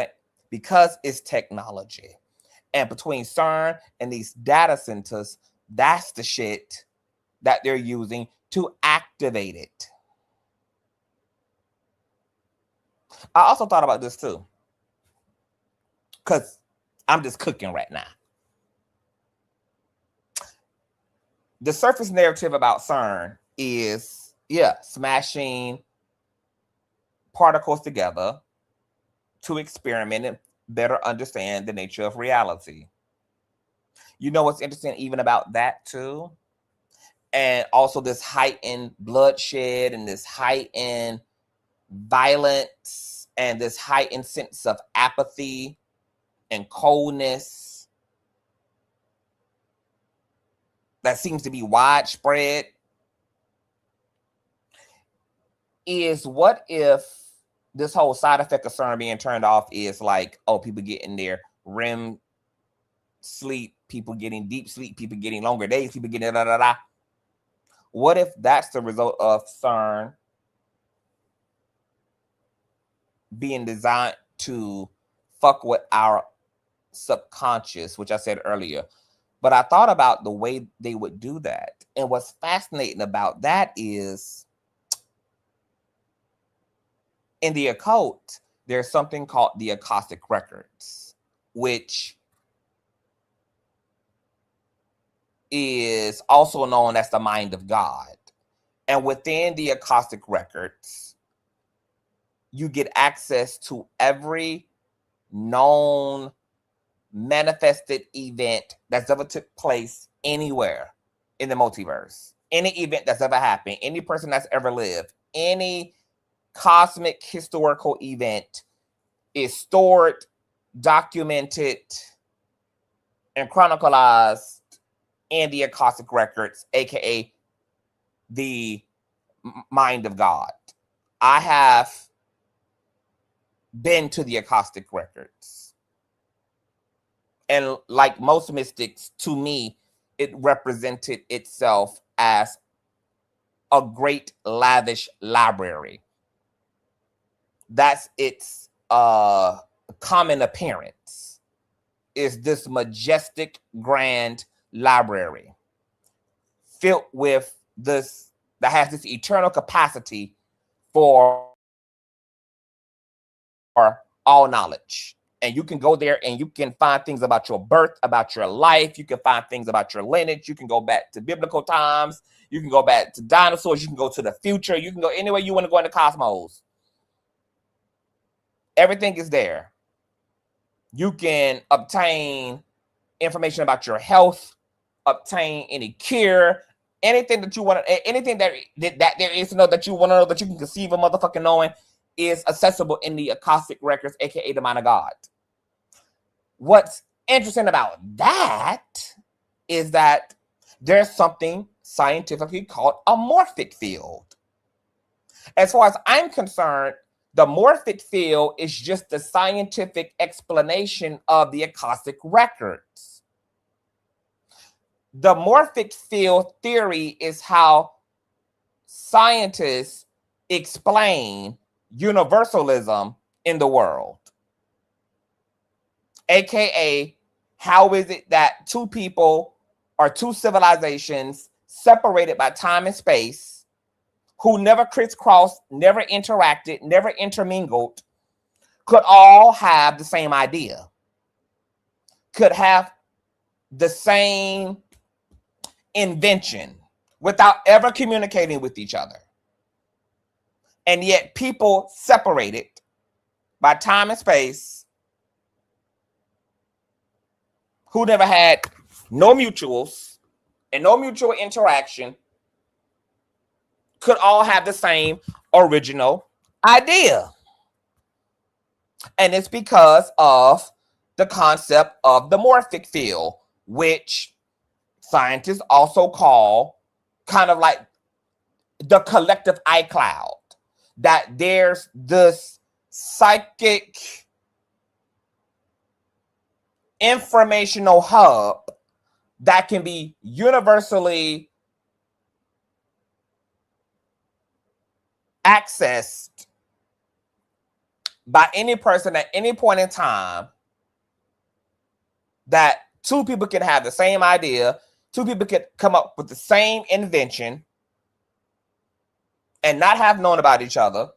it's technology. And between CERN and these data centers, that's the shit that they're using to activate it. I also thought about this too, because I'm just cooking right now. The surface narrative about CERN is, smashing particles together to experiment and better understand the nature of reality. You know what's interesting even about that too? And also this heightened bloodshed and this heightened violence and this heightened sense of apathy and coldness that seems to be widespread is, what if this whole side effect of CERN being turned off is like, oh, people getting their REM sleep, people getting deep sleep, people getting longer days, people getting da-da-da-da. What if that's the result of CERN being designed to fuck with our subconscious, which I said earlier? But I thought about the way they would do that. And what's fascinating about that is, in the occult, there's something called the Akashic Records, which is also known as the mind of God. And within the Akashic Records, you get access to every known manifested event that's ever took place anywhere in the multiverse. Any event that's ever happened, any person that's ever lived, any cosmic historical event is stored, documented, and chronicled in the Akashic Records, aka the mind of God. I have been to the Akashic Records, and like most mystics, to me, it represented itself as a great lavish library That's its common appearance, is this majestic grand library filled with this, that has this eternal capacity for all knowledge. And you can go there and you can find things about your birth, about your life. You can find things about your lineage. You can go back to biblical times. You can go back to dinosaurs. You can go to the future. You can go anywhere you want to go in the cosmos. Everything is there. You can obtain information about your health, obtain any cure, anything that you want, anything that there is to know, that you want to know, that you can conceive of motherfucking knowing, is accessible in the Akashic records, aka the mind of God. What's interesting about that is that there's something scientifically called a morphic field. As far as I'm concerned, the morphic field is just the scientific explanation of the Akashic records. The morphic field theory is how scientists explain universalism in the world. AKA, how is it that two people or two civilizations separated by time and space, who never crisscrossed, never interacted, never intermingled, could all have the same idea, could have the same invention without ever communicating with each other? And yet people separated by time and space, who never had no mutuals and no mutual interaction, could all have the same original idea. And it's because of the concept of the morphic field, which scientists also call kind of like the collective iCloud. That there's this psychic informational hub that can be universally accessed by any person at any point in time, that two people can have the same idea, two people can come up with the same invention and not have known about each other,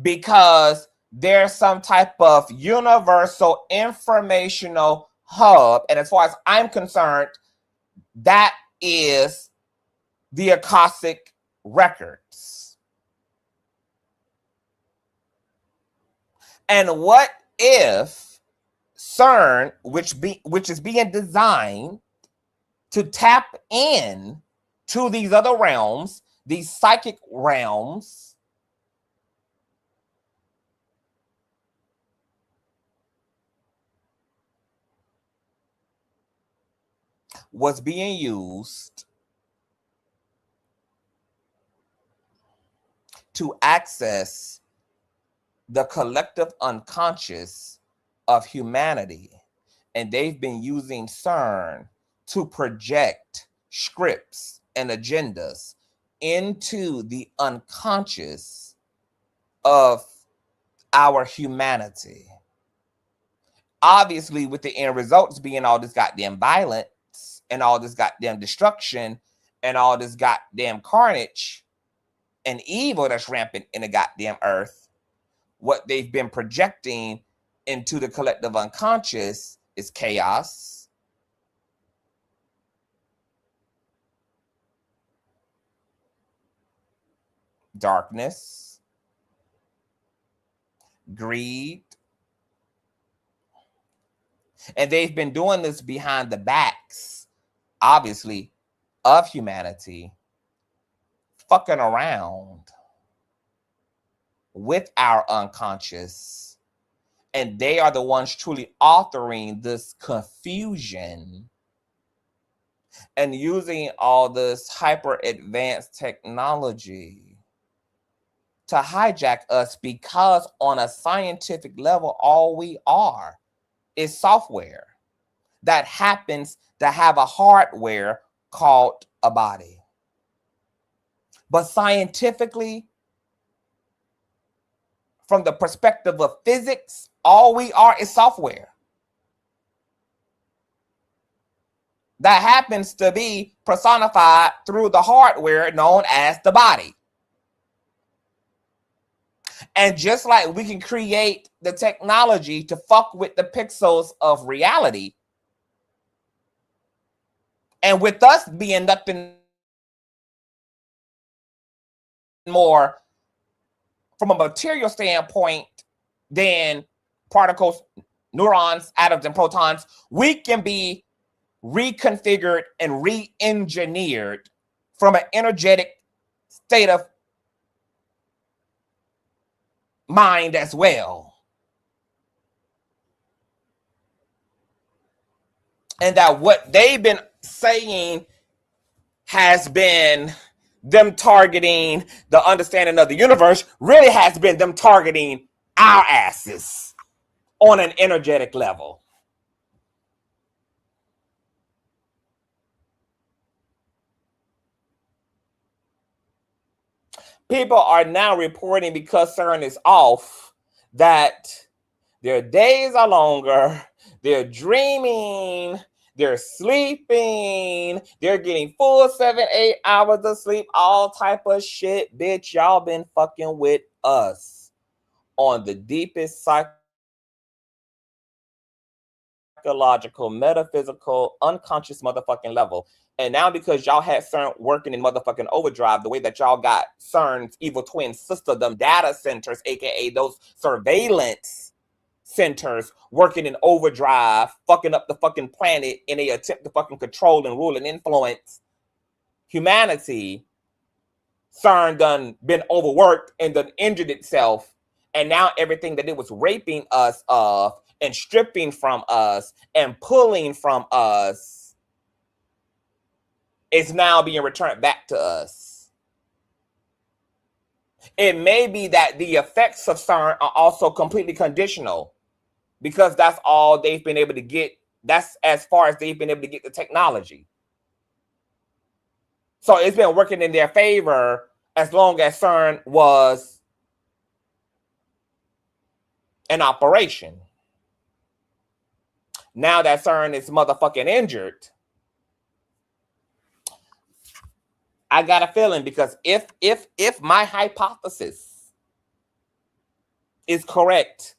because there's some type of universal informational hub. And as far as I'm concerned, that is the Akashic records. And what if Cern, which is being designed to tap in to these other realms, these psychic realms, was being used to access the collective unconscious of humanity? And they've been using Cern to project scripts and agendas into the unconscious of our humanity. Obviously, with the end results being all this goddamn violence and all this goddamn destruction and all this goddamn carnage and evil that's rampant in the goddamn earth, what they've been projecting into the collective unconscious is chaos, darkness, greed. And they've been doing this behind the backs, obviously, of humanity, fucking around with our unconscious. And they are the ones truly authoring this confusion and using all this hyper advanced technology to hijack us, because on a scientific level, all we are is software that happens to have a hardware called a body. But scientifically, from the perspective of physics, all we are is software that happens to be personified through the hardware known as the body. And just like we can create the technology to fuck with the pixels of reality, and with us being nothing more from a material standpoint than particles, neurons, atoms, and protons, we can be reconfigured and re-engineered from an energetic state of mind as well. And that what they've been saying has been them targeting the understanding of the universe really has been them targeting our asses on an energetic level. People are now reporting, because Cern is off, that their days are longer, they're dreaming, they're sleeping, they're getting full 7-8 hours of sleep, all type of shit. Bitch, y'all been fucking with us on the deepest psychological, metaphysical, unconscious motherfucking level. And now because y'all had CERN working in motherfucking overdrive, the way that y'all got CERN's evil twin sister, them data centers, aka those surveillance centers working in overdrive, fucking up the fucking planet in a attempt to fucking control and rule and influence humanity. CERN done been overworked and done injured itself. And now everything that it was raping us of and stripping from us and pulling from us is now being returned back to us. It may be that the effects of CERN are also completely conditional, because that's all they've been able to get. That's as far as they've been able to get the technology. So it's been working in their favor as long as CERN was in operation. Now that CERN is motherfucking injured, I got a feeling, because if my hypothesis is correct,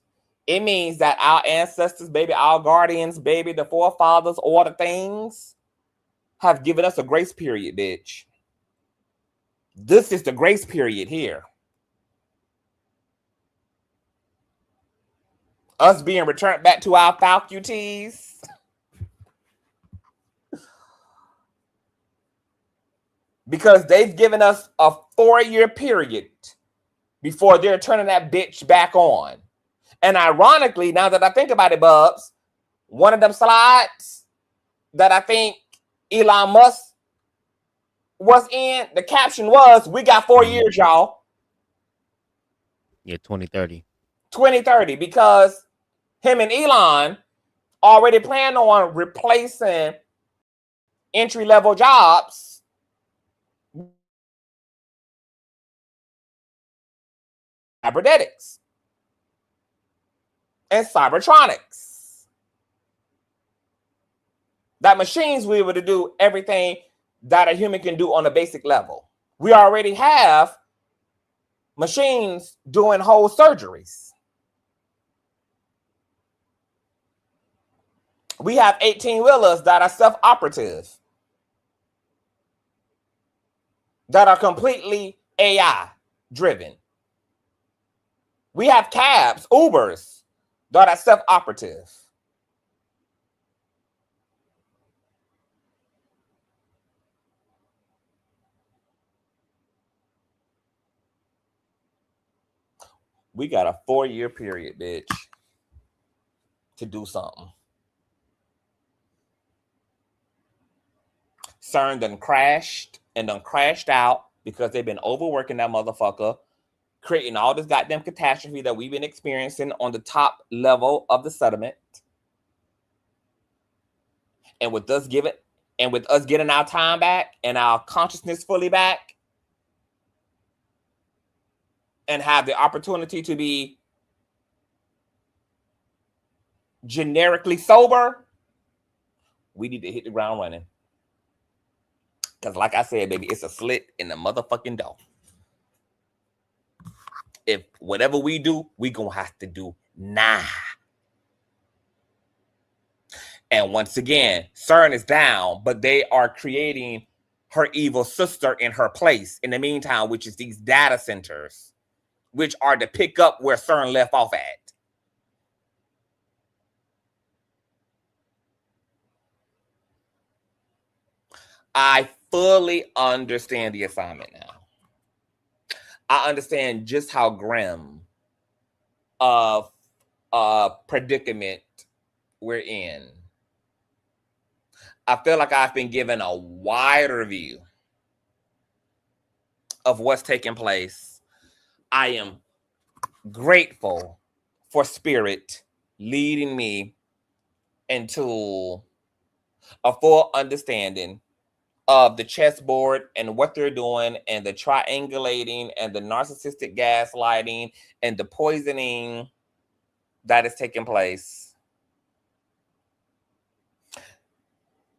it means that our ancestors, baby, our guardians, baby, the forefathers, all the things have given us a grace period, bitch. This is the grace period here. Us being returned back to our faculties. Because they've given us a 4-year period before they're turning that bitch back on. And ironically, now that I think about it, Bubs, one of them slides that I think Elon Musk was in, the caption was, "We got 4 years, y'all." Yeah, 2030. 2030, because him and Elon already plan on replacing entry-level jobs cybernetics and cybertronics. That machines will be able to do everything that a human can do on a basic level. We already have machines doing whole surgeries. We have 18-wheelers that are self-operative, that are completely AI driven. We have cabs, Ubers, that are self-operative. We got a 4-year period, bitch, to do something. CERN done crashed and done crashed out because they've been overworking that motherfucker, creating all this goddamn catastrophe that we've been experiencing on the top level of the sediment. And with us getting our time back and our consciousness fully back, and have the opportunity to be generically sober, we need to hit the ground running. Because like I said, baby, it's a slit in the motherfucking door. If whatever we do, we gonna have to do now. And once again, Cern is down, but they are creating her evil sister in her place in the meantime, which is these data centers, which are to pick up where Cern left off at. I fully understand the assignment now. I understand just how grim of a predicament we're in. I feel like I've been given a wider view of what's taking place. I am grateful for Spirit leading me into a full understanding of the chessboard and what they're doing and the triangulating and the narcissistic gaslighting and the poisoning that is taking place.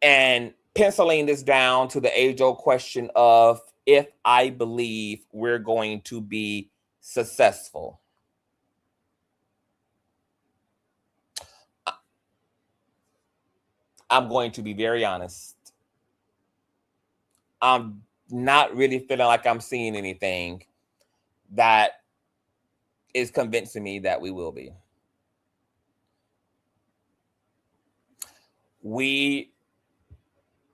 And penciling this down to the age-old question of if I believe we're going to be successful. I'm going to be very honest. I'm not really feeling like I'm seeing anything that is convincing me that we will be. We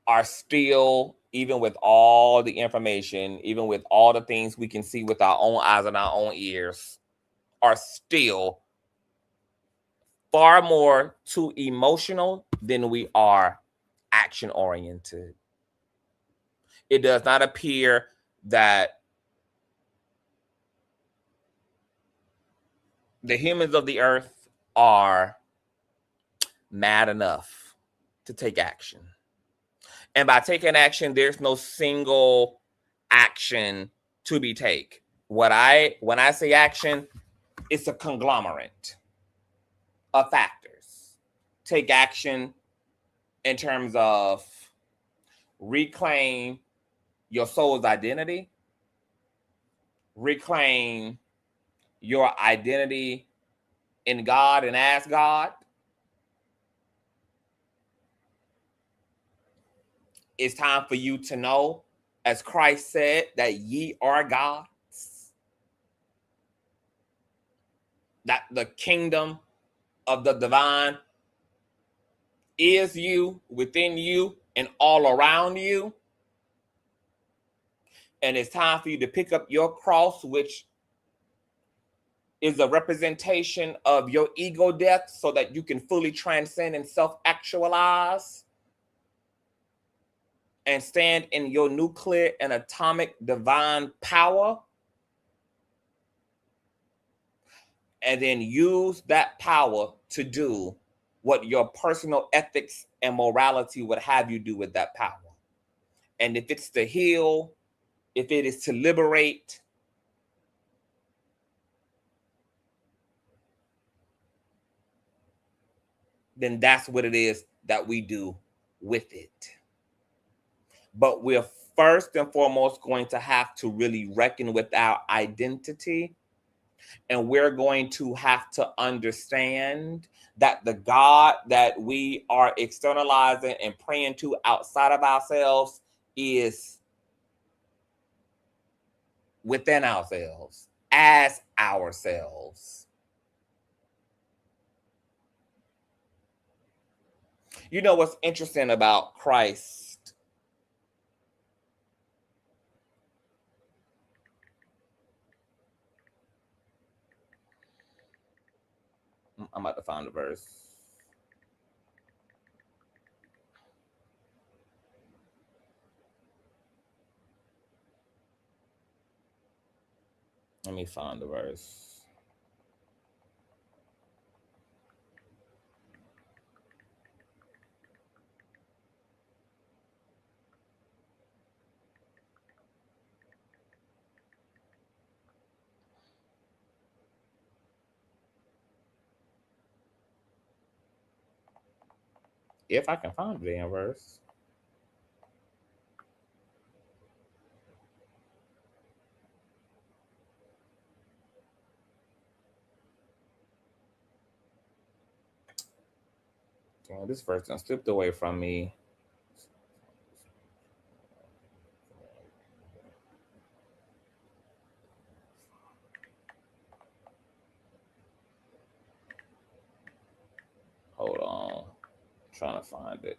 are still, even with all the information, even with all the things we can see with our own eyes and our own ears, are still far more too emotional than we are action oriented. It does not appear that the humans of the earth are mad enough to take action. And by taking action, there's no single action to be taken. When I say action, it's a conglomerate of factors. Take action in terms of reclaim your soul's identity, reclaim your identity in God and as God. It's time for you to know, as Christ said, that ye are gods, that the kingdom of the divine is you, within you, and all around you. And it's time for you to pick up your cross, which is a representation of your ego death, so that you can fully transcend and self-actualize and stand in your nuclear and atomic divine power. And then use that power to do what your personal ethics and morality would have you do with that power. And if it's to heal, if it is to liberate, then that's what it is that we do with it. But we're first and foremost going to have to really reckon with our identity. And we're going to have to understand that the God that we are externalizing and praying to outside of ourselves is within ourselves, as ourselves. You know what's interesting about Christ? I'm about to find the verse. Let me find the verse. If I can find the damn verse. Damn, this verse done slipped away from me. Hold on. I'm trying to find it.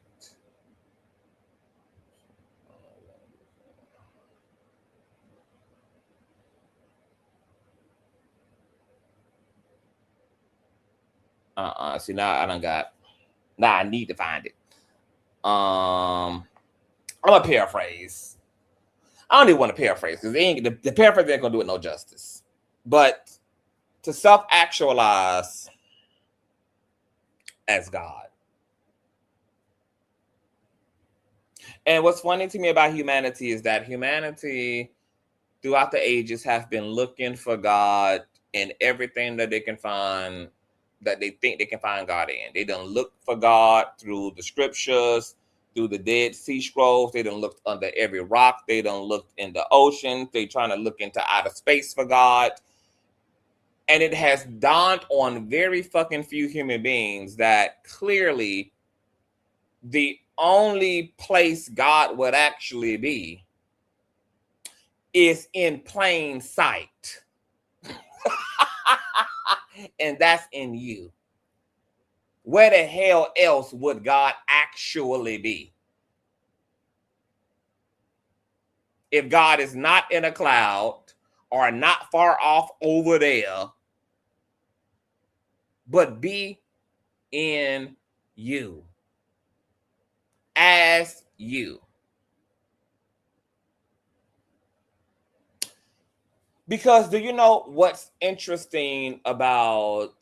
See, now I done got. Now I need to find it. I'm gonna paraphrase. I don't even want to paraphrase because the paraphrase ain't gonna do it no justice. But to self-actualize as God. And what's funny to me about humanity is that humanity throughout the ages have been looking for God in everything that they can find, that they think they can find God in. They done look for God through the scriptures, through the Dead Sea Scrolls. They done looked under every rock. They done looked in the ocean. They trying to look into outer space for God. And it has dawned on very fucking few human beings that clearly the only place God would actually be is in plain sight. And that's in you. Where the hell else would God actually be? If God is not in a cloud or not far off over there, but be in you, as you. Because do you know what's interesting about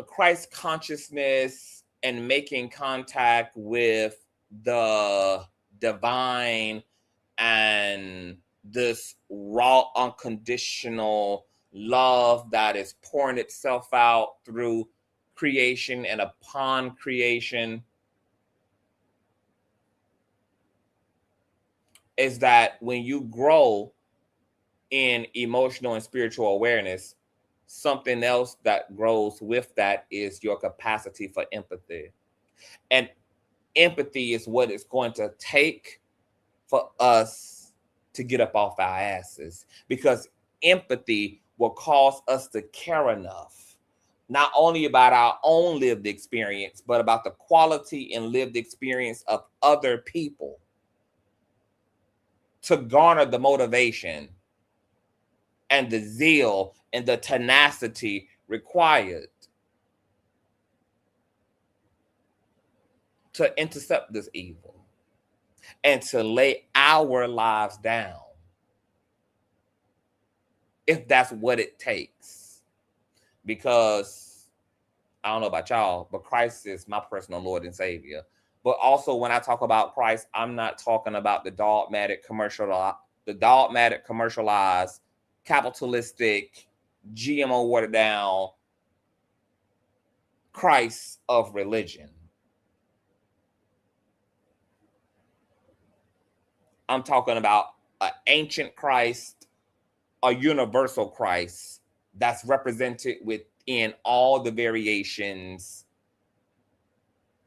Christ consciousness and making contact with the divine and this raw, unconditional love that is pouring itself out through creation and upon creation, is that when you grow in emotional and spiritual awareness, something else that grows with that is your capacity for empathy. And empathy is what it's going to take for us to get up off our asses, because empathy will cause us to care enough, not only about our own lived experience, but about the quality and lived experience of other people, to garner the motivation and the zeal and the tenacity required to intercept this evil and to lay our lives down, if that's what it takes. Because I don't know about y'all, but Christ is my personal Lord and Savior. But also, when I talk about Christ, I'm not talking about the dogmatic, commercialized, capitalistic, GMO watered down Christ of religion. I'm talking about an ancient Christ, a universal Christ that's represented within all the variations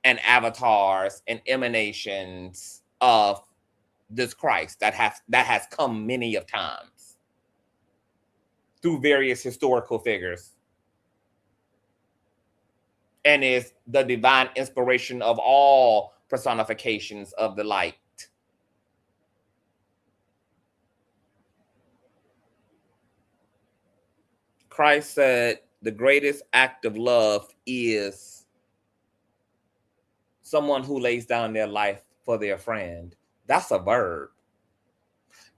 and avatars and emanations of this Christ that has come many of times through various historical figures, and is the divine inspiration of all personifications of the light. Christ said the greatest act of love is someone who lays down their life for their friend. That's a verb.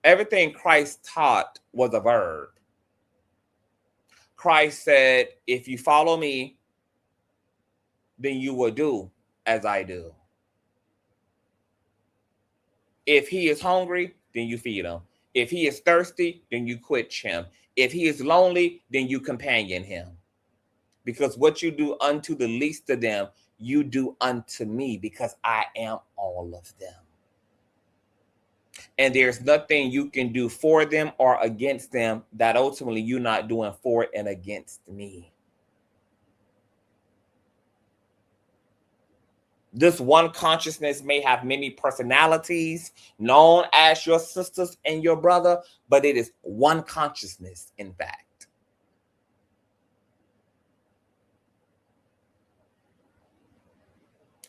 Everything Christ taught was a verb. Christ said, if you follow me, then you will do as I do. If he is hungry, then you feed him. If he is thirsty, then you quench him. If he is lonely, then you companion him. Because what you do unto the least of them, you do unto me, because I am all of them. And there's nothing you can do for them or against them that ultimately you're not doing for and against me. This one consciousness may have many personalities known as your sisters and your brother, but it is one consciousness, in fact.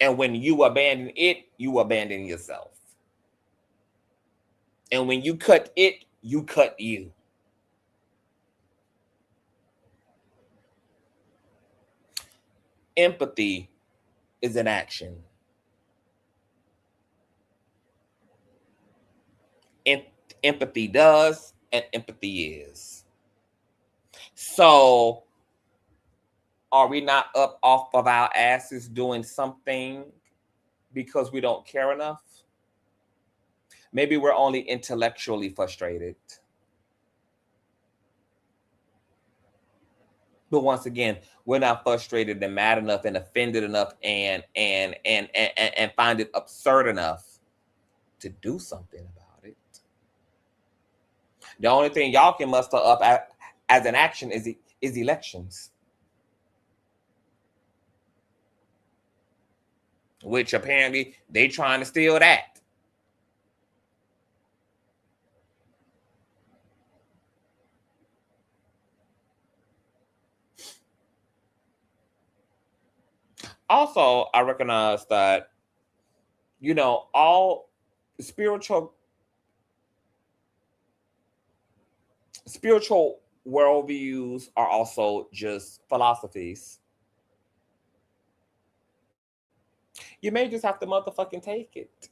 And when you abandon it, you abandon yourself. And when you cut it, you cut you. Empathy is an action. Empathy does, and empathy is. So, are we not up off of our asses doing something because we don't care enough? Maybe we're only intellectually frustrated. But once again, we're not frustrated and mad enough and offended enough and find it absurd enough to do something about it. The only thing y'all can muster up as an action is elections, which apparently they trying to steal that. Also, I recognize that, you know, all spiritual worldviews are also just philosophies. You may just have to motherfucking take it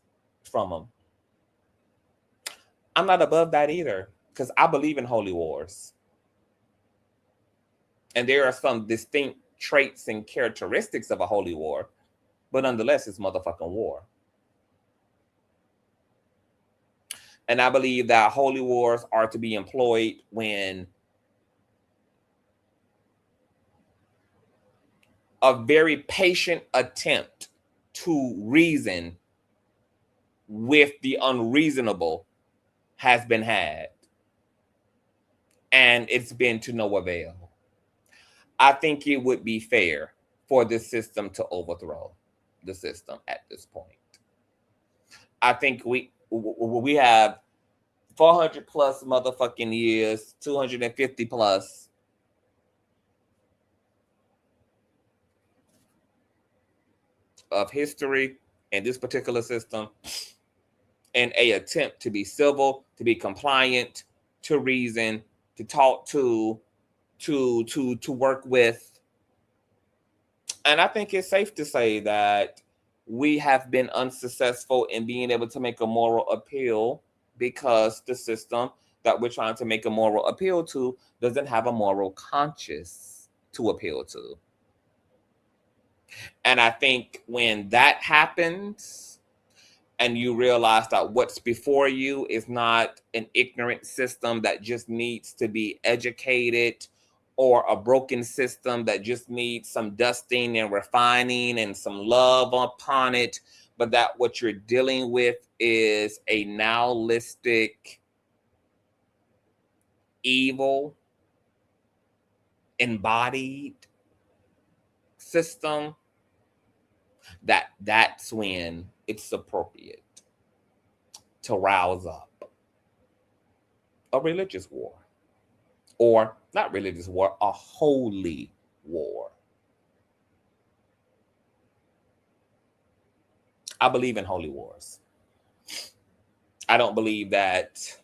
from them. I'm not above that either, because I believe in holy wars. And there are some distinct traits and characteristics of a holy war, but nonetheless, it's motherfucking war. And I believe that holy wars are to be employed when a very patient attempt to reason with the unreasonable has been had, and it's been to no avail. I think it would be fair for this system to overthrow the system at this point. I think we have 400 plus motherfucking years, 250 plus of history in this particular system, and a attempt to be civil, to be compliant, to reason, to talk to work with. And I think it's safe to say that we have been unsuccessful in being able to make a moral appeal, because the system that we're trying to make a moral appeal to doesn't have a moral conscience to appeal to. And I think when that happens, and you realize that what's before you is not an ignorant system that just needs to be educated, or a broken system that just needs some dusting and refining and some love upon it, but that what you're dealing with is a nihilistic, evil, embodied system, that's when it's appropriate to rouse up a religious war, or not religious war, a holy war. I believe in holy wars. I don't believe that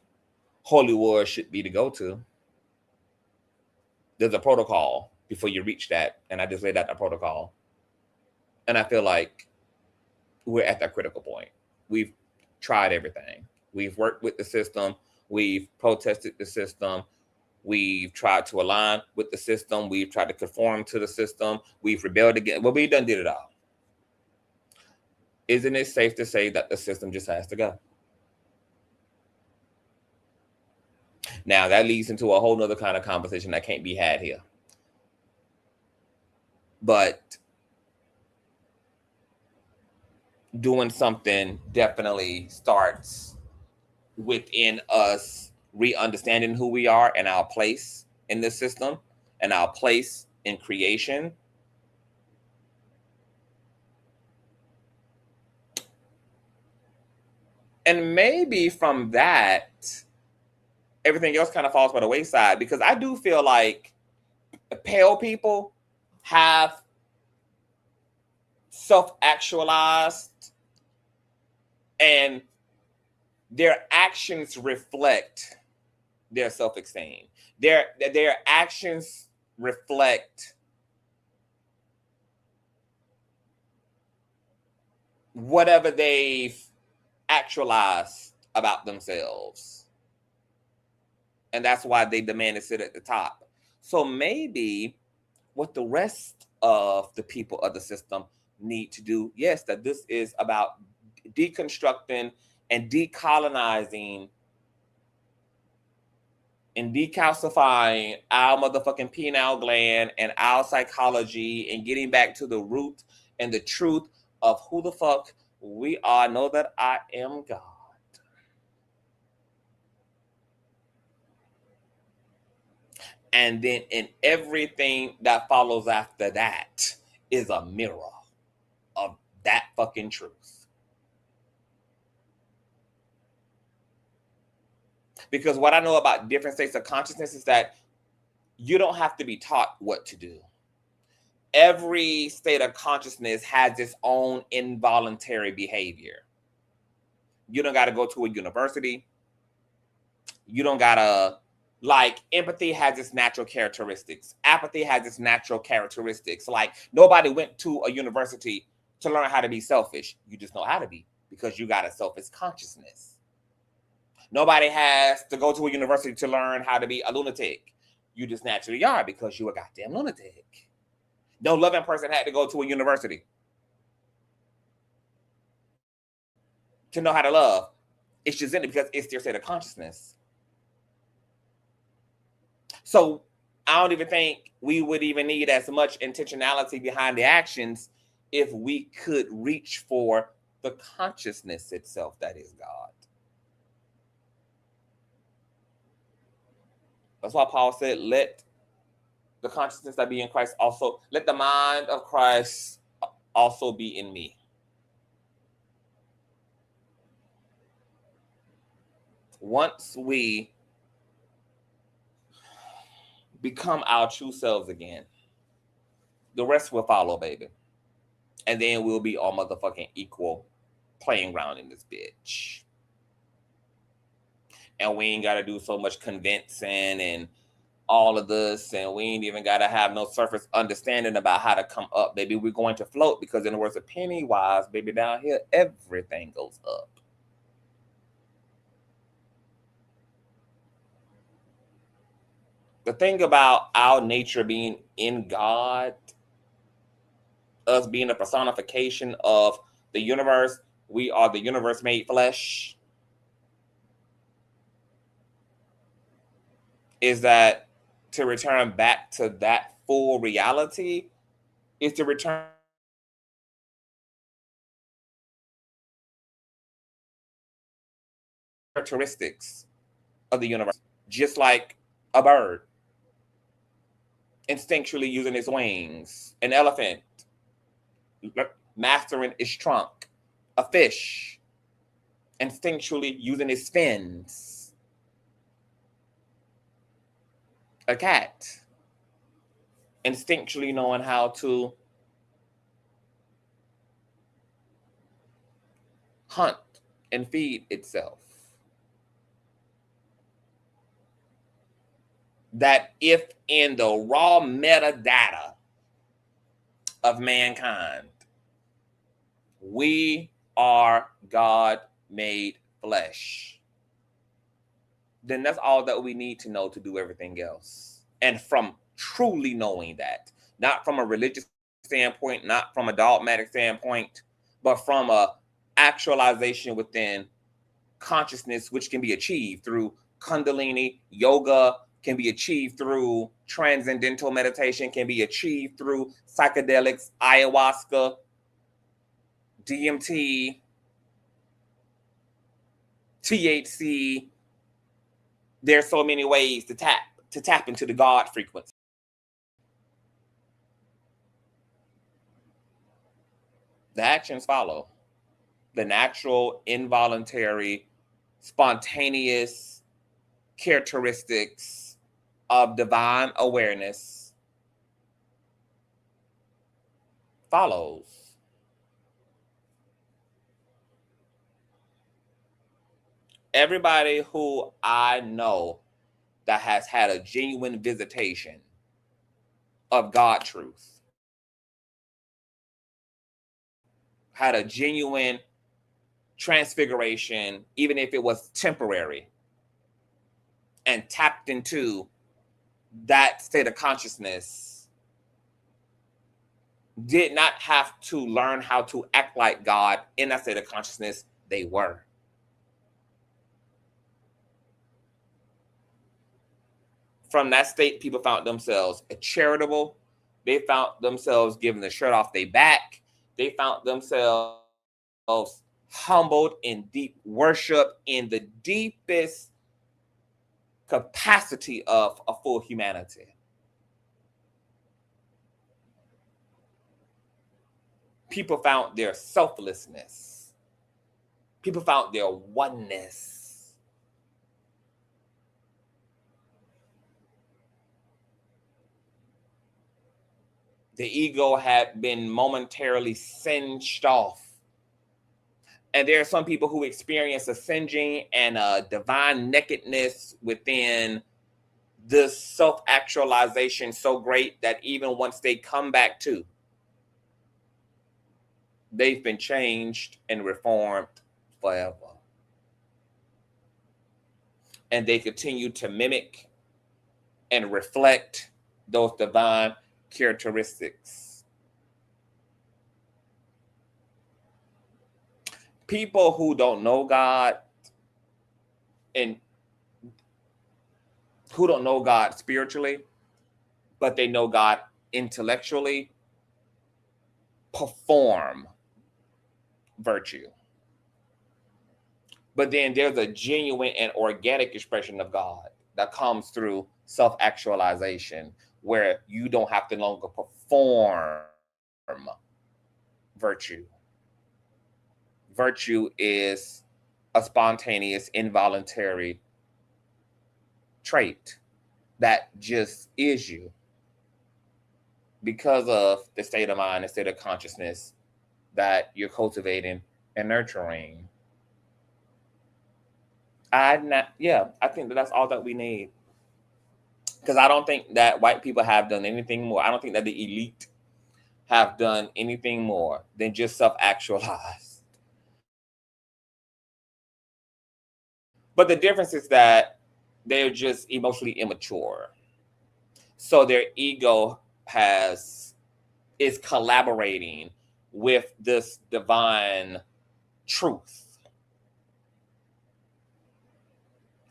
holy wars should be the go-to. There's a protocol before you reach that, and I just laid out the protocol. And I feel like we're at that critical point. We've tried everything. We've worked with the system. We've protested the system. We've tried to align with the system. We've tried to conform to the system. We've rebelled again. Well, we done did it all. Isn't it safe to say that the system just has to go? Now, that leads into a whole nother kind of conversation that can't be had here. But doing something definitely starts within us re-understanding who we are and our place in this system and our place in creation. And maybe from that, everything else kind of falls by the wayside, because I do feel like pale people have self-actualized and their actions reflect their self-esteem. Their actions reflect whatever they've actualized about themselves. And that's why they demand to sit at the top. So maybe what the rest of the people of the system need to do, yes, that this is about deconstructing and decolonizing and decalcifying our motherfucking pineal gland and our psychology and getting back to the root and the truth of who the fuck we are. Know that I am God. And then in everything that follows after that is a mirror of that fucking truth. Because what I know about different states of consciousness is that you don't have to be taught what to do. Every state of consciousness has its own involuntary behavior. You don't got to go to a university. You don't got to, like, empathy has its natural characteristics. Apathy has its natural characteristics. Like, nobody went to a university to learn how to be selfish. You just know how to be because you got a selfish consciousness. Nobody has to go to a university to learn how to be a lunatic. You just naturally are because you're a goddamn lunatic. No loving person had to go to a university to know how to love. It's just in it because it's their state of consciousness. So I don't even think we would even need as much intentionality behind the actions if we could reach for the consciousness itself that is God. That's why Paul said, let the consciousness that be in Christ also, let the mind of Christ also be in me. Once we become our true selves again, the rest will follow, baby. And then we'll be all motherfucking equal playing ground in this bitch. And we ain't got to do so much convincing and all of this, and we ain't even got to have no surface understanding about how to come up, baby. We're going to float because in the words of Pennywise, baby, down here, everything goes up. The thing about our nature being in God, us being a personification of the universe, we are the universe made flesh, is that to return back to that full reality is to return characteristics of the universe, just like a bird instinctually using its wings, an elephant mastering its trunk, a fish instinctually using its fins, a cat instinctually knowing how to hunt and feed itself. That if in the raw metadata of mankind, we are God made flesh, then that's all that we need to know to do everything else. And from truly knowing that, not from a religious standpoint, not from a dogmatic standpoint, but from a actualization within consciousness, which can be achieved through Kundalini yoga, can be achieved through transcendental meditation, can be achieved through psychedelics, ayahuasca, DMT, THC. There's so many ways to tap into the God frequency. The actions follow. The natural, involuntary, spontaneous characteristics of divine awareness follows. Everybody who I know that has had a genuine visitation of God truth, had a genuine transfiguration, even if it was temporary, and tapped into that state of consciousness, did not have to learn how to act like God in that state of consciousness. They were. From that state, people found themselves charitable. They found themselves giving the shirt off their back. They found themselves humbled in deep worship, in the deepest capacity of a full humanity. People found their selflessness. People found their oneness. The ego had been momentarily singed off. And there are some people who experience a singeing and a divine nakedness within this self-actualization so great that even once they come back to, they've been changed and reformed forever. And they continue to mimic and reflect those divine characteristics. People who don't know God and who don't know God spiritually, but they know God intellectually, perform virtue. But then there's a genuine and organic expression of God that comes through self-actualization, where you don't have to longer perform virtue. Virtue is a spontaneous, involuntary trait that just is you because of the state of mind, the state of consciousness that you're cultivating and nurturing. I think that's all that we need. Because I don't think that white people have done anything more. I don't think that the elite have done anything more than just self-actualize. But the difference is that they're just emotionally immature. So their ego is collaborating with this divine truth.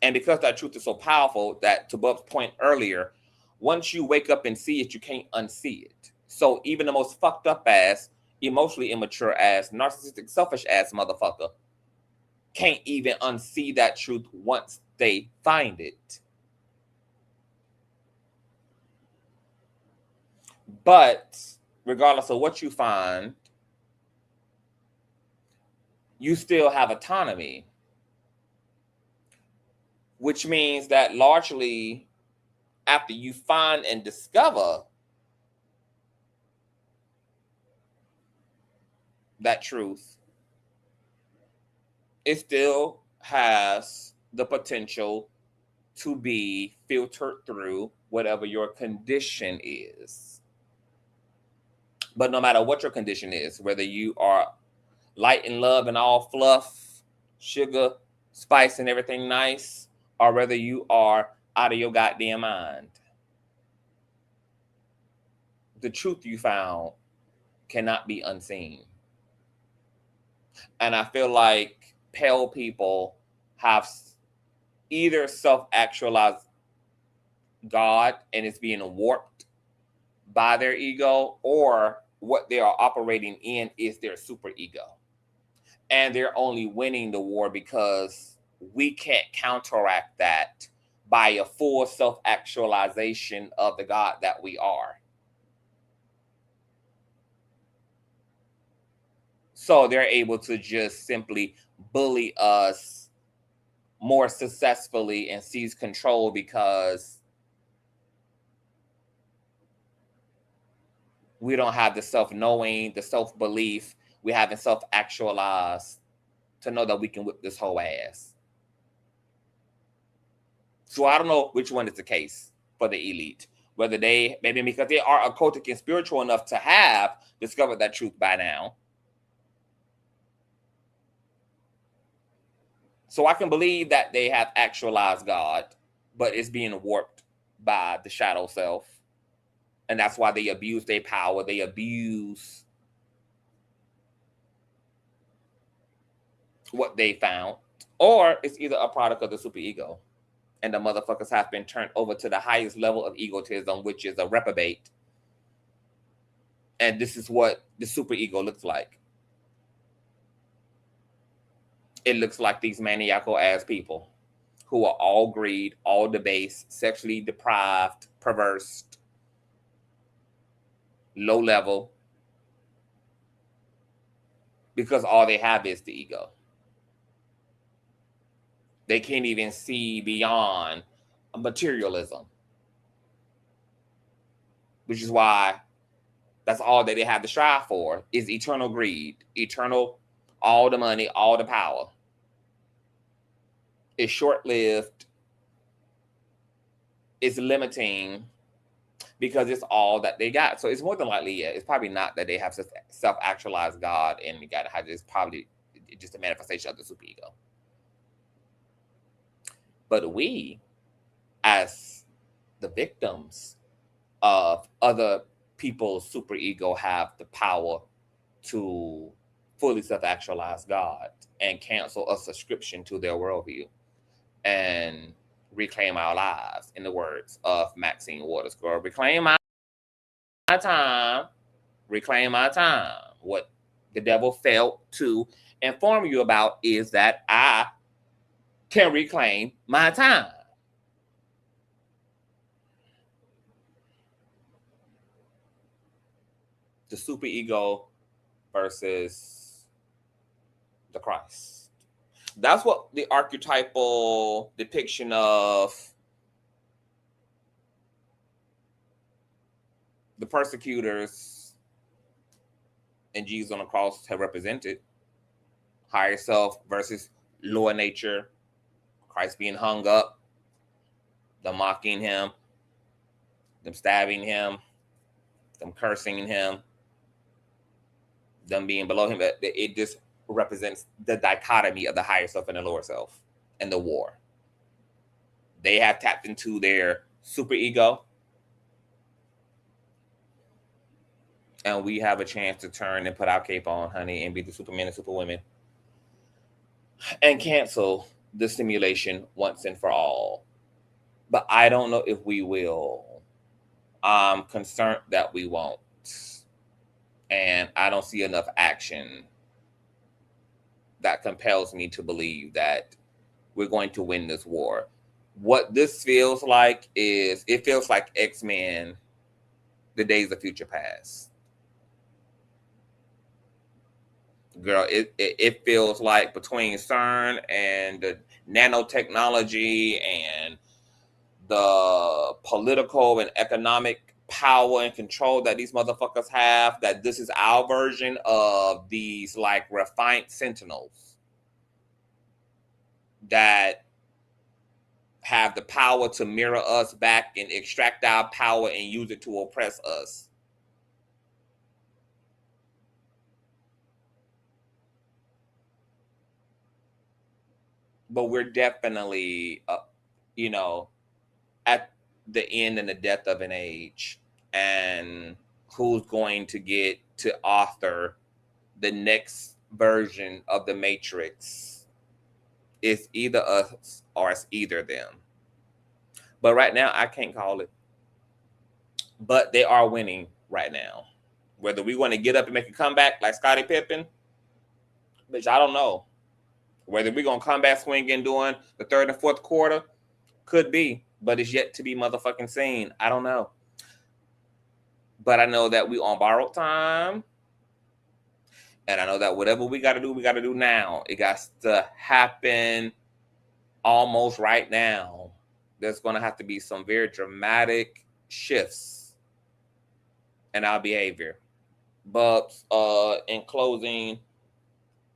And because that truth is so powerful, that to Bub's point earlier, once you wake up and see it, you can't unsee it. So even the most fucked up ass, emotionally immature ass, narcissistic, selfish ass motherfucker can't even unsee that truth once they find it. But regardless of what you find, you still have autonomy, which means that largely after you find and discover that truth, it still has the potential to be filtered through whatever your condition is. But no matter what your condition is, whether you are light and love and all fluff, sugar, spice, and everything nice, or whether you are out of your goddamn mind, the truth you found cannot be unseen. And I feel like pale people have either self-actualized God and it's being warped by their ego, or what they are operating in is their super ego. And they're only winning the war because we can't counteract that by a full self-actualization of the God that we are. So they're able to just simply bully us more successfully and seize control because we don't have the self-knowing, the self-belief. We haven't self-actualized to know that we can whip this whole ass. So I don't know which one is the case for the elite. Whether they, maybe because they are occultic and spiritual enough to have discovered that truth by now. So I can believe that they have actualized God, but it's being warped by the shadow self. And that's why they abuse their power. They abuse what they found. Or it's either a product of the superego. And the motherfuckers have been turned over to the highest level of egotism, which is a reprobate. And this is what the superego looks like. It looks like these maniacal ass people who are all greed, all debased, sexually deprived, perverse, low level, because all they have is the ego. They can't even see beyond materialism, which is why that's all that they have to strive for is eternal greed, eternal, all the money, all the power. It's short-lived. It's limiting because it's all that they got. So it's more than likely, yeah, it's probably not that they have self-actualized God and you gotta have, it's probably just a manifestation of the superego. But we, as the victims of other people's superego, have the power to fully self-actualize God and cancel a subscription to their worldview and reclaim our lives, in the words of Maxine Waters. Girl, reclaim my time. Reclaim my time. What the devil failed to inform you about is that I can reclaim my time. The superego versus the Christ. That's what the archetypal depiction of the persecutors and Jesus on the cross have represented. Higher self versus lower nature. Christ being hung up, them mocking him, them stabbing him, them cursing him, them being below him. It just represents the dichotomy of the higher self and the lower self and the war. They have tapped into their superego, and we have a chance to turn and put our cape on, honey, and be the supermen and superwomen and cancel the simulation once and for all. But I don't know if we will. I'm concerned that we won't. And I don't see enough action that compels me to believe that we're going to win this war. What this feels like is, it feels like X-Men, the Days of Future Past. Girl, it feels like between Cern and the nanotechnology and the political and economic power and control that these motherfuckers have, that this is our version of these like refined sentinels that have the power to mirror us back and extract our power and use it to oppress us. But we're definitely, at the end and the death of an age, and who's going to get to author the next version of the Matrix. It's either us or it's either them. But right now, I can't call it. But they are winning right now. Whether we want to get up and make a comeback like Scottie Pippen, Bitch, I don't know. Whether we're going to come back swinging during the third and fourth quarter, could be, but it's yet to be motherfucking seen. I don't know. But I know that we on borrowed time. And I know that whatever we got to do now. It got to happen almost right now. There's going to have to be some very dramatic shifts in our behavior. But in closing,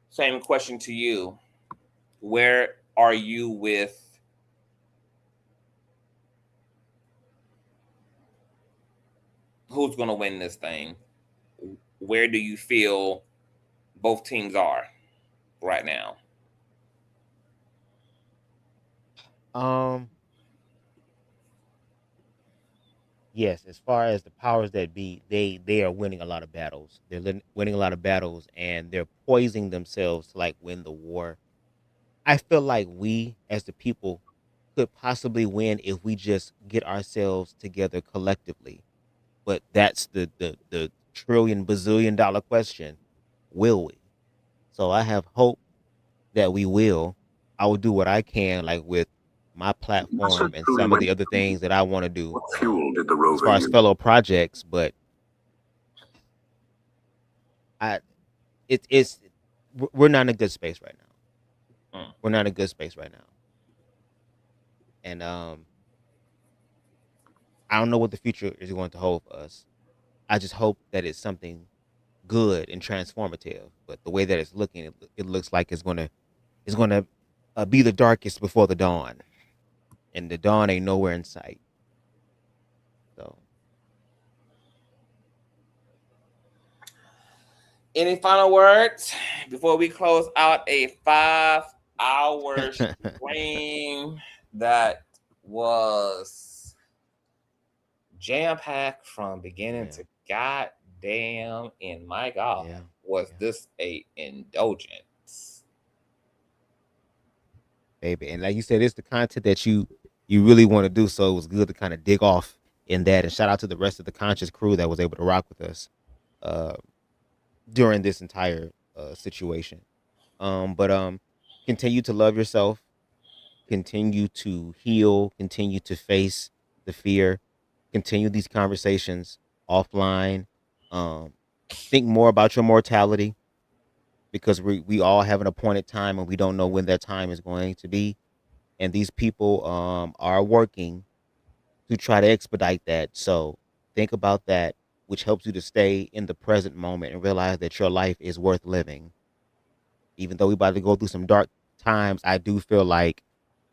same question to you. Where are you with who's going to win this thing? Where do you feel both teams are right now? Yes, as far as the powers that be, they are winning a lot of battles. They're winning a lot of battles, and they're poising themselves to like win the war. I feel like we, as the people, could possibly win if we just get ourselves together collectively. But that's the trillion bazillion dollar question: will we? So I have hope that we will. I will do what I can, like with my platform and some of the other things that I want to do. What fuel did the As rover far as use? fellow projects, but I it's we're not in a good space right now. We're not in a good space right now, and I don't know what the future is going to hold for us. I just hope that it's something good and transformative. But the way that it's looking, it looks like it's gonna be the darkest before the dawn, and the dawn ain't nowhere in sight. So Any final words before we close out a 5-hour stream that was jam-packed from beginning to goddamn end? My God, was this a indulgence? baby, and like you said, it's the content that you really want to do. So it was good to kind of dig off in that. And shout out to the rest of the Conscious crew that was able to rock with us during this entire situation. But continue to love yourself, continue to heal, continue to face the fear, continue these conversations offline. Think more about your mortality, because we all have an appointed time and we don't know when that time is going to be. And these people are working to try to expedite that. So think about that, which helps you to stay in the present moment and realize that your life is worth living. Even though we're about to go through some dark times, I do feel like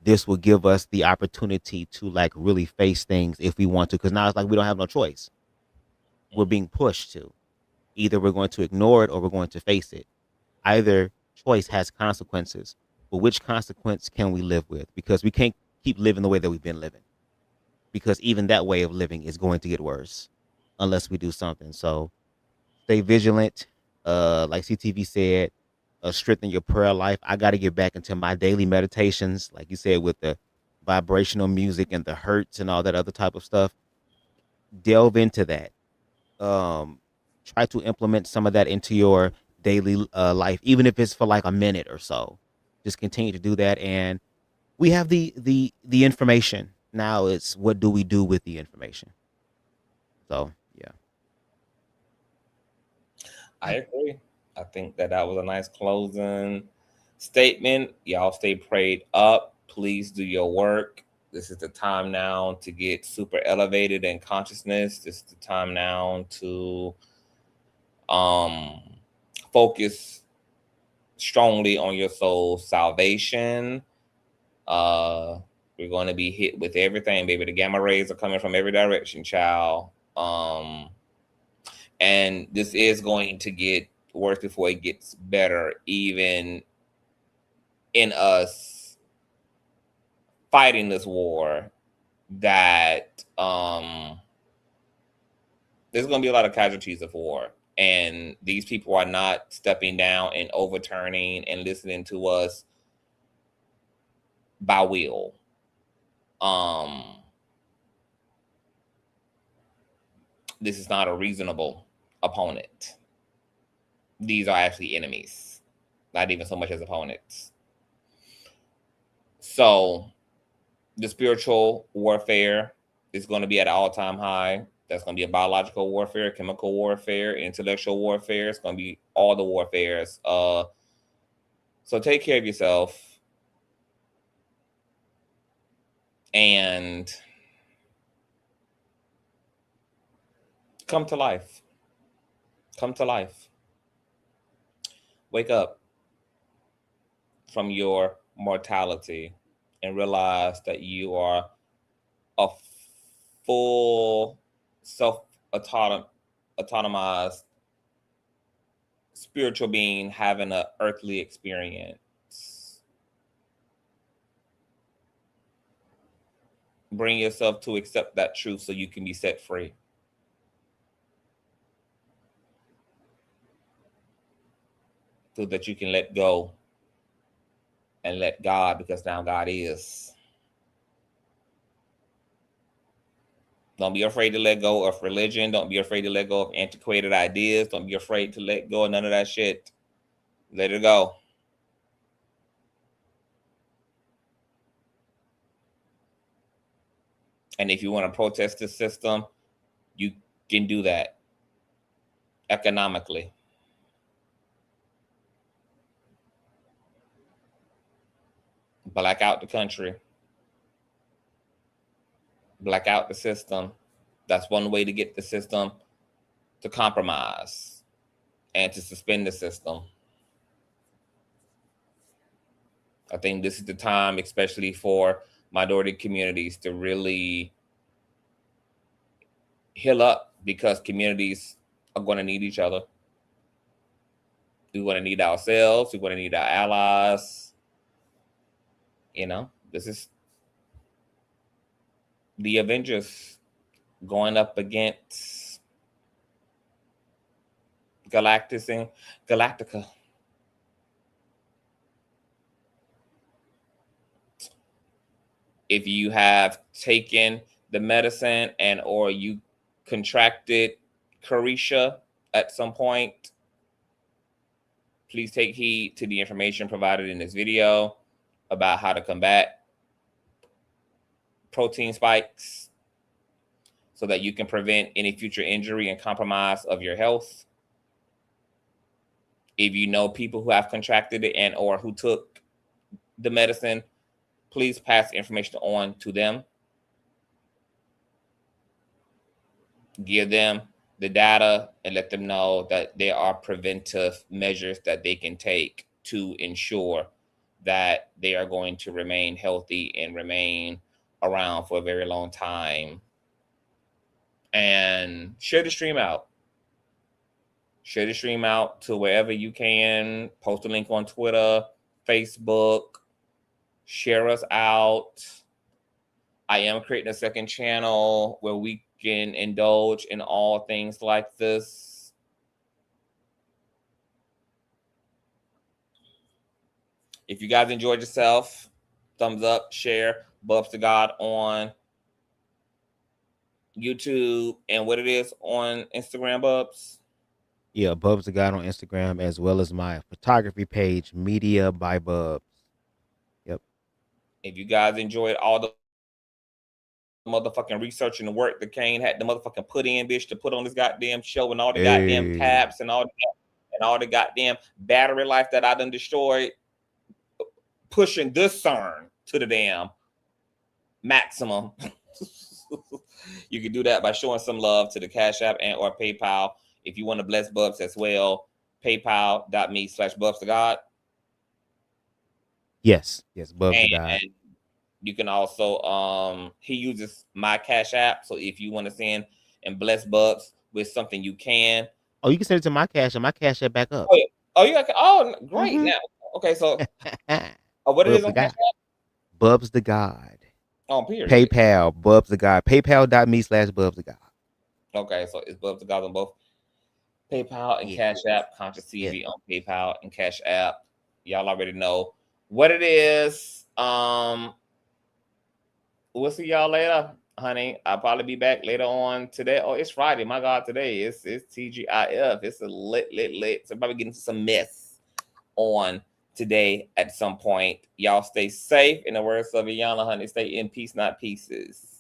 this will give us the opportunity to like really face things if we want to. Because now it's like we don't have no choice. We're being pushed to. Either we're going to ignore it or we're going to face it. Either choice has consequences, but which consequence can we live with? Because we can't keep living the way that we've been living. Because even that way of living is going to get worse unless we do something. So stay vigilant. Like CTV said, strengthen your prayer life. I got to get back into my daily meditations, like you said, with the vibrational music and the hertz and all that other type of stuff. Delve into that. Try to implement some of that into your daily life, even if it's for like a minute or so. Just continue to do that, and we have the information. Now it's what do we do with the information? So yeah, I agree. I think that was a nice closing statement. Y'all stay prayed up. Please do your work. This is the time now to get super elevated in consciousness. This is the time now to focus strongly on your soul's salvation. We're going to be hit with everything, baby. The gamma rays are coming from every direction, child. And this is going to get worse before it gets better, even in us fighting this war. That there's going to be a lot of casualties of war, and these people are not stepping down and overturning and listening to us by will. This is not a reasonable opponent. These are actually enemies. not even so much as opponents. So the spiritual warfare is going to be at an all-time high. That's going to be a biological warfare, chemical warfare, intellectual warfare. It's going to be all the warfares. So take care of yourself and come to life. Come to life. Wake up from your mortality and realize that you are a full self-autonomized spiritual being having an earthly experience. Bring yourself to accept that truth so you can be set free. So that you can let go and let God, because now God is. Don't be afraid to let go of religion. Don't be afraid to let go of antiquated ideas. Don't be afraid to let go of none of that shit. Let it go. And if you want to protest the system, you can do that economically. Black out the country. Black out the system. That's one way to get the system to compromise and to suspend the system. I think this is the time, especially for minority communities, to really heal up, because communities are going to need each other. We're going to need ourselves. We're going to need our allies. You know, this is the Avengers going up against Galactus and Galactica. If you have taken the medicine and or you contracted Carisha at some point, please take heed to the information provided in this video about how to combat protein spikes so that you can prevent any future injury and compromise of your health. If you know people who have contracted it and or who took the medicine, please pass the information on to them. Give them the data and let them know that there are preventive measures that they can take to ensure that they are going to remain healthy and remain around for a very long time. And share the stream out. Share the stream out to wherever you can. Post a link on Twitter, Facebook. Share us out. I am creating a second channel where we can indulge in all things like this. If you guys enjoyed yourself, thumbs up, share, Bubs to God on YouTube, and what it is on Instagram, Bubs. Yeah, Bubs the God on Instagram, as well as my photography page, Media by Bubs. Yep. If you guys enjoyed all the motherfucking research and the work that Kane had the motherfucking put in, bitch, to put on this goddamn show, and all the goddamn tabs and all the goddamn battery life that I done destroyed, pushing this Cern to the damn maximum. You can do that by showing some love to the Cash App and or PayPal. If you want to bless Bubs as well, paypal.me/BubsToGod. Yes, Bubs to God. And you can also, he uses my Cash App. So if you want to send and bless Bubs with something, you can. Oh, you can send it to my Cash App. My Cash App back up. Oh, yeah. Oh, you got, oh, great. Now, okay, so what it is on Cash App? Bubs the God. Oh, period. PayPal, Bubs the God. PayPal.me/Bubs the God. Okay, so it's Bubs the God on both PayPal and Cash App. Consciouztv on PayPal and Cash App. Y'all already know what it is. We'll see y'all later, honey. I'll probably be back later on today. Oh, it's Friday. My God, today it's TGIF. It's a lit. So I'm probably getting into some mess. on today at some point. Y'all stay safe. In the words of Iyanla Honey, stay in peace, not pieces.